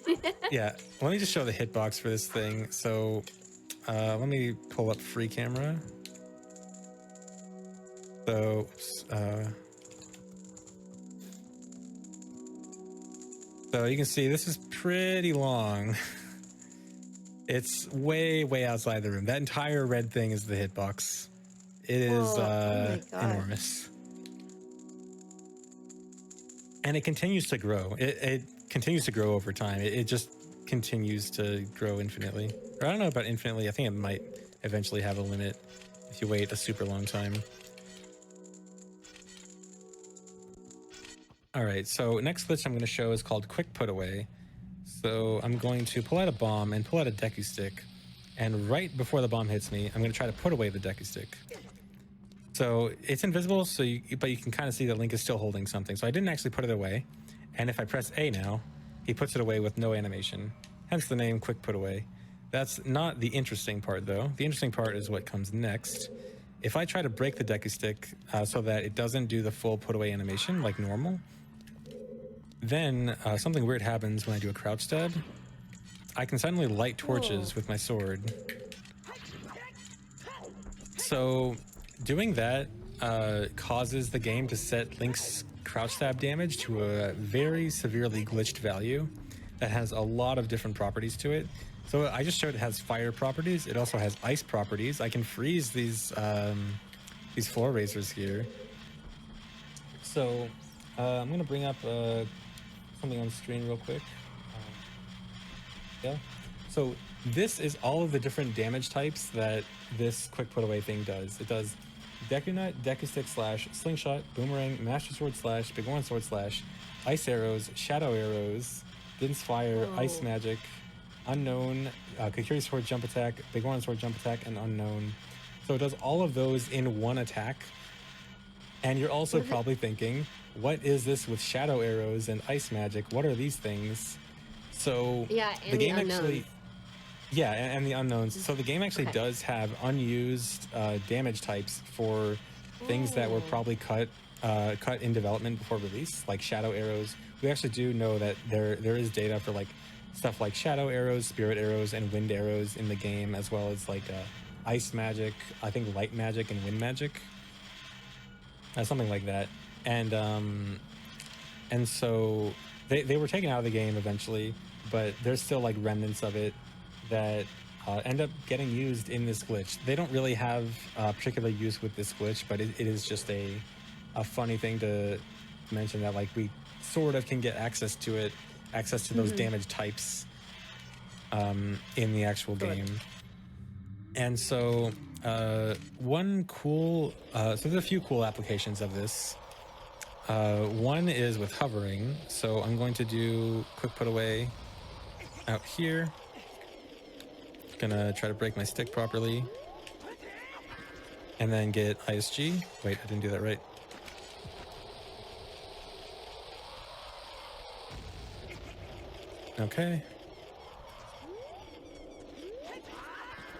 Yeah, let me just show the hitbox for this thing. So let me pull up free camera. So so you can see this is pretty long. It's way outside the room. That entire red thing is the hitbox. It is enormous. And it continues to grow. It continues to grow over time. It just continues to grow infinitely. Or I don't know about infinitely. I think it might eventually have a limit if you wait a super long time. All right, so next glitch I'm going to show is called Quick Put Away. So I'm going to pull out a bomb and pull out a Deku Stick. And right before the bomb hits me, I'm going to try to put away the Deku Stick. So it's invisible, but you can kind of see that Link is still holding something. So I didn't actually put it away. And if I press A now, he puts it away with no animation. Hence the name Quick Put Away. That's not the interesting part, though. The interesting part is what comes next. If I try to break the Deku Stick so that it doesn't do the full put away animation like normal, then something weird happens when I do a crouch stab. I can suddenly light torches with my sword. So doing that causes the game to set Link's crouch stab damage to a very severely glitched value that has a lot of different properties to it. So I just showed it has fire properties. It also has ice properties. I can freeze these floor raisers here. So I'm gonna bring up something on the screen real quick. Yeah. So this is all of the different damage types that this quick put away thing does. It does Deku Nut, Deku Stick slash, Slingshot, Boomerang, Master Sword slash, Big One Sword slash, Ice Arrows, Shadow Arrows, Din's Fire, Ice Magic, Unknown, Kakiri Sword Jump Attack, Big One Sword Jump Attack, and Unknown. So it does all of those in one attack. And you're also probably thinking, what is this with Shadow Arrows and Ice Magic? What are these things? So yeah, and the game unknowns. actually, yeah, and the unknowns. So the game actually does have unused damage types for things that were probably cut in development before release, like Shadow Arrows. We actually do know that there is data for like stuff like Shadow Arrows, Spirit Arrows, and Wind Arrows in the game, as well as like Ice Magic, I think Light Magic and Wind Magic, something like that. And so they were taken out of the game eventually, but there's still like remnants of it that end up getting used in this glitch. They don't really have particular use with this glitch, but it is just a funny thing to mention that like we sort of can get access to it, access to those damage types in the actual game. And so one cool, so there's a few cool applications of this. One is with hovering. So I'm going to do quick put away out here. Gonna try to break my stick properly. And then get ISG. Wait, I didn't do that right. Okay.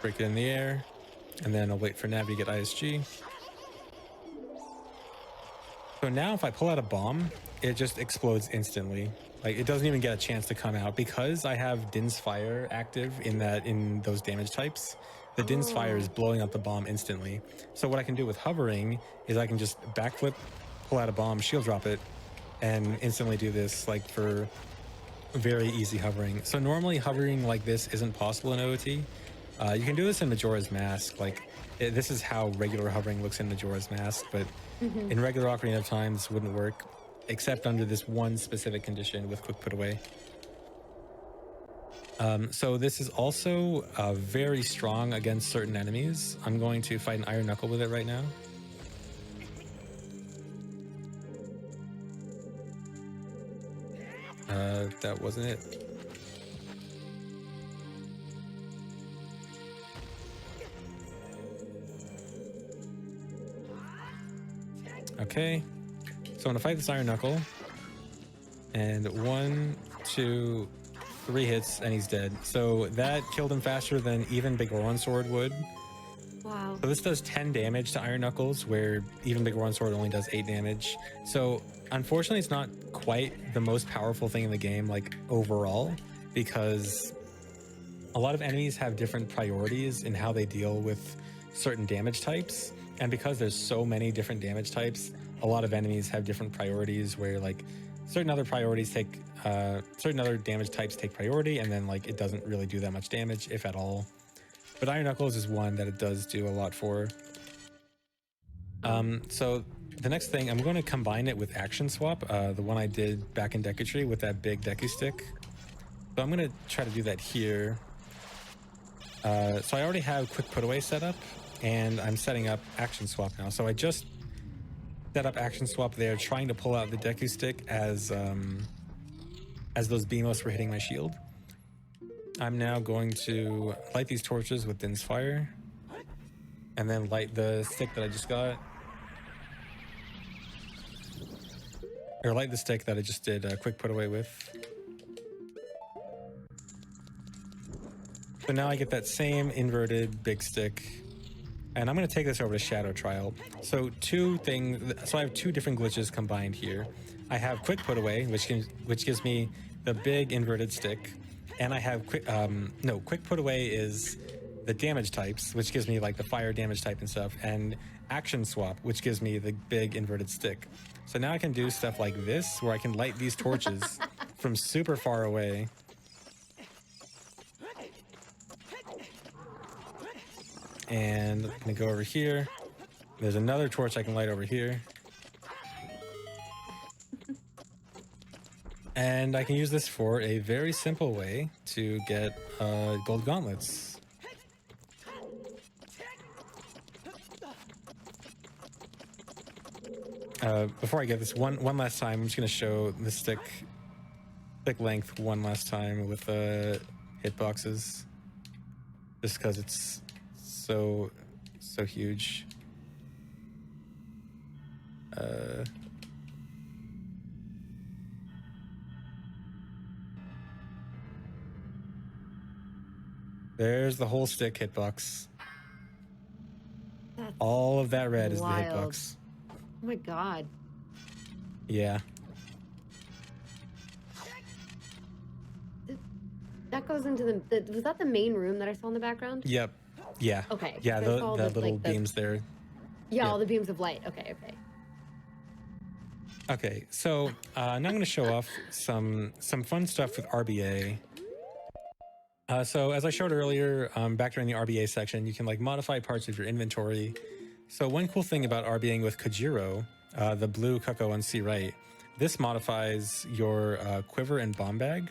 Break it in the air. And then I'll wait for Navi to get ISG. So now if I pull out a bomb, it just explodes instantly. Like it doesn't even get a chance to come out because I have Din's Fire active in those damage types. The Din's Fire is blowing up the bomb instantly. So what I can do with hovering is I can just backflip, pull out a bomb, shield drop it, and instantly do this like for very easy hovering. So normally hovering like this isn't possible in OOT. You can do this in Majora's Mask. Like this is how regular hovering looks in Majora's Mask, but in regular Ocarina of Time, this wouldn't work, except under this one specific condition with quick put away. So this is also very strong against certain enemies. I'm going to fight an Iron Knuckle with it right now. That wasn't it. Okay, so I'm gonna fight this Iron Knuckle, and 1, 2, 3 hits, and he's dead. So that killed him faster than even Big Goron Sword would. Wow. So this does 10 damage to Iron Knuckles, where even Big Goron Sword only does 8 damage. So unfortunately, it's not quite the most powerful thing in the game, like overall, because a lot of enemies have different priorities in how they deal with certain damage types. And because there's so many different damage types, a lot of enemies have different priorities where like certain other damage types take priority, and then like it doesn't really do that much damage, if at all. But Iron Knuckles is one that it does do a lot for. So the next thing, I'm going to combine it with Action Swap, the one I did back in Deku Tree with that big Deku stick. So I'm going to try to do that here. So I already have quick put away set up, and I'm setting up Action Swap now. So I just set up Action Swap there, trying to pull out the Deku stick as those Beamos were hitting my shield. I'm now going to light these torches with Din's Fire, and then light the stick that I just got. Or light the stick that I just did a quick put away with. So now I get that same inverted big stick. And I'm going to take this over to Shadow Trial. So I have 2 different glitches combined here. I have quick put away, which gives me the big inverted stick, and I have quick put away is the damage types, which gives me like the fire damage type and stuff, and Action Swap, which gives me the big inverted stick. So now I can do stuff like this, where I can light these torches from super far away. And I'm gonna go over here. There's another torch I can light over here. And I can use this for a very simple way to get gold gauntlets. Before I get this, one last time, I'm just gonna show the stick length one last time with hitboxes, just because it's so huge. There's the whole stick hitbox. All of that red wild. Is the hitbox. Oh my god. Yeah. That goes into the was that the main room that I saw in the background? Yep. Yeah. Okay. Yeah, the little like beams there. Yeah, all the beams of light. Okay. Okay, so now I'm going to show off some fun stuff with RBA. So as I showed earlier, back during the RBA section, you can like modify parts of your inventory. So one cool thing about RBAing with Kajiro, the blue Cucco on C right, this modifies your quiver and bomb bag.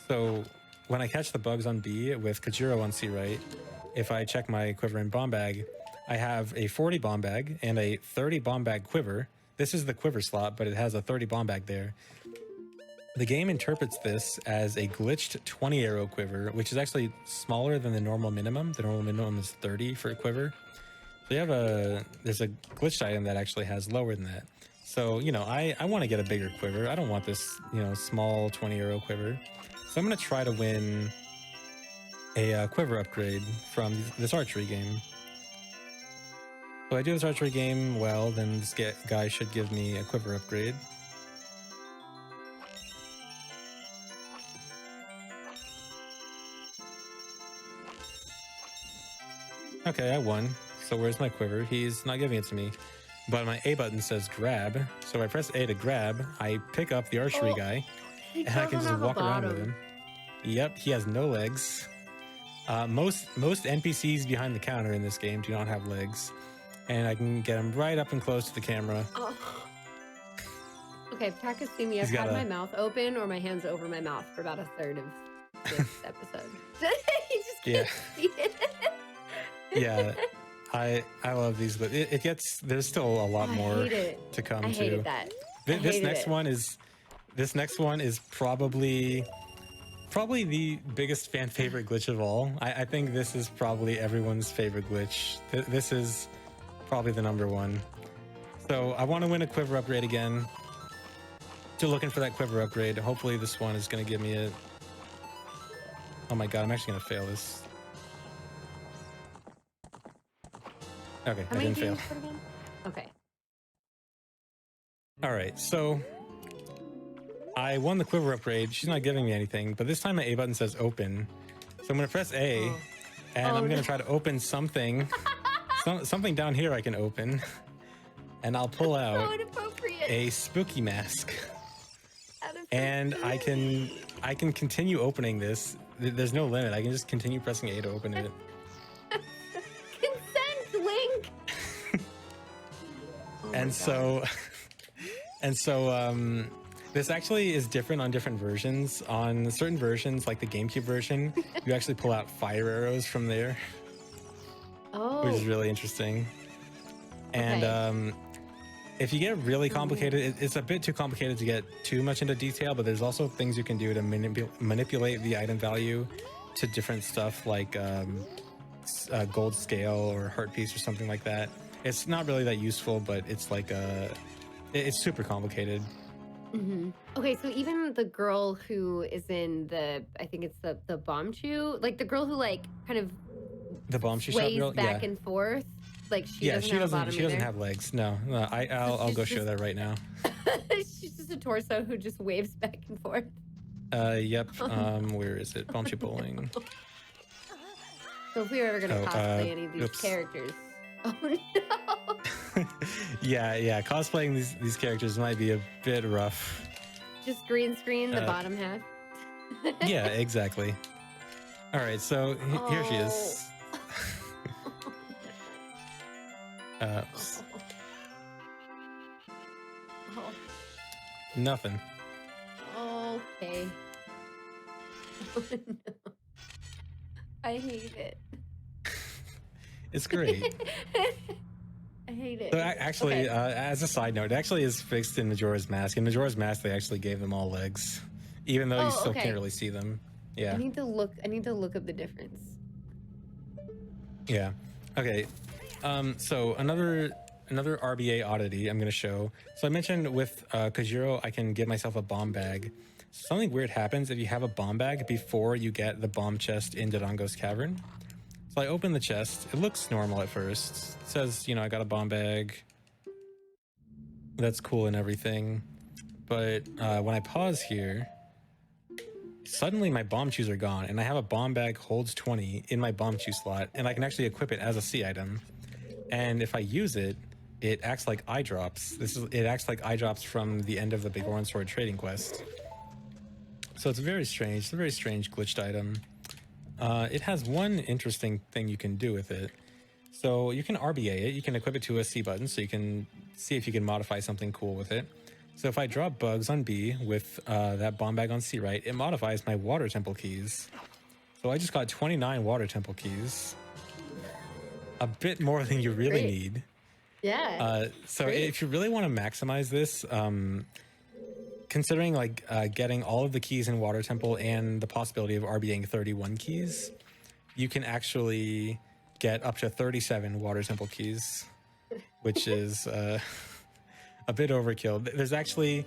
So when I catch the bugs on B with Kajiro on C right, if I check my quiver and bomb bag, I have a 40 bomb bag and a 30 bomb bag quiver. This is the quiver slot, but it has a 30 bomb bag there. The game interprets this as a glitched 20 arrow quiver, which is actually smaller than the normal minimum. The normal minimum is 30 for a quiver. So you have there's a glitched item that actually has lower than that. So, you know, I want to get a bigger quiver. I don't want this, you know, small 20 arrow quiver. So I'm going to try to win a quiver upgrade from this archery game. So I do this archery game well, then this guy should give me a quiver upgrade. Okay, I won. So where's my quiver? He's not giving it to me. But my A button says grab. So if I press A to grab, I pick up the archery guy, and I can just walk around with him. Yep, he has no legs. Most NPCs behind the counter in this game do not have legs. And I can get him right up and close to the camera. Oh. Okay, practice see me. I've had my mouth open or my hands over my mouth for about a third of this episode. You just can't see it. Yeah, I love these, but it gets, there's still a lot more to come. I hated that. This next one is probably the biggest fan favorite glitch of all. I think this is probably everyone's favorite glitch. This is probably the number one. So I want to win a quiver upgrade again. Still looking for that quiver upgrade. Hopefully this one is going to give me it. Oh my god, I'm actually going to fail this. Okay, I didn't fail. Okay. All right, so I won the quiver upgrade. She's not giving me anything, but this time my A button says open. So I'm going to press A, and I'm going to try to open something. Something down here I can open, and I'll pull out a spooky mask. And I can continue opening this. There's no limit. I can just continue pressing A to open it. And so this actually is different on different versions. On certain versions, like the GameCube version, you actually pull out fire arrows from there, which is really interesting. And if you get really complicated, it's a bit too complicated to get too much into detail, but there's also things you can do to manipulate the item value to different stuff, like gold scale or heart piece or something like that. It's not really that useful, but it's like it's super complicated. Mm-hmm. Okay, so even the girl who is in I think it's the bomb chew, like the girl who like kind of the bomb chew sways back and forth, like she doesn't have legs. No, I'll go show that right now. She's just a torso who just waves back and forth. Yep. Where is it? Bomb chew bowling. So if we were ever gonna cosplay any of these characters. Oh no! yeah. Cosplaying these characters might be a bit rough. Just green screen the bottom half. Yeah, exactly. All right, so here she is. Nothing. Okay. Oh, no. I hate it. It's great. I hate it. So actually, as a side note, it actually is fixed in Majora's Mask. In Majora's Mask, they actually gave them all legs, even though you still can't really see them. Yeah. I need to look up the difference. Yeah. Okay. So another RBA oddity I'm going to show. So I mentioned with Kajiro, I can give myself a bomb bag. Something weird happens if you have a bomb bag before you get the bomb chest in Dodongo's Cavern. So I open the chest. It looks normal at first. It says, you know, I got a bomb bag. That's cool and everything. But when I pause here, suddenly my bomb chews are gone, and I have a bomb bag holds 20 in my bomb chew slot, and I can actually equip it as a C item. And if I use it, it acts like eye drops. It acts like eye drops from the end of the Bighorn Sword trading quest. So it's very strange. It's a very strange glitched item. It has one interesting thing you can do with it. So you can RBA it. You can equip it to a C button, so you can see if you can modify something cool with it. So if I drop bugs on B with that bomb bag on C right, it modifies my water temple keys. So I just got 29 water temple keys. A bit more than you really Great. need. Yeah. So Great. if you really want to maximize this, considering like getting all of the keys in water temple and the possibility of RBing 31 keys, you can actually get up to 37 water temple keys, which is a bit overkill. There's actually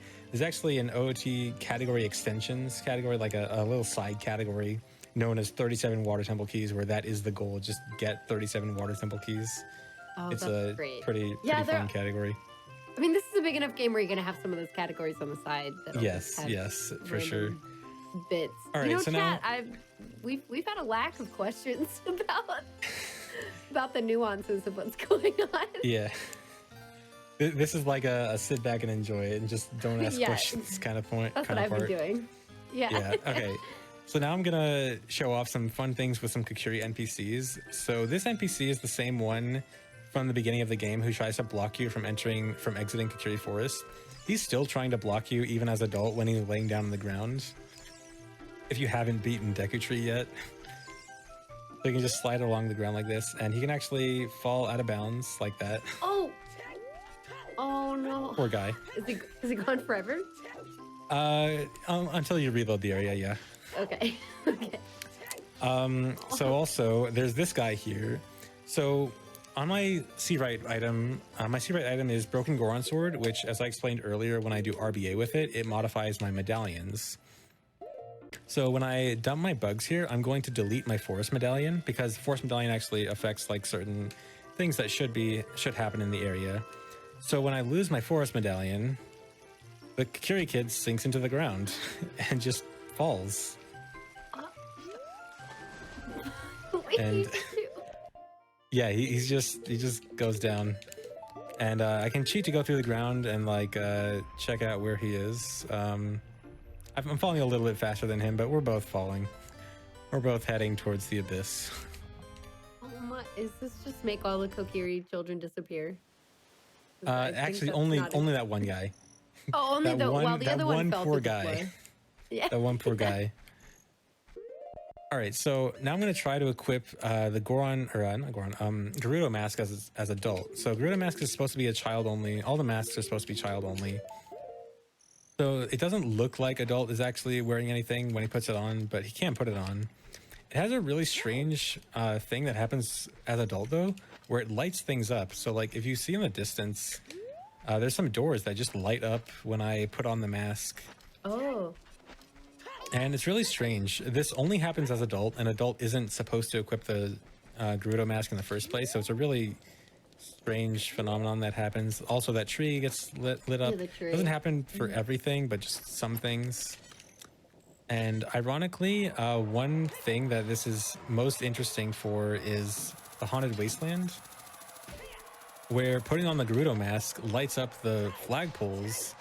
an OT category extensions category, like a little side category known as 37 water temple keys, where that is the goal. Just get 37 water temple keys. Oh, It's that's a great. pretty Yeah, fun category. I mean, this is a big enough game where you're gonna have some of those categories on the side. That'll just have Yes, for sure. random bits. All You right, know, so chat. now We've had a lack of questions about the nuances of what's going on. yeah, this is like a sit back and enjoy it and just don't ask Yeah. questions kind of point. That's kind what of I've part. been doing. Yeah. Yeah. Okay. So now I'm gonna show off some fun things with some Kokiri NPCs. So this NPC is the same one from the beginning of the game who tries to block you from exiting Kokiri Forest. He's still trying to block you even as adult when he's laying down on the ground. If you haven't beaten Deku Tree yet. So you can just slide along the ground like this, and he can actually fall out of bounds like that. Oh. Oh no. Poor guy. Is he gone forever? Until you reload the area, yeah. Okay. Okay. So also, there's this guy here. So on my C-Right item, my C-Right item is Broken Goron Sword, which, as I explained earlier, when I do RBA with it, it modifies my medallions. So when I dump my bugs here, I'm going to delete my Forest Medallion, because Forest Medallion actually affects like certain things that should happen in the area. So when I lose my Forest Medallion, the Kokiri kid sinks into the ground and just falls. And yeah, he just goes down. And I can cheat to go through the ground and like check out where he is. I'm falling a little bit faster than him, but we're both falling. We're both heading towards the abyss. Oh my! Is this just make all the Kokiri children disappear? 'Cause I think Actually, that's only not that one guy. Oh, only that while the other one fell poor to the guy. floor. Yeah. That one poor guy. All right, so now I'm going to try to equip the Gerudo mask as adult. So Gerudo mask is supposed to be a child only. All the masks are supposed to be child only. So it doesn't look like adult is actually wearing anything when he puts it on, but he can't put it on. It has a really strange thing that happens as adult though, where it lights things up. So like if you see in the distance, there's some doors that just light up when I put on the mask. Oh. And it's really strange. This only happens as adult. An adult isn't supposed to equip the Gerudo mask in the first place, so it's a really strange phenomenon that happens. Also, that tree gets lit up. Yeah, the tree. Doesn't happen for everything, but just some things. And ironically, one thing that this is most interesting for is the Haunted Wasteland, where putting on the Gerudo mask lights up the flagpoles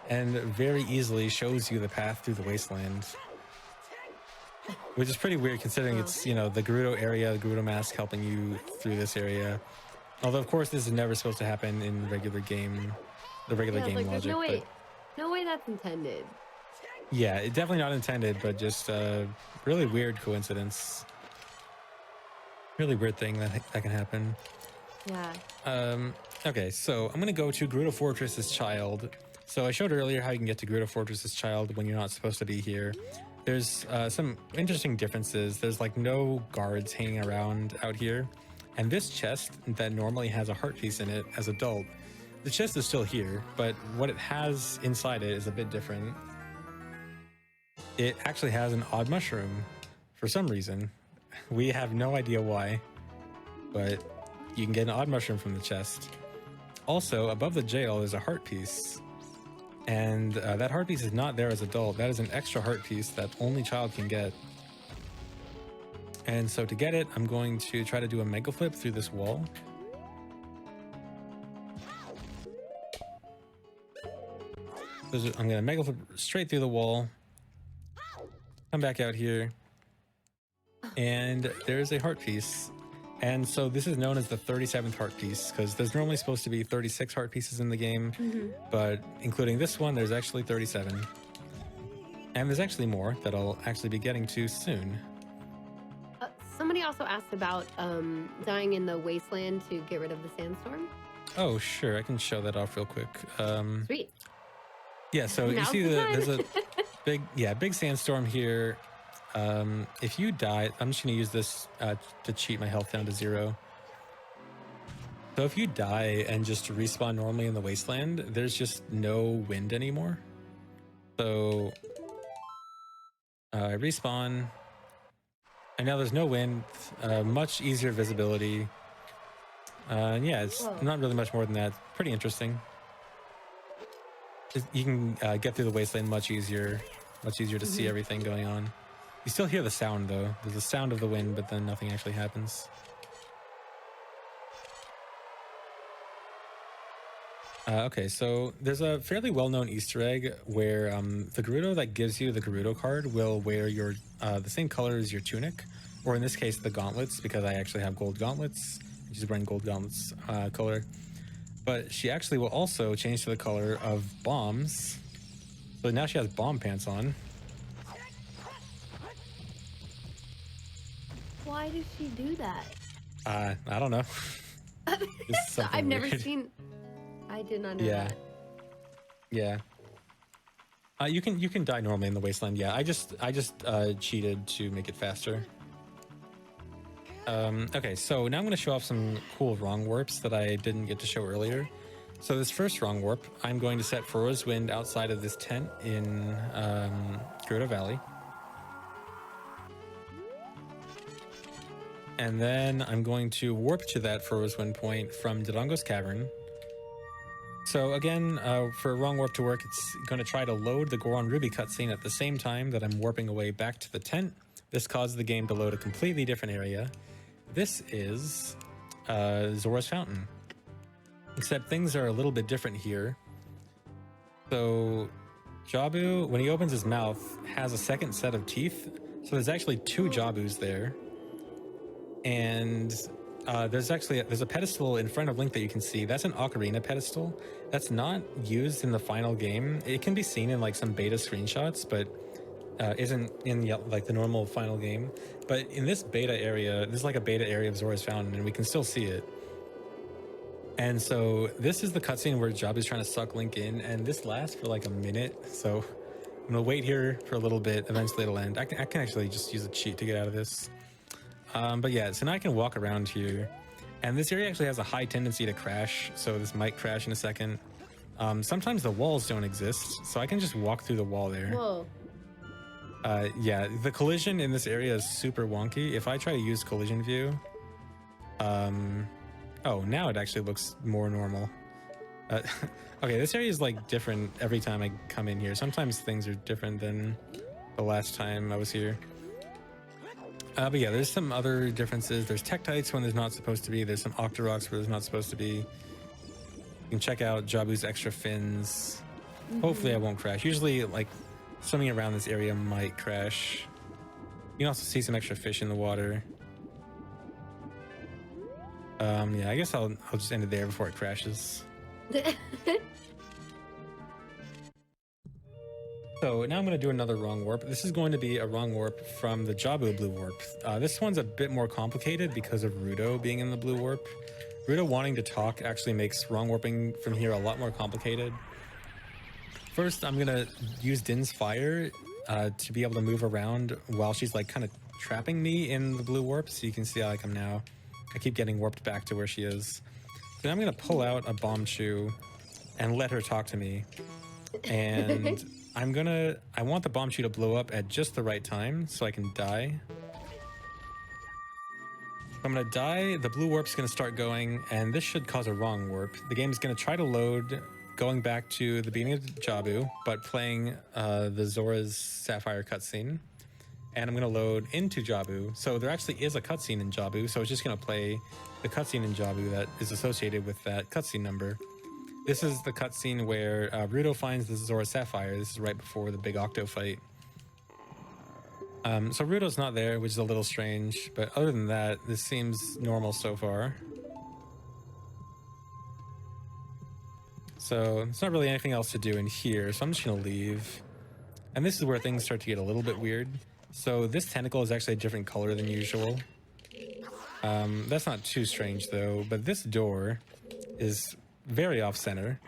and very easily shows you the path through the wasteland. Which is pretty weird considering it's, you know, the Gerudo area, the Gerudo mask helping you through this area. Although, of course, this is never supposed to happen in the regular game Like, logic. there's no way that's intended. Yeah, it's definitely not intended, but just a really weird coincidence. Really weird thing that can happen. Yeah. Okay, so I'm gonna go to Gerudo Fortress's Child. So I showed earlier how you can get to Gerudo Fortress's Child when you're not supposed to be here. There's some interesting differences. There's like no guards hanging around out here. And this chest that normally has a heart piece in it as adult, the chest is still here, but what it has inside it is a bit different. It actually has an odd mushroom for some reason. We have no idea why, but you can get an odd mushroom from the chest. Also, above the jail is a heart piece. And that heart piece is not there as adult. That is an extra heart piece that only child can get. And so to get it, I'm going to try to do a mega flip through this wall. I'm going to mega flip straight through the wall. Come back out here. and there's a heart piece. And so this is known as the 37th heart piece because there's normally supposed to be 36 heart pieces in the game, but including this one, there's actually 37. And there's actually more that I'll actually be getting to soon. Somebody also asked about dying in the wasteland to get rid of the sandstorm. Oh, sure. I can show that off real quick. Sweet. Yeah, so you Now's see the there's time. a big sandstorm here. If you die, I'm just going to use this to cheat my health down to 0. So if you die and just respawn normally in the wasteland, there's just no wind anymore. So I respawn, and now there's no wind, much easier visibility. Yeah, it's not really much more than that. Pretty interesting. You can get through the wasteland much easier to see everything going on. You still hear the sound though. There's the sound of the wind, but then nothing actually happens. Okay, so there's a fairly well-known Easter egg where the Gerudo that gives you the Gerudo card will wear your the same color as your tunic, or in this case the gauntlets, because I actually have gold gauntlets. She's wearing gold gauntlets color. But she actually will also change to the color of bombs. So now she has bomb pants on. Why does she do that? I don't know. I've never seen. I did not know that. Yeah. You can die normally in the wasteland. Yeah, I just cheated to make it faster. Okay, so now I'm going to show off some cool wrong warps that I didn't get to show earlier. So this first wrong warp, I'm going to set Furrow's Wind outside of this tent in Gerudo Valley. And then I'm going to warp to that Furrow's Wind point from Dodongo's Cavern. So again, for a wrong warp to work, it's going to try to load the Goron Ruby cutscene at the same time that I'm warping away back to the tent. This causes the game to load a completely different area. This is Zora's Fountain. Except things are a little bit different here. So Jabu, when he opens his mouth, has a second set of teeth. So there's actually 2 Jabus there. And there's a pedestal in front of Link that you can see. That's an Ocarina pedestal. That's not used in the final game. It can be seen in like some beta screenshots, but isn't in like the normal final game. But in this beta area, this is like a beta area of Zora's Fountain, and we can still see it. And so this is the cutscene where Jabu's trying to suck Link in, and this lasts for like a minute. So I'm gonna wait here for a little bit. Eventually it'll end. I can actually just use a cheat to get out of this. But yeah, so now I can walk around here, and this area actually has a high tendency to crash. So this might crash in a second. Sometimes the walls don't exist, so I can just walk through the wall there. Whoa. Yeah, the collision in this area is super wonky. If I try to use collision view, oh, now it actually looks more normal. Okay, this area is like different every time I come in here. Sometimes things are different than the last time I was here. But yeah, there's some other differences. There's Tektites when there's not supposed to be. There's some Octoroks where there's not supposed to be. You can check out Jabu's extra fins. Hopefully I won't crash. Usually, like, swimming around this area might crash. You can also see some extra fish in the water. Yeah, I guess I'll just end it there before it crashes. So now I'm going to do another wrong warp. This is going to be a wrong warp from the Jabu blue warp. This one's a bit more complicated because of Rudo being in the blue warp. Rudo wanting to talk actually makes wrong warping from here a lot more complicated. First, I'm going to use Din's fire to be able to move around while she's like kind of trapping me in the blue warp. So you can see how like I'm now, I keep getting warped back to where she is. Then I'm going to pull out a bomb chew and let her talk to me. And I want the bomb chew to blow up at just the right time so I can die. I'm going to die, the blue warp's going to start going, and this should cause a wrong warp. The game is going to try to load going back to the beginning of Jabu, but playing the Zora's Sapphire cutscene. And I'm going to load into Jabu. So there actually is a cutscene in Jabu, so it's just going to play the cutscene in Jabu that is associated with that cutscene number. This is the cutscene where Rudo finds the Zora Sapphire. This is right before the big Octo fight. So Rudo's not there, which is a little strange, but other than that, this seems normal so far. So there's not really anything else to do in here, so I'm just gonna leave. And this is where things start to get a little bit weird. So this tentacle is actually a different color than usual. That's not too strange though, but this door is very off-center.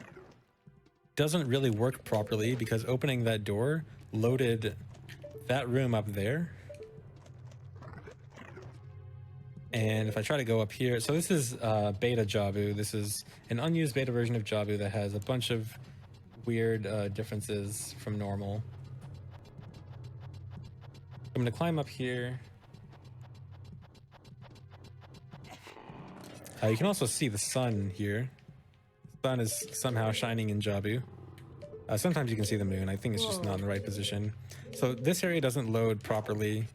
Doesn't really work properly because opening that door loaded that room up there. And if I try to go up here, so this is beta Jabu. This is an unused beta version of Jabu that has a bunch of weird differences from normal. I'm going to climb up here. You can also see the sun here. The sun is somehow shining in Jabu. Sometimes you can see the moon. I think it's just not in the right position. So this area doesn't load properly.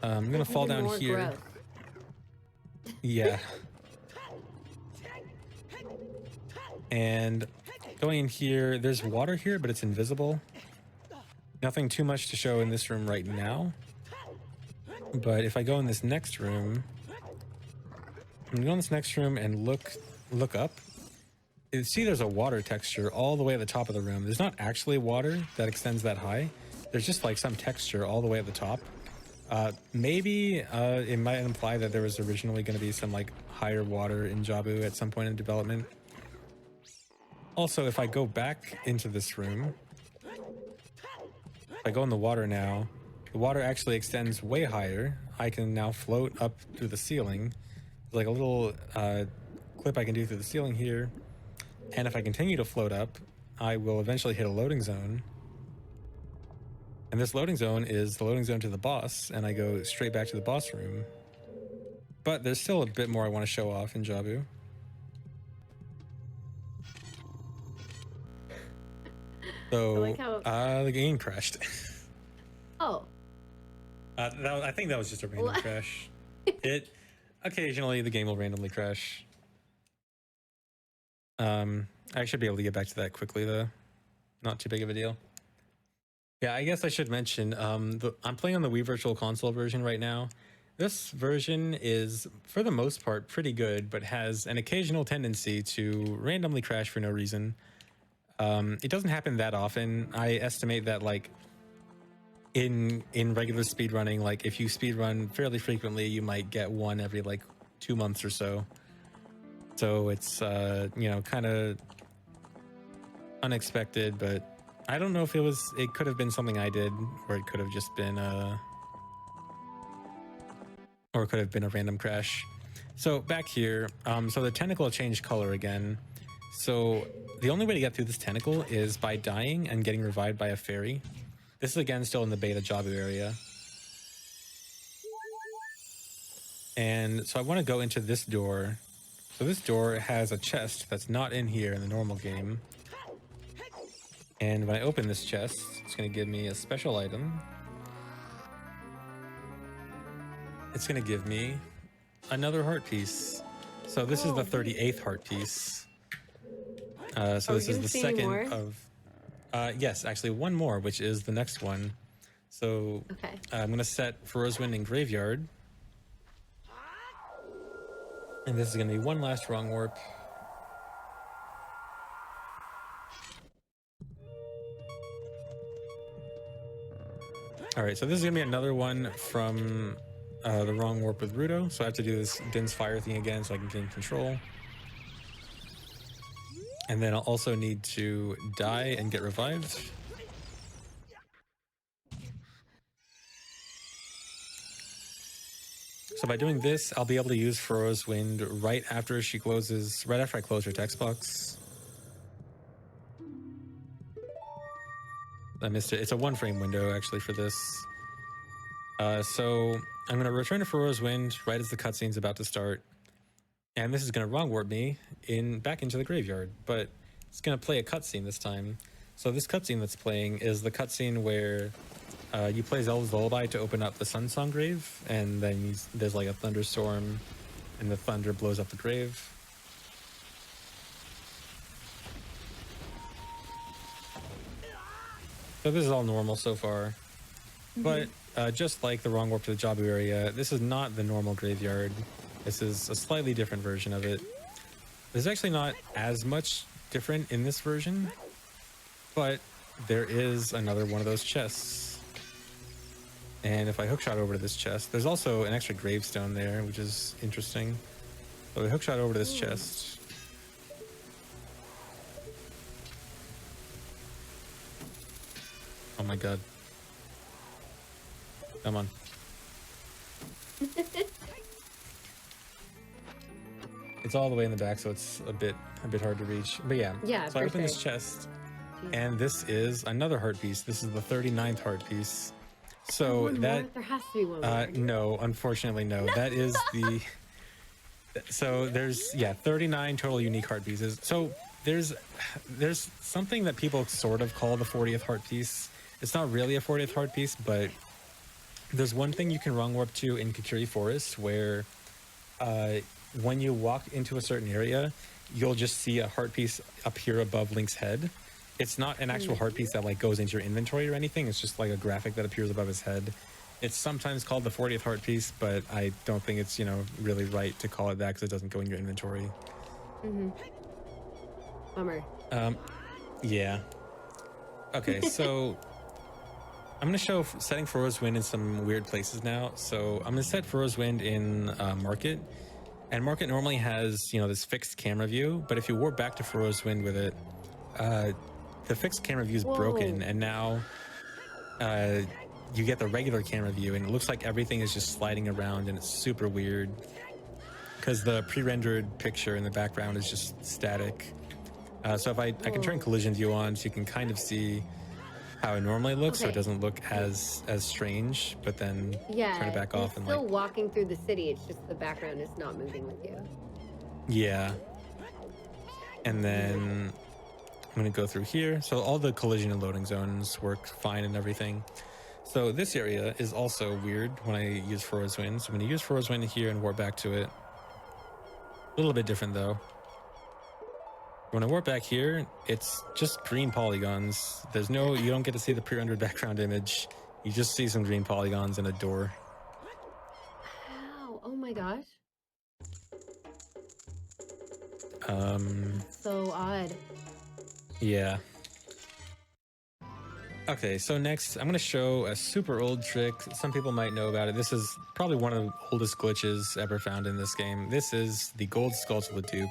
I'm going to fall down here. Growth. Yeah. And going in here, there's water here, but it's invisible. Nothing too much to show in this room right now. But if I go in this next room, I'm gonna go in this next room and look up. You see there's a water texture all the way at the top of the room. There's not actually water that extends that high. There's just like some texture all the way at the top. Maybe it might imply that there was originally going to be some like higher water in Jabu at some point in development. Also, if I go back into this room, if I go in the water now, the water actually extends way higher. I can now float up through the ceiling. There's like a little clip I can do through the ceiling here. And if I continue to float up, I will eventually hit a loading zone. And this loading zone is the loading zone to the boss, and I go straight back to the boss room. But there's still a bit more I want to show off in Jabu. So, like how... the game crashed. Oh. I think that was just a random crash. Occasionally the game will randomly crash. I should be able to get back to that quickly though. Not too big of a deal. Yeah, I guess I should mention, I'm playing on the Wii Virtual Console version right now. This version is, for the most part, pretty good, but has an occasional tendency to randomly crash for no reason. It doesn't happen that often. I estimate that, like, in regular speedrunning, like, if you speedrun fairly frequently, you might get one every, like, 2 months or so. So it's, you know, kind of unexpected, but I don't know if it could have been something I did, or it could have just been or it could have been a random crash. So back here, so the tentacle changed color again. So the only way to get through this tentacle is by dying and getting revived by a fairy. This is again still in the beta Jabu area. And so I want to go into this door. So this door has a chest that's not in here in the normal game. And when I open this chest, it's going to give me a special item. It's going to give me another heart piece. So this is the 38th heart piece. So this is the second of... yes, actually one more, which is the next one. So okay. I'm going to set Roswind in Graveyard. And this is going to be one last wrong warp. All right, so this is going to be another one from the wrong warp with Rudo. So I have to do this Din's Fire thing again so I can gain control. And then I'll also need to die and get revived. So by doing this, I'll be able to use Furrow's Wind right after I close her text box. I missed it. It's a 1-frame window actually for this. So I'm going to return to Furrow's Wind right as the cutscene's about to start. And this is going to wrong warp me back into the graveyard, but it's going to play a cutscene this time. So this cutscene that's playing is the cutscene where you play Zelda's Lullaby to open up the Sunsong grave, and then there's like a thunderstorm, and the thunder blows up the grave. So this is all normal so far. But just like the wrong warp to the Jabu area, this is not the normal graveyard. This is a slightly different version of it. There's actually not as much different in this version, but there is another one of those chests. And if I hookshot over to this chest, there's also an extra gravestone there, which is interesting. So I hookshot over to this chest. Oh my god. Come on. It's all the way in the back, so it's a bit hard to reach. But yeah, Yeah, so I for opened this sure. chest, and this is another heart piece. This is the 39th heart piece. So One that more? There has to be one more. no, unfortunately no. That is the so there's 39 total unique heart pieces. So there's something that people sort of call the 40th heart piece. It's not really a 40th heart piece, but there's one thing you can wrong warp to in Kakiri Forest where when you walk into a certain area, you'll just see a heart piece appear above Link's head. It's not an actual heart piece that like goes into your inventory or anything. It's just like a graphic that appears above his head. It's sometimes called the 40th heart piece, but I don't think it's, really right to call it that because it doesn't go in your inventory. Bummer. Yeah. Okay, so I'm going to show setting Furrow's Wind in some weird places now. So I'm going to set Furrow's Wind in Market. And Market normally has, this fixed camera view, but if you warp back to Furrow's Wind with it, the fixed camera view is broken, and now you get the regular camera view, and it looks like everything is just sliding around, and it's super weird because the pre-rendered picture in the background is just static. So if I can turn collision view on, so you can kind of see how it normally looks, so it doesn't look as strange, but then turn it back off and still walking through the city. It's just the background is not moving with you. Yeah. And then I'm going to go through here. So all the collision and loading zones work fine and everything. So this area is also weird when I use Furrow's Wind. So I'm going to use Furrow's Wind here and warp back to it. A little bit different though. When I warp back here, it's just green polygons. You don't get to see the pre-rendered background image. You just see some green polygons and a door. Wow, oh my gosh. So odd. Yeah. Okay, so next I'm going to show a super old trick. Some people might know about it. This is probably one of the oldest glitches ever found in this game. This is the gold Skulltula dupe.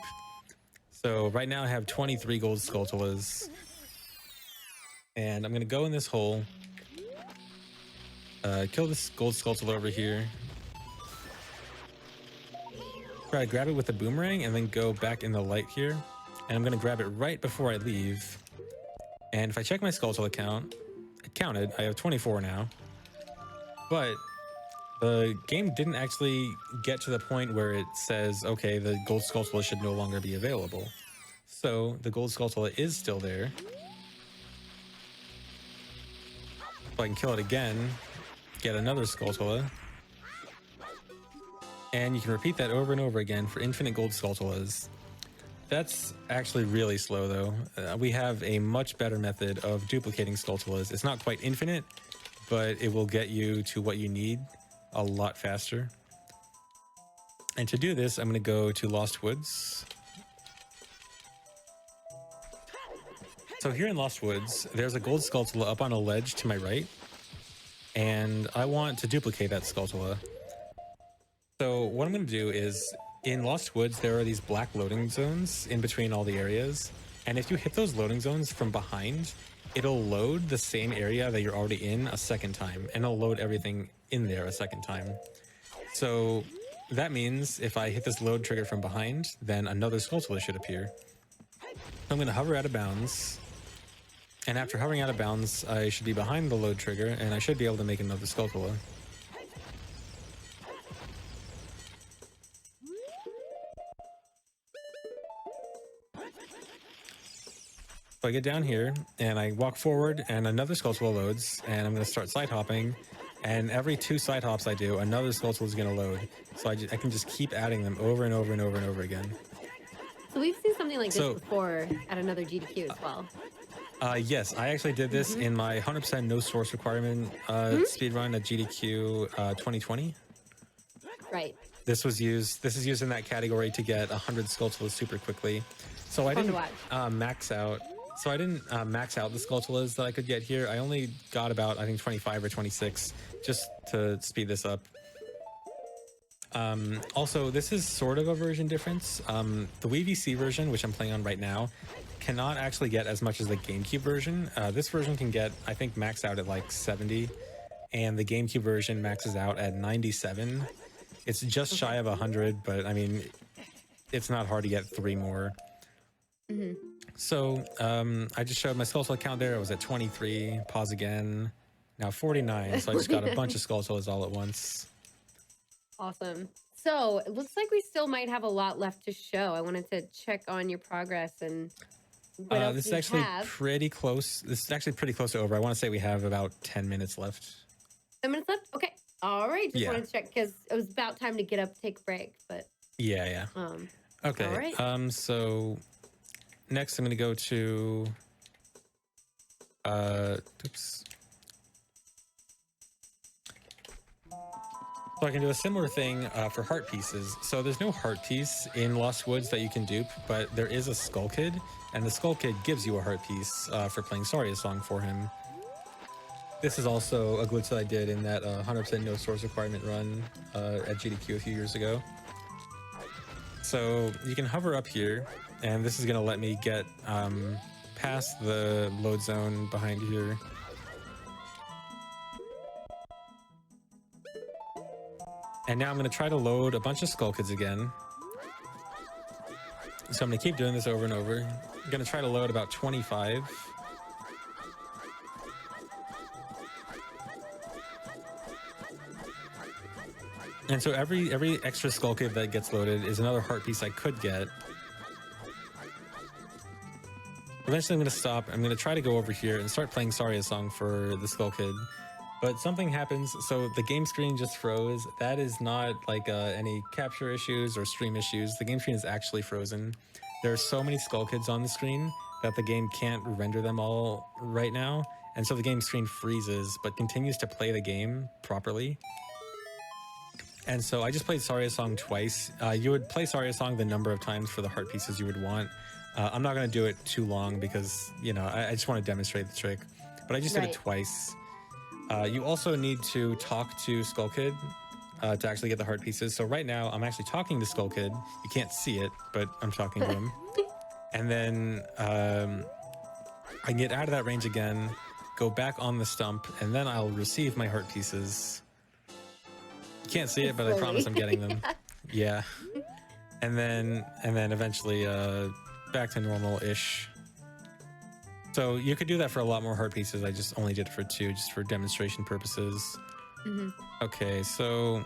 So right now I have 23 gold Skulltulas. And I'm going to go in this hole. Kill this gold Skulltula over here. Try to grab it with the boomerang and then go back in the light here. And I'm going to grab it right before I leave. And if I check my Skulltula count, I counted, I have 24 now. But the game didn't actually get to the point where it says, okay, the gold Skulltula should no longer be available. So the gold Skulltula is still there. So I can kill it again, get another Skulltula. And you can repeat that over and over again for infinite gold Skulltulas. That's actually really slow though. We have a much better method of duplicating Skulltulas. It's not quite infinite, but it will get you to what you need a lot faster. And to do this, I'm going to go to Lost Woods. So here in Lost Woods, there's a gold Skulltula up on a ledge to my right, and I want to duplicate that Skulltula. So what I'm going to do is, in Lost Woods, there are these black loading zones in between all the areas, and if you hit those loading zones from behind, it'll load the same area that you're already in a second time, and it'll load everything in there a second time. So that means if I hit this load trigger from behind, then another Skulltula should appear. So I'm going to hover out of bounds, and after hovering out of bounds, I should be behind the load trigger, and I should be able to make another Skulltula. So I get down here, and I walk forward, and another Skulltula loads, and I'm going to start side hopping, and every 2 side hops I do, another Skulltula is going to load. So I can just keep adding them over and over and over and over again. So we've seen something like this before at another GDQ as well. Yes, I actually did this Hmm. in my 100% no source requirement speedrun at GDQ 2020. Right. This is used in that category to get 100 Skulltulas super quickly. So I Fun to didn't watch. max out. So I didn't max out the Skulltulas that I could get here. I only got about, I think, 25 or 26 just to speed this up. Also, this is sort of a version difference. The Wii VC version, which I'm playing on right now, cannot actually get as much as the GameCube version. This version can get, I think, max out at like 70, and the GameCube version maxes out at 97. It's just shy Okay. of 100, but I mean, it's not hard to get 3 more. Hmm. So I just showed my Skulltula count there. I was at 23. Pause again. Now 49. So I just got a bunch of Skulltulas all at once. Awesome. So it looks like we still might have a lot left to show. I wanted to check on your progress and what else This is we actually have. pretty close. This is actually pretty close to over. I want to say we have about 10 minutes left. 10 minutes left? Okay. All right. Just Yeah. wanted to check because it was about time to get up, take a break. But Yeah. Okay. all right. So next I'm going to go to oops. So I can do a similar thing for heart pieces. So there's no heart piece in Lost Woods that you can dupe, but there is a Skull Kid, and the Skull Kid gives you a heart piece for playing Saria's song for him. This is also a glitch that I did in that 100% no source requirement run at GDQ a few years ago. So you can hover up here, and this is going to let me get past the load zone behind here. And now I'm going to try to load a bunch of Skull Kids again. So I'm going to keep doing this over and over. I'm going to try to load about 25. And so every extra Skull Kid that gets loaded is another heart piece I could get. Eventually I'm going to stop. I'm going to try to go over here and start playing Saria's song for the Skull Kid. But something happens, so the game screen just froze. That is not like any capture issues or stream issues. The game screen is actually frozen. There are so many Skull Kids on the screen that the game can't render them all right now. And so the game screen freezes, but continues to play the game properly. And so I just played Saria's song twice. You would play Saria's song the number of times for the heart pieces you would want. I'm not going to do it too long because, you know, I just want to demonstrate the trick. But I just did it twice. You also need to talk to Skull Kid to actually get the heart pieces. So right now, I'm actually talking to Skull Kid. You can't see it, but I'm talking to him. And then I can get out of that range again, go back on the stump, and then I'll receive my heart pieces. You can't see it, but I promise I'm getting them. Yeah. And then eventually back to normal-ish. So you could do that for a lot more heart pieces. I just only did it for 2, just for demonstration purposes. Okay, so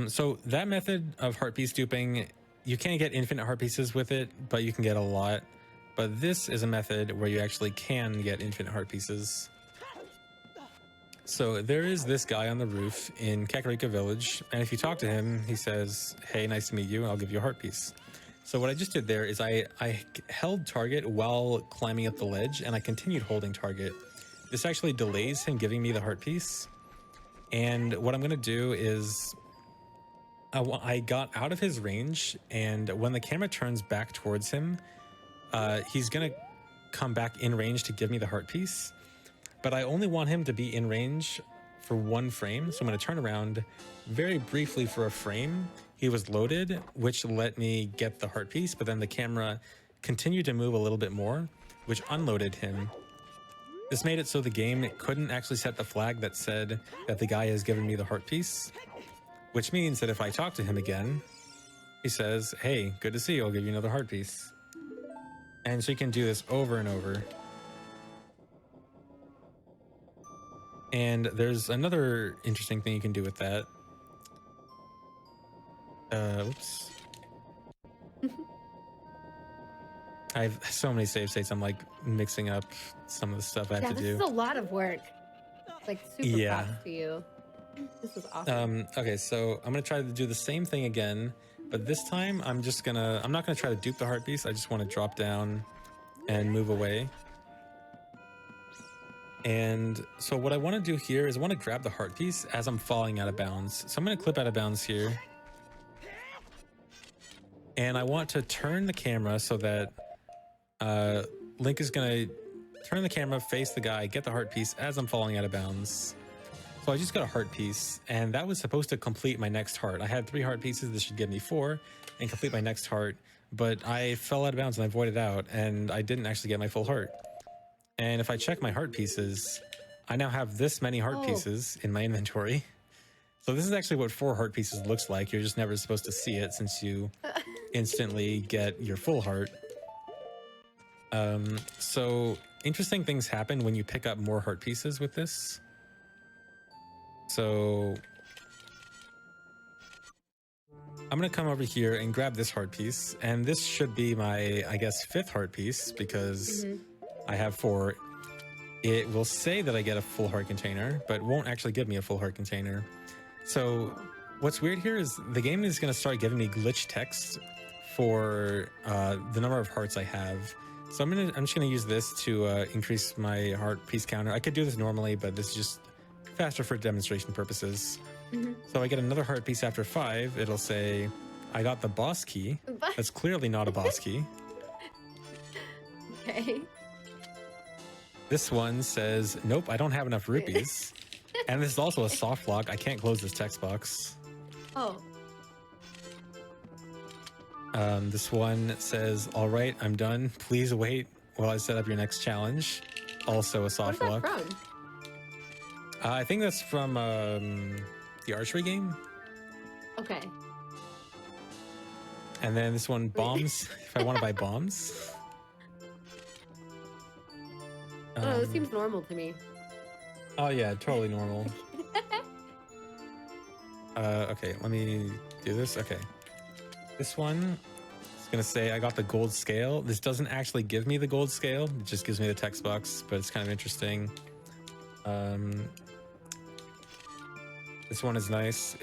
so that method of heart piece duping, you can't get infinite heart pieces with it, but you can get a lot. But this is a method where you actually can get infinite heart pieces. So there is this guy on the roof in Kakarika Village, and if you talk to him, he says, "Hey, nice to meet you, I'll give you a heart piece." So what I just did there is I held target while climbing up the ledge, and I continued holding target. This actually delays him giving me the heart piece. And what I'm going to do is I got out of his range, and when the camera turns back towards him, he's going to come back in range to give me the heart piece. But I only want him to be in range for 1 frame. So I'm going to turn around very briefly for a frame. He was loaded, which let me get the heart piece, but then the camera continued to move a little bit more, which unloaded him. This made it so the game couldn't actually set the flag that said that the guy has given me the heart piece, which means that if I talk to him again, he says, "Hey, good to see you, I'll give you another heart piece." And so you can do this over and over. And there's another interesting thing you can do with that. Oops. I have so many save states, I'm like mixing up some of the stuff I have to do. This is a lot of work. Like super props to you. This is awesome. Okay, so I'm gonna try to do the same thing again, But this time I'm not gonna try to dupe the heart piece. I just want to drop down and move away. And so what I want to do here is I want to grab the heart piece as I'm falling out of bounds. So I'm going to clip out of bounds here. And I want to turn the camera so that Link is going to turn the camera, face the guy, get the heart piece as I'm falling out of bounds. So I just got a heart piece, and that was supposed to complete my next heart. I had 3 heart pieces. This should give me 4 and complete my next heart. But I fell out of bounds and I voided out, and I didn't actually get my full heart. And if I check my heart pieces, I now have this many heart pieces in my inventory. So this is actually what 4 heart pieces looks like. You're just never supposed to see it since you instantly get your full heart. So interesting things happen when you pick up more heart pieces with this. So I'm going to come over here and grab this heart piece. And this should be my, I guess, 5th heart piece because I have 4. It will say that I get a full heart container, but won't actually give me a full heart container. So what's weird here is the game is going to start giving me glitch text for the number of hearts I have. So I'm just going to use this to increase my heart piece counter. I could do this normally, but this is just faster for demonstration purposes. So I get another heart piece after 5. It'll say, I got the boss key. That's clearly not a boss key. Okay. This one says, nope, I don't have enough rupees. And this is also a soft lock. I can't close this text box. Oh. This one says, all right, I'm done. Please wait while I set up your next challenge. Also a soft lock. Where's that from? I think that's from the archery game. Okay. And then this one, bombs. If I want to buy bombs. Oh, this seems normal to me. Oh yeah, totally normal. Okay, let me do this. Okay. This one is gonna say I got the gold scale. This doesn't actually give me the gold scale. It just gives me the text box, but it's kind of interesting. This one is nice.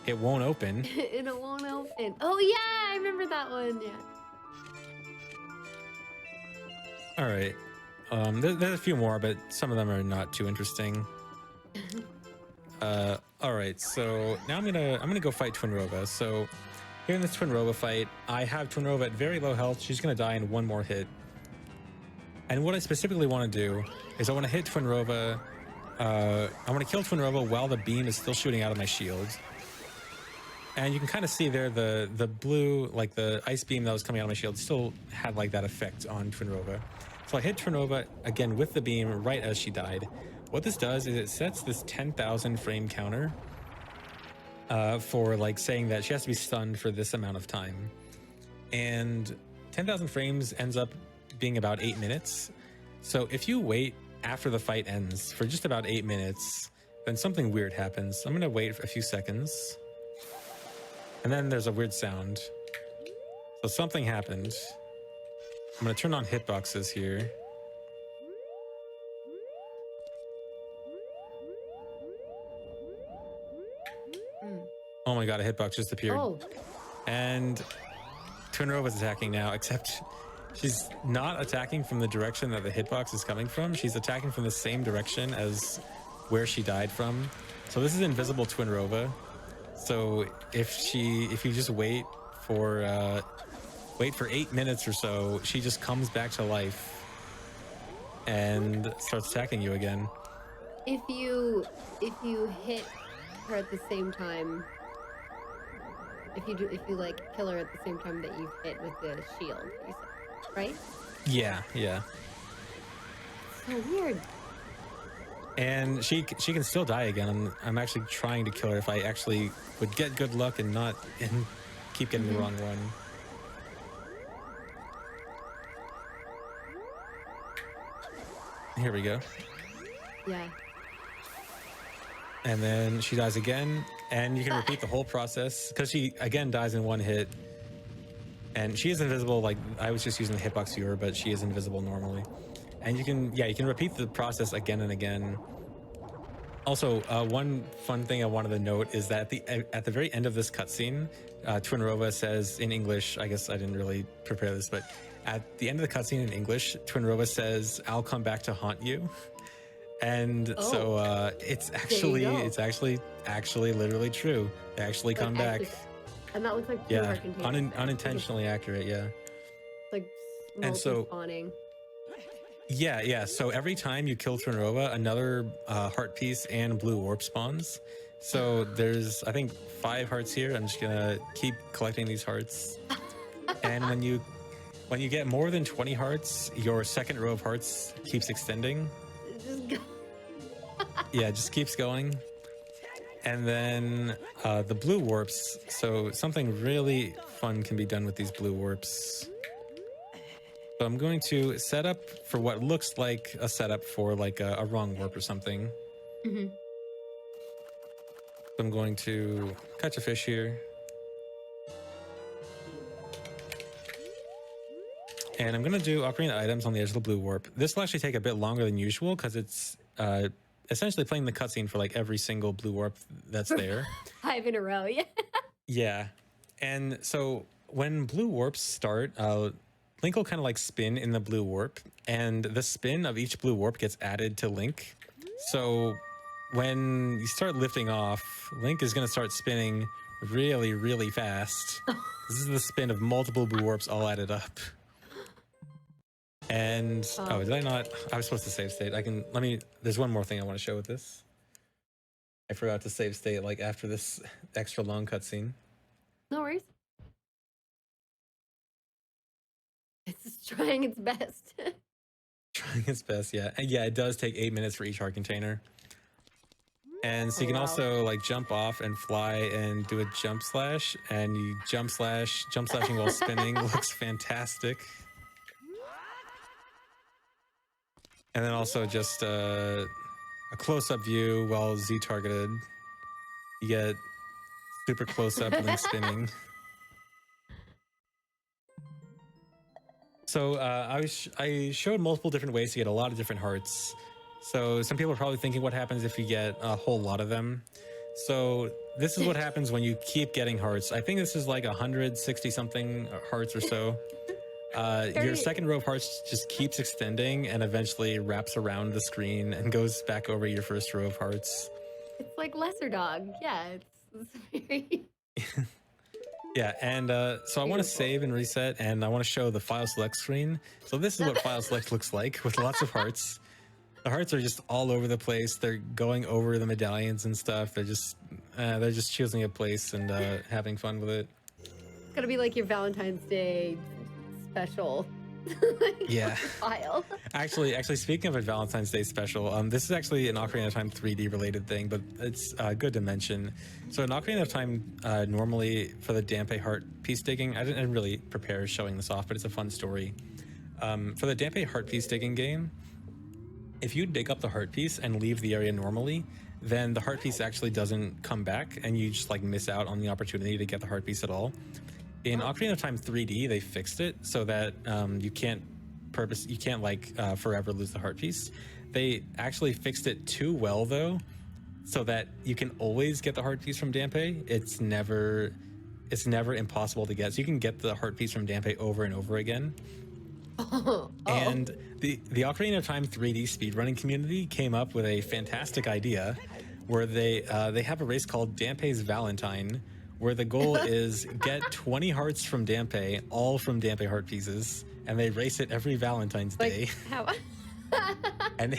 It won't open. It won't open. Oh yeah, I remember that one. Yeah. All right. There's a few more, but some of them are not too interesting. All right, so now I'm gonna go fight Twinrova. So here in this Twinrova fight, I have Twinrova at very low health. She's gonna die in 1 more hit. And what I specifically want to do is I want to hit Twinrova. I want to kill Twinrova while the beam is still shooting out of my shield. And you can kind of see there the blue, like the ice beam that was coming out of my shield, still had like that effect on Twinrova. So I hit Twinrova again with the beam right as she died. What this does is it sets this 10,000 frame counter for like saying that she has to be stunned for this amount of time. And 10,000 frames ends up being about 8 minutes. So if you wait after the fight ends for just about 8 minutes, then something weird happens. I'm gonna wait a few seconds. And then there's a weird sound. So something happened. I'm gonna turn on hitboxes here. Oh my god, a hitbox just appeared. Oh. And Twinrova's attacking now, except she's not attacking from the direction that the hitbox is coming from. She's attacking from the same direction as where she died from. So this is invisible Twinrova. So if you just wait for 8 minutes or so, she just comes back to life and starts attacking you again. If you hit her at the same time, if you like kill her at the same time that you hit with the shield, you said, right? Yeah. So weird. And she can still die again. I'm actually trying to kill her if I actually would get good luck and keep getting the wrong one. Here we go. Yeah. And then she dies again, and you can repeat the whole process because she again dies in 1 hit. And she is invisible. Like I was just using the hitbox viewer, but she is invisible normally. And you can repeat the process again and again. Also, one fun thing I wanted to note is that at the very end of this cutscene, Twinrova says in English. I guess I didn't really prepare this, but at the end of the cutscene in English, Twinrova says, "I'll come back to haunt you," and Oh, so it's there you actually go. it's actually actually literally true. They actually Like come back. actually, and that looks like two Yeah, heart containers then. Like it's unintentionally accurate. Yeah, like and so multi-spawning. yeah. So every time you kill Twinrova, another heart piece and blue warp spawns. So there's, I think, 5 hearts here. I'm just gonna keep collecting these hearts, and when you get more than 20 hearts, your second row of hearts keeps extending. Just go. Yeah, it just keeps going. And then the blue warps. So something really fun can be done with these blue warps. So I'm going to set up for what looks like a setup for like a wrong warp or something. Mhm. So I'm going to catch a fish here. And I'm going to do Ocarina items on the edge of the blue warp. This will actually take a bit longer than usual because it's essentially playing the cutscene for like every single blue warp that's For there. 5 in a row, yeah. Yeah. And so when blue warps start, Link will kind of like spin in the blue warp, and the spin of each blue warp gets added to Link. So when you start lifting off, Link is going to start spinning really, really fast. This is the spin of multiple blue warps all added up. And oh, did I not? I was supposed to save state. There's one more thing I want to show with this. I forgot to save state like after this extra long cutscene. No worries. It's just trying its best. Trying its best, yeah. And yeah, it does take 8 minutes for each heart container. And so you can wow. also like jump off and fly and do a jump slash, and you jump slashing while spinning looks fantastic. And then also just a close-up view while Z targeted. You get super close-up Link spinning. So I showed multiple different ways to get a lot of different hearts. So some people are probably thinking, what happens if you get a whole lot of them? So this is what happens when you keep getting hearts. I think this is like 160 something hearts or so. Your second row of hearts just keeps extending and eventually wraps around the screen and goes back over your first row of hearts. It's like Lesser Dog. Yeah, it's very Yeah, and so I want to beautiful. save and reset, and I want to show the file select screen. So this is what file select looks like with lots of hearts. The hearts are just all over the place. They're going over the medallions and stuff. They're just choosing a place and having fun with it. It's gonna be like your Valentine's Day special. Yeah. File. Actually, speaking of a Valentine's Day special, this is actually an Ocarina of Time 3D related thing, but it's good to mention. So in Ocarina of Time, normally for the Dampe heart piece digging, I didn't really prepare showing this off, but it's a fun story. For the Dampe heart piece digging game, if you dig up the heart piece and leave the area normally, then the heart piece actually doesn't come back, and you just like miss out on the opportunity to get the heart piece at all. In Ocarina of Time 3D, they fixed it so that you can't forever lose the heart piece. They actually fixed it too well though, so that you can always get the heart piece from Dampe. It's never impossible to get. So you can get the heart piece from Dampe over and over again. And the Ocarina of Time 3D speedrunning community came up with a fantastic idea where they have a race called Dampe's Valentine, where the goal is get 20 hearts from Dampe, all from Dampe heart pieces, and they race it every Valentine's Day. How? And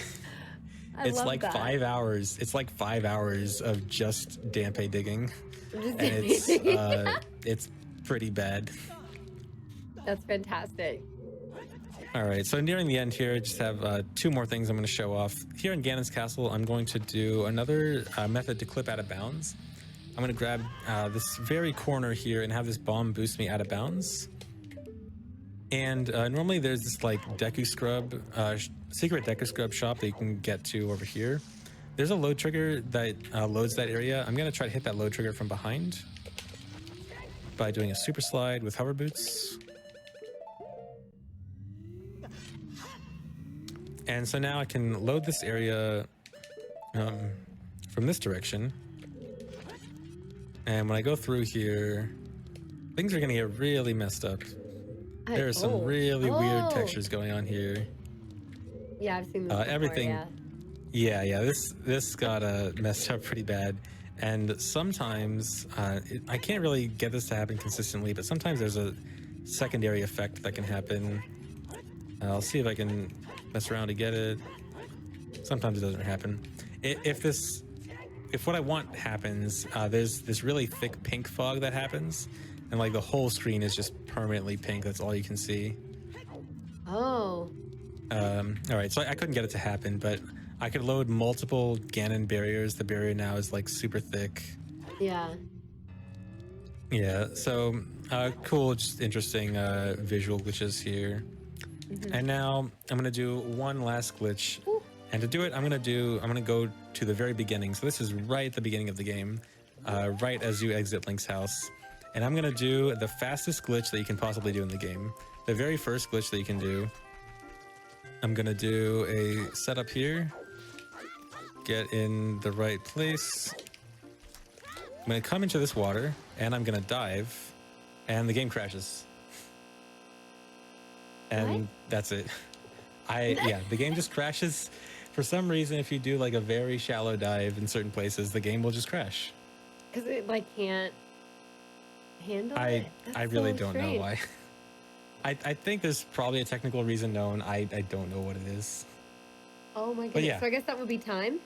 I it's love like that. 5 hours. It's like 5 hours of just Dampe digging, Just and it's pretty bad. That's fantastic. All right, so nearing the end here, I just have 2 more things I'm going to show off. Here in Ganon's Castle, I'm going to do another method to clip out of bounds. I'm going to grab this very corner here and have this bomb boost me out of bounds. And normally there's this like Deku Scrub, secret Deku Scrub shop that you can get to over here. There's a load trigger that loads that area. I'm going to try to hit that load trigger from behind by doing a super slide with hover boots. And so now I can load this area from this direction. And when I go through here, things are going to get really messed up. There are some Oh, really weird oh, textures going on here. yeah, I've seen this before. Everything, Yeah. yeah. This got messed up pretty bad. And sometimes I can't really get this to happen consistently, but sometimes there's a secondary effect that can happen. I'll see if I can mess around to get it. Sometimes it doesn't happen. If what I want happens, there's this really thick pink fog that happens, and like the whole screen is just permanently pink. That's all you can see. Oh, All right, so I couldn't get it to happen, but I could load multiple Ganon barriers. The barrier now is like super thick. yeah. Yeah, so cool, just interesting visual glitches here. Hmm. And now I'm gonna do one last glitch, and to do it, I'm gonna go to the very beginning. So this is right at the beginning of the game, right as you exit Link's house, and I'm gonna do the fastest glitch that you can possibly do in the game. The very first glitch that you can do. I'm gonna do a setup here, get in the right place. I'm gonna come into this water, and I'm gonna dive, and the game crashes. What? And that's it. Yeah, the game just crashes. For some reason, if you do like a very shallow dive in certain places, the game will just crash. Because it like can't handle I it. I That's really so don't know strange. why. I think there's probably a technical reason known. I don't know what it is. Oh my But goodness. yeah, So I guess that would be time.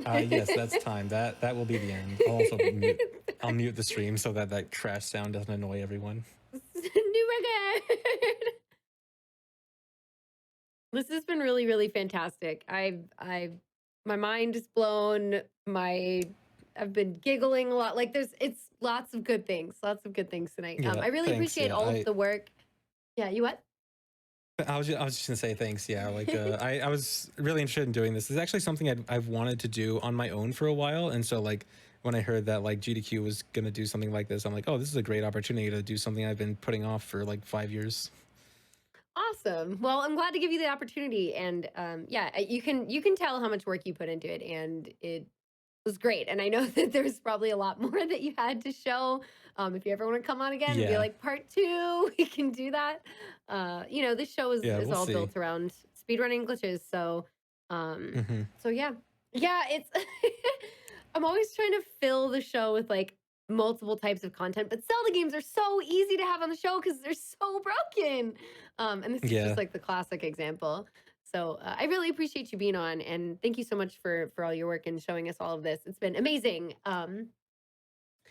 yes, that's time. That will be the end. I'll mute the stream so that that crash sound doesn't annoy everyone. New record. This has been really, really fantastic. My mind is blown. I've been giggling a lot. Like it's lots of good things tonight. Yeah, I really thanks. appreciate Yeah, all of the work. Yeah, you what? I was just gonna say thanks. Yeah, like I was really interested in doing this. It's actually something I've wanted to do on my own for a while, and so like when I heard that like GDQ was gonna do something like this, I'm like, oh, this is a great opportunity to do something I've been putting off for like 5 years. Awesome. Well, I'm glad to give you the opportunity, and yeah, you can tell how much work you put into it, and it was great. And I know that there's probably a lot more that you had to show. If you ever want to come on again and be Yeah, like part two, we can do that. This show is yeah, is we'll all see. built around speedrunning glitches. Um, Hmm. so yeah, it's. I'm always trying to fill the show with like multiple types of content, but Zelda games are so easy to have on the show because they're so broken. And this is just Yeah, like the classic example. So I really appreciate you being on, and thank you so much for all your work and showing us all of this. It's been amazing.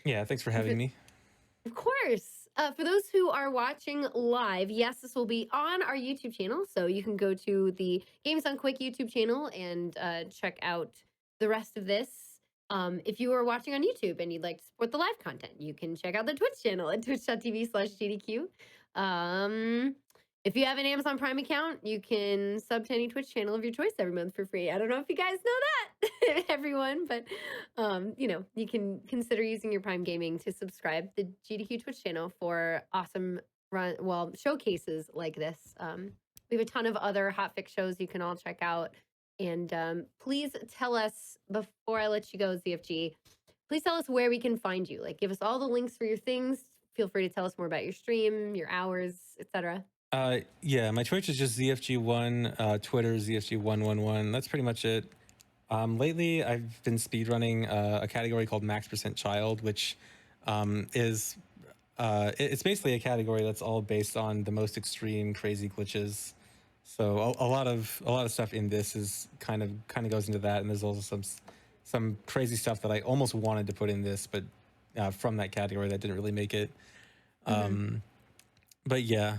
yeah. Thanks for And having me. of course, for those who are watching live, yes, this will be on our YouTube channel, so you can go to the Games on Quick YouTube channel and check out the rest of this. If you are watching on YouTube and you'd like to support the live content, you can check out the Twitch channel at twitch.tv/GDQ. Um, if you have an Amazon Prime account, you can sub to any Twitch channel of your choice every month for free. I don't know if you guys know that, everyone, but you can consider using your Prime Gaming to subscribe to the GDQ Twitch channel for awesome showcases like this. We have a ton of other hotfix shows you can all check out. And please tell us before I let you go, ZFG. Please tell us where we can find you. Like, give us all the links for your things. Feel free to tell us more about your stream, your hours, etc. Yeah, my Twitch is just ZFG1, Twitter ZFG111. That's pretty much it. Lately, I've been speedrunning a category called Max Percent Child, which is it's basically a category that's all based on the most extreme, crazy glitches. So a lot of stuff in this is kind of goes into that, and there's also some crazy stuff that I almost wanted to put in this, but from that category that didn't really make it. Hmm. Um, but yeah,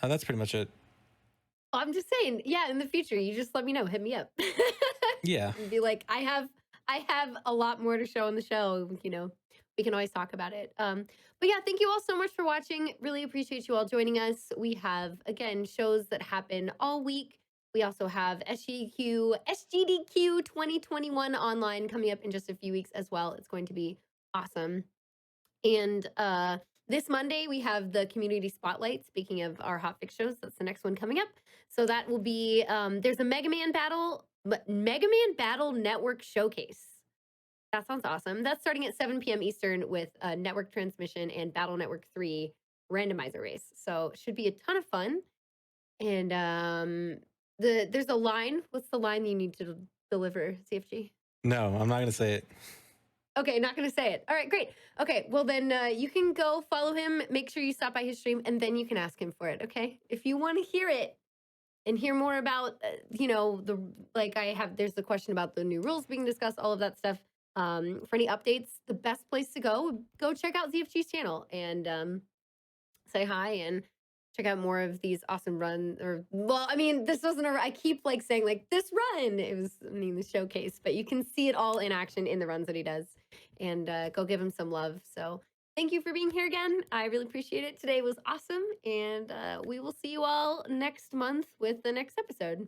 that's pretty much it. I'm just saying, yeah, in the future, you just let me know, hit me up. Yeah, And be like, I have a lot more to show on the show, we can always talk about it. But yeah, thank you all so much for watching. Really appreciate you all joining us. We have again shows that happen all week. We also have SGDQ 2021 online coming up in just a few weeks as well. It's going to be awesome. And this Monday, we have the community spotlight. Speaking of our hotfix shows, that's the next one coming up. So that will be there's a Mega Man Battle Network Showcase. That sounds awesome. That's starting at 7 p.m. Eastern with a network transmission and Battle Network 3 randomizer race. So should be a ton of fun. And there's a line. What's the line you need to deliver, CFG? No, I'm not gonna say it. Okay, not gonna say it. All right, great. Okay, well then you can go follow him. Make sure you stop by his stream, and then you can ask him for it. Okay, if you want to hear it and hear more about, the like I have. There's the question about the new rules being discussed, all of that stuff. For any updates, the best place to go check out ZFG's channel and say hi and check out more of these awesome runs. Or well, I mean, this wasn't a. I keep like saying like this run. It was, I mean, the showcase, but you can see it all in action in the runs that he does, and go give him some love. So thank you for being here again. I really appreciate it. Today was awesome, and we will see you all next month with the next episode.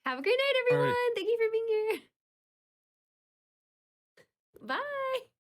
Have a great night, All right. everyone. Thank you for being here. Bye.